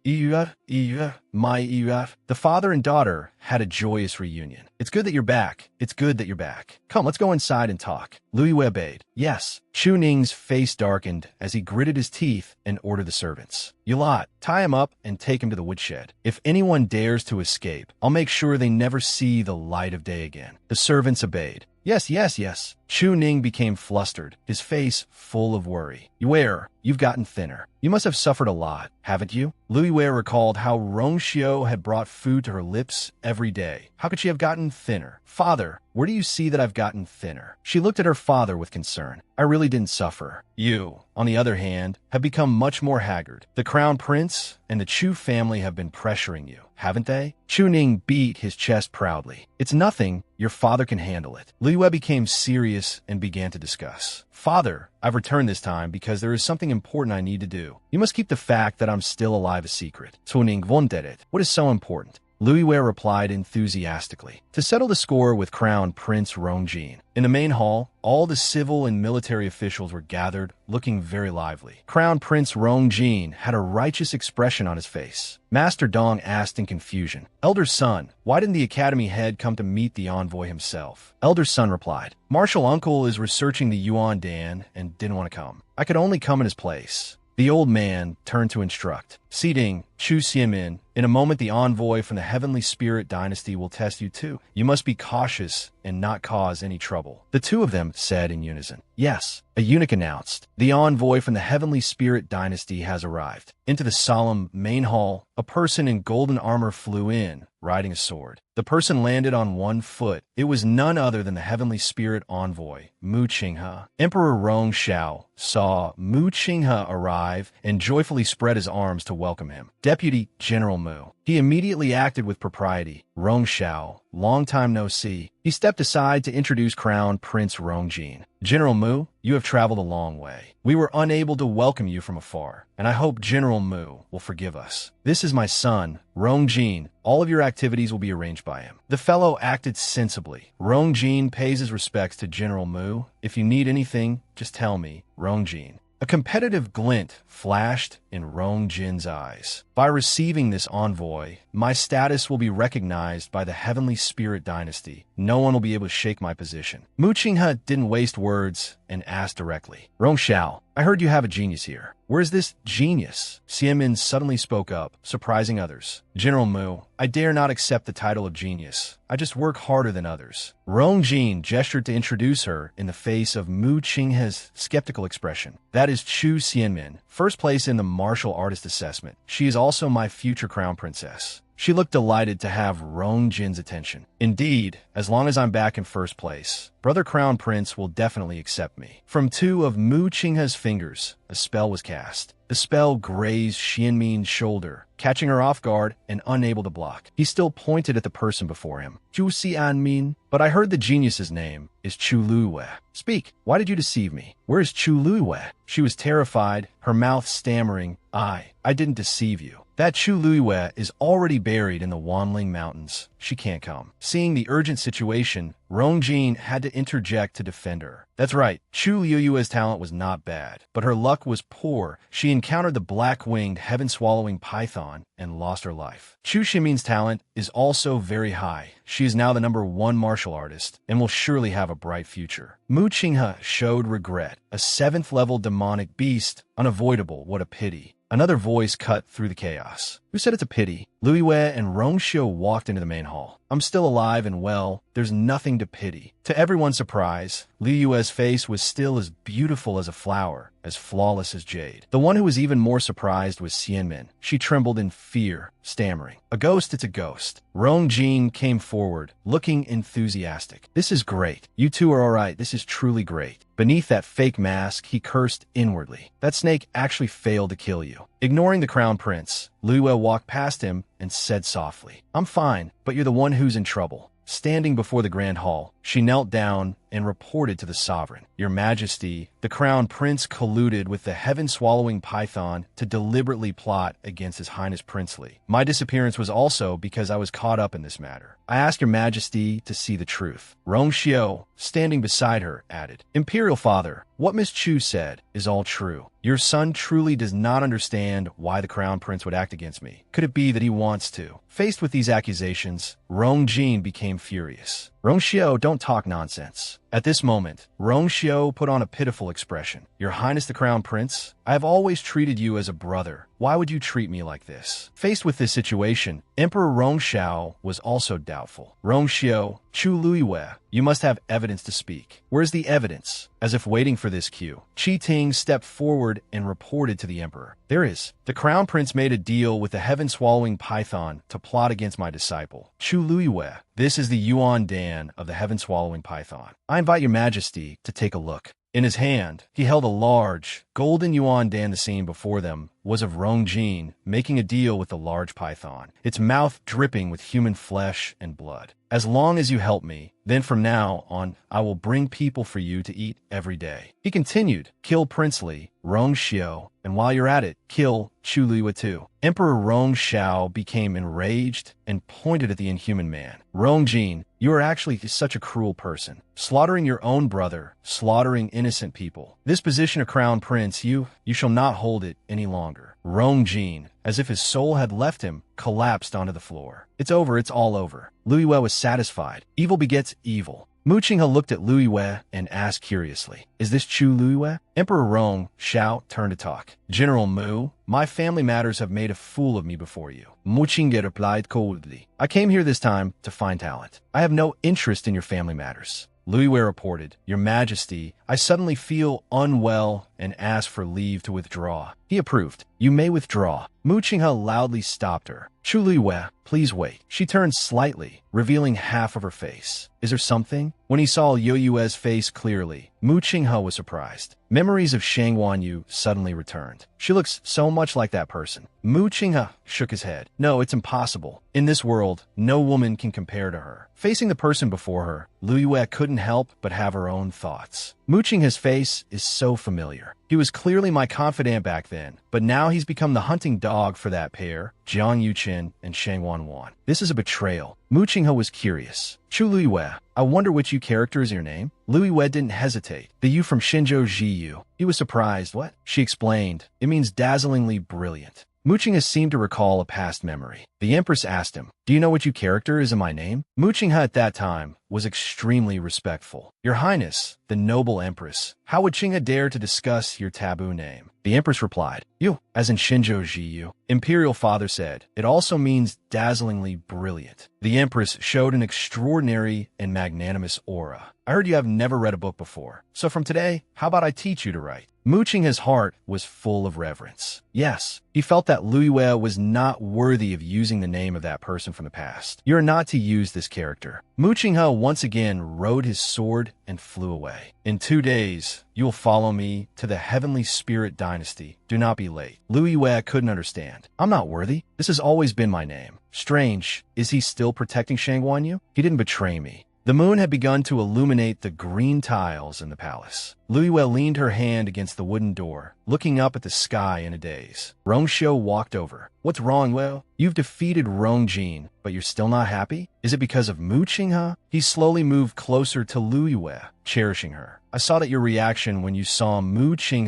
My Yue. The father and daughter had a joyous reunion. "It's good that you're back. It's good that you're back. Come, let's go inside and talk." Lu Yue obeyed. "Yes." Chu Ning's face darkened as he gritted his teeth and ordered the servants. "Yulot, tie him up and take him to the woodshed. If anyone dares to escape, I'll make sure they never see the light of day again." The servants obeyed. "Yes, yes, yes." Chu Ning became flustered, his face full of worry. "Yue, you've gotten thinner. You must have suffered a lot, haven't you?" Lu Yue recalled how Rong Xiu had brought food to her lips every day. How could she have gotten thinner? "Father, where do you see that I've gotten thinner?" She looked at her father with concern. "I really didn't suffer. You, on the other hand, have become much more haggard. The crown prince and the Chu family have been pressuring you, haven't they?" Chu Ning beat his chest proudly. "It's nothing. Your father can handle it." Lu Yue became serious and began to discuss. "Father, I've returned this time because there is something important I need to do. You must keep the fact that I'm still alive a secret." What is so important? Lu Yue replied enthusiastically. "To settle the score with Crown Prince Rong Jin." In the main hall, all the civil and military officials were gathered, looking very lively. Crown Prince Rong Jin had a righteous expression on his face. Master Dong asked in confusion, "Elder Son, why didn't the academy head come to meet the envoy himself?" Elder Son replied, "Martial Uncle is researching the Yuan Dan and didn't want to come. I could only come in his place." The old man turned to instruct. Seating Chu Xianmin, in a moment the envoy from the Heavenly Spirit Dynasty will test you too. You must be cautious and not cause any trouble. The two of them said in unison. "Yes." A eunuch announced, "The envoy from the Heavenly Spirit Dynasty has arrived." Into the solemn main hall, a person in golden armor flew in, riding a sword. The person landed on one foot. It was none other than the Heavenly Spirit envoy, Mu Qinghe. Emperor Rong Xiao saw Mu Qinghe arrive and joyfully spread his arms to welcome him. Deputy General Mu. He immediately acted with propriety. "Rong Xiao, long time no see." He stepped aside to introduce Crown Prince Rong Jin. "General Mu, you have traveled a long way. We were unable to welcome you from afar, and I hope General Mu will forgive us. This is my son, Rong Jin. All of your activities will be arranged by him." The fellow acted sensibly. Rong Jin pays his respects to General Mu. "If you need anything, just tell me, Rong Jin." A competitive glint flashed in Rong Jin's eyes. By receiving this envoy, my status will be recognized by the Heavenly Spirit Dynasty. No one will be able to shake my position. Mu Qinghe didn't waste words and asked directly, Rong Xiao, I heard you have a genius here. Where's this genius? Xianmin suddenly spoke up, surprising others. General Mu, I dare not accept the title of genius. I just work harder than others. Rong Jin gestured to introduce her in the face of Mu Qinghe's skeptical expression. That is Chu Xianmin, first place in the martial artist assessment. She is also my future crown princess. She looked delighted to have Rong Jin's attention. Indeed, as long as I'm back in first place, Brother Crown Prince will definitely accept me. From two of Mu Qinghe's fingers, a spell was cast. The spell grazed Xianmin's shoulder, catching her off guard and unable to block. He still pointed at the person before him. Zhu Xianmin, but I heard the genius's name is Chu Luiwei. Speak, why did you deceive me? Where is Chu Luiwei? She was terrified, her mouth stammering, I didn't deceive you. That Chu Luiwei is already buried in the Wanling Mountains. She can't come. Seeing the urgent situation, Rong Jin had to interject to defend her. That's right, Chu Luiwei's talent was not bad, but her luck was poor. She encountered the black-winged, heaven-swallowing python and lost her life. Chu Xianmin's talent is also very high. She is now the #1 martial artist and will surely have a bright future. Mu Qinghe showed regret. A 7th-level demonic beast. Unavoidable, what a pity. Another voice cut through the chaos. Who said it's a pity? Luiwei and Rong Xiu walked into the main hall. I'm still alive and well. There's nothing to pity. To everyone's surprise, Luiwei's face was still as beautiful as a flower, as flawless as jade. The one who was even more surprised was Xianmin. She trembled in fear, stammering. A ghost, it's a ghost. Rong Jin came forward, looking enthusiastic. This is great. You two are all right. This is truly great. Beneath that fake mask, he cursed inwardly. That snake actually failed to kill you. Ignoring the crown prince, Luiwei walked past him and said softly, I'm fine, but you're the one who's in trouble. Standing before the grand hall, she knelt down and reported to the sovereign. Your Majesty, the crown prince colluded with the heaven-swallowing python to deliberately plot against His Highness Princely. My disappearance was also because I was caught up in this matter. I ask your Majesty to see the truth. Rong Xiu, standing beside her, added, Imperial Father, what Miss Chu said is all true. Your son truly does not understand why the crown prince would act against me. Could it be that he wants to? Faced with these accusations, Rong Jin became furious. Rong Xiu, don't talk nonsense. At this moment, Rong Xiu put on a pitiful expression. Your Highness the Crown Prince, I have always treated you as a brother. Why would you treat me like this? Faced with this situation, Emperor Rong Xiao was also doubtful. Rong Xiu, Chu Luiwei, you must have evidence to speak. Where's the evidence? As if waiting for this cue, Qi Ting stepped forward and reported to the emperor. There is. The crown prince made a deal with the heaven-swallowing python to plot against my disciple, Chu Luiwei. This is the Yuan Dan of the heaven-swallowing python. I invite your majesty to take a look. In his hand, he held a large, golden yuan dan. The scene before them was of Rong Jin making a deal with the large python, its mouth dripping with human flesh and blood. As long as you help me, then from now on, I will bring people for you to eat every day. He continued, kill Princely, Rong Xiu, and while you're at it, kill Chu Luiwei too. Emperor Rong Xiao became enraged and pointed at the inhuman man. Rong Jin, you are actually such a cruel person. Slaughtering your own brother, slaughtering innocent people. This position of crown prince, you shall not hold it any longer. Rong Jin, as if his soul had left him, collapsed onto the floor. It's over, it's all over. Luiwei was satisfied. Evil begets evil. Mu Qinghe looked at Luiwei and asked curiously, is this Chu Luiwei? Emperor Rong Xiao turned to talk. General Mu, my family matters have made a fool of me before you. Mu Qinghe replied coldly, I came here this time to find talent. I have no interest in your family matters. Luiwei reported, Your Majesty, I suddenly feel unwell and ask for leave to withdraw. He approved. You may withdraw. Mu Qinghe loudly stopped her. Chu Luiwei, please wait. She turned slightly, revealing half of her face. Is there something? When he saw Yueyue's face clearly, Mu Qinghe was surprised. Memories of Shang Wanyu suddenly returned. She looks so much like that person. Mu Qinghe shook his head. No, it's impossible. In this world, no woman can compare to her. Facing the person before her, Luiwei couldn't help but have her own thoughts. Mooching face is so familiar. He was clearly my confidant back then, but now he's become the hunting dog for that pair, Jiang Yuqin and Shang Wanwan. This is a betrayal. Mooching was curious. Chu Luiwei, I wonder which you character is your name? Luiwei didn't hesitate. The you from Shinzhou Jiyu. He was surprised. What? She explained. It means dazzlingly brilliant. Mooching seemed to recall a past memory. The Empress asked him, do you know what you character is in my name? Mooching at that time was extremely respectful. Your Highness, the noble Empress, how would Qinghe dare to discuss your taboo name? The Empress replied, you, as in Shinzhou Jiyu. Imperial Father said, it also means dazzlingly brilliant. The Empress showed an extraordinary and magnanimous aura. I heard you have never read a book before, so from today, how about I teach you to write? Mooching's heart was full of reverence. Yes, he felt that Luiwei was not worthy of using the name of that person from the past. You are not to use this character. Mooching once again rode his sword and flew away. In 2 days, you will follow me to the Heavenly Spirit Dynasty. Do not be late. Luiwei couldn't understand. I'm not worthy. This has always been my name. Strange. Is he still protecting Shangguanyu? He didn't betray me. The moon had begun to illuminate the green tiles in the palace. Luiwei leaned her hand against the wooden door, looking up at the sky in a daze. Rongxiu walked over. What's wrong, Will? You've defeated Rongjin, but you're still not happy? Is it because of Mooching? He slowly moved closer to Luiwei, cherishing her. I saw that your reaction when you saw Mooching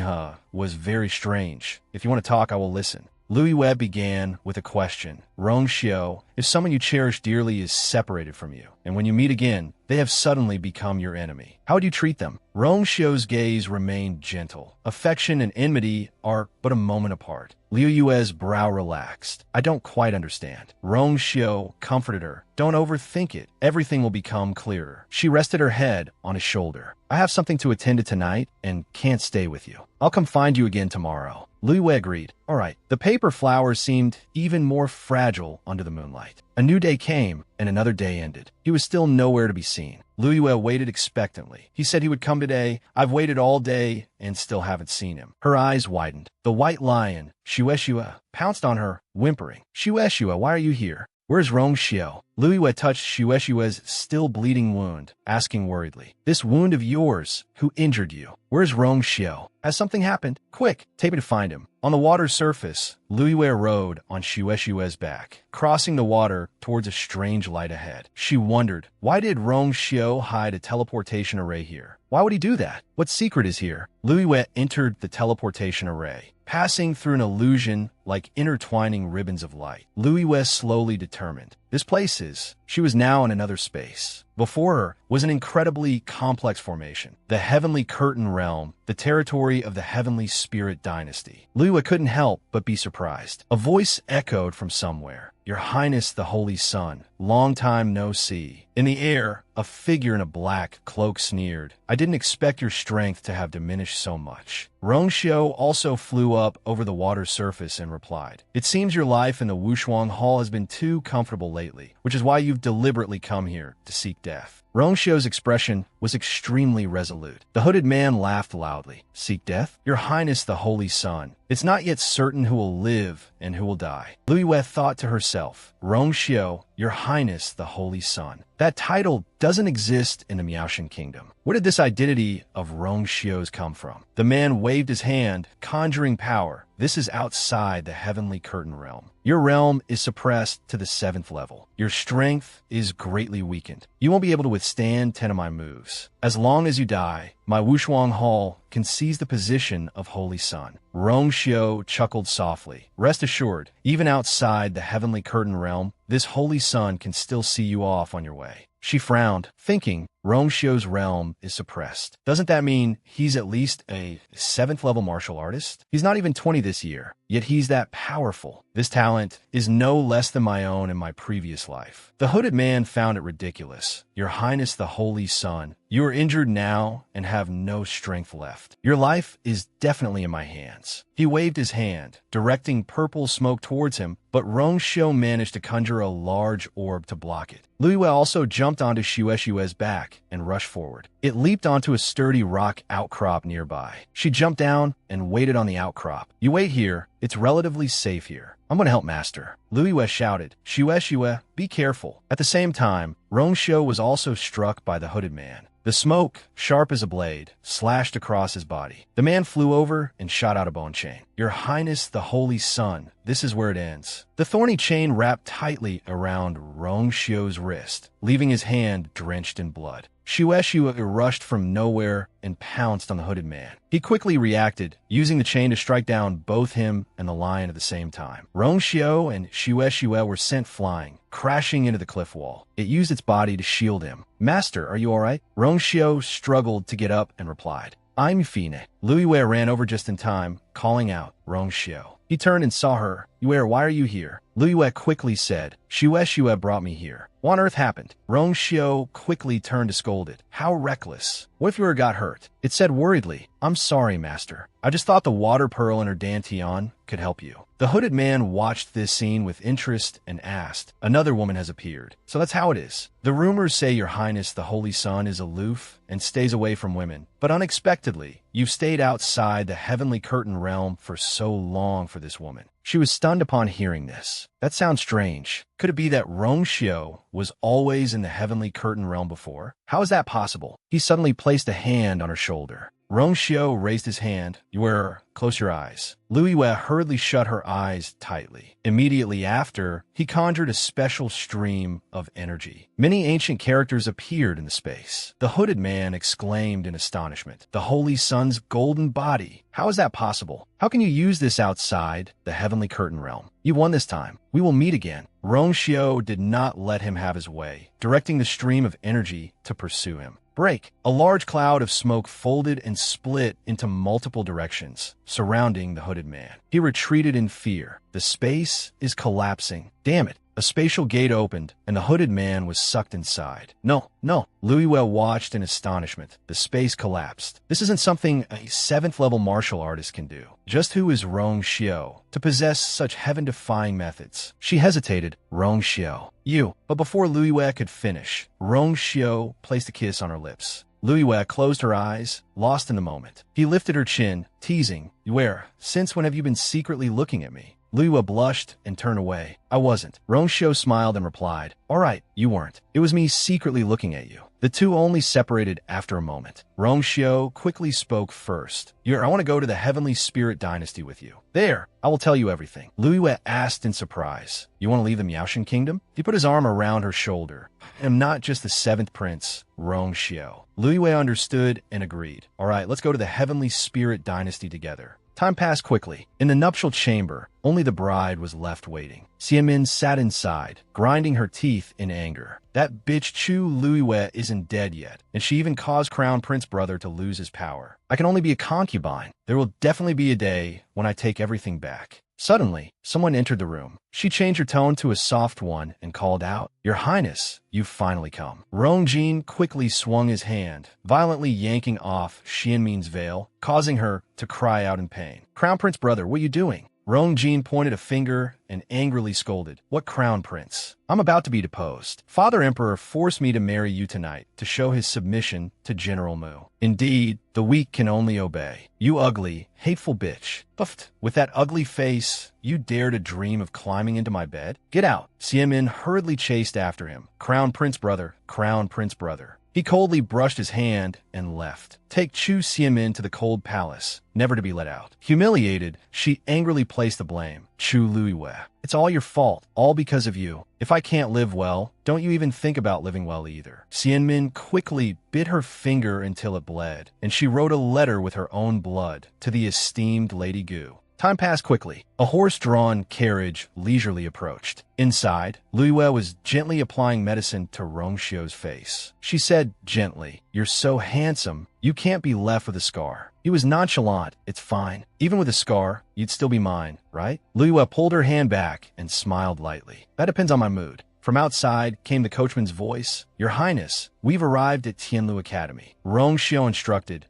was very strange. If you want to talk, I will listen. Luiwei began with a question. Rongxiu, if someone you cherish dearly is separated from you, and when you meet again, they have suddenly become your enemy, how would you treat them? Rongxiu's gaze remained gentle. Affection and enmity are but a moment apart. Liu Yue's brow relaxed. I don't quite understand. Rongxiu comforted her. Don't overthink it. Everything will become clearer. She rested her head on his shoulder. I have something to attend to tonight and can't stay with you. I'll come find you again tomorrow. Luiwei agreed. All right. The paper flowers seemed even more fragile under the moonlight. A new day came, and another day ended. He was still nowhere to be seen. Luiwei waited expectantly. He said he would come today. I've waited all day and still haven't seen him. Her eyes widened. The white lion, Shueshua, pounced on her, whimpering. Shueshua, why are you here? Where's Rongxiu? Luiwei touched Shueshua's still bleeding wound, asking worriedly, this wound of yours, who injured you? Where's Rongxiu? Has something happened? Quick, take me to find him. On the water's surface, Luiwei rode on Shueshua's back, crossing the water towards a strange light ahead. She wondered, why did Rongxiu hide a teleportation array here? Why would he do that? What secret is here? Luiwei entered the teleportation array, passing through an illusion like intertwining ribbons of light. Luiwei slowly determined. This place is. She was now in another space. Before her was an incredibly complex formation, the Heavenly Curtain Realm, the territory of the Heavenly Spirit Dynasty. Luiwei couldn't help but be surprised. A voice echoed from somewhere. Your Highness the Holy Sun, long time no see. In the air, a figure in a black cloak sneered. I didn't expect your strength to have diminished so much. Rongxiu also flew up over the water's surface and replied, it seems your life in the Wushuang Hall has been too comfortable lately, which is why you've deliberately come here to seek death. Rongxiu's expression was extremely resolute. The hooded man laughed loudly. Seek death? Your Highness the Holy Sun. It's not yet certain who will live and who will die. Luiwei thought to herself, Rongxiu, Your Highness the Holy Sun. That title doesn't exist in the Miaoshan Kingdom. Where did this identity of Rongxiu's come from? The man waved his hand, conjuring power. This is outside the Heavenly Curtain Realm. Your realm is suppressed to the 7th level. Your strength is greatly weakened. You won't be able to withstand 10 of my moves. As long as you die, my Wushuang Hall can seize the position of Holy Sun. Rongxiu chuckled softly. Rest assured, even outside the Heavenly Curtain Realm, this Holy Sun can still see you off on your way. She frowned, thinking, Rongxiu's realm is suppressed. Doesn't that mean he's at least a 7th level martial artist? He's not even 20 this year, yet he's that powerful. This talent is no less than my own in my previous life. The hooded man found it ridiculous. Your Highness the Holy Sun, you are injured now and have no strength left. Your life is definitely in my hands. He waved his hand, directing purple smoke towards him, but Rongxiu managed to conjure a large orb to block it. Luiwei also jumped onto Shueshue's back and rushed forward. It leaped onto a sturdy rock outcrop nearby. She jumped down and waited on the outcrop. You wait here. It's relatively safe here. I'm going to help Master. Luiwei shouted. Shueshue, be careful. At the same time, Rongxiu was also struck by the hooded man. The smoke, sharp as a blade, slashed across his body. The man flew over and shot out a bone chain. Your Highness, the Holy Sun, this is where it ends. The thorny chain wrapped tightly around Rongshio's wrist, leaving his hand drenched in blood. Shueshua rushed from nowhere and pounced on the hooded man. He quickly reacted, using the chain to strike down both him and the lion at the same time. Rongshio and Shueshua were sent flying, crashing into the cliff wall. It used its body to shield him. Master, are you all right? Rongshio struggled to get up and replied, I'm Fine. Luiwei ran over just in time, calling out, Rongshio. He turned and saw her. Yue, why are you here? Luiwei quickly said, Shueshua brought me here. What on earth happened? Rongshio quickly turned to scold it. How reckless. What if Yue got hurt? It said worriedly, I'm sorry, master. I just thought the water pearl in her dantian could help you. The hooded man watched this scene with interest and asked, another woman has appeared. So that's how it is. The rumors say your Highness the Holy Sun is aloof and stays away from women, but unexpectedly, you've stayed outside the heavenly curtain realm for so long for this woman. She was stunned upon hearing this. That sounds strange. Could it be that Rongshio was always in the heavenly curtain realm before? How is that possible? He suddenly placed a hand on her shoulder. Rongshio raised his hand. Close your eyes. Luiwei hurriedly shut her eyes tightly. Immediately after, he conjured a special stream of energy. Many ancient characters appeared in the space. The hooded man exclaimed in astonishment. The Holy Sun's golden body. How is that possible? How can you use this outside the heavenly curtain realm? You won this time. We will meet again. Rongshio did not let him have his way, directing the stream of energy to pursue him. Break. A large cloud of smoke folded and split into multiple directions, surrounding the hooded man. He retreated in fear. The space is collapsing. Damn it. A spatial gate opened, and the hooded man was sucked inside. No. Luiwei watched in astonishment. The space collapsed. This isn't something a 7th-level martial artist can do. Just who is Rongshio to possess such heaven-defying methods? She hesitated. Rongshio. You. But before Luiwei could finish, Rongshio placed a kiss on her lips. Luiwei closed her eyes, lost in the moment. He lifted her chin, teasing, Since when have you been secretly looking at me? Luiwei blushed and turned away. I wasn't. Rongshio smiled and replied, all right, you weren't. It was me secretly looking at you. The two only separated after a moment. Rongshio quickly spoke first. I want to go to the Heavenly Spirit Dynasty with you. There, I will tell you everything. Luiwei asked in surprise. You want to leave the Miaoshan Kingdom? He put his arm around her shoulder. I am not just the 7th prince, Rongshio. Luiwei understood and agreed. All right, let's go to the Heavenly Spirit Dynasty together. Time passed quickly. In the nuptial chamber, only the bride was left waiting. Xianmin sat inside, grinding her teeth in anger. That bitch Chu Luiwei isn't dead yet, and she even caused Crown Prince Brother to lose his power. I can only be a concubine. There will definitely be a day when I take everything back. Suddenly, someone entered the room. She changed her tone to a soft one and called out, Your Highness, you've finally come. Rongjin quickly swung his hand, violently yanking off Xianmin's veil, causing her to cry out in pain. Crown Prince Brother, what are you doing? Rongjin pointed a finger and angrily scolded, What Crown Prince? I'm about to be deposed. Father Emperor forced me to marry you tonight to show his submission to General Mu. Indeed, the weak can only obey. You ugly, hateful bitch. Puffed. With that ugly face, you dare to dream of climbing into my bed? Get out. Xianmin hurriedly chased after him. Crown Prince Brother, Crown Prince Brother. He coldly brushed his hand and left. Take Chu Xianmin to the cold palace, never to be let out. Humiliated, she angrily placed the blame. Chu Luiwei. It's all your fault, all because of you. If I can't live well, don't you even think about living well either. Xianmin quickly bit her finger until it bled, and she wrote a letter with her own blood to the esteemed Lady Gu. Time passed quickly. A horse-drawn carriage leisurely approached. Inside, Luiwei was gently applying medicine to Rongshio's face. She said gently, You're so handsome, you can't be left with a scar. He was nonchalant. It's fine. Even with a scar, you'd still be mine, right? Luiwei pulled her hand back and smiled lightly. That depends on my mood. From outside came the coachman's voice. Your Highness, we've arrived at Tianlu Academy. Rongshio instructed,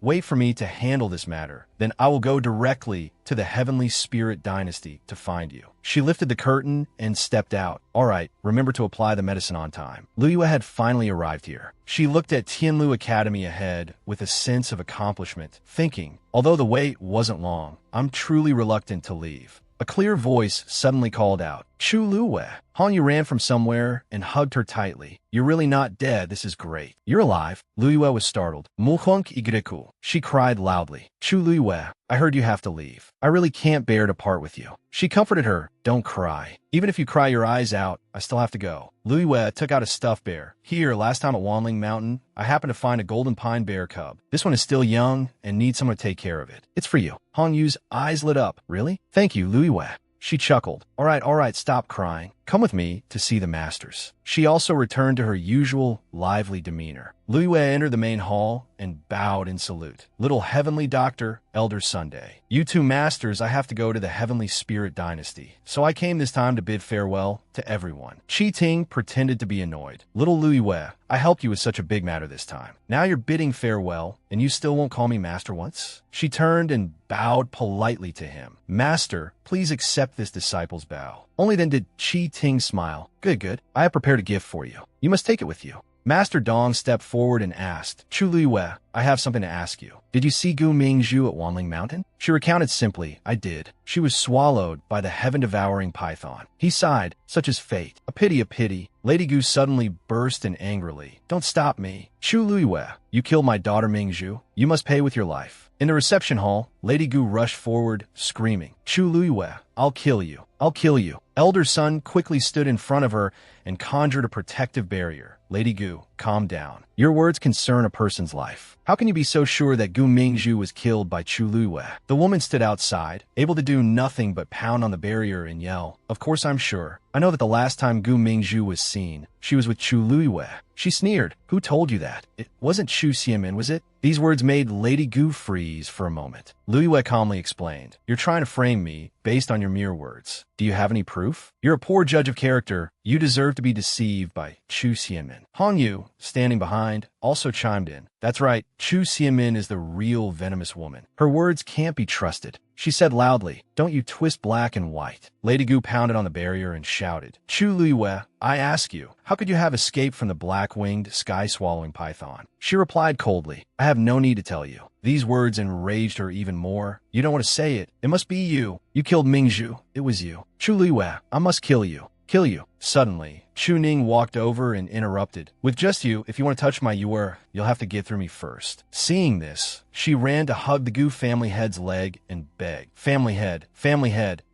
wait for me to handle this matter. Then I will go directly to the Heavenly Spirit Dynasty to find you. She lifted the curtain and stepped out. All right, remember to apply the medicine on time. Luiwei had finally arrived here. She looked at Tianlu Academy ahead with a sense of accomplishment, thinking, although the wait wasn't long, I'm truly reluctant to leave. A clear voice suddenly called out, Chu Luiwei. Hong Yu ran from somewhere and hugged her tightly. You're really not dead. This is great. You're alive. Lu Yue was startled. Mulhunk igreku. She cried loudly. Chu Lu Yue, I heard you have to leave. I really can't bear to part with you. She comforted her. Don't cry. Even if you cry your eyes out, I still have to go. Lu Yue took out a stuffed bear. Here, last time at Wanling Mountain, I happened to find a golden pine bear cub. This one is still young and needs someone to take care of it. It's for you. Hong Yu's eyes lit up. Really? Thank you, Lu Yue. She chuckled. All right, stop crying. Come with me to see the masters. She also returned to her usual lively demeanor. Lu Yue entered the main hall and bowed in salute. Little Heavenly Doctor, Elder Sunday. You two masters, I have to go to the Heavenly Spirit Dynasty, so I came this time to bid farewell to everyone. Qi Ting pretended to be annoyed. Little Lu Yue, I helped you with such a big matter this time. Now you're bidding farewell, and you still won't call me master once? She turned and bowed politely to him. Master, please accept this disciple's bow. Only then did Qi Ting smile. Good. I have prepared a gift for you. You must take it with you. Master Dong stepped forward and asked, Chu Lu Yue, I have something to ask you. Did you see Gu Mingzhu at Wanling Mountain? She recounted simply, I did. She was swallowed by the heaven-devouring python. He sighed, such is fate. A pity. Lady Gu suddenly burst in angrily. Don't stop me. Chu Lu Yue, you killed my daughter Mingzhu. You must pay with your life. In the reception hall, Lady Gu rushed forward, screaming, Chu Lu Yue, I'll kill you. Elder Sun quickly stood in front of her and conjured a protective barrier. Lady Gu, calm down. Your words concern a person's life. How can you be so sure that Gu Mingzhu was killed by Chu Lu Yue? The woman stood outside, able to do nothing but pound on the barrier and yell, Of course I'm sure. I know that the last time Gu Mingzhu was seen, she was with Chu Lu Yue. She sneered. Who told you that? It wasn't Chu Xiamin, was it? These words made Lady Gu freeze for a moment. Lu Yue calmly explained, You're trying to frame me based on your mere words. Do you have any proof? You're a poor judge of character. You deserve to be deceived by Chu Xiamin. Hong Yu, standing behind, also chimed in. That's right, Chu Xiamin is the real venomous woman. Her words can't be trusted. She said loudly, Don't you twist black and white. Lady Gu pounded on the barrier and shouted, Chu Lu Yue, I ask you, how could you have escaped from the black-winged, sky-swallowing python? She replied coldly, I have no need to tell you. These words enraged her even more. You don't want to say it. It must be you. You killed Mingzhu. It was you. Chu Lu Yue, I must kill you. Kill you. Suddenly, Chu Ning walked over and interrupted. With just you, if you want to touch my Yuer, you'll have to get through me first. Seeing this, she ran to hug the Gu family head's leg and beg. Family head,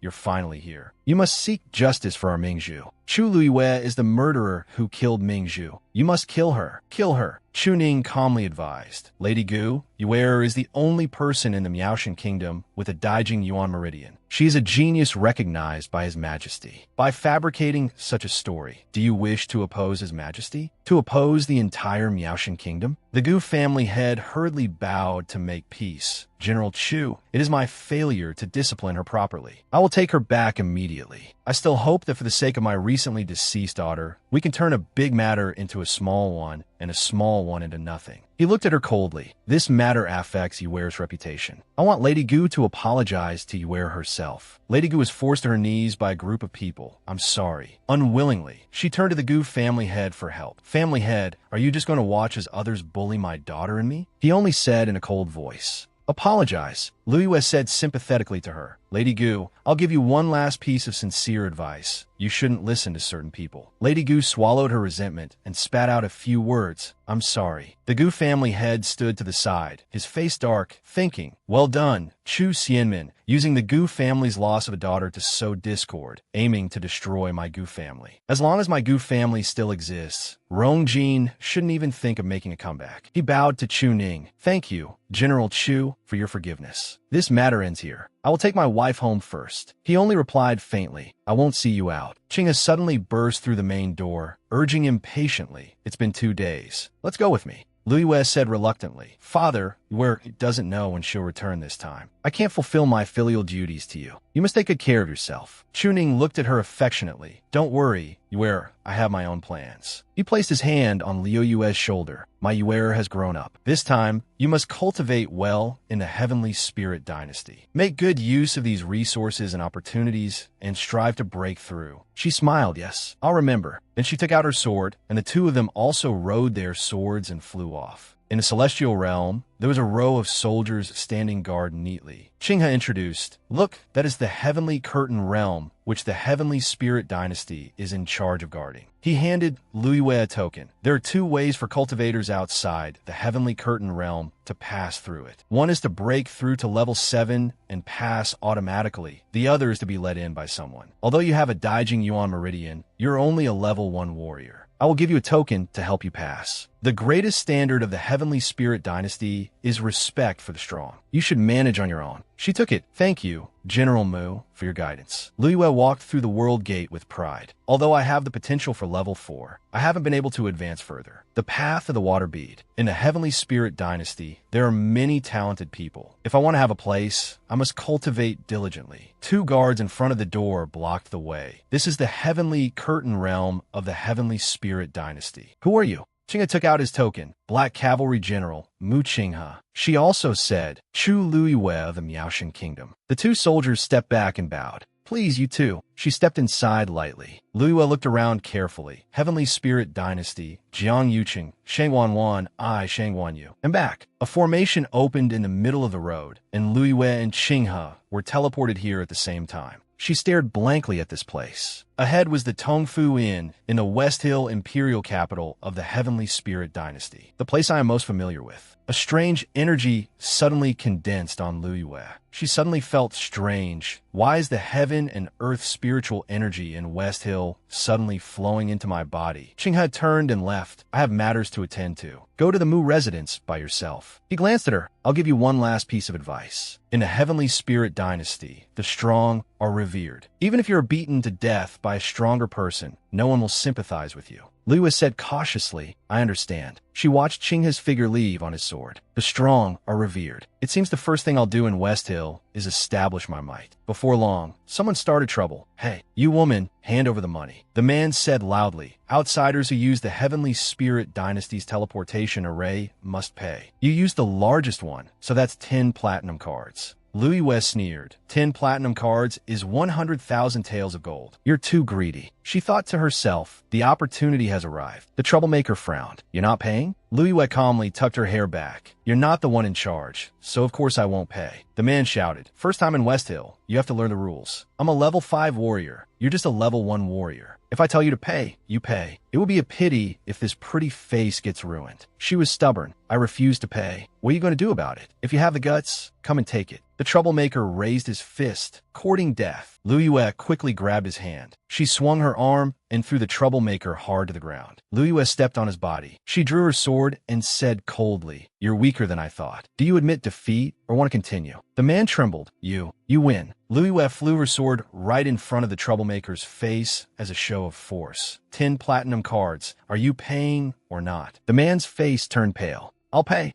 you're finally here. You must seek justice for our Mingzhu. Chu Lu Yue is the murderer who killed Mingzhu. You must kill her. Kill her. Chu Ning calmly advised. Lady Gu, Yuer is the only person in the Miaoshan Kingdom with a Daijing Yuan Meridian. She is a genius recognized by His Majesty. By fabricating such a story, do you wish to oppose His Majesty? To oppose the entire Miaoshan Kingdom? The Gu family head hurriedly bowed to make peace. General Chu, it is my failure to discipline her properly. I will take her back immediately. I still hope that for the sake of my recently deceased daughter, we can turn a big matter into a small one and a small one into nothing. He looked at her coldly. This matter affects Yuer's reputation. I want Lady Gu to apologize to Yuer herself. Lady Gu was forced to her knees by a group of people. I'm sorry. Unwillingly, she turned to the Gu family head for help. Family head, are you just going to watch as others bully my daughter and me? He only said in a cold voice. Apologize. Lu Yue said sympathetically to her. Lady Gu, I'll give you one last piece of sincere advice. You shouldn't listen to certain people. Lady Gu swallowed her resentment and spat out a few words. I'm sorry. The Gu family head stood to the side, his face dark, thinking, well done, Chu Xianmin, using the Gu family's loss of a daughter to sow discord, aiming to destroy my Gu family. As long as my Gu family still exists, Rongjin shouldn't even think of making a comeback. He bowed to Chu Ning. Thank you, General Chu, for your forgiveness. This matter ends here. I will take my wife home first. He only replied faintly, I won't see you out. Chinga suddenly burst through the main door, urging impatiently, It's been 2 days. Let's go with me. Lu Yue said reluctantly, Father, Yuer doesn't know when she'll return this time. I can't fulfill my filial duties to you. You must take good care of yourself. Chu Ning looked at her affectionately. Don't worry, Yuer, I have my own plans. He placed his hand on Liu Yue's shoulder. My Yuer has grown up. This time, you must cultivate well in the Heavenly Spirit Dynasty. Make good use of these resources and opportunities and strive to break through. She smiled, yes, I'll remember. Then she took out her sword, and the two of them also rode their swords and flew off. In the celestial realm, there was a row of soldiers standing guard neatly. Qinghe introduced, "Look, that is the heavenly curtain realm, which the heavenly spirit dynasty is in charge of guarding." He handed Luiyue a token. There are two ways for cultivators outside the heavenly curtain realm to pass through it. One is to break through to level 7 and pass automatically. The other is to be let in by someone. Although you have a Daijing Yuan Meridian, you're only a level 1 warrior. I will give you a token to help you pass. The greatest standard of the Heavenly Spirit Dynasty is respect for the strong. You should manage on your own. She took it. Thank you, General Mu, for your guidance. Luiyue walked through the world gate with pride. Although I have the potential for level 4, I haven't been able to advance further. The path of the water bead. In the Heavenly Spirit Dynasty, there are many talented people. If I want to have a place, I must cultivate diligently. 2 guards in front of the door blocked the way. This is the Heavenly Curtain Realm of the Heavenly Spirit Dynasty. Who are you? Qinghe took out his token, Black Cavalry General Mu Qinghe. She also said, Chu Luiyue of the Miaoshan Kingdom. The 2 soldiers stepped back and bowed. Please, you too. She stepped inside lightly. Luiyue looked around carefully. Heavenly Spirit Dynasty, Jiang Yuqing, Shangwanwan, I Shangwanyu. And back. A formation opened in the middle of the road, and Luiyue and Qinghe were teleported here at the same time. She stared blankly at this place. Ahead was the Tongfu Inn in the West Hill imperial capital of the Heavenly Spirit Dynasty, the place I am most familiar with. A strange energy suddenly condensed on Luiyue. She suddenly felt strange. Why is the heaven and earth spiritual energy in West Hill suddenly flowing into my body? Qinghe turned and left. I have matters to attend to. Go to the Mu residence by yourself. He glanced at her. I'll give you one last piece of advice. In the Heavenly Spirit Dynasty, the strong are revered. Even if you're beaten to death by a stronger person, no one will sympathize with you. Luiyue said cautiously, I understand. She watched Qinghe's figure leave on his sword. The strong are revered. It seems the first thing I'll do in West Hill is establish my might. Before long, someone started trouble. Hey, you woman, hand over the money. The man said loudly, outsiders who use the Heavenly Spirit Dynasty's teleportation array must pay. You used the largest one, so that's 10 platinum cards. Luiyue sneered. 10 platinum cards is 100,000 taels of gold. You're too greedy. She thought to herself, the opportunity has arrived. The troublemaker frowned. You're not paying? Luiyue calmly tucked her hair back. You're not the one in charge, so of course I won't pay. The man shouted, first time in West Hill, you have to learn the rules. I'm a level 5 warrior. You're just a level 1 warrior. If I tell you to pay, you pay. It would be a pity if this pretty face gets ruined. She was stubborn. I refuse to pay. What are you going to do about it? If you have the guts, come and take it. The troublemaker raised his fist, courting death. Luiyue quickly grabbed his hand. She swung her arm and threw the troublemaker hard to the ground. Luiyue stepped on his body. She drew her sword and said coldly, you're weaker than I thought. Do you admit defeat or want to continue? The man trembled. You win. Luiyue flew her sword right in front of the troublemaker's face as a show of force. 10 platinum cards. Are you paying or not? The man's face turned pale. I'll pay.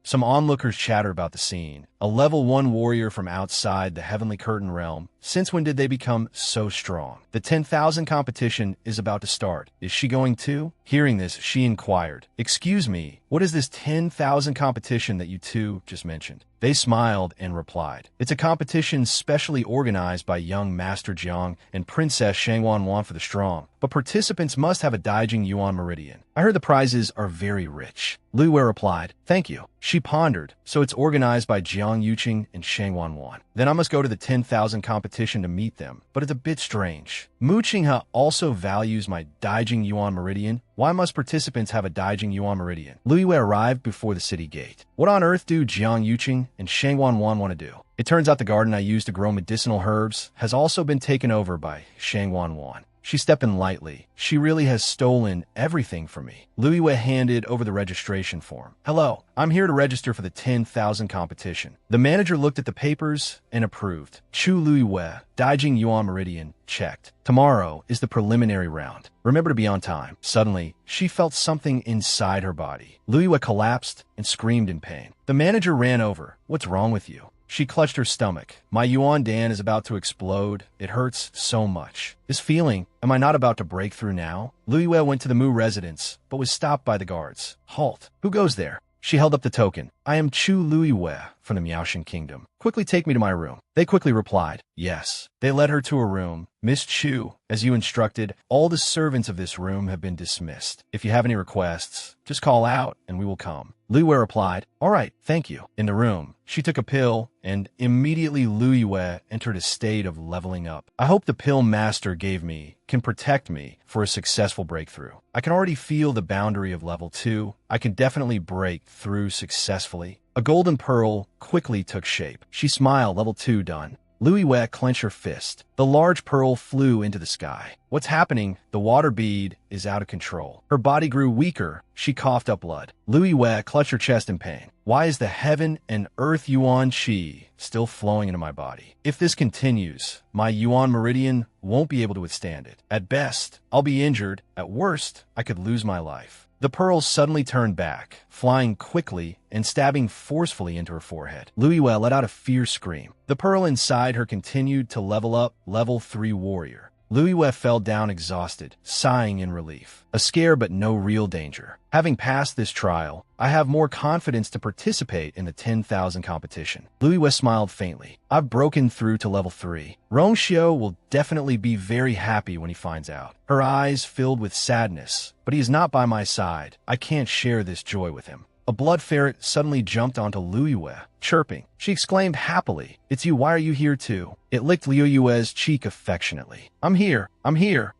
Some onlookers chatter about the scene. A level 1 warrior from outside the Heavenly Curtain Realm. Since when did they become so strong? The 10,000 competition is about to start. Is she going too? Hearing this, she inquired, excuse me, what is this 10,000 competition that you two just mentioned? They smiled and replied, it's a competition specially organized by young Master Jiang and Princess Shangwanwan for the strong, but participants must have a Daijing Yuan Meridian. I heard the prizes are very rich. Luiyue replied, thank you. She pondered, so it's organized by Jiang Yuqing and Shangwanwan. Then I must go to the 10,000 competition to meet them, but it's a bit strange. Mu Qinghe also values my Daijing Yuan Meridian. Why must participants have a Daijing Yuan Meridian? Luiyue arrived before the city gate. What on earth do Jiang Yuqing and Shangwanwan want to do? It turns out the garden I used to grow medicinal herbs has also been taken over by Shangwanwan. She stepped in lightly. She really has stolen everything from me. Luiyue handed over the registration form. Hello, I'm here to register for the 10,000 competition. The manager looked at the papers and approved. Chu Luiyue, Daijing Yuan Meridian, checked. Tomorrow is the preliminary round. Remember to be on time. Suddenly, she felt something inside her body. Luiyue collapsed and screamed in pain. The manager ran over. What's wrong with you? She clutched her stomach. My Yuan Dan is about to explode. It hurts so much. This feeling, am I not about to break through now? Luiyue went to the Mu residence, but was stopped by the guards. Halt. Who goes there? She held up the token. I am Chu Luiyue from the Miaoshan Kingdom. Quickly take me to my room. They quickly replied, yes. They led her to a room. Miss Chu, as you instructed, all the servants of this room have been dismissed. If you have any requests, just call out and we will come. Luiyue replied, all right, thank you. In the room, she took a pill and immediately Luiyue entered a state of leveling up. I hope the pill master gave me can protect me for a successful breakthrough. I can already feel the boundary of level 2. I can definitely break through successfully. A golden pearl quickly took shape. She smiled, level 2 done. Luiyue clenched her fist. The large pearl flew into the sky. What's happening? The water bead is out of control. Her body grew weaker. She coughed up blood. Luiyue clutched her chest in pain. Why is the heaven and earth yuan qi still flowing into my body? If this continues, my yuan meridian won't be able to withstand it. At best, I'll be injured. At worst, I could lose my life. The pearl suddenly turned back, flying quickly and stabbing forcefully into her forehead. Luiyue let out a fierce scream. The pearl inside her continued to level up, level 3 warrior. Luiyue fell down exhausted, sighing in relief. A scare but no real danger. Having passed this trial, I have more confidence to participate in the 10,000 competition. Luiyue smiled faintly. I've broken through to level 3. Rongxiu will definitely be very happy when he finds out. Her eyes filled with sadness, but he is not by my side. I can't share this joy with him. A blood ferret suddenly jumped onto Luiyue, chirping. She exclaimed happily, it's you, why are you here too? It licked Luiyue's cheek affectionately. I'm here,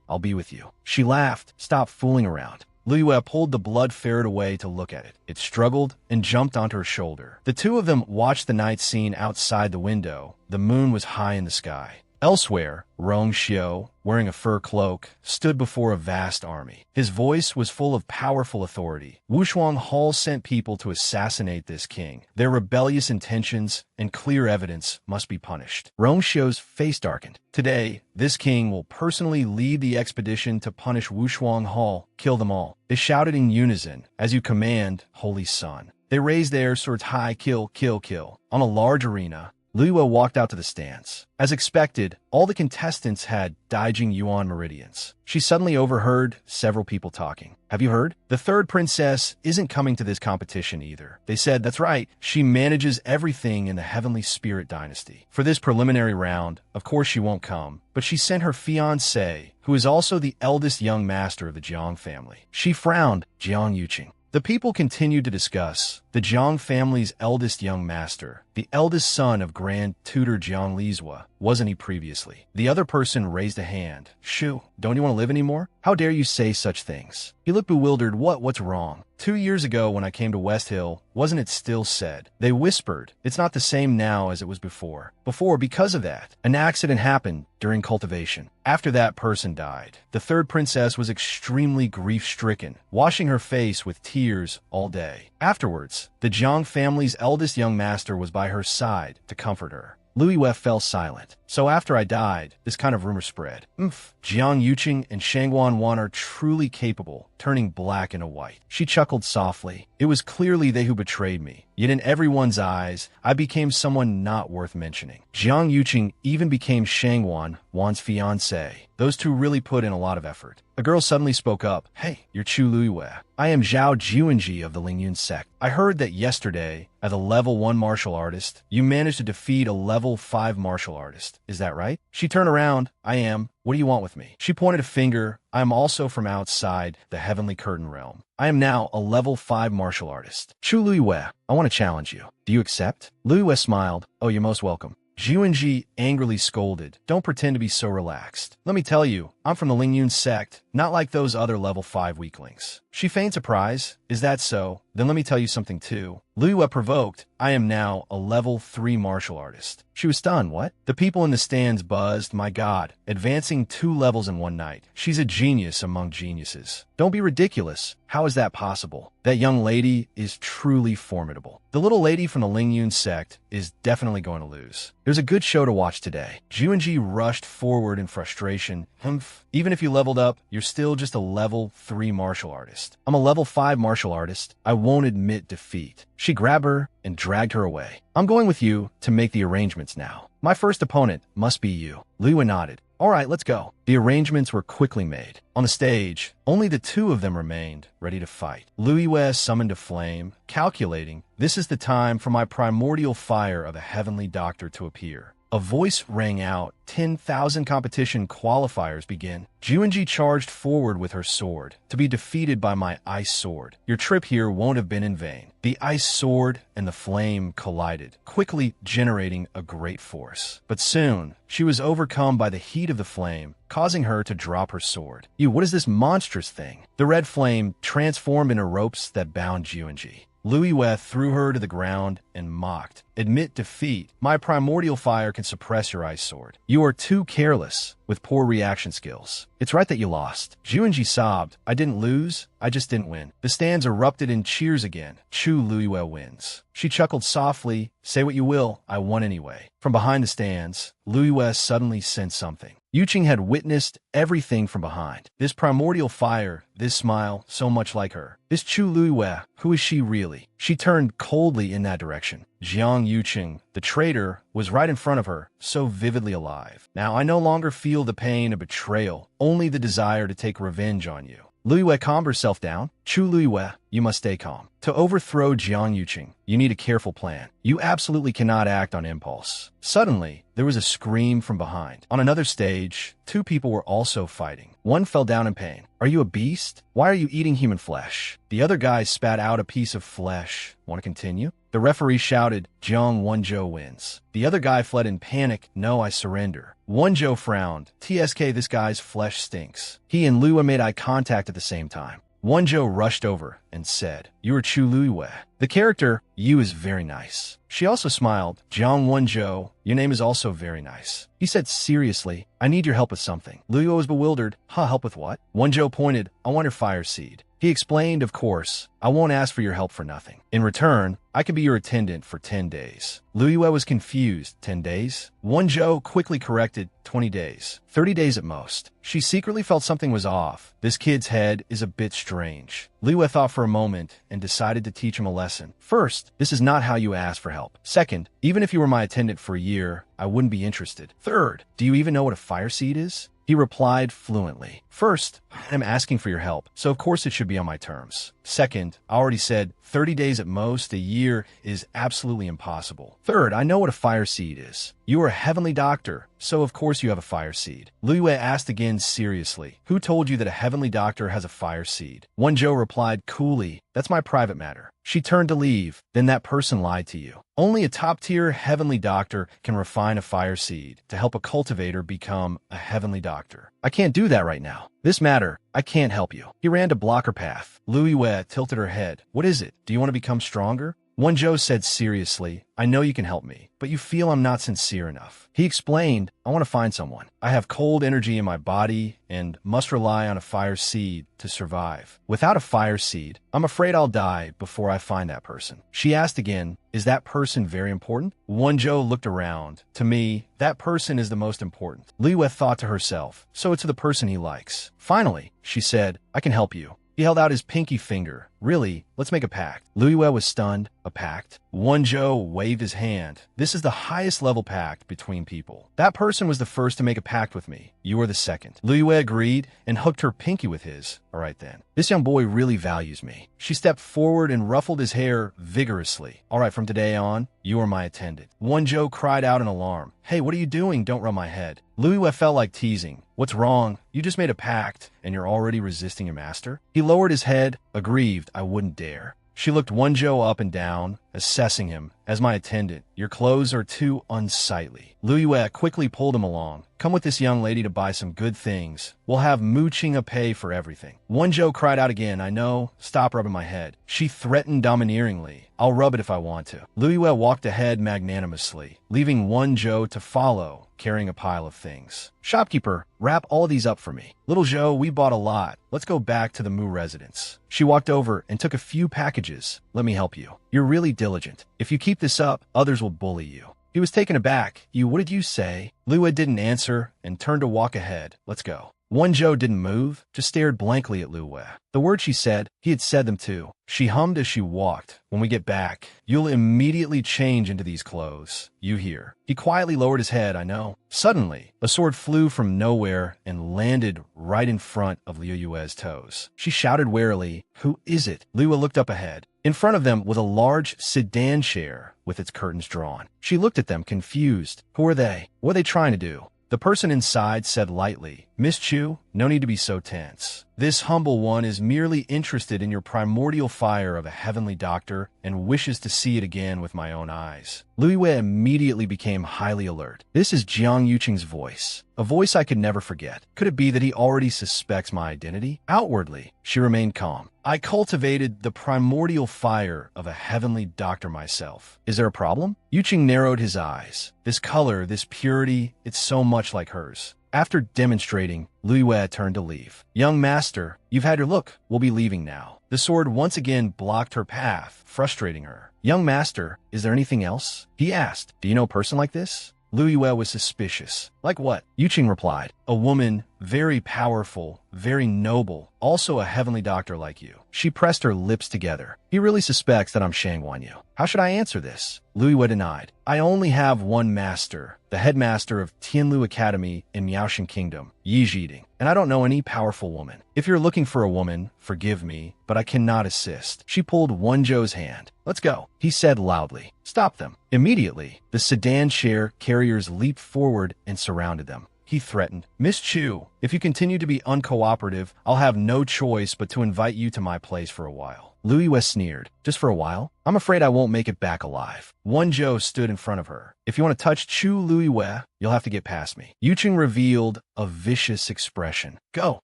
I'll be with you. She laughed, stop fooling around. Luiyue pulled the blood ferret away to look at it. It struggled and jumped onto her shoulder. The two of them watched the night scene outside the window. The moon was high in the sky. Elsewhere, Rongxiu, wearing a fur cloak, stood before a vast army. His voice was full of powerful authority. Wushuang Hall sent people to assassinate this king. Their rebellious intentions and clear evidence must be punished. Rongxiu's face darkened. Today, this king will personally lead the expedition to punish Wushuang Hall. Kill them all. They shouted in unison, as you command, Holy Sun. They raised their swords high, kill, kill, kill. On a large arena, Luiyue walked out to the stands. As expected, all the contestants had Daijing Yuan meridians. She suddenly overheard several people talking. Have you heard? The third princess isn't coming to this competition either. They said, that's right, she manages everything in the Heavenly Spirit Dynasty. For this preliminary round, of course she won't come, but she sent her fiancé, who is also the eldest young master of the Jiang family. She frowned, Jiang Yuqing. The people continued to discuss the Jiang family's eldest young master, the eldest son of Grand Tutor Jiang Lizhua, wasn't he previously? The other person raised a hand. Shu, don't you want to live anymore? How dare you say such things? He looked bewildered. What's wrong? 2 years ago when I came to West Hill, wasn't it still said? They whispered, it's not the same now as it was before. Because of that, an accident happened during cultivation. After that person died, the third princess was extremely grief-stricken, washing her face with tears all day. Afterwards, the Jiang family's eldest young master was by her side to comfort her. Luiyue fell silent. So after I died, this kind of rumor spread. Jiang Yuqing and Shangguan Wan are truly capable, turning black into white. She chuckled softly. It was clearly they who betrayed me. Yet in everyone's eyes, I became someone not worth mentioning. Jiang Yuqing even became Shangguan Wan's fiancé. Those two really put in a lot of effort. A girl suddenly spoke up. Hey, you're Chu Luiyue. I am Zhao Juanji of the Lingyun sect. I heard that yesterday, as a level 1 martial artist, you managed to defeat a level 5 martial artist. Is that right? She turned around. I am. What do you want with me? She pointed a finger. I am also from outside the Heavenly Curtain realm. I am now a level 5 martial artist. Chu Luiyue, I want to challenge you. Do you accept? Luiyue smiled. Oh, you're most welcome. Juanji angrily scolded. Don't pretend to be so relaxed. Let me tell you, I'm from the Lingyun sect, not like those other level 5 weaklings. She feigned surprise. Is that so? Then let me tell you something too. Luiyue provoked. I am now a level 3 martial artist. She was stunned. What? The people in the stands buzzed. My God, advancing 2 levels in one night. She's a genius among geniuses. Don't be ridiculous. How is that possible? That young lady is truly formidable. The little lady from the Lingyun sect is definitely going to lose. There's a good show to watch today. Juanji rushed forward in frustration. enough. Even if you leveled up, you're still just a level 3 martial artist. I'm a level 5 martial artist. I won't admit defeat. She grabbed her and dragged her away. I'm going with you to make the arrangements now. My first opponent must be you. Liu nodded. All right, let's go. The arrangements were quickly made. On the stage, only the two of them remained, ready to fight. Liu summoned a flame, calculating, this is the time for my primordial fire of a heavenly doctor to appear. A voice rang out. 10,000 competition qualifiers begin. Juanji charged forward with her sword, to be defeated by my ice sword. Your trip here won't have been in vain. The ice sword and the flame collided, quickly generating a great force. But soon, she was overcome by the heat of the flame, causing her to drop her sword. What is this monstrous thing? The red flame transformed into ropes that bound Juanji. Liu threw her to the ground and mocked. Admit defeat. My primordial fire can suppress your ice sword. You are too careless, with poor reaction skills. It's right that you lost. Juanji sobbed. I didn't lose, I just didn't win. The stands erupted in cheers again. Chu Liu wins. She chuckled softly. Say what you will, I won anyway. From behind the stands, Liu suddenly sensed something. Yuqing had witnessed everything from behind. This primordial fire, this smile, so much like her. This Chu Liu, who is she really? She turned coldly in that direction. Jiang Yuqing, the traitor, was right in front of her, so vividly alive. Now I no longer feel the pain of betrayal, only the desire to take revenge on you. Liu calmed herself down. Chu Liu, you must stay calm. To overthrow Jiang Yuqing, you need a careful plan. You absolutely cannot act on impulse. Suddenly, there was a scream from behind. On another stage, two people were also fighting. One fell down in pain. Are you a beast? Why are you eating human flesh? The other guy spat out a piece of flesh. Want to continue? The referee shouted, Jiang Wenzhou wins. The other guy fled in panic. No, I surrender. Wenzhou frowned. TSK, this guy's flesh stinks. He and Liu made eye contact at the same time. Wenzhou rushed over and said, You are Chu Liu. The character, you, is very nice. She also smiled. Jiang Wenzhou, your name is also very nice. He said seriously, I need your help with something. Liu was bewildered. Help with what? Wenzhou pointed, I want your fire seed. He explained, of course, I won't ask for your help for nothing. In return, I can be your attendant for 10 days. Liu was confused. 10 days? Wenzhou quickly corrected, 20 days. 30 days at most. She secretly felt something was off. This kid's head is a bit strange. Liu thought for a moment and decided to teach him a lesson. First, this is not how you ask for help. Second, even if you were my attendant for a year, I wouldn't be interested. Third, do you even know what a fire seed is? He replied fluently. First, I'm asking for your help, so of course it should be on my terms. Second, I already said 30 days at most, a year is absolutely impossible. Third, I know what a fire seed is. You are a heavenly doctor, so of course you have a fire seed. Liu asked again seriously, Who told you that a heavenly doctor has a fire seed? Wenzhou replied coolly, That's my private matter. She turned to leave, then that person lied to you. Only a top-tier heavenly doctor can refine a fire seed to help a cultivator become a heavenly doctor. I can't do that right now. This matter, I can't help you. He ran to block her path. Liu tilted her head. What is it? Do you want to become stronger? Wenzhou said seriously, I know you can help me, but you feel I'm not sincere enough. He explained, I want to find someone. I have cold energy in my body and must rely on a fire seed to survive. Without a fire seed, I'm afraid I'll die before I find that person. She asked again, Is that person very important? Wenzhou looked around. To me, that person is the most important. Liu thought to herself, so it's the person he likes. Finally, she said, I can help you. He held out his pinky finger. Really, let's make a pact. Liu was stunned. A pact? Wenzhou waved his hand. This is the highest level pact between people. That person was the first to make a pact with me. You are the second. Liu agreed and hooked her pinky with his. All right then. This young boy really values me. She stepped forward and ruffled his hair vigorously. All right, from today on, you are my attendant. Wenzhou cried out in alarm. Hey, what are you doing? Don't rub my head. Liu felt like teasing. What's wrong? You just made a pact, and you're already resisting your master? He lowered his head, aggrieved. I wouldn't dare. She looked Wenzhou up and down, assessing him. As my attendant, your clothes are too unsightly. Liu quickly pulled him along. Come with this young lady to buy some good things. We'll have mooching a pay for everything. Wenzhou cried out again, I know. Stop rubbing my head. She threatened domineeringly. I'll rub it if I want to. Liu walked ahead magnanimously, leaving Wenzhou to follow, carrying a pile of things. Shopkeeper, wrap all these up for me. Little Zhou, we bought a lot. Let's go back to the Mu residence. She walked over and took a few packages. Let me help you. You're really diligent. If you keep this up, others will bully you. He was taken aback. What did you say? Liu didn't answer and turned to walk ahead. Let's go. Wonjo didn't move, just stared blankly at Lu Wei. The words she said, he had said them too. She hummed as she walked. When we get back, you'll immediately change into these clothes. You hear. He quietly lowered his head, I know. Suddenly, a sword flew from nowhere and landed right in front of Liu Yue's toes. She shouted warily, "Who is it?" Liu Yue looked up ahead. In front of them was a large sedan chair with its curtains drawn. She looked at them, confused. Who are they? What are they trying to do? The person inside said lightly, "Miss Chu, no need to be so tense. This humble one is merely interested in your primordial fire of a heavenly doctor and wishes to see it again with my own eyes." Liu Yue immediately became highly alert. This is Jiang Yuqing's voice, a voice I could never forget. Could it be that he already suspects my identity? Outwardly, she remained calm. I cultivated the primordial fire of a heavenly doctor myself. Is there a problem? Yuqing narrowed his eyes. This color, this purity, it's so much like hers. After demonstrating, Liu Yue turned to leave. "Young master, you've had your look. We'll be leaving now." The sword once again blocked her path, frustrating her. "Young master, is there anything else?" he asked. "Do you know a person like this?" Liu Yue was suspicious. "Like what?" Yuqing replied. "A woman, very powerful, very noble, also a heavenly doctor like you." She pressed her lips together. "He really suspects that I'm Shangwan Yu. How should I answer this?" Liu Yue denied. "I only have one master, the headmaster of Tianlu Academy in Miaoshan Kingdom, Yi Jiding, and I don't know any powerful woman. If you're looking for a woman, forgive me, but I cannot assist." She pulled Wonjo's hand. "Let's go," he said loudly. "Stop them." Immediately, the sedan chair carriers leaped forward and surrounded them. He threatened, "Miss Chu, if you continue to be uncooperative, I'll have no choice but to invite you to my place for a while." Liu Yue sneered. "Just for a while? I'm afraid I won't make it back alive." Wonjo stood in front of her. "If you want to touch Chu Liu Yue, you'll have to get past me." Yuqing revealed a vicious expression. "Go."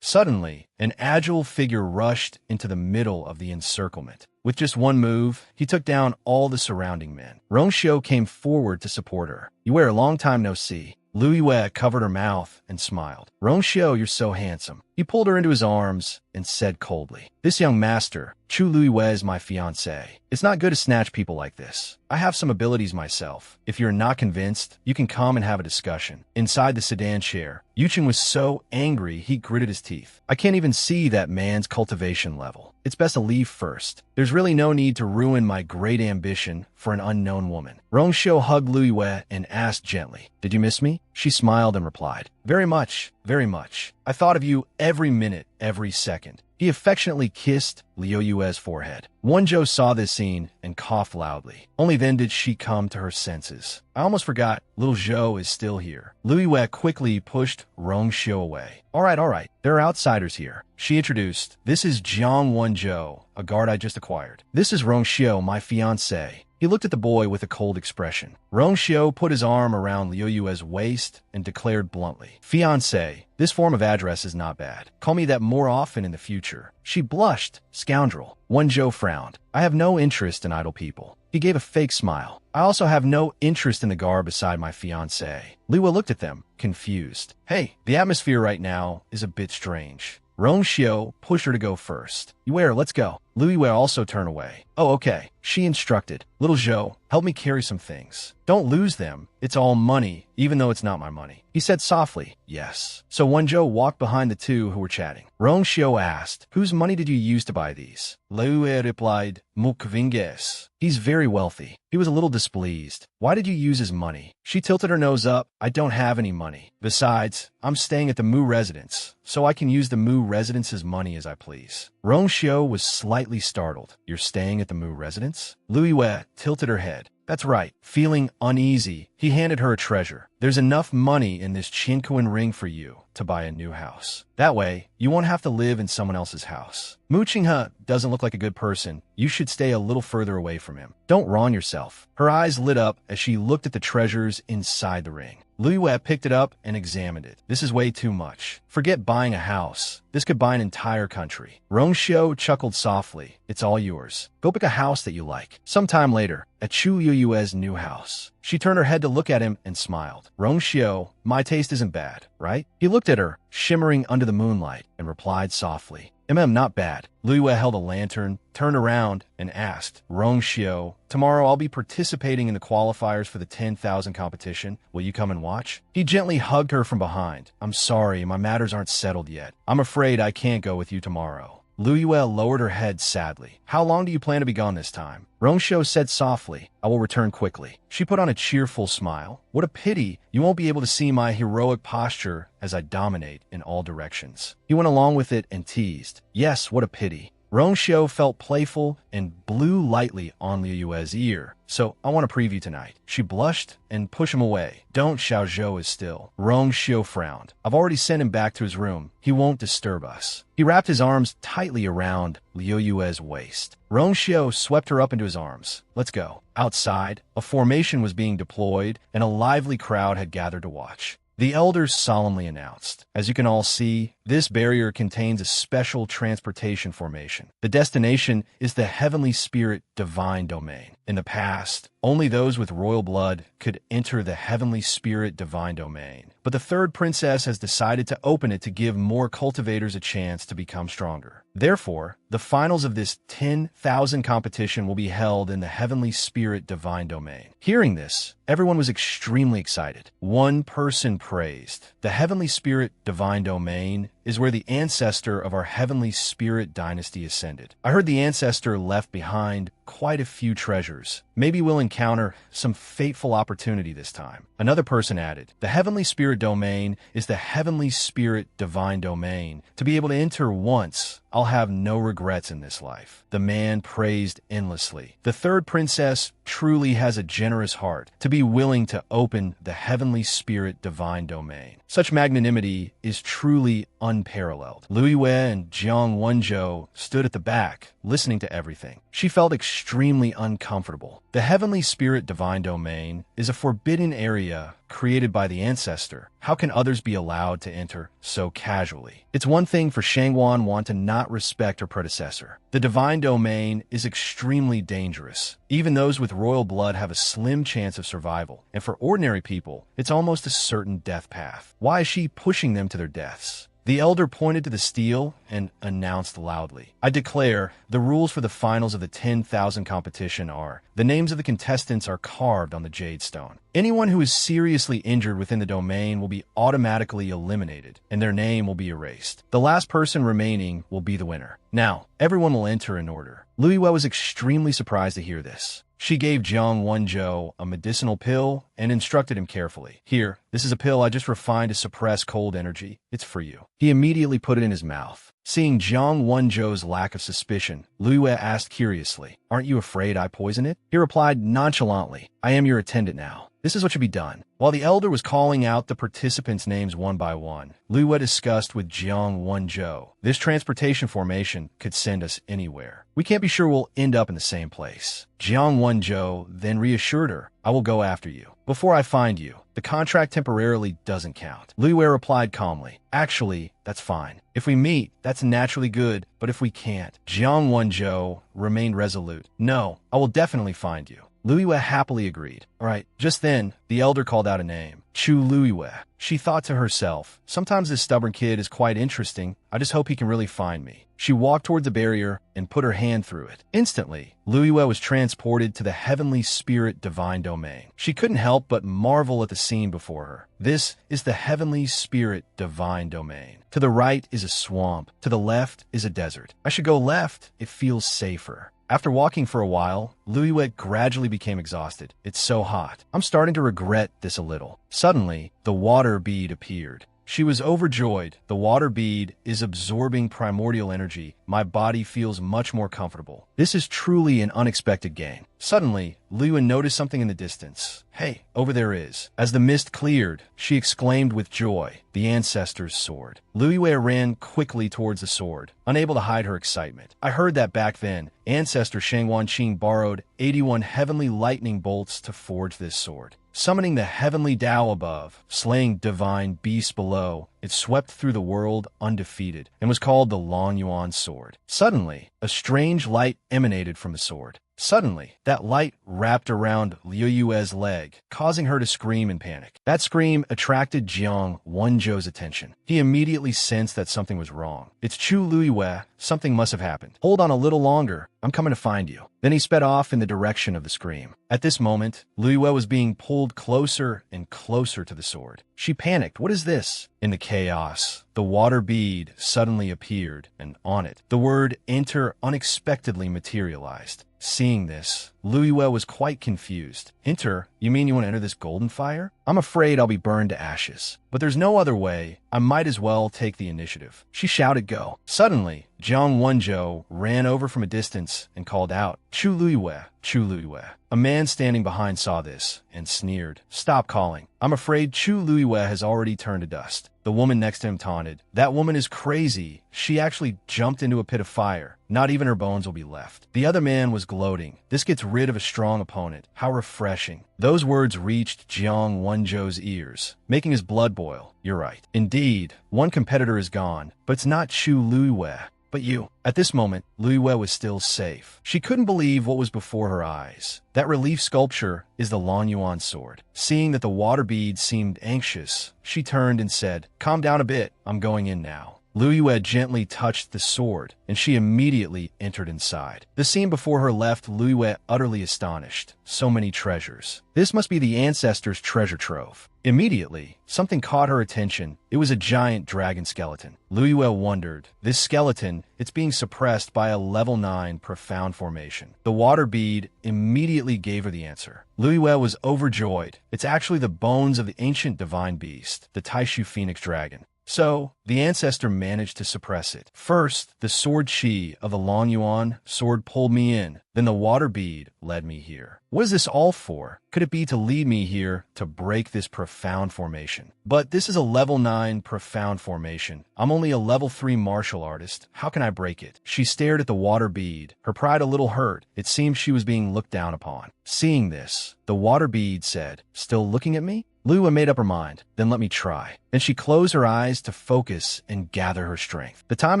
Suddenly, an agile figure rushed into the middle of the encirclement. With just one move, he took down all the surrounding men. Rongxiu came forward to support her. "You wear a long time no see." Liu Yue covered her mouth and smiled. "Rongxiu, you're so handsome." He pulled her into his arms and said coldly, "This young master, Chu Liu Yue, is my fiancé. It's not good to snatch people like this. I have some abilities myself. If you're not convinced, you can come and have a discussion." Inside the sedan chair, Yuqing was so angry he gritted his teeth. "I can't even see that man's cultivation level. It's best to leave first. There's really no need to ruin my great ambition for an unknown woman." Rongxiu hugged Liu Yue and asked gently, "Did you miss me?" She smiled and replied, "Very much, very much. I thought of you every minute, every second." He affectionately kissed Liu Yue's forehead. Wonjo saw this scene and coughed loudly. Only then did she come to her senses. "I almost forgot, little Zhou is still here." Liu Yue quickly pushed Rongxiu away. All right, there are outsiders here." She introduced, "This is Jiang Wonjo, a guard I just acquired. This is Rongxiu, my fiancé." He looked at the boy with a cold expression. Rongxiu put his arm around Liu Yue's waist and declared bluntly, "Fiancé, this form of address is not bad. Call me that more often in the future." She blushed. "Scoundrel." Wonjo frowned. "I have no interest in idle people." He gave a fake smile. "I also have no interest in the guard beside my fiancé." Liu Yue looked at them, confused. "Hey, the atmosphere right now is a bit strange." Rongxiu pushed her to go first. "Yue, let's go." Liu Yue also turned away. "Oh, okay." She instructed, "Little Zhou, help me carry some things. Don't lose them. It's all money, even though it's not my money." He said softly, "Yes." So Wonjo walked behind the two who were chatting. Rongxiu asked, "Whose money did you use to buy these?" Liu Yue replied, "Mukvinges. He's very wealthy." He was a little displeased. "Why did you use his money?" She tilted her nose up. "I don't have any money. Besides, I'm staying at the Mu residence, so I can use the Mu residence's money as I please." Rongxiu was slightly startled. "You're staying at the Mu residence?" Liu Yue tilted her head. "That's right." Feeling uneasy, he handed her a treasure. "There's enough money in this Qinkuan ring for you to buy a new house. That way, you won't have to live in someone else's house. Mu Qinghe doesn't look like a good person. You should stay a little further away from him. Don't wrong yourself." Her eyes lit up as she looked at the treasures inside the ring. Liu Yue picked it up and examined it. "This is way too much. Forget buying a house. This could buy an entire country." Rongxiu chuckled softly. "It's all yours." Go pick a house that you like. Sometime later, at Chu Yue's new house, she turned her head to look at him and smiled. Rong Xiu, my taste isn't bad, right? He looked at her, shimmering under the moonlight, and replied softly, not bad. Lu Yue held a lantern, turned around, and asked, Rong Xiu, tomorrow I'll be participating in the qualifiers for the 10,000 competition. Will you come and watch? He gently hugged her from behind. I'm sorry, my matters aren't settled yet. I'm afraid I can't go with you tomorrow. Lu Yue lowered her head sadly. How long do you plan to be gone this time? Rong Xiu said softly, I will return quickly. She put on a cheerful smile. What a pity you won't be able to see my heroic posture as I dominate in all directions. He went along with it and teased. Yes, what a pity. Rong Xiu felt playful and blew lightly on Liu Yue's ear. So, I want to preview tonight. She blushed and pushed him away. Don't, Xiao Zhou is still. Rong Xiu frowned. I've already sent him back to his room. He won't disturb us. He wrapped his arms tightly around Liu Yue's waist. Rong Xiu swept her up into his arms. Let's go. Outside, a formation was being deployed, and a lively crowd had gathered to watch. The elders solemnly announced, as you can all see, this barrier contains a special transportation formation. The destination is the Heavenly Spirit Divine Domain. In the past, only those with royal blood could enter the Heavenly Spirit Divine Domain. But the third princess has decided to open it to give more cultivators a chance to become stronger. Therefore, the finals of this 10,000 competition will be held in the Heavenly Spirit Divine Domain. Hearing this, everyone was extremely excited. One person praised, the Heavenly Spirit Divine Domain is where the ancestor of our Heavenly Spirit dynasty ascended. I heard the ancestor left behind quite a few treasures. Maybe we'll encounter some fateful opportunity this time. Another person added, the Heavenly Spirit Domain is the Heavenly Spirit Divine Domain. To be able to enter once, I'll have no regrets in this life. The man praised endlessly. The third princess truly has a generous heart to be willing to open the Heavenly Spirit Divine Domain. Such magnanimity is truly unparalleled. Lu Yue and Jiang Wenzhou stood at the back, listening to everything. She felt extremely uncomfortable. The Heavenly Spirit Divine Domain is a forbidden area created by the ancestor. How can others be allowed to enter so casually? It's one thing for Shangwan Wan to not respect her predecessor. The Divine Domain is extremely dangerous. Even those with royal blood have a slim chance of survival, and for ordinary people, it's almost a certain death path. Why is she pushing them to their deaths? The elder pointed to the steel and announced loudly, I declare, the rules for the finals of the 10,000 competition are, the names of the contestants are carved on the jade stone. Anyone who is seriously injured within the domain will be automatically eliminated, and their name will be erased. The last person remaining will be the winner. Now, everyone will enter in order. Lu Yue was extremely surprised to hear this. She gave Jiang Wenzhou a medicinal pill and instructed him carefully. Here, this is a pill I just refined to suppress cold energy. It's for you. He immediately put it in his mouth. Seeing Jiang Wenzhou's lack of suspicion, Lu Yue asked curiously, Aren't you afraid I poison it? He replied nonchalantly, I am your attendant now. This is what should be done. While the elder was calling out the participants' names one by one, Lu Yue discussed with Jiang Wenzhou. This transportation formation could send us anywhere. We can't be sure we'll end up in the same place. Jiang Wenzhou then reassured her, I will go after you. Before I find you, the contract temporarily doesn't count. Lu Yue replied calmly, Actually, that's fine. If we meet, that's naturally good, but if we can't. Jiang Wenzhou remained resolute. No, I will definitely find you. Lu Yue happily agreed. All right, just then, the elder called out a name. Chu Lu Yue. She thought to herself, sometimes this stubborn kid is quite interesting. I just hope he can really find me. She walked toward the barrier and put her hand through it. Instantly, Lu Yue was transported to the Heavenly Spirit Divine Domain. She couldn't help but marvel at the scene before her. This is the Heavenly Spirit Divine Domain. To the right is a swamp. To the left is a desert. I should go left. It feels safer. After walking for a while, Lu Yue gradually became exhausted. It's so hot. I'm starting to regret this a little. Suddenly, the water bead appeared. She was overjoyed. The water bead is absorbing primordial energy. My body feels much more comfortable. This is truly an unexpected gain. Suddenly, Lu Yue noticed something in the distance. Hey, over there is. As the mist cleared, she exclaimed with joy, the ancestor's sword. Lu Yue ran quickly towards the sword, unable to hide her excitement. I heard that back then, Ancestor Shang Wanqing borrowed 81 heavenly lightning bolts to forge this sword. summoning the heavenly Tao above, slaying divine beasts below. It swept through the world undefeated and was called the Long Yuan Sword. Suddenly, a strange light emanated from the sword. Suddenly, that light wrapped around Liu Yue's leg, causing her to scream in panic. That scream attracted Jiang Wenzhou's attention. He immediately sensed that something was wrong. "It's Chu Luiyue. Something must have happened. Hold on a little longer. I'm coming to find you." Then he sped off in the direction of the scream. At this moment, Luiyue was being pulled closer and closer to the sword. She panicked. "What is this?" In the chaos, the water bead suddenly appeared, and on it, the word "enter" unexpectedly materialized. Seeing this, Luiyue was quite confused. "Enter? You mean you want to enter this golden fire? I'm afraid I'll be burned to ashes. But there's no other way. I might as well take the initiative." She shouted, "Go." Suddenly, Jiang Wenzhou ran over from a distance and called out, "Chu Luiyue, Chu Luiyue." A man standing behind saw this and sneered, "Stop calling. I'm afraid Chu Luiyue has already turned to dust." The woman next to him taunted, "That woman is crazy. She actually jumped into a pit of fire. Not even her bones will be left." The other man was gloating. "This gets rid of a strong opponent. How refreshing." Those words reached Jiang Wenzhou's ears, making his blood boil. "You're right. Indeed, one competitor is gone, but it's not Chu Luiyue, but you." At this moment, Luiyue was still safe. She couldn't believe what was before her eyes. That relief sculpture is the Long Yuan sword. Seeing that the water bead seemed anxious, she turned and said, "Calm down a bit. I'm going in now." Luiyue gently touched the sword, and she immediately entered inside. The scene before her left Luiyue utterly astonished. So many treasures. This must be the ancestors' treasure trove. Immediately, something caught her attention. It was a giant dragon skeleton. Luiyue wondered, this skeleton, it's being suppressed by a level 9 profound formation. The water bead immediately gave her the answer. Luiyue was overjoyed. It's actually the bones of the ancient divine beast, the Taishu Phoenix dragon. So, the ancestor managed to suppress it. First, the sword chi of the Long Yuan sword pulled me in. Then the water bead led me here. What is this all for? Could it be to lead me here to break this profound formation? But this is a level 9 profound formation. I'm only a level 3 martial artist. How can I break it? She stared at the water bead, her pride a little hurt. It seemed she was being looked down upon. Seeing this, the water bead said, "Still looking at me?" Luiyue made up her mind. "Then let me try." Then she closed her eyes to focus and gather her strength. The time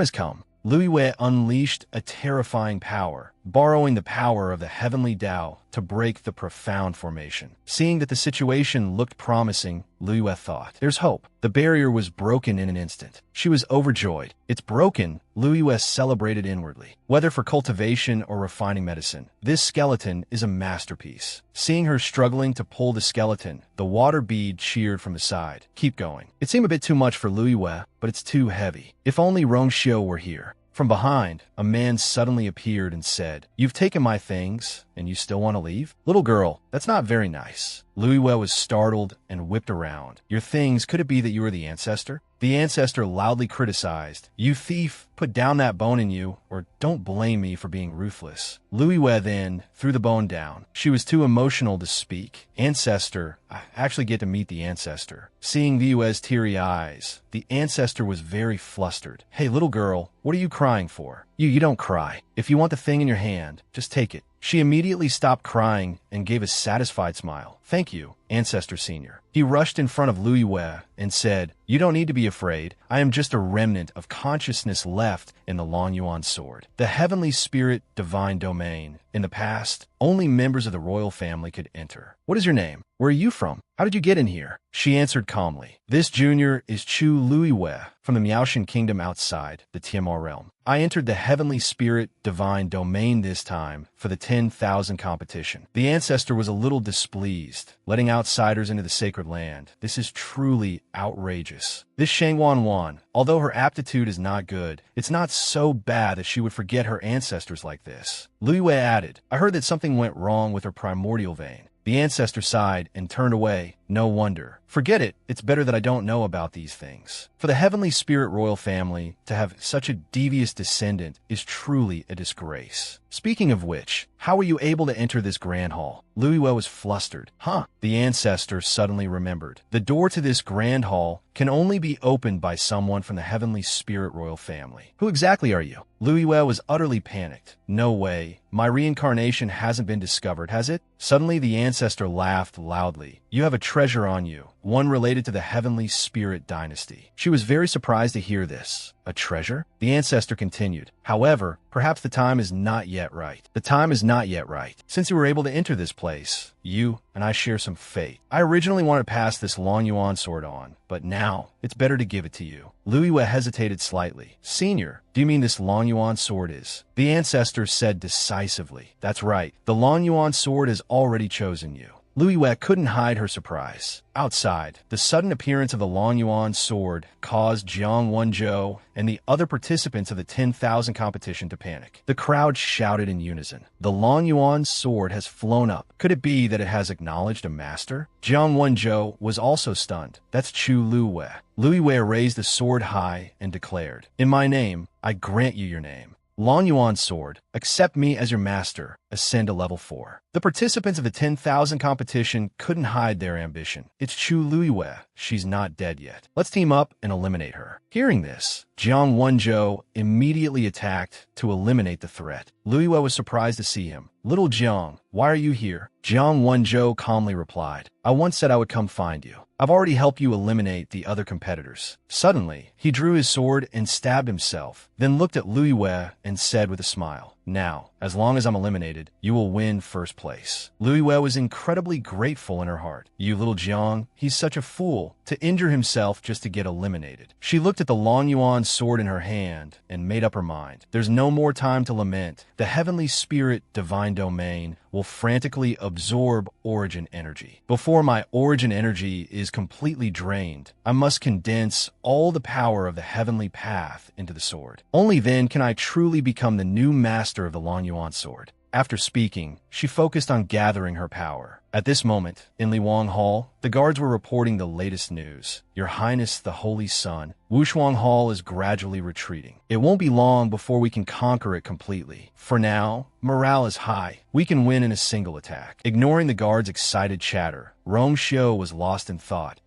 has come. Luiyue unleashed a terrifying power, borrowing the power of the heavenly Tao to break the profound formation. Seeing that the situation looked promising, Luiyue thought, "There's hope." The barrier was broken in an instant. She was overjoyed. "It's broken," Luiyue celebrated inwardly. Whether for cultivation or refining medicine, this skeleton is a masterpiece. Seeing her struggling to pull the skeleton, the water bead cheered from the side. "Keep going." It seemed a bit too much for Luiyue, but it's too heavy. If only Rongxiu were here. From behind, a man suddenly appeared and said, "You've taken my things, and you still want to leave? Little girl, that's not very nice." Luiyue was startled and whipped around. "Your things, could it be that you are the ancestor?" The ancestor loudly criticized, "You thief, put down that bone in you, or don't blame me for being ruthless." Luiyue then threw the bone down. She was too emotional to speak. "Ancestor, I actually get to meet the ancestor." Seeing Luiyue's teary eyes, the ancestor was very flustered. "Hey, little girl, what are you crying for?" You don't cry. If you want the thing in your hand, just take it." She immediately stopped crying and gave a satisfied smile. "Thank you, Ancestor Senior." He rushed in front of Luiyue and said, "You don't need to be afraid. I am just a remnant of consciousness left in the Long Yuan sword. The heavenly spirit divine domain. In the past, only members of the royal family could enter. What is your name? Where are you from? How did you get in here?" She answered calmly, "This junior is Chu Luiyue from the Miaoshan kingdom outside the Tianma realm. I entered the heavenly spirit divine domain this time for the 10,000 competition." The ancestor was a little displeased, letting outsiders into the sacred land. This is truly outrageous. This Shangwan Wan, although her aptitude is not good, it's not so bad that she would forget her ancestors like this. Luiyue added, "I heard that something went wrong with her primordial vein." The ancestor sighed and turned away. "No wonder. Forget it. It's better that I don't know about these things. For the heavenly spirit royal family to have such a devious descendant is truly a disgrace. Speaking of which, how were you able to enter this grand hall?" Luiyue was flustered. "Huh." The ancestor suddenly remembered. "The door to this grand hall can only be opened by someone from the heavenly spirit royal family." "Who exactly are you?" Luiyue was utterly panicked. "No way. My reincarnation hasn't been discovered, has it?" Suddenly the ancestor laughed loudly. you have a treasure on you, one related to the Heavenly Spirit dynasty. She was very surprised to hear this. A treasure? The ancestor continued. However, perhaps the time is not yet right. The time is not yet right. Since you were able to enter this place, you and I share some fate. I originally wanted to pass this Long Yuan sword on, but now it's better to give it to you. Lu Yue hesitated slightly. Senior, do you mean this Long Yuan sword is? The ancestor said decisively. That's right. The Long Yuan sword has already chosen you. Lu Yue couldn't hide her surprise. Outside, the sudden appearance of the Long Yuan sword caused Jiang Wenzhou and the other participants of the 10,000 competition to panic. The crowd shouted in unison. The Long Yuan sword has flown up. Could it be that it has acknowledged a master? Jiang Wenzhou was also stunned. That's Chu Lu Yue. Lu Yue raised the sword high and declared, "In my name, I grant you your name. Long Yuan sword, accept me as your master. Ascend to level 4. The participants of the 10,000 competition couldn't hide their ambition. It's Chu Lu Yue. She's not dead yet. Let's team up and eliminate her. Hearing this, Jiang Wenzhou immediately attacked to eliminate the threat. Lu Yue was surprised to see him. Little Jiang, why are you here? Jiang Wenzhou calmly replied, I once said I would come find you. I've already helped you eliminate the other competitors. Suddenly, he drew his sword and stabbed himself, then looked at Lu Yue and said with a smile, Now, as long as I'm eliminated, you will win first place. Lu Yue was incredibly grateful in her heart. You little Jiang, he's such a fool to injure himself just to get eliminated. She looked at the Long Yuan sword in her hand and made up her mind. There's no more time to lament. The Heavenly Spirit Divine Domain will frantically absorb origin energy. Before my origin energy is completely drained, I must condense all the power of the heavenly path into the sword. Only then can I truly become the new master of the Long Yuan sword. After speaking, she focused on gathering her power. At this moment, in Liwang Hall, the guards were reporting the latest news. Your Highness the Holy Sun, Wushuang Hall is gradually retreating. It won't be long before we can conquer it completely. For now, morale is high. We can win in a single attack. Ignoring the guards' excited chatter, Rong Xiu was lost in thought.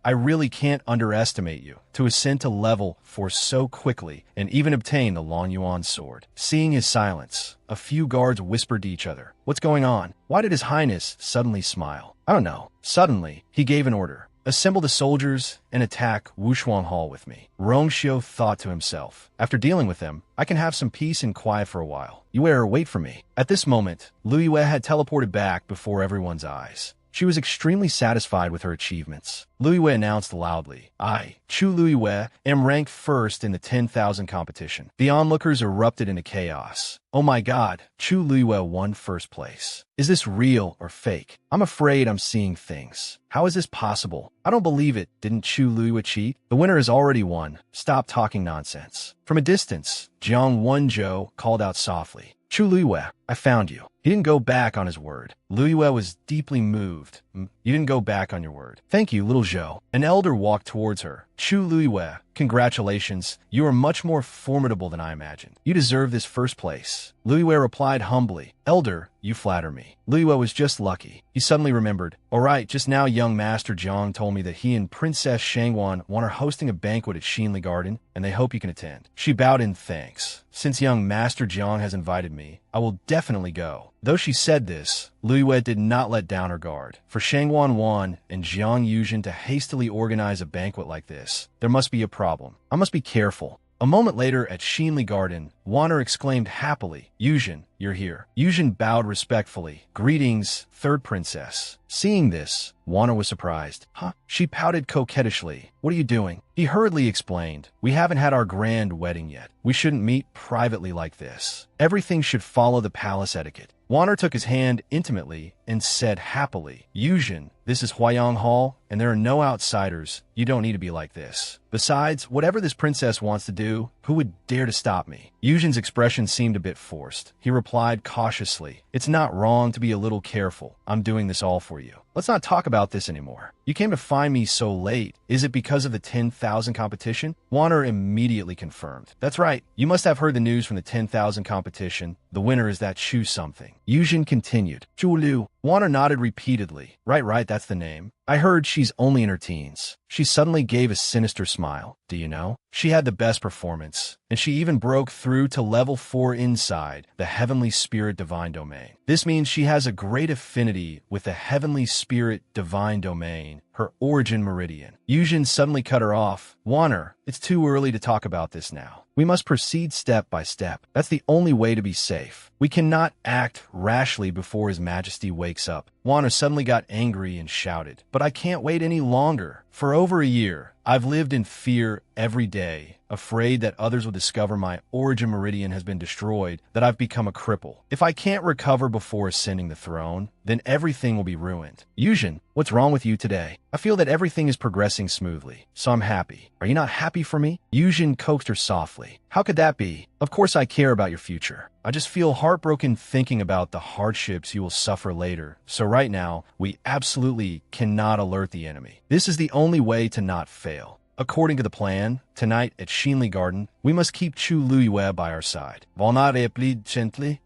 I really can't underestimate you. To ascend to level 4 so quickly and even obtain the Long Yuan sword. Seeing his silence, a few guards whispered to each other. What's going on? Why did His Highness suddenly smile? I don't know. Suddenly, he gave an order. Assemble the soldiers and attack Wushuang Hall with me. Rong Xiu thought to himself. After dealing with them, I can have some peace and quiet for a while. Yue, wait for me. At this moment, Lu Yue had teleported back before everyone's eyes. She was extremely satisfied with her achievements. Lu Yue announced loudly, I, Chu Lu Yue, am ranked first in the 10,000 competition. The onlookers erupted into chaos. Oh my god, Chu Lu Yue won first place. Is this real or fake? I'm afraid I'm seeing things. How is this possible? I don't believe it. Didn't Chu Lu Yue cheat? The winner has already won. Stop talking nonsense. From a distance, Jiang Wenzhou called out softly, Chu Lu Yue, I found you. He didn't go back on his word. Lu Yue was deeply moved. You didn't go back on your word. Thank you, little Zhou. An elder walked towards her. Chu Lu Yue, congratulations. You are much more formidable than I imagined. You deserve this first place. Lu Yue replied humbly, Elder, you flatter me. Lu Yue was just lucky. He suddenly remembered. All right, just now young Master Jiang told me that he and Princess Shangwan are hosting a banquet at Xinli Garden, and they hope you can attend. She bowed in thanks. Since young Master Jiang has invited me, I will definitely go. Though she said this, Lu Yue did not let down her guard. For Shangwan Wan and Jiang Yuzhen to hastily organize a banquet like this, there must be a problem. I must be careful. A moment later at Xinli Garden, Wanner exclaimed happily, Yuzhen, you're here. Yuzhen bowed respectfully. Greetings, third princess. Seeing this, Wanner was surprised. Huh? She pouted coquettishly. What are you doing? He hurriedly explained, we haven't had our grand wedding yet. We shouldn't meet privately like this. Everything should follow the palace etiquette. Wanner took his hand intimately and said happily, Yuzhen, this is Huayang Hall, and there are no outsiders. You don't need to be like this. Besides, whatever this princess wants to do, who would dare to stop me? Yuzhen's expression seemed a bit forced. He replied cautiously, It's not wrong to be a little careful. I'm doing this all for you. Let's not talk about this anymore. You came to find me so late. Is it because of the 10,000 competition? Wanner immediately confirmed. That's right. You must have heard the news from the 10,000 competition. The winner is that Chu something. Yuzhen continued. Zhu Liu. Wanner nodded repeatedly. Right, that's the name. I heard she's only in her teens. She suddenly gave a sinister smile. Do you know? She had the best performance. and she even broke through to level 4 inside the Heavenly Spirit Divine Domain. This means she has a great affinity with the Heavenly Spirit Divine Domain, her origin meridian. Yujin suddenly cut her off. Wanner, it's too early to talk about this now. We must proceed step by step. That's the only way to be safe. We cannot act rashly before His Majesty wakes up. Wanner suddenly got angry and shouted, "But I can't wait any longer. For over a year, I've lived in fear every day, afraid that others will discover my origin meridian has been destroyed, that I've become a cripple. If I can't recover before ascending the throne, then everything will be ruined." Yujin, what's wrong with you today? I feel that everything is progressing smoothly, so I'm happy. Are you not happy for me? Yujin coaxed her softly. How could that be? Of course I care about your future. I just feel heartbroken thinking about the hardships you will suffer later. So right now, we absolutely cannot alert the enemy. This is the only way to not fail. According to the plan, tonight at Shinli Garden, we must keep Chu Luiyue by our side. Valnare plead gently,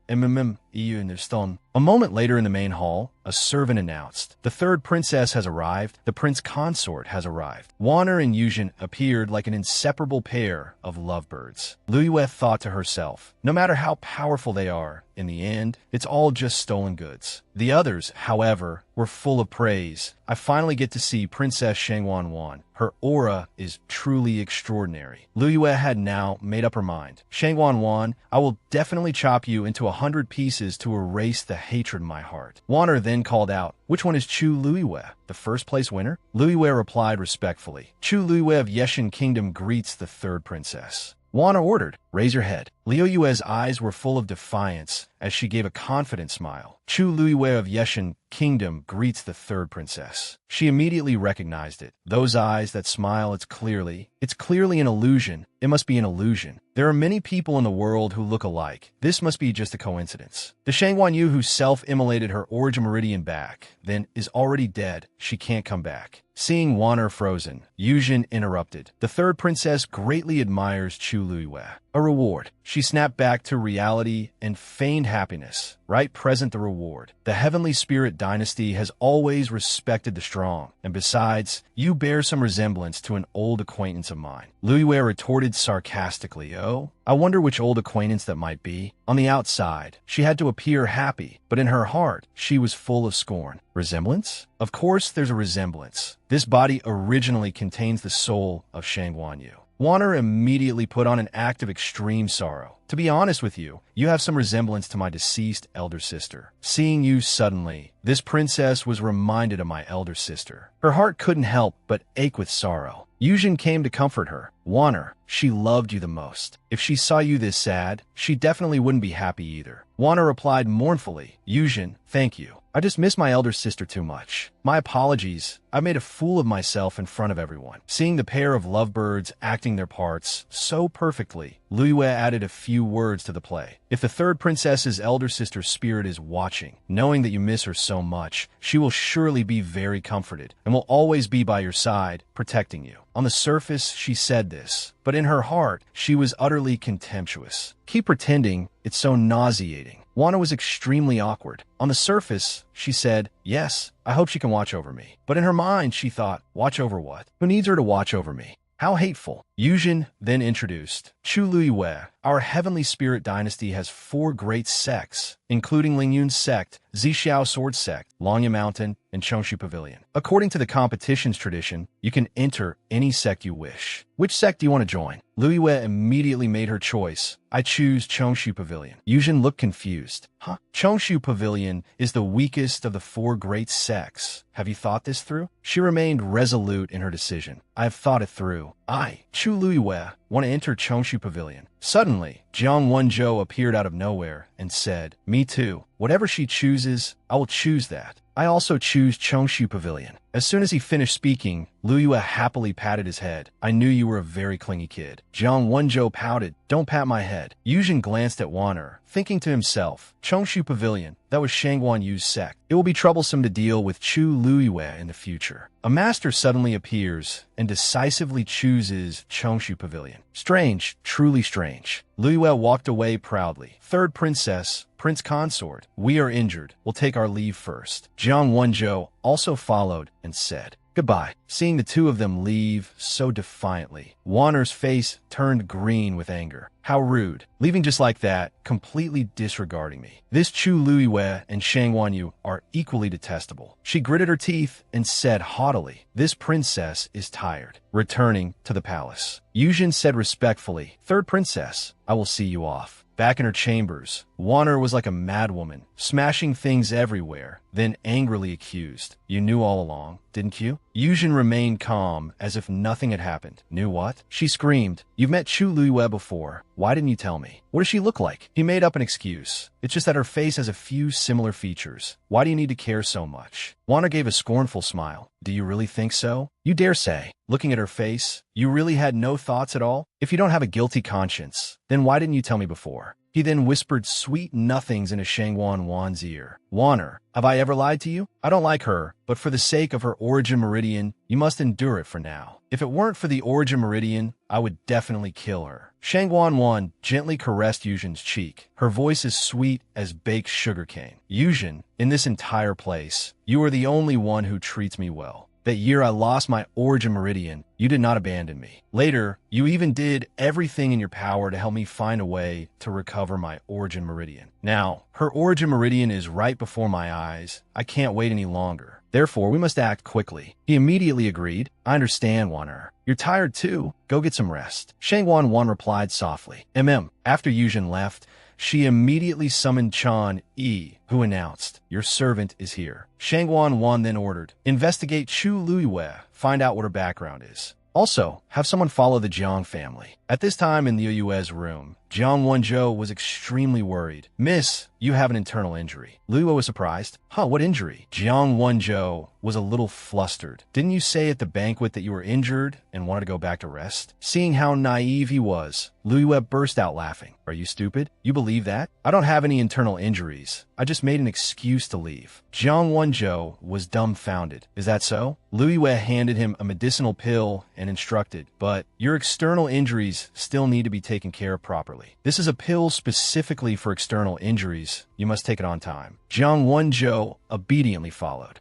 A moment later in the main hall, a servant announced, "The third princess has arrived. The prince consort has arrived." Wanner and Yujin appeared like an inseparable pair of lovebirds. Luiyue thought to herself, no matter how powerful they are, in the end, it's all just stolen goods. The others, however, were full of praise. I finally get to see Princess Shangwan. Her aura is truly extraordinary. Luiyue had now made up her mind. Shangwan, I will definitely chop you into 100 pieces to erase the hatred in my heart. Wanner then called out, "Which one is Chu Luiyue, the first place winner?" Luiyue replied respectfully, "Chu Luiyue of Yeshan Kingdom greets the third princess." Wanner ordered, "Raise your head." Liu Yue's eyes were full of defiance as she gave a confident smile. Chu Luiyue of Yeshan Kingdom greets the third princess. She immediately recognized it. Those eyes that smile, it's clearly an illusion. It must be an illusion. There are many people in the world who look alike. This must be just a coincidence. The Shangwan Yu who self-immolated her origin meridian back, then is already dead. She can't come back. Seeing Wanner frozen, Yujin interrupted. The third princess greatly admires Chu Luiyue. A reward. She snapped back to reality and feigned happiness. Right present the reward. The Heavenly Spirit Dynasty has always respected the strong, and besides, you bear some resemblance to an old acquaintance of mine. Luiyue retorted sarcastically, "Oh, I wonder which old acquaintance that might be." On the outside, she had to appear happy, but in her heart, she was full of scorn. Resemblance? Of course there's a resemblance. This body originally contains the soul of Shangwan Yu. Wanner immediately put on an act of extreme sorrow. "To be honest with you, you have some resemblance to my deceased elder sister. Seeing you suddenly, this princess was reminded of my elder sister." Her heart couldn't help but ache with sorrow. Yujin came to comfort her. "Wanner, she loved you the most. If she saw you this sad, she definitely wouldn't be happy either." Wanner replied mournfully, "Yujin, thank you. I just miss my elder sister too much. My apologies. I made a fool of myself in front of everyone." Seeing the pair of lovebirds acting their parts so perfectly, Luiyue added a few words to the play. "If the third princess's elder sister's spirit is watching, knowing that you miss her so much, she will surely be very comforted and will always be by your side, protecting you." On the surface, she said this, but in her heart, she was utterly contemptuous. "Keep pretending, it's so nauseating." Wanner was extremely awkward. On the surface, she said, "Yes, I hope she can watch over me." But in her mind, she thought, watch over what? Who needs her to watch over me? How hateful. Yujin then introduced, "Chu Luiyue, our Heavenly Spirit Dynasty has 4 great sects, including Lingyun's sect, Zixiao Sword Sect, Longya Mountain, and Chongshu Pavilion. According to the competition's tradition, you can enter any sect you wish. Which sect do you want to join?" Luiyue immediately made her choice. "I choose Chongshu Pavilion." Yujin looked confused. "Huh? Chongshu Pavilion is the weakest of the 4 great sects. Have you thought this through?" She remained resolute in her decision. "I have thought it through. I, Chu Luiyue, want to enter Chongshu Pavilion." Suddenly, Jiang Wenzhou appeared out of nowhere and said, "Me too. Whatever she chooses, I will choose that. I also choose Chongshu Pavilion." As soon as he finished speaking, Luiyue happily patted his head. "I knew you were a very clingy kid." Jiang Wenzhou pouted, "Don't pat my head." Yujin glanced at Wanner, thinking to himself, Chongshu Pavilion, that was Shangwan Yu's sect. It will be troublesome to deal with Chu Luiyue in the future. A master suddenly appears and decisively chooses Chongshu Pavilion. Strange, truly strange. Luiyue walked away proudly. "Third princess, Prince Consort, we are injured. We'll take our leave first." Jiang Wenzhou also followed and said, Goodbye. Seeing the two of them leave so defiantly, Wanner's face turned green with anger. How rude. Leaving just like that, completely disregarding me. This Chu Luiwei and Shang Wanyu are equally detestable. She gritted her teeth and said haughtily, "This princess is tired." Returning to the palace, Yujin said respectfully, "Third princess, I will see you off." Back in her chambers, Wanner was like a madwoman, smashing things everywhere, then angrily accused, "You knew all along, didn't you?" Yujin remained calm, as if nothing had happened. "Knew what?" She screamed. "You've met Chu Luiwei before. Why didn't you tell me?" "What does she look like?" He made up an excuse. "It's just that her face has a few similar features. Why do you need to care so much?" Wanner gave a scornful smile. "Do you really think so? You dare say?" Looking at her face, "You really had no thoughts at all? If you don't have a guilty conscience, then why didn't you tell me before?" He then whispered sweet nothings into Shangwan Wan's ear. "Wanner, have I ever lied to you? I don't like her, but for the sake of her origin meridian, you must endure it for now. If it weren't for the origin meridian, I would definitely kill her." Shangwan Wan gently caressed Yujin's cheek. Her voice is sweet as baked sugarcane. "Yujin, in this entire place, you are the only one who treats me well. That year I lost my origin meridian, you did not abandon me. Later, you even did everything in your power to help me find a way to recover my origin meridian. Now, her origin meridian is right before my eyes. I can't wait any longer. Therefore, we must act quickly." He immediately agreed. "I understand, Wanner. You're tired too. Go get some rest." Shangwan Wan replied softly. After Yujin left, she immediately summoned Chan Yi, who announced, "Your servant is here." Shangwan Wan then ordered, "Investigate Chu Luiwei, find out what her background is. Also, have someone follow the Jiang family." At this time in the Yue's room, Jiang Wenzhou was extremely worried. "Miss, you have an internal injury." Luiwei was surprised. "Huh, what injury?" Jiang Wenzhou was a little flustered. "Didn't you say at the banquet that you were injured and wanted to go back to rest?" Seeing how naive he was, Luiwei burst out laughing. "Are you stupid? You believe that? I don't have any internal injuries. I just made an excuse to leave." Jiang Wenzhou was dumbfounded. "Is that so?" Luiwei handed him a medicinal pill and instructed, "But your external injuries still need to be taken care of properly. This is a pill specifically for external injuries. You must take it on time." Jiang Wenzhou obediently followed.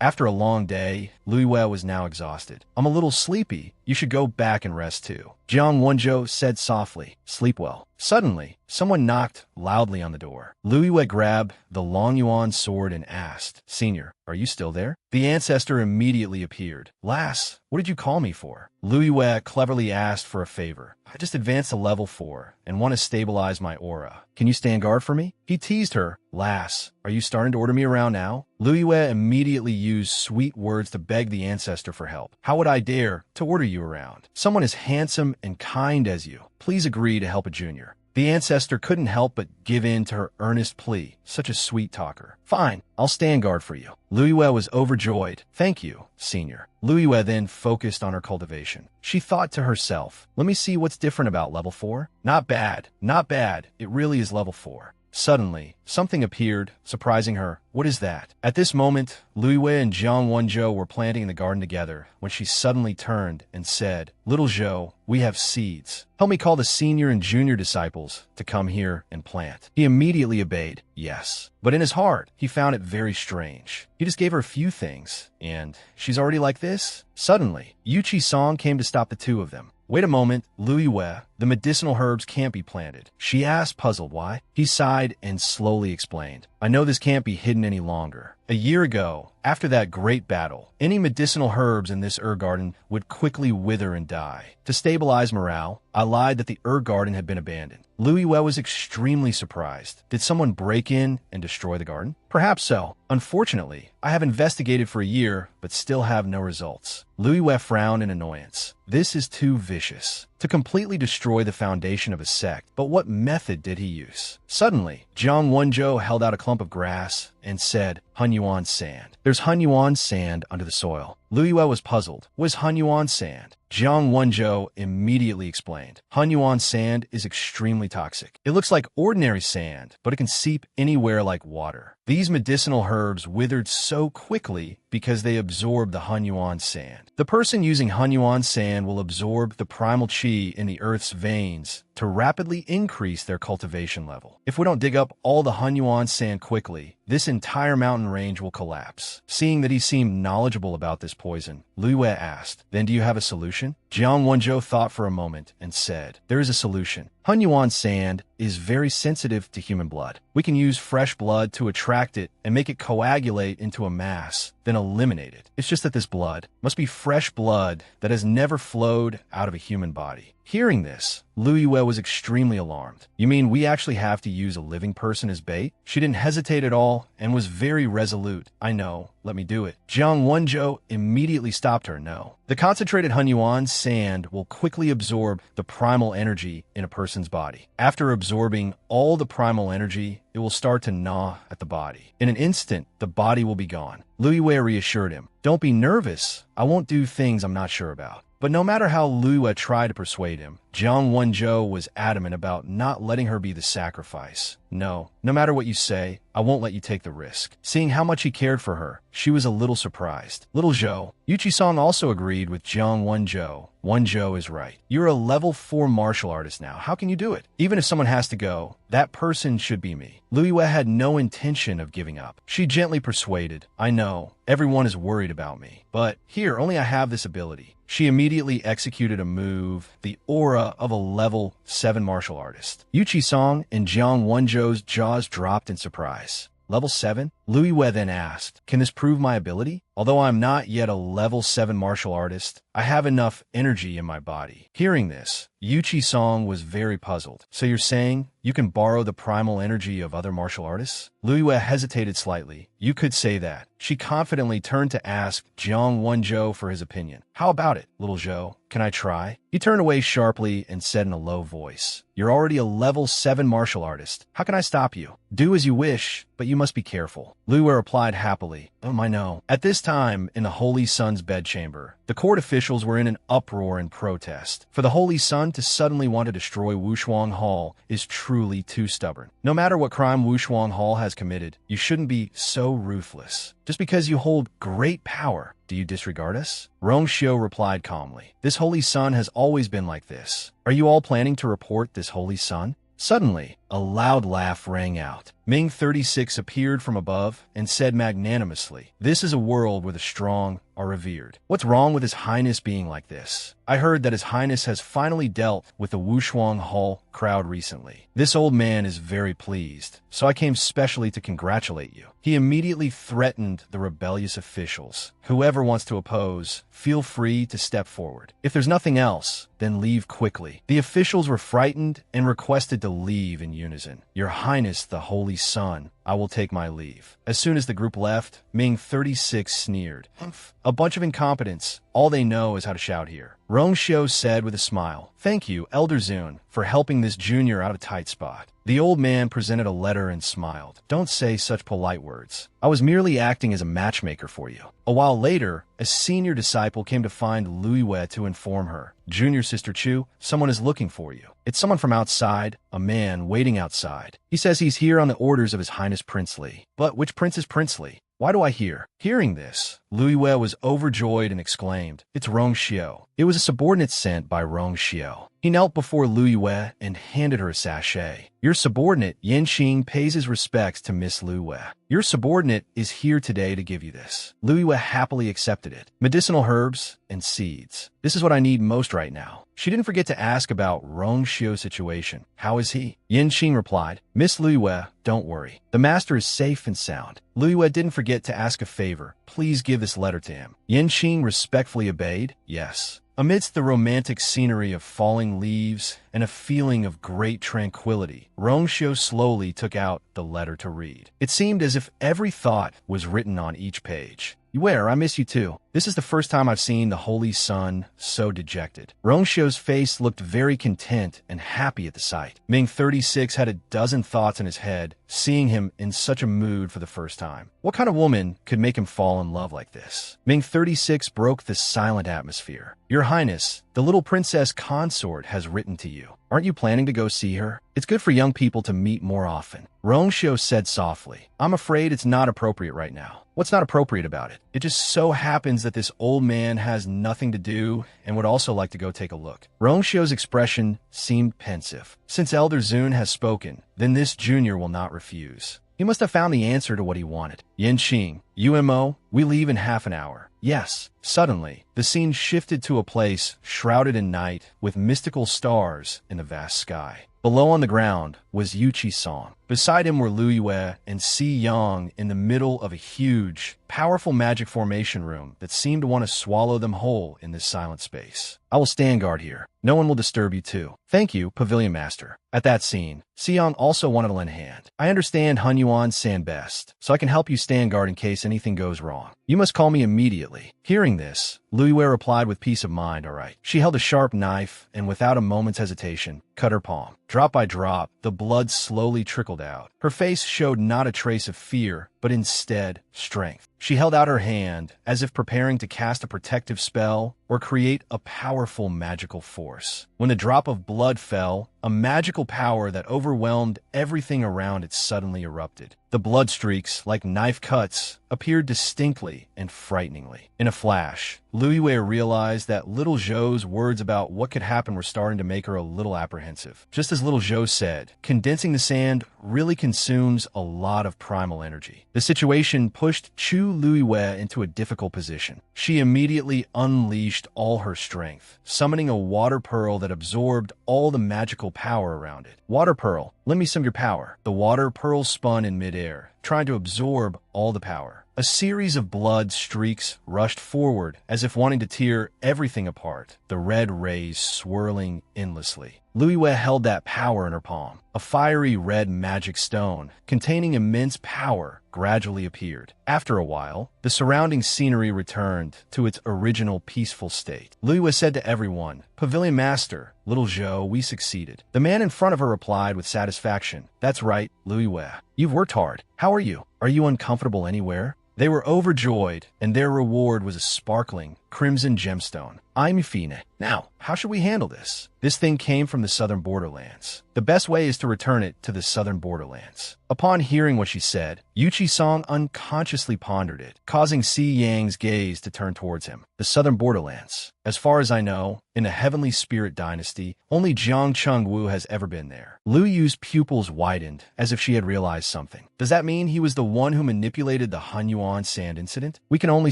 After a long day, Luiwei was now exhausted. "I'm a little sleepy. You should go back and rest too." Jiang Wenzhou said softly, "Sleep well." Suddenly, someone knocked loudly on the door. Luiwei grabbed the Long Yuan sword and asked, "Senior, are you still there?" The ancestor immediately appeared. "Lass, what did you call me for?" Luiwei cleverly asked for a favor. "I just advanced to level 4 and want to stabilize my aura. Can you stand guard for me?" He teased her. "Lass, are you starting to order me around now?" Luiwei immediately used sweet words to beg the ancestor for help. "How would I dare to order you around? Someone as handsome and kind as you. Please agree to help a junior." The ancestor couldn't help but give in to her earnest plea. Such a sweet talker. "Fine, I'll stand guard for you." Luiwei was overjoyed. "Thank you, senior." Luiwei then focused on her cultivation. She thought to herself, "Let me see what's different about level 4. Not bad, not bad. It really is level 4. Suddenly, something appeared, surprising her. "What is that?" At this moment, Luiwei and Jiang Wenzhou were planting in the garden together when she suddenly turned and said, "Little Zhou, we have seeds. Help me call the senior and junior disciples to come here and plant." He immediately obeyed, "Yes." But in his heart, he found it very strange. He just gave her a few things, and she's already like this? Suddenly, Yuchi Song came to stop the two of them. "Wait a moment, Luiwei, the medicinal herbs can't be planted." She asked, puzzled why. He sighed and slowly explained, "I know this can't be hidden any longer. A year ago, after that great battle, any medicinal herbs in this garden would quickly wither and die. To stabilize morale, I lied that the garden had been abandoned." Luiwei was extremely surprised. Did someone break in and destroy the garden? Perhaps so. Unfortunately, I have investigated for a year, but still have no results. Luiwei frowned in annoyance. This is too vicious. To completely destroy the foundation of a sect, but what method did he use? Suddenly, Jiang Wenzhou held out a clump of grass and said, "Hunyuan sand." "There's Hunyuan sand under the soil." Luiwei was puzzled. "What is Hunyuan sand?" Jiang Wenzhou immediately explained. "Hunyuan sand is extremely toxic. It looks like ordinary sand, but it can seep anywhere like water. These medicinal herbs withered so quickly because they absorb the Hunyuan sand. The person using Hunyuan sand will absorb the primal chi in the earth's veins to rapidly increase their cultivation level. If we don't dig up all the Hunyuan sand quickly, this entire mountain range will collapse. Seeing that he seemed knowledgeable about this poison, Lu Yue asked, "Then do you have a solution?" Jiang Wenzhou thought for a moment and said, "There is a solution. Hunyuan sand is very sensitive to human blood. We can use fresh blood to attract it and make it coagulate into a mass, then eliminate it. It's just that this blood must be fresh blood that has never flowed out of a human body." Hearing this, Lu Yue was extremely alarmed. "You mean we actually have to use a living person as bait?" She didn't hesitate at all and was very resolute. "I know. Let me do it." Jiang Wenzhou immediately stopped her. "No. The concentrated Hunyuan sand will quickly absorb the primal energy in a person's body. After absorbing all the primal energy, it will start to gnaw at the body. In an instant, the body will be gone." Lu Yue reassured him, "Don't be nervous. I won't do things I'm not sure about." But no matter how Lu Yue tried to persuade him, Jiang Wenzhou was adamant about not letting her be the sacrifice. No matter what you say, I won't let you take the risk." Seeing how much he cared for her, she was a little surprised. "Little Zhou," Yuchi-song also agreed with Jiang Wenzhou. "Wenzhou is right. You're a level 4 martial artist now. How can you do it? Even if someone has to go, that person should be me." Lu Yue had no intention of giving up. She gently persuaded, "I know, everyone is worried about me. But here, only I have this ability." She immediately executed a move, the aura of a level 7 martial artist. Yuchi-song and Jiang Wenzhou's jaws dropped in surprise. "Level 7? Lu Yue then asked, "Can this prove my ability? Although I'm not yet a level 7 martial artist, I have enough energy in my body." Hearing this, Yuchi-song was very puzzled. "So you're saying you can borrow the primal energy of other martial artists?" Lu Yue hesitated slightly. "You could say that." She confidently turned to ask Jiang Wenzhou for his opinion. "How about it, little Zhou? Can I try?" He turned away sharply and said in a low voice, "You're already a level 7 martial artist. How can I stop you? Do as you wish, but you must be careful." Lu Yue replied happily, I know." At this time, in the Holy Sun's bedchamber, the court officials were in an uproar in protest. For the Holy Sun to suddenly want to destroy Wushuang Hall is truly too stubborn. No matter what crime Wushuang Hall has committed, you shouldn't be so ruthless. Just because you hold great power, do you disregard us? Rong Xiu replied calmly, "This Holy Sun has always been like this. Are you all planning to report this Holy Sun?" Suddenly, a loud laugh rang out. Ming 36 appeared from above and said magnanimously, "This is a world where the strong are revered. What's wrong with His Highness being like this? I heard that His Highness has finally dealt with the Wushuang Hall crowd recently. This old man is very pleased, so I came specially to congratulate you." He immediately threatened the rebellious officials. "Whoever wants to oppose, feel free to step forward. If there's nothing else, then leave quickly." The officials were frightened and requested to leave in unison. "Your Highness, the Holy Sun, I will take my leave." As soon as the group left, Ming 36 sneered. "Humph, a bunch of incompetents. All they know is how to shout here." Rong Xiu said with a smile, "Thank you, Elder Zun, for helping this junior out of a tight spot." The old man presented a letter and smiled. "Don't say such polite words. I was merely acting as a matchmaker for you." A while later, a senior disciple came to find Lu Yue to inform her, "Junior Sister Chu, someone is looking for you. It's someone from outside, a man waiting outside. He says he's here on the orders of His Highness Princely." "But which prince is Princely? Why do I hear?" Hearing this, Lu Yue was overjoyed and exclaimed, "It's Rong Xiu." It was a subordinate sent by Rong Xiu. He knelt before Lu Yue and handed her a sachet. "Your subordinate, Yan Xing, pays his respects to Miss Lu Yue. Your subordinate is here today to give you this." Lu Yue happily accepted it. "Medicinal herbs and seeds. This is what I need most right now." She didn't forget to ask about Rong Xiu's situation. "How is he?" Yan Xing replied, "Miss Lu Yue, don't worry. The master is safe and sound." Lu Yue didn't forget to ask a favor. "Please give this letter to him." Yan Xing respectfully obeyed. "Yes." Amidst the romantic scenery of falling leaves and a feeling of great tranquility, Rong Xiu slowly took out the letter to read. It seemed as if every thought was written on each page. "Where, I miss you too. This is the first time I've seen the Holy Sun so dejected." Rong Xiu's face looked very content and happy at the sight. Ming 36 had a dozen thoughts in his head, seeing him in such a mood for the first time. What kind of woman could make him fall in love like this? Ming 36 broke the silent atmosphere. "Your Highness, the little princess consort has written to you. Aren't you planning to go see her? It's good for young people to meet more often." Rong Xiu said softly, "I'm afraid it's not appropriate right now." "What's not appropriate about it?" It just so happens that this old man has nothing to do and would also like to go take a look. Rongshio's expression seemed pensive. Since Elder Zun has spoken, then this junior will not refuse. He must have found the answer to what he wanted. Yanqing, UMO, we leave in half an hour. Yes. Suddenly, the scene shifted to a place shrouded in night with mystical stars in the vast sky. Below on the ground was Yuchi Song. Beside him were Lu Yue and Si Yang in the middle of a huge, powerful magic formation room that seemed to want to swallow them whole in this silent space. I will stand guard here. No one will disturb you too. Thank you, Pavilion Master. At that scene, Si Yang also wanted to lend a hand. I understand Hunyuan San best, so I can help you stand guard in case anything goes wrong. You must call me immediately. Hearing this, Lu Yue replied with peace of mind, all right. She held a sharp knife and without a moment's hesitation, cut her palm. Drop by drop, the blood slowly trickled out. Her face showed not a trace of fear, but instead strength. She held out her hand as if preparing to cast a protective spell or create a powerful magical force. When the drop of blood fell, a magical power that overwhelmed everything around it suddenly erupted. The blood streaks, like knife cuts, appeared distinctly and frighteningly. In a flash, Lu Yue realized that Little Zhou's words about what could happen were starting to make her a little apprehensive. Just as Little Zhou said, condensing the sand really consumes a lot of primal energy. The situation pushed Chu Lu Yue into a difficult position. She immediately unleashed all her strength, summoning a water pearl that absorbed all the magical power around it. Water pearl, lend me some of your power. The water pearl spun in midair, trying to absorb all the power. A series of blood streaks rushed forward as if wanting to tear everything apart, the red rays swirling endlessly. Lu Yue held that power in her palm. A fiery red magic stone containing immense power gradually appeared. After a while, the surrounding scenery returned to its original peaceful state. Lu Yue said to everyone, Pavilion Master, Little Zhou, we succeeded. The man in front of her replied with satisfaction, That's right, Lu Yue. You've worked hard. How are you? Are you uncomfortable anywhere? They were overjoyed, and their reward was a sparkling, crimson gemstone. I'm Fine. Now, how should we handle this? This thing came from the southern borderlands. The best way is to return it to the southern borderlands. Upon hearing what she said, Yuchi Song unconsciously pondered it, causing Si Yang's gaze to turn towards him. The southern borderlands. As far as I know, in the Heavenly Spirit Dynasty, only Jiang Chengwu has ever been there. Lu Yu's pupils widened, as if she had realized something. Does that mean he was the one who manipulated the Hunyuan sand incident? We can only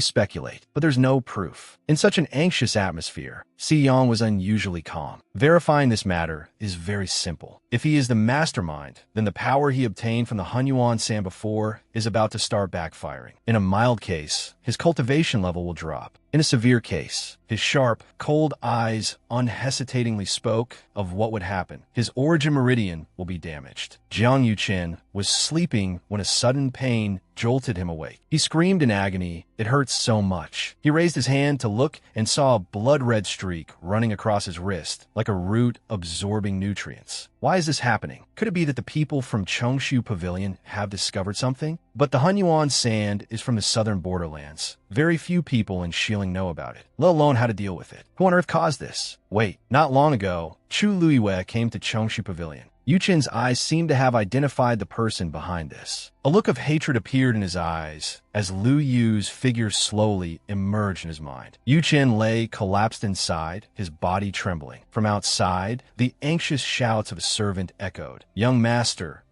speculate, but there's no proof. In such an anxious atmosphere, Si Yang was unusually calm. Verifying this matter is very simple. If he is the mastermind, then the power he obtained from the Hunyuan sand before is about to start backfiring. In a mild case, his cultivation level will drop. In a severe case, his sharp, cold eyes unhesitatingly spoke of what would happen. His origin meridian will be damaged. Jiang Yuchen was sleeping when a sudden pain jolted him awake. He screamed in agony. It hurt so much. He raised his hand to look and saw a blood-red streak running across his wrist, like a root absorbing nutrients. Why is this happening? Could it be that the people from Chongshu Pavilion have discovered something? But the Hunyuan sand is from the southern borderlands. Very few people in Shilin know about it, let alone how to deal with it. Who on earth caused this? Wait, not long ago, Chu Lu Yue came to Chongshu Pavilion. Yuchen's eyes seemed to have identified the person behind this. A look of hatred appeared in his eyes as Lu Yu's figure slowly emerged in his mind. Yuchen lay collapsed inside, his body trembling. From outside, the anxious shouts of a servant echoed. Young master,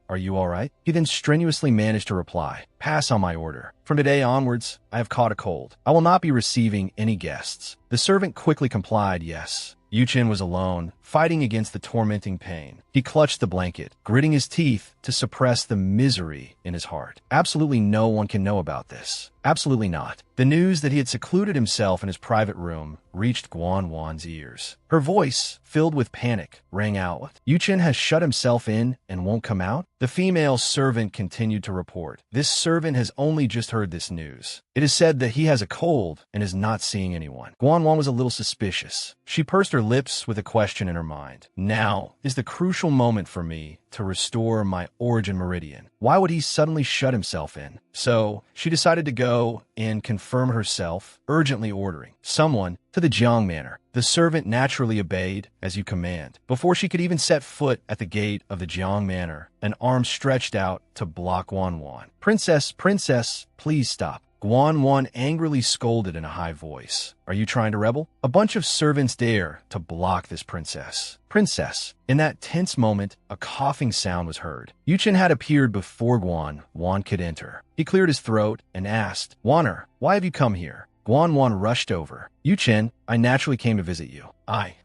are you all right? He then strenuously managed to reply, Pass on my order. From today onwards, I have caught a cold. I will not be receiving any guests. The servant quickly complied, yes. Yuchen was alone, fighting against the tormenting pain. He clutched the blanket, gritting his teeth to suppress the misery in his heart. Absolutely no one can know about this. Absolutely not. The news that he had secluded himself in his private room reached Guan Wan's ears. Her voice, filled with panic, rang out. Yuchen has shut himself in and won't come out? The female servant continued to report. This servant has only just heard this news. It is said that he has a cold and is not seeing anyone. Guan Wan was a little suspicious. She pursed her lips with a question in her mind. Now is the crucial moment for me to restore my origin meridian. Why would he suddenly shut himself in? So she decided to go and confirm herself, urgently ordering someone to the Jiang Manor. The servant naturally obeyed as you command. Before she could even set foot at the gate of the Jiang Manor, an arm stretched out to block Wan Wan. Princess, please stop. Guan angrily scolded in a high voice. Are you trying to rebel? A bunch of servants dare to block this princess. Princess. In that tense moment, a coughing sound was heard. Yuchen had appeared before Guan could enter. He cleared his throat and asked, Waner, why have you come here? Guan rushed over. Yuchen, I naturally came to visit you.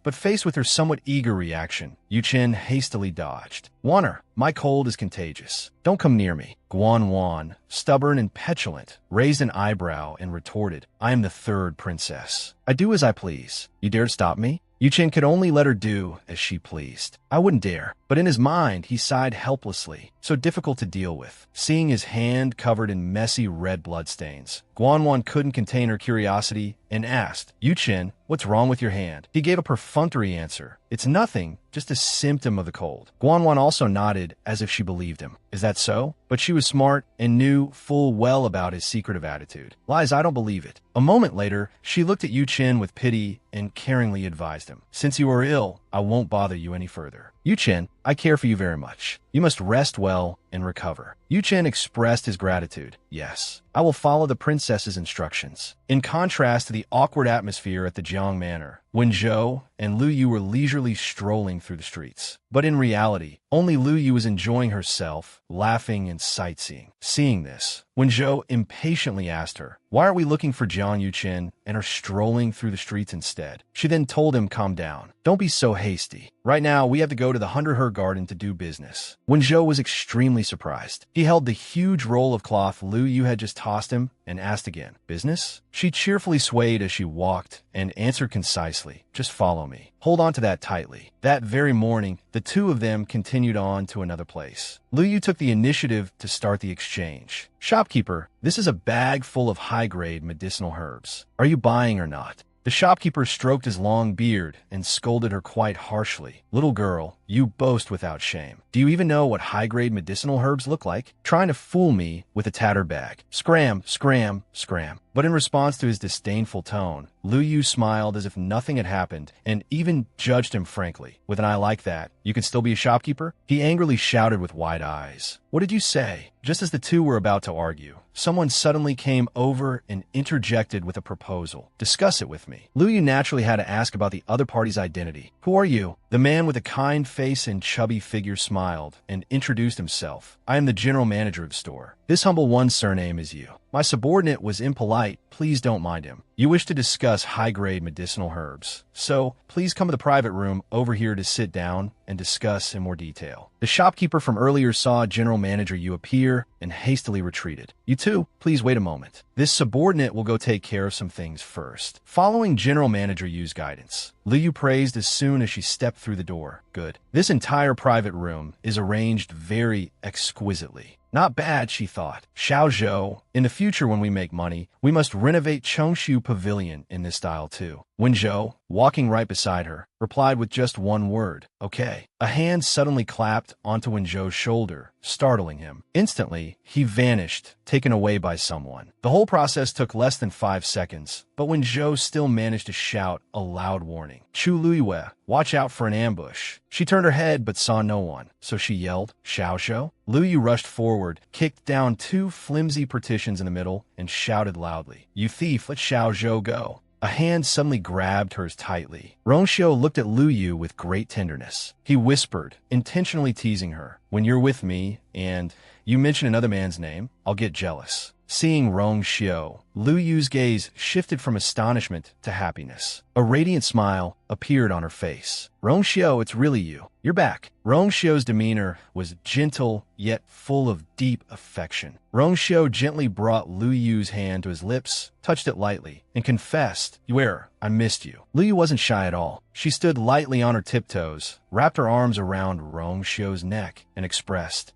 But faced with her somewhat eager reaction, Yuchen hastily dodged. Waner, my cold is contagious. Don't come near me. Guan, stubborn and petulant, raised an eyebrow and retorted, I am the third princess. I do as I please. You dare to stop me? Yuchen could only let her do as she pleased. I wouldn't dare. But in his mind, he sighed helplessly, so difficult to deal with. Seeing his hand covered in messy red bloodstains, Guan couldn't contain her curiosity and asked, Yuchen, what's wrong with your hand? He gave a perfunctory answer. It's nothing, just a symptom of the cold. Guan also nodded as if she believed him. Is that so? But she was smart and knew full well about his secretive attitude. Lies, I don't believe it. A moment later, she looked at Yuchen with pity and caringly advised him. Since you are ill, I won't bother you any further. Yuchen, I care for you very much. You must rest well and recover. Yuchen expressed his gratitude. Yes, I will follow the princess's instructions. In contrast to the awkward atmosphere at the Jiang Manor, when Zhou and Lu Yu were leisurely strolling through the streets. But in reality, only Lu Yu was enjoying herself, laughing and sightseeing. Seeing this, when Zhou impatiently asked her, why are we looking for Jiang Yuchen and are strolling through the streets instead? She then told him, calm down. Don't be so hasty. Right now, we have to go to the Hunter garden to do business. When Zhou was extremely surprised, he held the huge roll of cloth Lu Yu had just tossed him and asked again, business? She cheerfully swayed as she walked and answered concisely, just follow me. Hold on to that tightly. That very morning, the two of them continued on to another place. Lu Yu took the initiative to start the exchange. Shopkeeper, this is a bag full of high-grade medicinal herbs. Are you buying or not? The shopkeeper stroked his long beard and scolded her quite harshly. Little girl, you boast without shame. Do you even know what high-grade medicinal herbs look like? Trying to fool me with a tattered bag. Scram. But in response to his disdainful tone, Lu Yu smiled as if nothing had happened and even judged him frankly. With an eye like that, you can still be a shopkeeper? He angrily shouted with wide eyes. What did you say? Just as the two were about to argue, someone suddenly came over and interjected with a proposal. Discuss it with me. Lu Yu naturally had to ask about the other party's identity. Who are you? The man with a kind face and chubby figure smiled and introduced himself. I am the general manager of the store. This humble one's surname is Yu. My subordinate was impolite. Please don't mind him. You wish to discuss high-grade medicinal herbs. So, please come to the private room over here to sit down and discuss in more detail. The shopkeeper from earlier saw General Manager Yu appear and hastily retreated. You two, please wait a moment. This subordinate will go take care of some things first. Following General Manager Yu's guidance, Lu Yu praised as soon as she stepped through the door. Good. This entire private room is arranged very exquisitely. Not bad, she thought. Xiao Zhou, in the future when we make money, we must renovate Chongshu Pavilion in this style too. When Zhou, walking right beside her, replied with just one word, okay. A hand suddenly clapped onto Wen Zhou's shoulder, startling him. Instantly, he vanished, taken away by someone. The whole process took less than 5 seconds, but Wen Zhou still managed to shout a loud warning. Chu Luiyue, watch out for an ambush. She turned her head but saw no one, so she yelled, Xiao Zhou? Lu Yu rushed forward, kicked down 2 flimsy partitions in the middle, and shouted loudly, You thief, let Xiao Zhou go. A hand suddenly grabbed hers tightly. Rongxiu looked at Lu Yu with great tenderness. He whispered, intentionally teasing her, when you're with me and you mention another man's name, I'll get jealous. Seeing Rongxiu, Lu Yu's gaze shifted from astonishment to happiness. A radiant smile appeared on her face. Rongxiu, it's really you. You're back. Rongxiu's demeanor was gentle yet full of deep affection. Rongxiu gently brought Lu Yu's hand to his lips, touched it lightly, and confessed, I missed you. Lu Yu wasn't shy at all. She stood lightly on her tiptoes, wrapped her arms around Rongxiu's neck, and expressed,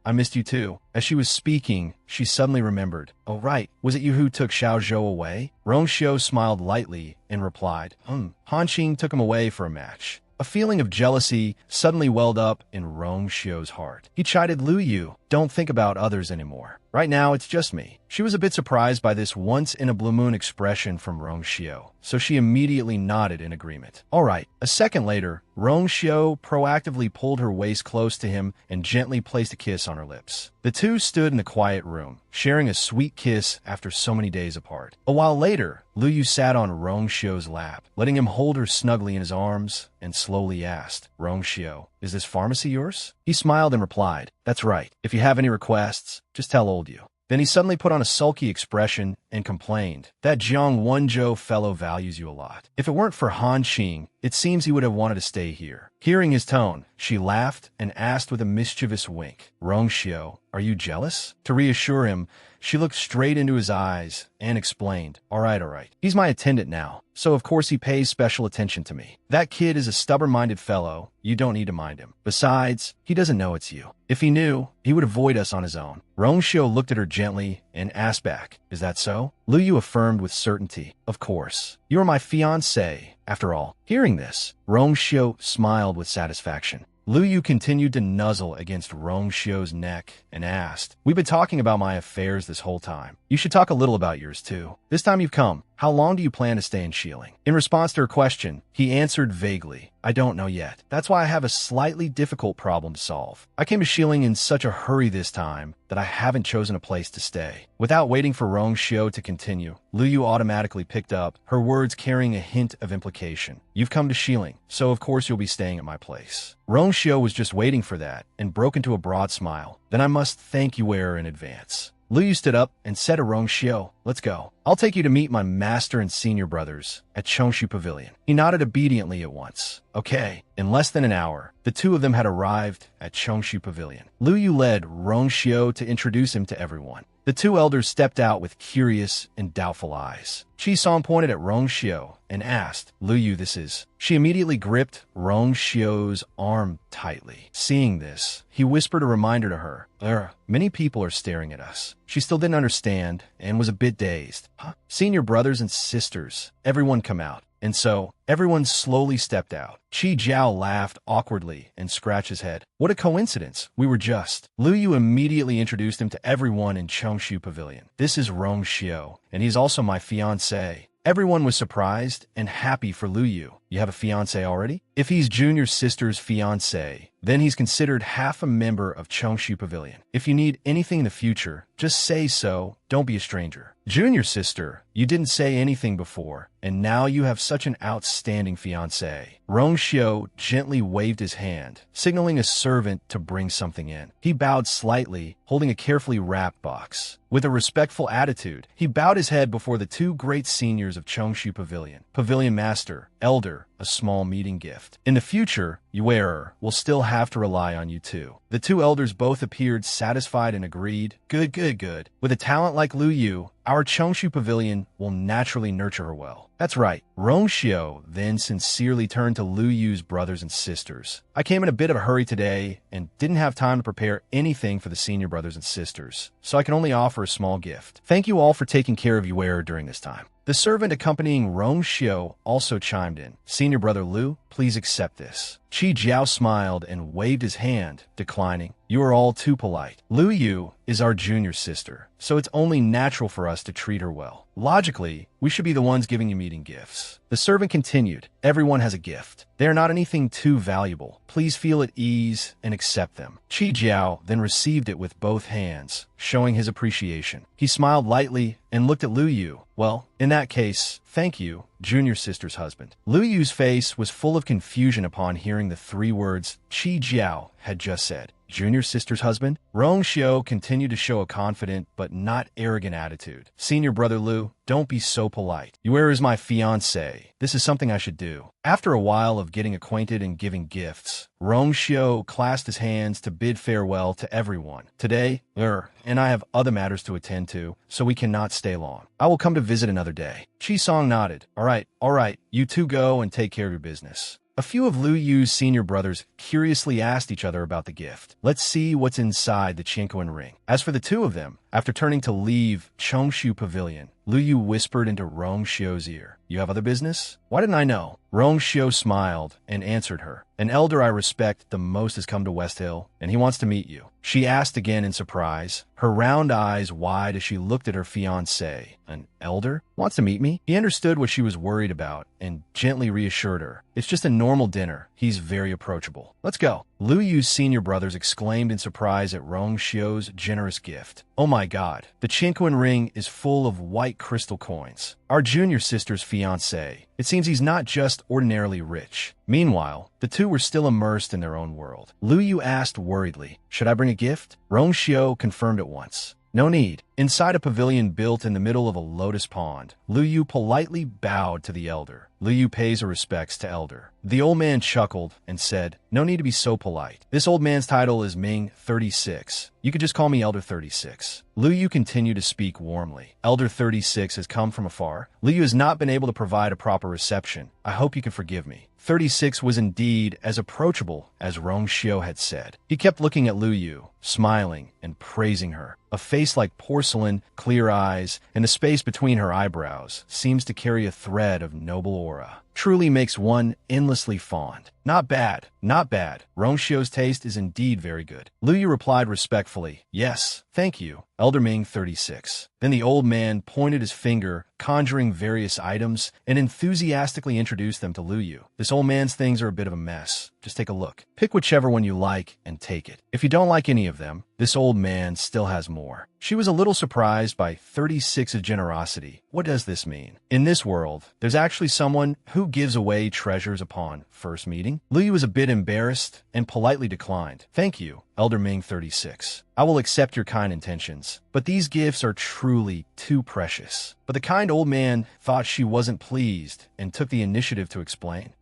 I missed you too. As she was speaking, she suddenly remembered, oh right, was it you who took Xiao Zhou away? Rongxiu smiled lightly and replied, Han Qing took him away for a match. A feeling of jealousy suddenly welled up in Rongxiu's heart. He chided Lu Yu, don't think about others anymore. Right now, it's just me. She was a bit surprised by this once-in-a-blue-moon expression from Rong Xiao, so she immediately nodded in agreement. All right. A second later, Rong Xiao proactively pulled her waist close to him and gently placed a kiss on her lips. The two stood in the quiet room, sharing a sweet kiss after so many days apart. A while later, Lu Yu sat on Rong Xiao's lap, letting him hold her snugly in his arms, and slowly asked, Rong Xiao, is this pharmacy yours? He smiled and replied, that's right. If you have any requests, just tell old you. Then he suddenly put on a sulky expression and complained, that Jiang Wenzhou fellow values you a lot. If it weren't for Han Qing, it seems he would have wanted to stay here. Hearing his tone, she laughed and asked with a mischievous wink, Rong Xiao, are you jealous? To reassure him, she looked straight into his eyes and explained, all right. He's my attendant now, so of course he pays special attention to me. That kid is a stubborn-minded fellow. You don't need to mind him. Besides, he doesn't know it's you. If he knew, he would avoid us on his own. Rong Xiao looked at her gently and asked back, is that so? Lu Yu affirmed with certainty, of course. You are my fiancé, after all. Hearing this, Rong Xiao smiled with satisfaction. Lu Yu continued to nuzzle against Rong Xiao's neck and asked, we've been talking about my affairs this whole time. You should talk a little about yours too. This time you've come, how long do you plan to stay in Shilin? In response to her question, he answered vaguely, I don't know yet. That's why I have a slightly difficult problem to solve. I came to Shilin in such a hurry this time that I haven't chosen a place to stay. Without waiting for Rong Xiao to continue, Lu Yu automatically picked up, her words carrying a hint of implication. You've come to Shilin, so of course you'll be staying at my place. Rong Xiao was just waiting for that and broke into a broad smile. Then I must thank you, wearer, in advance. Lu Yu stood up and said to Rong Xiao, let's go. I'll take you to meet my master and senior brothers at Chongshu Pavilion. He nodded obediently at once. Okay. In less than an hour, the two of them had arrived at Chongshu Pavilion. Lu Yu led Rong Xiao to introduce him to everyone. The two elders stepped out with curious and doubtful eyes. Chi Song pointed at Rong Xiao and asked, Lu Yu, this is... She immediately gripped Rong Xiao's arm tightly. Seeing this, he whispered a reminder to her. Many people are staring at us. She still didn't understand and was a bit dazed. Huh? Senior brothers and sisters, everyone come out. And so, everyone slowly stepped out. Chi Jiao laughed awkwardly and scratched his head. What a coincidence. We were just... Lu Yu immediately introduced him to everyone in Chongshu Pavilion. This is Rong Xiao, and he's also my fiancé. Everyone was surprised and happy for Lu Yu. You have a fiancé already? If he's Junior sister's fiancé, then he's considered half a member of Chongshu Pavilion. If you need anything in the future, just say so. Don't be a stranger. Junior sister, you didn't say anything before, and now you have such an outstanding fiancé. Rong Xiao gently waved his hand, signaling a servant to bring something in. He bowed slightly, holding a carefully wrapped box. With a respectful attitude, he bowed his head before the two great seniors of Chongshu Pavilion. Pavilion Master, Elder, a small meeting gift. In the future, you wearer will still have to rely on you too. The two elders both appeared satisfied and agreed. Good. With a talent like Lu Yu, our Chongshu Pavilion will naturally nurture her well. That's right. Rong Xiao then sincerely turned to Lu Yu's brothers and sisters. I came in a bit of a hurry today and didn't have time to prepare anything for the senior brothers and sisters, so I can only offer a small gift. Thank you all for taking care of you wearer during this time. The servant accompanying Rong Xiao also chimed in. Senior brother Lu, please accept this. Chi Jiao smiled and waved his hand, declining. You are all too polite. Lu Yu is our junior sister, so it's only natural for us to treat her well. Logically, we should be the ones giving you meeting gifts. The servant continued. Everyone has a gift. They are not anything too valuable. Please feel at ease and accept them. Chi Jiao then received it with both hands, showing his appreciation. He smiled lightly and looked at Lu Yu. Well, in that case, thank you, junior sister's husband. Lu Yu's face was full of confusion upon hearing the three words Chi Jiao had just said. Junior sister's husband? Rong Xiao continued to show a confident but not arrogant attitude. Senior brother Lu, don't be so polite. You is my fiancé. This is something I should do. After a while of getting acquainted and giving gifts, Rong Xiao clasped his hands to bid farewell to everyone. Today, and I have other matters to attend to, so we cannot stay long. I will come to visit another day. Chi Song nodded. All right. You two go and take care of your business. A few of Lu Yu's senior brothers curiously asked each other about the gift. Let's see what's inside the Chinkoan ring. As for the two of them, after turning to leave Chongshu Pavilion, Lu Yu whispered into Rong Xiao's ear. You have other business? Why didn't I know? Rong Shio smiled and answered her. An elder I respect the most has come to West Hill, and he wants to meet you. She asked again in surprise, her round eyes wide as she looked at her fiancé. An elder? Wants to meet me? He understood what she was worried about and gently reassured her. It's just a normal dinner. He's very approachable. Let's go. Lu Yu's senior brothers exclaimed in surprise at Rong Shio's generous gift. Oh my god, the Chinquan ring is full of white crystal coins. Our junior sister's fiancé. It seems he's not just ordinarily rich. Meanwhile, the two were still immersed in their own world. Lu Yu asked worriedly, should I bring a gift? Rong Shio confirmed at once. No need. Inside a pavilion built in the middle of a lotus pond, Lu Yu politely bowed to the elder. Lu Yu pays her respects to elder. The old man chuckled and said, no need to be so polite. This old man's title is Ming 36. You could just call me Elder 36. Lu Yu continued to speak warmly. Elder 36 has come from afar. Lu Yu has not been able to provide a proper reception. I hope you can forgive me. 36 was indeed as approachable as Rong Shio had said. He kept looking at Lu Yu, smiling and praising her. A face like porcelain, clear eyes, and the space between her eyebrows seems to carry a thread of noble aura. Truly makes one endlessly fond. Not bad, not bad. Rong Shio's taste is indeed very good. Lu Yu replied respectfully, yes, thank you, Elder Ming 36. Then the old man pointed his finger, conjuring various items, and enthusiastically introduced them to Lu Yu. This old man's things are a bit of a mess. Just take a look. Pick whichever one you like and take it. If you don't like any of them, this old man still has more. She was a little surprised by 36's generosity. What does this mean? In this world, there's actually someone who gives away treasures upon first meeting. Lu Yu was a bit embarrassed and politely declined. Thank you, Elder Ming 36. I will accept your kind intentions, but these gifts are truly too precious. But the kind old man thought she wasn't pleased and took the initiative to explain.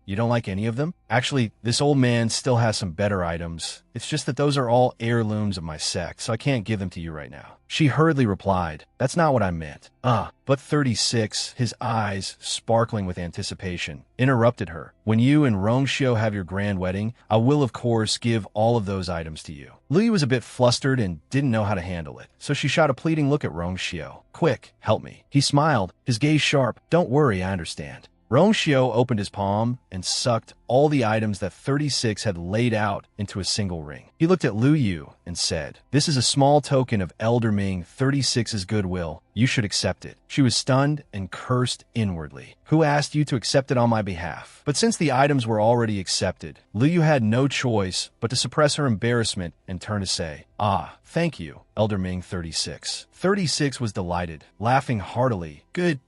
You don't like any of them? Actually, this old man still has some better items. It's just that those are all heirlooms of my sect, so I can't give them to you right now. She hurriedly replied, that's not what I meant. But 36, his eyes sparkling with anticipation, interrupted her. When you and Rong Shio have your grand wedding, I will of course give all of those items to you. Lu Yu was a bit flustered and didn't know how to handle it, so she shot a pleading look at Rong Shio. Quick, help me. He smiled, his gaze sharp. Don't worry, I understand. Rong Shio opened his palm and sucked all the items that 36 had laid out into a single ring. He looked at Lu Yu and said, this is a small token of Elder Ming 36's goodwill. You should accept it. She was stunned and cursed inwardly. Who asked you to accept it on my behalf? But since the items were already accepted, Lu Yu had no choice but to suppress her embarrassment and turn to say, thank you, Elder Ming 36. 36 was delighted, laughing heartily. Good.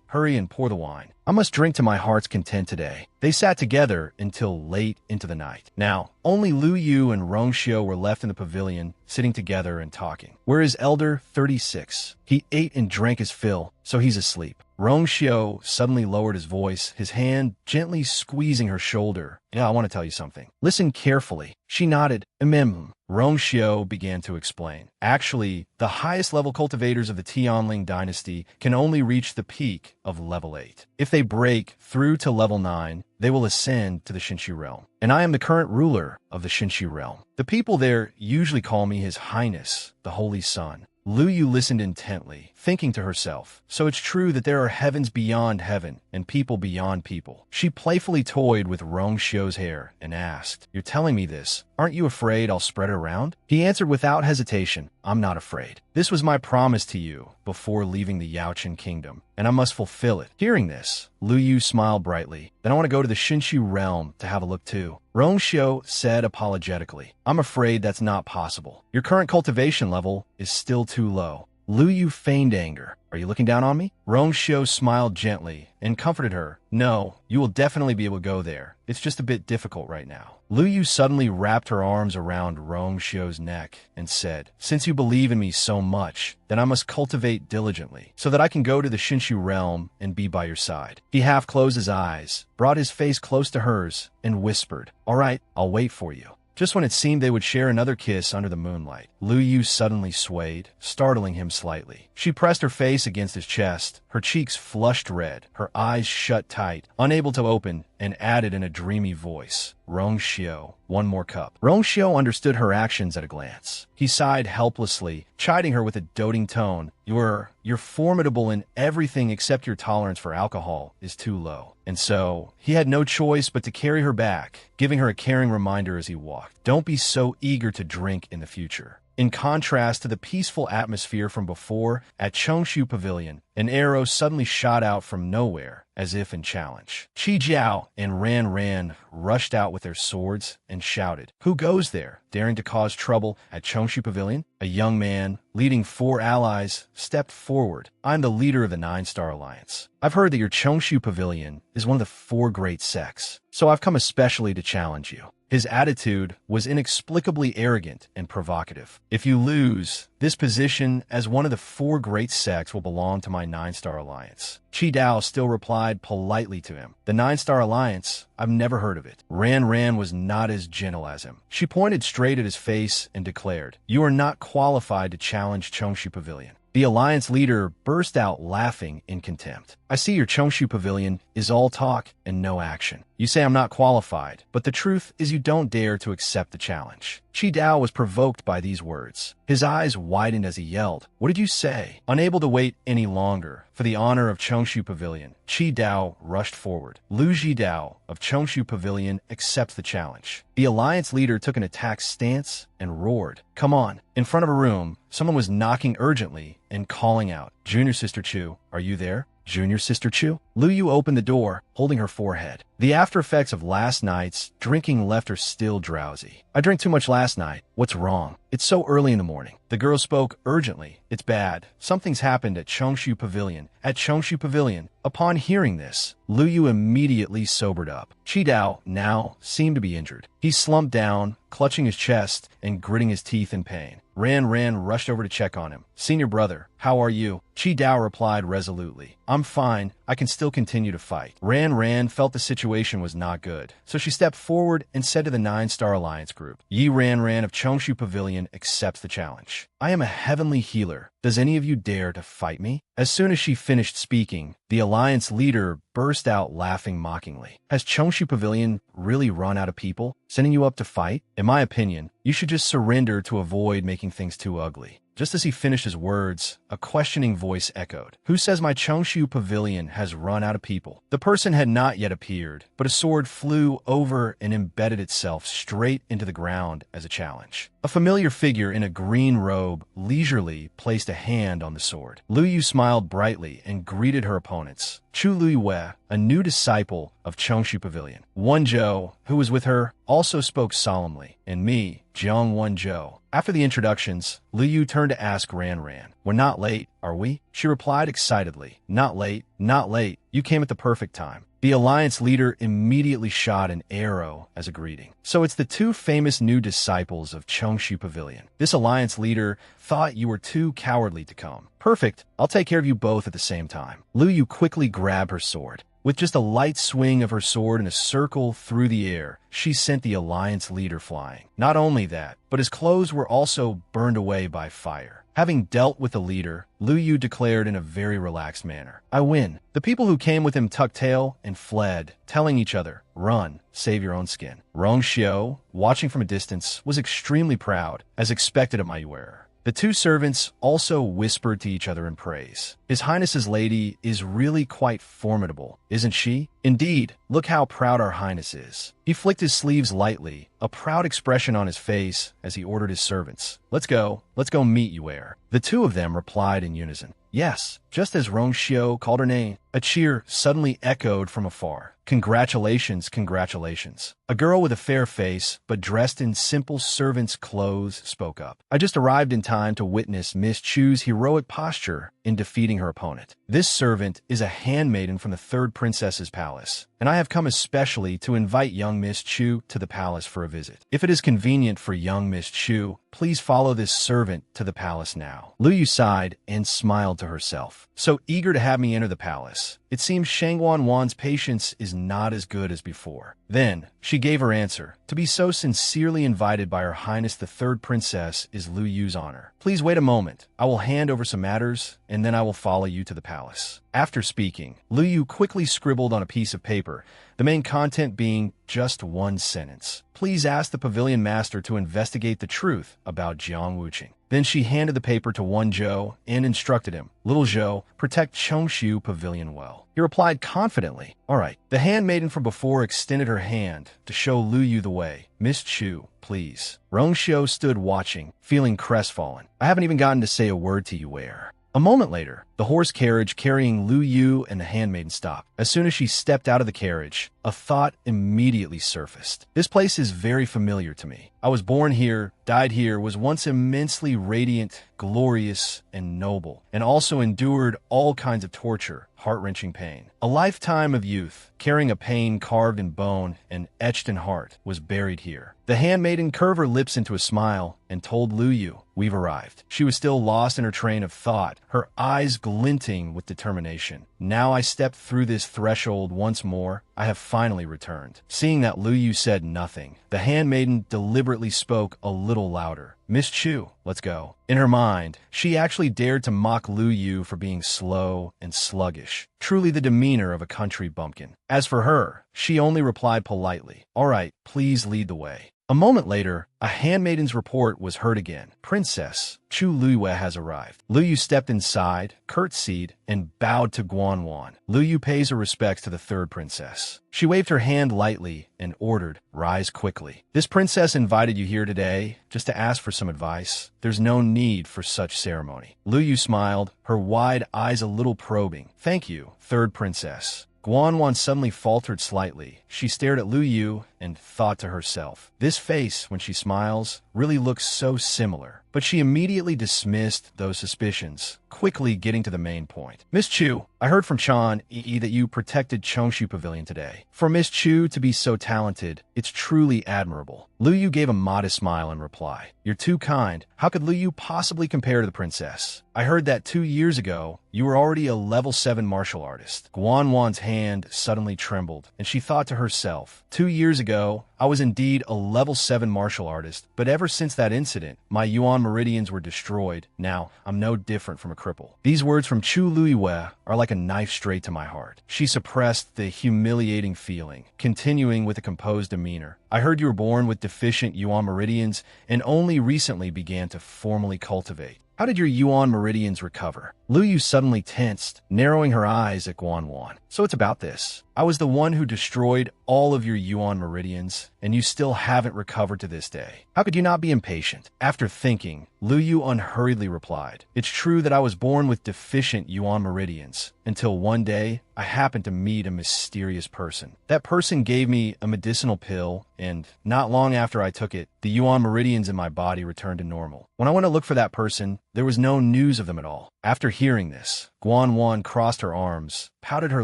Hurry and pour the wine. I must drink to my heart's content today. They sat together until late into the night. Now, only Lu Yu and Rong Shio were left in the pavilion, sitting together and talking. Where is Elder 36? He ate and drank his fill, so he's asleep. Rong Shio suddenly lowered his voice, his hand gently squeezing her shoulder. I want to tell you something. Listen carefully. She nodded. Rong Shio began to explain. Actually, the highest level cultivators of the Tianling dynasty can only reach the peak of level 8. If they break through to level 9, they will ascend to the Shinshi realm. And I am the current ruler of the Shinshi realm. The people there usually call me His Highness, the Holy Sun. Lu Yu listened intently, thinking to herself, so it's true that there are heavens beyond heaven and people beyond people. She playfully toyed with Rong Shio's hair and asked, you're telling me this? Aren't you afraid I'll spread it around? He answered without hesitation, I'm not afraid. This was my promise to you before leaving the Yaochen kingdom, and I must fulfill it. Hearing this, Lu Yu smiled brightly. Then I want to go to the Shinshi realm to have a look too. Rong Shio said apologetically, I'm afraid that's not possible. Your current cultivation level is still too low. Lu Yu feigned anger. Are you looking down on me? Rong Shio smiled gently and comforted her. No, you will definitely be able to go there. It's just a bit difficult right now. Lu Yu suddenly wrapped her arms around Rong Shio's neck and said, since you believe in me so much, then I must cultivate diligently so that I can go to the Shinshi realm and be by your side. He half closed his eyes, brought his face close to hers, and whispered, all right, I'll wait for you. Just when it seemed they would share another kiss under the moonlight, Lu Yu suddenly swayed, startling him slightly. She pressed her face against his chest, her cheeks flushed red, her eyes shut tight, unable to open and added in a dreamy voice, Rong Xiao, one more cup. Rong Xiao understood her actions at a glance. He sighed helplessly, chiding her with a doting tone. You're formidable in everything except your tolerance for alcohol is too low. And so, he had no choice but to carry her back, giving her a caring reminder as he walked. Don't be so eager to drink in the future. In contrast to the peaceful atmosphere from before, at Chongshu Pavilion, an arrow suddenly shot out from nowhere, as if in challenge. Qi Jiao and Ran rushed out with their swords and shouted, "Who goes there, daring to cause trouble at Chongshu Pavilion?" A young man, leading 4 allies, stepped forward. "I'm the leader of the 9-Star Alliance. I've heard that your Chongshu Pavilion is one of the 4 great sects, so I've come especially to challenge you." His attitude was inexplicably arrogant and provocative. "If you lose, this position as one of the 4 great sects will belong to my 9-Star Alliance." Qi Dao still replied politely to him. "The 9-Star Alliance? I've never heard of it." Ran was not as gentle as him. She pointed straight at his face and declared, "You are not qualified to challenge Chongshu Pavilion." The alliance leader burst out laughing in contempt. "I see your Chongshu Pavilion is all talk and no action. You say I'm not qualified, but the truth is you don't dare to accept the challenge." Qi Dao was provoked by these words. His eyes widened as he yelled, "What did you say?" Unable to wait any longer, for the honor of Chongshu Pavilion, Qi Dao rushed forward. Lu Zhidao of Chongshu Pavilion accepts the challenge. The alliance leader took an attack stance and roared, "Come on." In front of a room, someone was knocking urgently and calling out, "Junior Sister Chu, are you there?" "Junior Sister Chu?" Lu Yu opened the door, holding her forehead. The after effects of last night's drinking left her still drowsy. "I drank too much last night. What's wrong? It's so early in the morning." The girl spoke urgently. "It's bad. Something's happened at Chongshu Pavilion." At Chongshu Pavilion. Upon hearing this, Lu Yu immediately sobered up. Qi Dao now seemed to be injured. He slumped down, clutching his chest and gritting his teeth in pain. Ran rushed over to check on him. "Senior brother, how are you?" Qi Dao replied resolutely, "I'm fine. I can still continue to fight." Ran felt the situation was not good, so she stepped forward and said to the 9-Star Alliance group, "Yi Ran of Chongshu Pavilion accepts the challenge. I am a heavenly healer. Does any of you dare to fight me?" As soon as she finished speaking, the alliance leader burst out laughing mockingly. "Has Chongshu Pavilion really run out of people, sending you up to fight? In my opinion, you should just surrender to avoid making things too ugly." Just as he finished his words, a questioning voice echoed. "Who says my Chongshu Pavilion has run out of people?" The person had not yet appeared, but a sword flew over and embedded itself straight into the ground as a challenge. A familiar figure in a green robe leisurely placed a hand on the sword. Lu Yu smiled brightly and greeted her opponents. Chu Luiyue, a new disciple of Chongshu Pavilion. Wen Zhou, who was with her, also spoke solemnly, and me, Jiang Wen Zhou. After the introductions, Lu Yu turned to ask Ran. "We're not late, are we?" She replied excitedly, "Not late, not late. You came at the perfect time." The alliance leader immediately shot an arrow as a greeting. "So it's the 2 famous new disciples of Chongshu Pavilion. This alliance leader thought you were too cowardly to come. Perfect. I'll take care of you both at the same time." Lu Yu quickly grabbed her sword. With just a light swing of her sword in a circle through the air, she sent the alliance leader flying. Not only that, but his clothes were also burned away by fire. Having dealt with the leader, Lu Yu declared in a very relaxed manner, "I win." The people who came with him tucked tail and fled, telling each other, "Run, save your own skin." Rong Xiao, watching from a distance, was extremely proud, as expected of my wearer. The 2 servants also whispered to each other in praise. "His Highness's lady is really quite formidable, isn't she?" "Indeed, look how proud our Highness is." He flicked his sleeves lightly, a proud expression on his face as he ordered his servants, let's go meet Yuer." The 2 of them replied in unison, "Yes," just as Rong Xiao called her name. A cheer suddenly echoed from afar. "Congratulations, congratulations." A girl with a fair face, but dressed in simple servant's clothes, spoke up. "I just arrived in time to witness Miss Chu's heroic posture in defeating her opponent. This servant is a handmaiden from the 3rd Princess's palace, and I have come especially to invite young Miss Chu to the palace for a visit. If it is convenient for young Miss Chu, please follow this servant to the palace now." Lu Yu sighed and smiled to herself. herself. So eager to have me enter the palace. It seems Shangwan Wan's patience is not as good as before. Then, she gave her answer. To be so sincerely invited by Her Highness the Third Princess is Lu Yu's honor. Please wait a moment. I will hand over some matters, and then I will follow you to the palace. After speaking, Lu Yu quickly scribbled on a piece of paper, the main content being just one sentence. Please ask the pavilion master to investigate the truth about Jiang Wuqing. Then she handed the paper to one Zhou and instructed him, Little Zhou, protect Chongshu Pavilion well. He replied confidently, all right. The handmaiden from before extended her hand to show Lu Yu the way. Miss Chu, please. Rong Xiu stood watching, feeling crestfallen. I haven't even gotten to say a word to you where. A moment later, the horse carriage carrying Lu Yu and the handmaiden stopped. As soon as she stepped out of the carriage, a thought immediately surfaced. This place is very familiar to me. I was born here, died here, was once immensely radiant, glorious, and noble, and also endured all kinds of torture, heart-wrenching pain. A lifetime of youth, carrying a pain carved in bone and etched in heart, was buried here. The handmaiden curved her lips into a smile and told Lu Yu, we've arrived. She was still lost in her train of thought, her eyes glinting with determination. Now I stepped through this threshold once more. I have finally returned. Seeing that Lu Yu said nothing, the handmaiden deliberately spoke a little louder. Miss Chu, let's go. In her mind, she actually dared to mock Lu Yu for being slow and sluggish, truly the demeanor of a country bumpkin. As for her, she only replied politely, all right, please lead the way. A moment later, a handmaiden's report was heard again. Princess Chu Luiyue has arrived. Lu Yu stepped inside, curtsied, and bowed to Guanwan. Lu Yu pays her respects to the third princess. She waved her hand lightly and ordered, rise quickly. This princess invited you here today just to ask for some advice. There's no need for such ceremony. Lu Yu smiled, her wide eyes a little probing. Thank you, third princess. Guanwan suddenly faltered slightly. She stared at Lu Yu and thought to herself, this face, when she smiles, really looks so similar. But she immediately dismissed those suspicions, quickly getting to the main point. Miss Chu, I heard from Chan Yi that you protected Chongshu Pavilion today. For Miss Chu to be so talented, it's truly admirable. Lu Yu gave a modest smile in reply. You're too kind. How could Lu Yu possibly compare to the princess? I heard that 2 years ago, you were already a level 7 martial artist. Guanwan's hand suddenly trembled, and she thought to herself, 2 years ago, I was indeed a level 7 martial artist, but ever since that incident, my Yuan meridians were destroyed. Now, I'm no different from a cripple. These words from Chu Luiyue are like a knife straight to my heart. She suppressed the humiliating feeling, continuing with a composed demeanor. I heard you were born with deficient Yuan meridians and only recently began to formally cultivate. How did your Yuan meridians recover? Lu Yu suddenly tensed, narrowing her eyes at Guanwan. So it's about this. I was the one who destroyed all of your Yuan meridians, and you still haven't recovered to this day. How could you not be impatient? After thinking, Lu Yu unhurriedly replied, it's true that I was born with deficient Yuan meridians, until one day I happened to meet a mysterious person. That person gave me a medicinal pill, and not long after I took it, the Yuan meridians in my body returned to normal. When I went to look for that person, there was no news of them at all. After hearing this, Guanwan crossed her arms, pouted her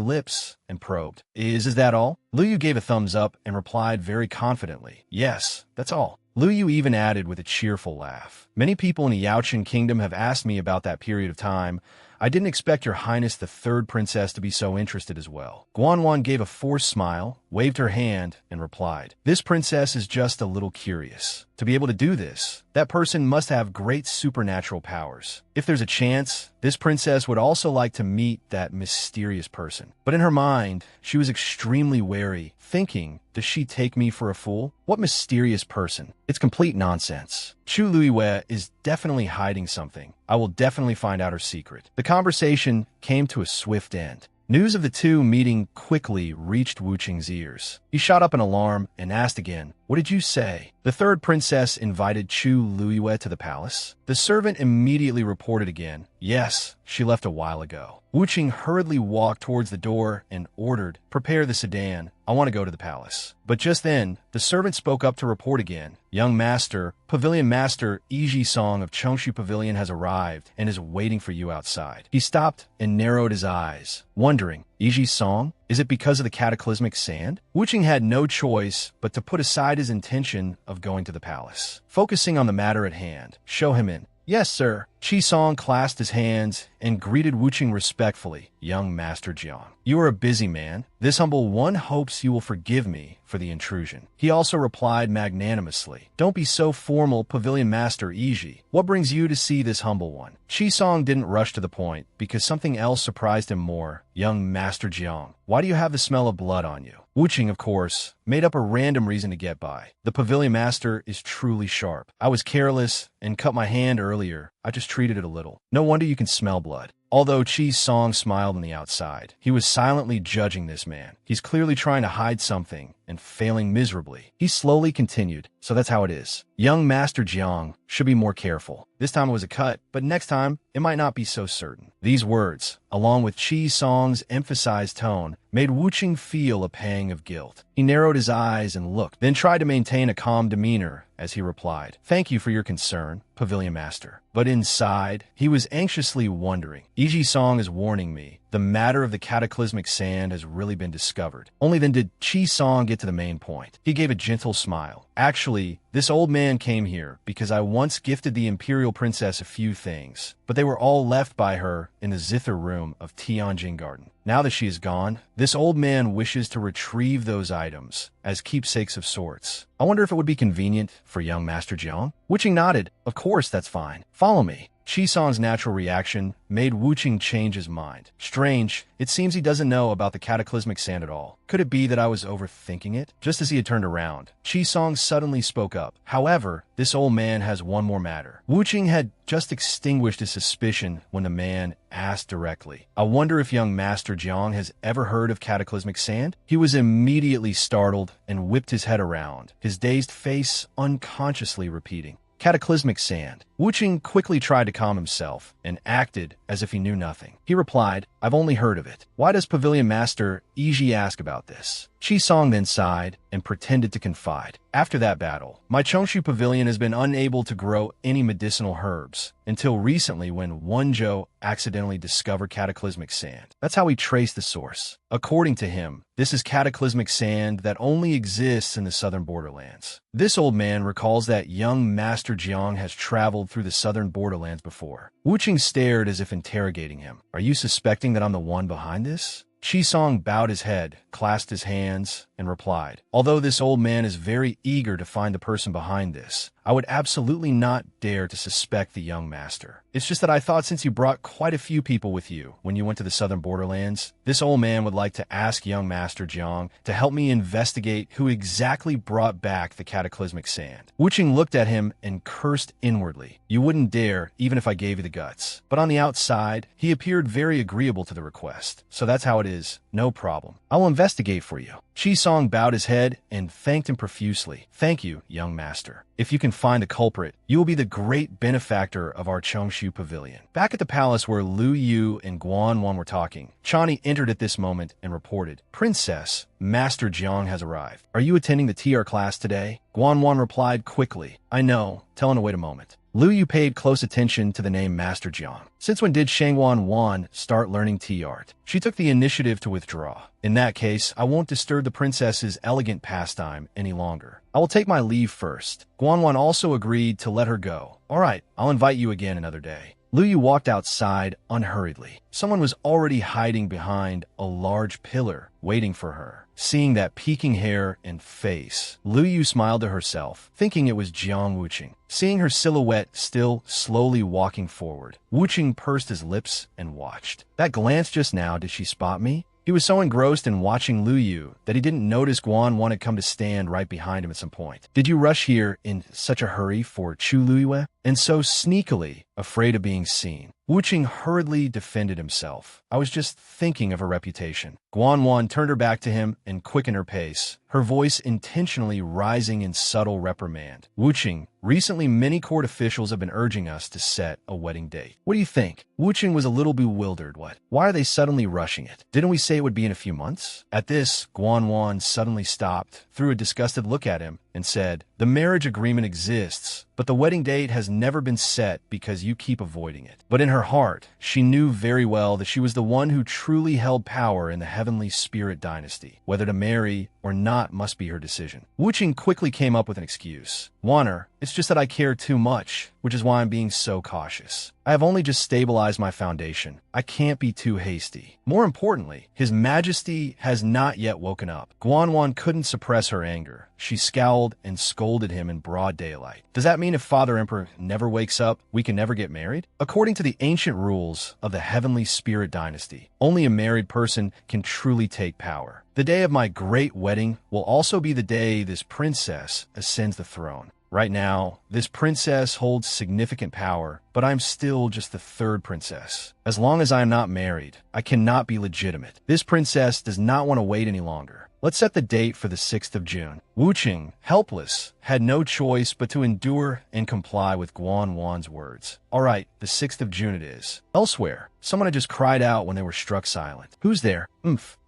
lips, and probed. Is that all? Lu Yu gave a thumbs up and replied very confidently, yes, that's all. Lu Yu even added with a cheerful laugh. Many people in the Yaochen Kingdom have asked me about that period of time. I didn't expect your highness the third princess to be so interested as well. Guanwan gave a forced smile, waved her hand, and replied, this princess is just a little curious. To be able to do this, that person must have great supernatural powers. If there's a chance, this princess would also like to meet that mysterious person. But in her mind, she was extremely wary, thinking, does she take me for a fool? What mysterious person? It's complete nonsense. Chu Luiyue is definitely hiding something. I will definitely find out her secret. The conversation came to a swift end. News of the two meeting quickly reached Wuqing's ears. He shot up in alarm and asked again, what did you say? The third princess invited Chu Luiyue to the palace. The servant immediately reported again, yes, she left a while ago. Wuqing hurriedly walked towards the door and ordered, prepare the sedan. I want to go to the palace. But just then, the servant spoke up to report again. Young master, Pavilion Master Yiji Song of Chongshu Pavilion has arrived and is waiting for you outside. He stopped and narrowed his eyes, wondering, Yiji Song? Is it because of the cataclysmic sand? Wuqing had no choice but to put aside his intention of going to the palace. Focusing on the matter at hand, show him in. Yes, sir. Chi Song clasped his hands and greeted Wu Qing respectfully. Young Master Jiang, you are a busy man. This humble one hopes you will forgive me for the intrusion. He also replied magnanimously. Don't be so formal, Pavilion Master Iji. What brings you to see this humble one? Chi Song didn't rush to the point because something else surprised him more. Young Master Jiang, why do you have the smell of blood on you? Wu Qing, of course, made up a random reason to get by. The Pavilion Master is truly sharp. I was careless and cut my hand earlier. I just treated it a little. No wonder you can smell blood. Although Chi Song smiled on the outside, he was silently judging this man. He's clearly trying to hide something and failing miserably. He slowly continued, so that's how it is. Young Master Jiang should be more careful. This time it was a cut, but next time it might not be so certain. These words, along with Chi Song's emphasized tone, made Wu Qing feel a pang of guilt. He narrowed his eyes and looked, then tried to maintain a calm demeanor as he replied, "Thank you for your concern, Pavilion Master." But inside, he was anxiously wondering. Iji Song is warning me. The matter of the cataclysmic sand has really been discovered. Only then did Chi Song get to the main point. He gave a gentle smile. Actually, this old man came here because I once gifted the Imperial Princess a few things, but they were all left by her in the zither room of Tianjin Garden. Now that she is gone, this old man wishes to retrieve those items as keepsakes of sorts. I wonder if it would be convenient for young Master Jiang? Wu Qing nodded. Of course, that's fine. Follow me. Chi Song's natural reaction made Wu Qing change his mind. Strange, it seems he doesn't know about the cataclysmic sand at all. Could it be that I was overthinking it? Just as he had turned around, Chi Song suddenly spoke up. However, this old man has one more matter. Wu Qing had just extinguished his suspicion when the man asked directly. I wonder if young Master Jiang has ever heard of cataclysmic sand? He was immediately startled and whipped his head around, his dazed face unconsciously repeating, "Cataclysmic sand." Wu Qing quickly tried to calm himself and acted as if he knew nothing. He replied, "I've only heard of it. Why does Pavilion Master Iji ask about this?" Chi Song then sighed and pretended to confide. After that battle, my Chongshu Pavilion has been unable to grow any medicinal herbs until recently when Wenzhou accidentally discovered cataclysmic sand. That's how he traced the source. According to him, this is cataclysmic sand that only exists in the southern borderlands. This old man recalls that young Master Jiang has traveled through the southern borderlands before. Wu Qing stared as if interrogating him. Are you suspecting that I'm the one behind this? Chi Song bowed his head, clasped his hands, and replied, "Although this old man is very eager to find the person behind this, I would absolutely not dare to suspect the young master. It's just that I thought since you brought quite a few people with you when you went to the southern borderlands, this old man would like to ask young Master Jiang to help me investigate who exactly brought back the cataclysmic sand." Wu Qing looked at him and cursed inwardly. You wouldn't dare, even if I gave you the guts. But on the outside, he appeared very agreeable to the request. So that's how it is. No problem. I will investigate for you. Chi Song bowed his head and thanked him profusely. Thank you, young master. If you can find the culprit, you will be the great benefactor of our Chongshu Pavilion. Back at the palace where Lu Yu and Guan Wan were talking, Chani entered at this moment and reported, "Princess, Master Jiang has arrived. Are you attending the TR class today?" Guan Wan replied quickly, "I know. Tell him to wait a moment." Lu Yu paid close attention to the name Master Jiang. Since when did Shangwan Wan start learning tea art? She took the initiative to withdraw. In that case, I won't disturb the princess's elegant pastime any longer. I will take my leave first. Guan Wan also agreed to let her go. All right, I'll invite you again another day. Lu Yu walked outside unhurriedly. Someone was already hiding behind a large pillar, waiting for her. Seeing that peeking hair and face, Lu Yu smiled to herself, thinking it was Jiang Wu Qing. Seeing her silhouette still slowly walking forward, Wu Qing pursed his lips and watched. That glance just now, did she spot me? He was so engrossed in watching Lu Yu that he didn't notice Guan Wan had come to stand right behind him at some point. Did you rush here in such a hurry for Chu Luiyue? And so sneakily, afraid of being seen. Wu Qing hurriedly defended himself. I was just thinking of her reputation. Guan Wan turned her back to him and quickened her pace, her voice intentionally rising in subtle reprimand. Wu Qing, recently many court officials have been urging us to set a wedding date. What do you think? Wu Qing was a little bewildered. What? Why are they suddenly rushing it? Didn't we say it would be in a few months? At this, Guan Wan suddenly stopped, threw a disgusted look at him, and said, "The marriage agreement exists, but the wedding date has never been set because you keep avoiding it." But in her heart, she knew very well that she was the one who truly held power in the heavenly spirit dynasty. Whether to marry or not must be her decision. Wu Qing quickly came up with an excuse. "Wanner, it's just that I care too much, which is why I'm being so cautious. I have only just stabilized my foundation. I can't be too hasty." More importantly, His Majesty has not yet woken up. Guanwan couldn't suppress her anger. She scowled and scolded him in broad daylight. "Does that mean if Father Emperor never wakes up, we can never get married?" According to the ancient rules of the heavenly spirit dynasty, only a married person can truly take power. The day of my great wedding will also be the day this princess ascends the throne. Right now, this princess holds significant power, but I'm still just the third princess. As long as I am not married, I cannot be legitimate. This princess does not want to wait any longer. Let's set the date for the 6th of June. Wu Qing, helpless, had no choice but to endure and comply with Guanwan's words. "All right, the 6th of June it is." Elsewhere, someone had just cried out when they were struck silent. "Who's there?"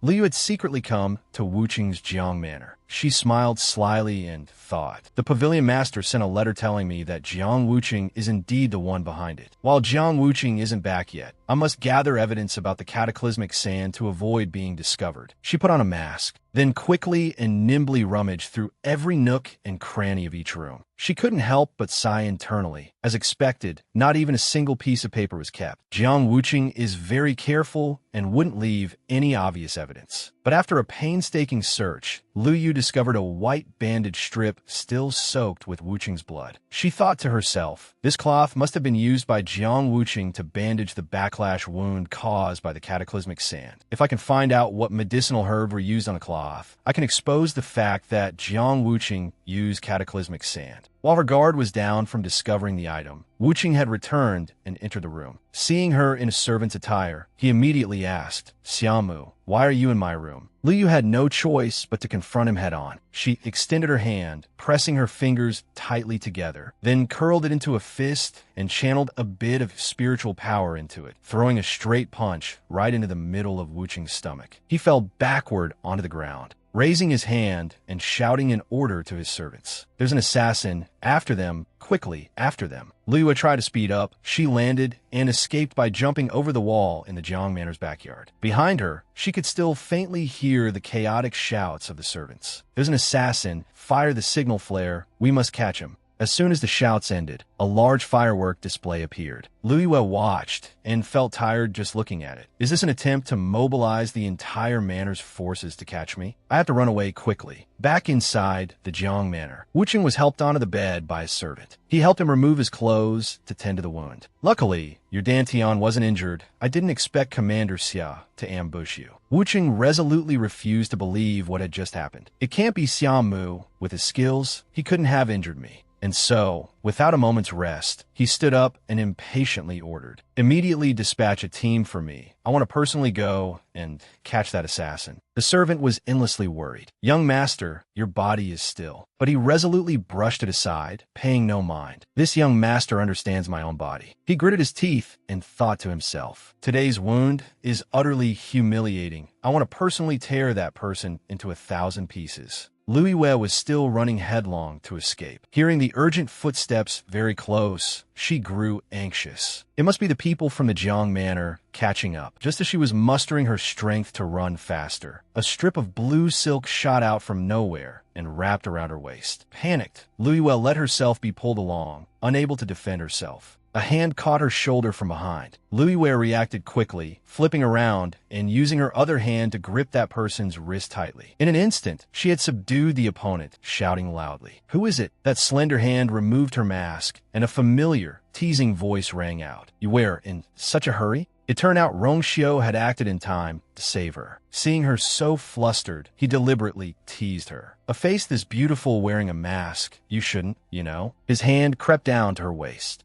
Liu had secretly come to Wu Qing's Jiang Manor. She smiled slyly and thought, "The pavilion master sent a letter telling me that Jiang Wuqing is indeed the one behind it. While Jiang Wuqing isn't back yet, I must gather evidence about the cataclysmic sand to avoid being discovered." She put on a mask, then quickly and nimbly rummaged through every nook and cranny of each room. She couldn't help but sigh internally. As expected, not even a single piece of paper was kept. Jiang Wuqing is very careful and wouldn't leave any obvious evidence. But after a painstaking search, Lu Yu discovered a white bandage strip still soaked with Wuqing's blood. She thought to herself, this cloth must have been used by Jiang Wuqing to bandage the backlash wound caused by the cataclysmic sand. If I can find out what medicinal herb were used on the cloth, I can expose the fact that Jiang Wuqing used cataclysmic sand. While her guard was down from discovering the item, Wuqing had returned and entered the room. Seeing her in a servant's attire, he immediately asked, "Xiaomu, why are you in my room?" Lu Yu had no choice but to confront him head-on. She extended her hand, pressing her fingers tightly together, then curled it into a fist and channeled a bit of spiritual power into it, throwing a straight punch right into the middle of Wuqing's stomach. He fell backward onto the ground, raising his hand and shouting an order to his servants. "There's an assassin. After them. Quickly, after them." Liu tried to speed up. She landed and escaped by jumping over the wall in the Jiang Manor's backyard. Behind her, she could still faintly hear the chaotic shouts of the servants. "There's an assassin. Fire the signal flare. We must catch him." As soon as the shouts ended, a large firework display appeared. Lu Yue watched and felt tired just looking at it. Is this an attempt to mobilize the entire manor's forces to catch me? I have to run away quickly. Back inside the Jiang Manor, Wuqing was helped onto the bed by a servant. He helped him remove his clothes to tend to the wound. "Luckily, your Dantian wasn't injured. I didn't expect Commander Xia to ambush you." Wuqing resolutely refused to believe what had just happened. "It can't be Xiaomu. With his skills, he couldn't have injured me." And so, without a moment's rest, he stood up and impatiently ordered, "Immediately dispatch a team for me. I want to personally go and catch that assassin." The servant was endlessly worried. "Young master, your body is still." But he resolutely brushed it aside, paying no mind. "This young master understands my own body." He gritted his teeth and thought to himself, "Today's wound is utterly humiliating. I want to personally tear that person into 1,000 pieces." Lu Yue was still running headlong to escape. Hearing the urgent footsteps very close, she grew anxious. It must be the people from the Jiang Manor catching up. Just as she was mustering her strength to run faster, a strip of blue silk shot out from nowhere and wrapped around her waist. Panicked, Lu Yue let herself be pulled along, unable to defend herself. A hand caught her shoulder from behind. Lu Yue reacted quickly, flipping around and using her other hand to grip that person's wrist tightly. In an instant, she had subdued the opponent, shouting loudly. "Who is it?" That slender hand removed her mask, and a familiar, teasing voice rang out. "You were in such a hurry?" It turned out Rongxiu had acted in time to save her. Seeing her so flustered, he deliberately teased her. "A face this beautiful wearing a mask. You shouldn't, you know." His hand crept down to her waist.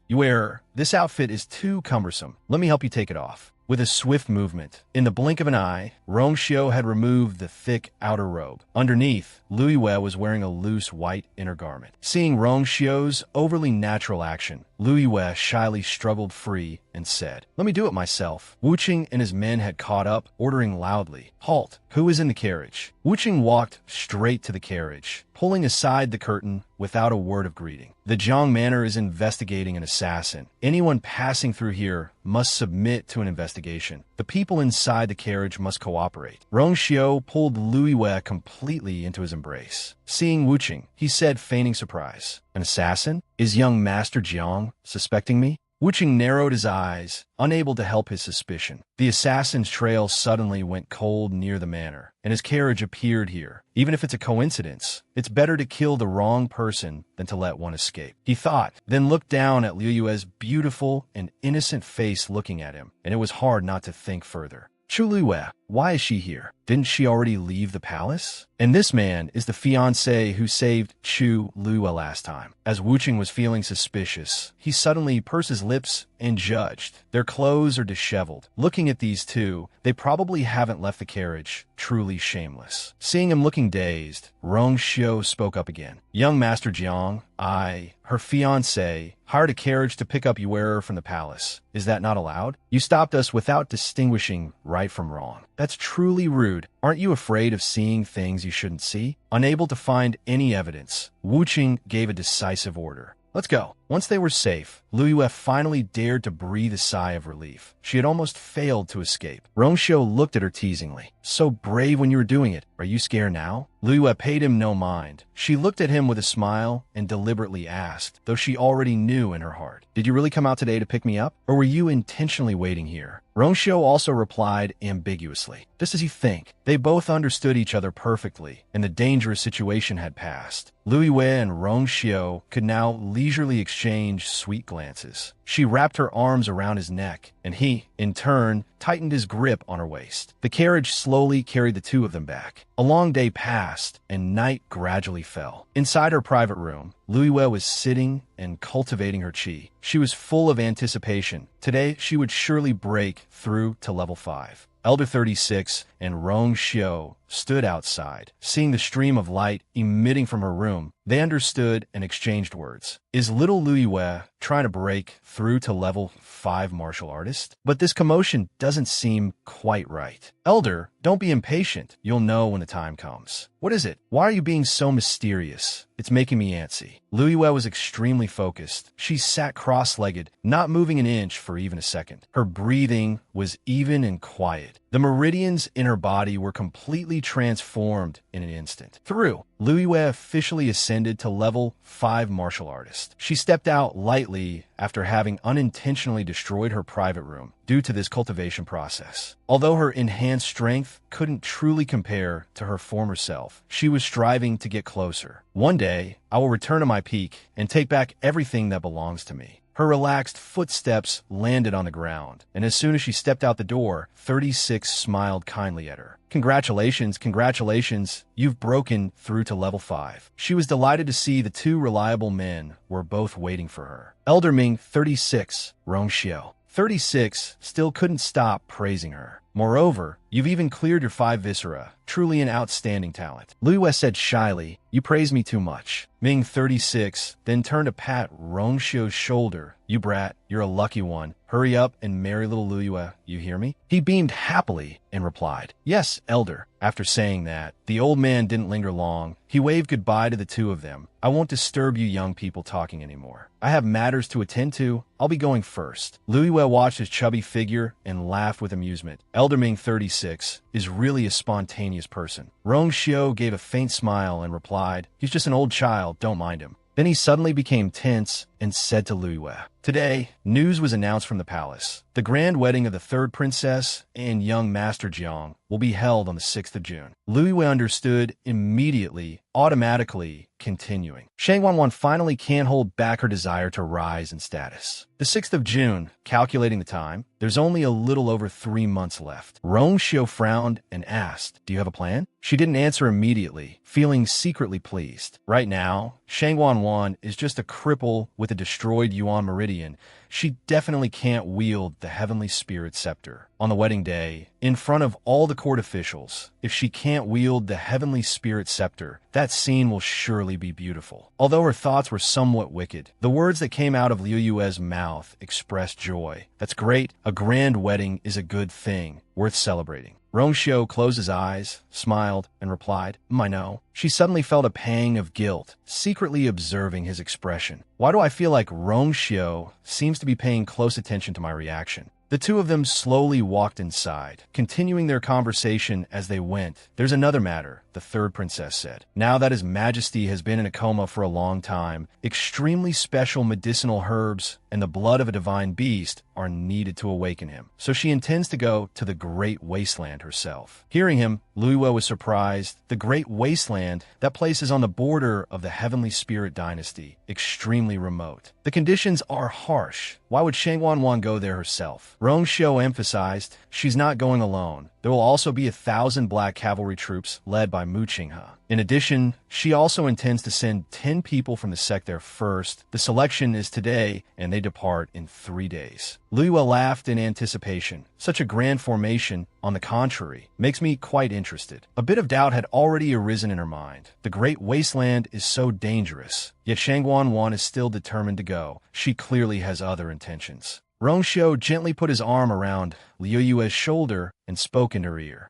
This outfit is too cumbersome. Let me help you take it off." With a swift movement, in the blink of an eye, Rongxiu had removed the thick outer robe. Underneath, Lu Yue was wearing a loose white inner garment. Seeing Rongxiu's overly natural action, Lu Yue shyly struggled free and said, "Let me do it myself." Wuqing and his men had caught up, ordering loudly, "Halt! Who is in the carriage?" Wuqing walked straight to the carriage, pulling aside the curtain without a word of greeting. The Jiang Manor is investigating an assassin. Anyone passing through here must submit to an investigation. The people inside the carriage must cooperate. Rong Xiu pulled Lu Yue completely into his embrace. Seeing Wu Qing, he said, feigning surprise, "An assassin? Is young Master Jiang suspecting me?" Wu Qing narrowed his eyes, unable to help his suspicion. The assassin's trail suddenly went cold near the manor, and his carriage appeared here. Even if it's a coincidence, it's better to kill the wrong person than to let one escape, he thought, then looked down at Liu Yue's beautiful and innocent face looking at him, and it was hard not to think further. Chu Liyue, why is she here? Didn't she already leave the palace? And this man is the fiancé who saved Chu Liyue last time. As Wu Qing was feeling suspicious, he suddenly pursed his lips and judged. Their clothes are disheveled. Looking at these two, they probably haven't left the carriage. Truly shameless. Seeing him looking dazed, Rong Xiu spoke up again. Young Master Jiang, her fiancé, hired a carriage to pick up Yue from the palace. Is that not allowed? You stopped us without distinguishing right from wrong. That's truly rude. Aren't you afraid of seeing things you shouldn't see? Unable to find any evidence, Wu Qing gave a decisive order. Let's go. Once they were safe, Lu Yue finally dared to breathe a sigh of relief. She had almost failed to escape. Rong Xiu looked at her teasingly. So brave when you were doing it. Are you scared now? Lu Yue paid him no mind. She looked at him with a smile and deliberately asked, though she already knew in her heart, "Did you really come out today to pick me up? Or were you intentionally waiting here?" Rong Xiu also replied ambiguously, "Just as you think." They both understood each other perfectly, and the dangerous situation had passed. Lu Yue and Rong Xiu could now leisurely exchange sweet glances. She wrapped her arms around his neck, and he, in turn, tightened his grip on her waist. The carriage slowly carried the two of them back. A long day passed, and night gradually fell. Inside her private room, Lu Yue was sitting and cultivating her qi. She was full of anticipation. Today, she would surely break through to level 5. Elder 36 and Rong Xiu stood outside. Seeing the stream of light emitting from her room, they understood and exchanged words. Is little Lu Yue trying to break through to level 5 martial artist? But this commotion doesn't seem quite right. Elder, don't be impatient. You'll know when the time comes. What is it? Why are you being so mysterious? It's making me antsy. Lu Yue was extremely focused. She sat cross-legged, not moving an inch for even a second. Her breathing was even and quiet. The meridians in her body were completely transformed in an instant. Through, Lu Yue officially ascended to level 5 martial artist. She stepped out lightly after having unintentionally destroyed her private room due to this cultivation process. Although her enhanced strength couldn't truly compare to her former self, she was striving to get closer. One day, I will return to my peak and take back everything that belongs to me. Her relaxed footsteps landed on the ground, and as soon as she stepped out the door, 36 smiled kindly at her. Congratulations, congratulations, you've broken through to level 5. She was delighted to see the two reliable men were both waiting for her. Elder Ming 36, Rong Xiu 36 still couldn't stop praising her. Moreover, you've even cleared your 5 viscera. Truly an outstanding talent. Lu Yue said shyly, "You praise me too much." Ming 36 then turned to pat Rong Xiu's shoulder. "You brat, you're a lucky one. Hurry up and marry little Lu Yue, you hear me?" He beamed happily and replied, "Yes, Elder." After saying that, the old man didn't linger long. He waved goodbye to the two of them. "I won't disturb you young people talking anymore. I have matters to attend to. I'll be going first." Lu Yue watched his chubby figure and laughed with amusement. Elder Ming 36 is really a spontaneous person. Rong Xiu gave a faint smile and replied, "He's just an old child, don't mind him." Then he suddenly became tense and said to Lu Yue, "Today, news was announced from the palace. The grand wedding of the 3rd princess and young Master Jiang will be held on the 6th of June. Lu Yue understood immediately, automatically continuing. Shang Wanwan finally can't hold back her desire to rise in status. The 6th of June, calculating the time, there's only a little over 3 months left. Rong Xiu frowned and asked, "Do you have a plan?" She didn't answer immediately, feeling secretly pleased. Right now, Shang Wanwan is just a cripple with a destroyed Yuan Meridian. She definitely can't wield the Heavenly Spirit Scepter. On the wedding day, in front of all the court officials, if she can't wield the Heavenly Spirit Scepter, that scene will surely be beautiful. Although her thoughts were somewhat wicked, the words that came out of Liu Yue's mouth expressed joy. That's great. A grand wedding is a good thing, worth celebrating. Rong Xiu closed his eyes, smiled, and replied, I know. She suddenly felt a pang of guilt, secretly observing his expression. Why do I feel like Rong Xiu seems to be paying close attention to my reaction? The two of them slowly walked inside, continuing their conversation as they went. There's another matter, the third princess said. Now that His Majesty has been in a coma for a long time, extremely special medicinal herbs and the blood of a divine beast are needed to awaken him. So she intends to go to the Great Wasteland herself. Hearing him, Luiwa was surprised. The Great Wasteland, that place is on the border of the Heavenly Spirit Dynasty, extremely remote. The conditions are harsh. Why would Shangwan go there herself? Rong Xiu emphasized she's not going alone. There will also be 1,000 black cavalry troops led by Mu Qinghe. In addition, she also intends to send 10 people from the sect there first. The selection is today, and they depart in 3 days. Luiwa laughed in anticipation. Such a grand formation, on the contrary, makes me quite interested. A bit of doubt had already arisen in her mind. The Great Wasteland is so dangerous, yet Shangwan is still determined to go. She clearly has other intentions. Rong Xiu gently put his arm around Liu Yue's shoulder and spoke in her ear.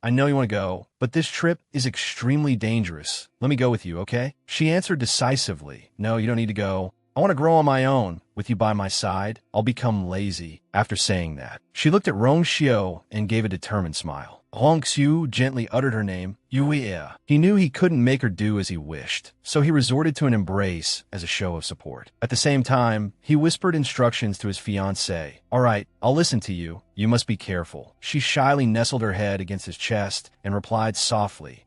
I know you want to go, but this trip is extremely dangerous. Let me go with you, okay? She answered decisively. No, you don't need to go. I want to grow on my own. With you by my side, I'll become lazy. After saying that, she looked at Rong Xiu and gave a determined smile. Rong Xiu gently uttered her name, Yue. He knew he couldn't make her do as he wished, so he resorted to an embrace as a show of support. At the same time, he whispered instructions to his fiancée. All right, I'll listen to you. You must be careful. She shyly nestled her head against his chest and replied softly,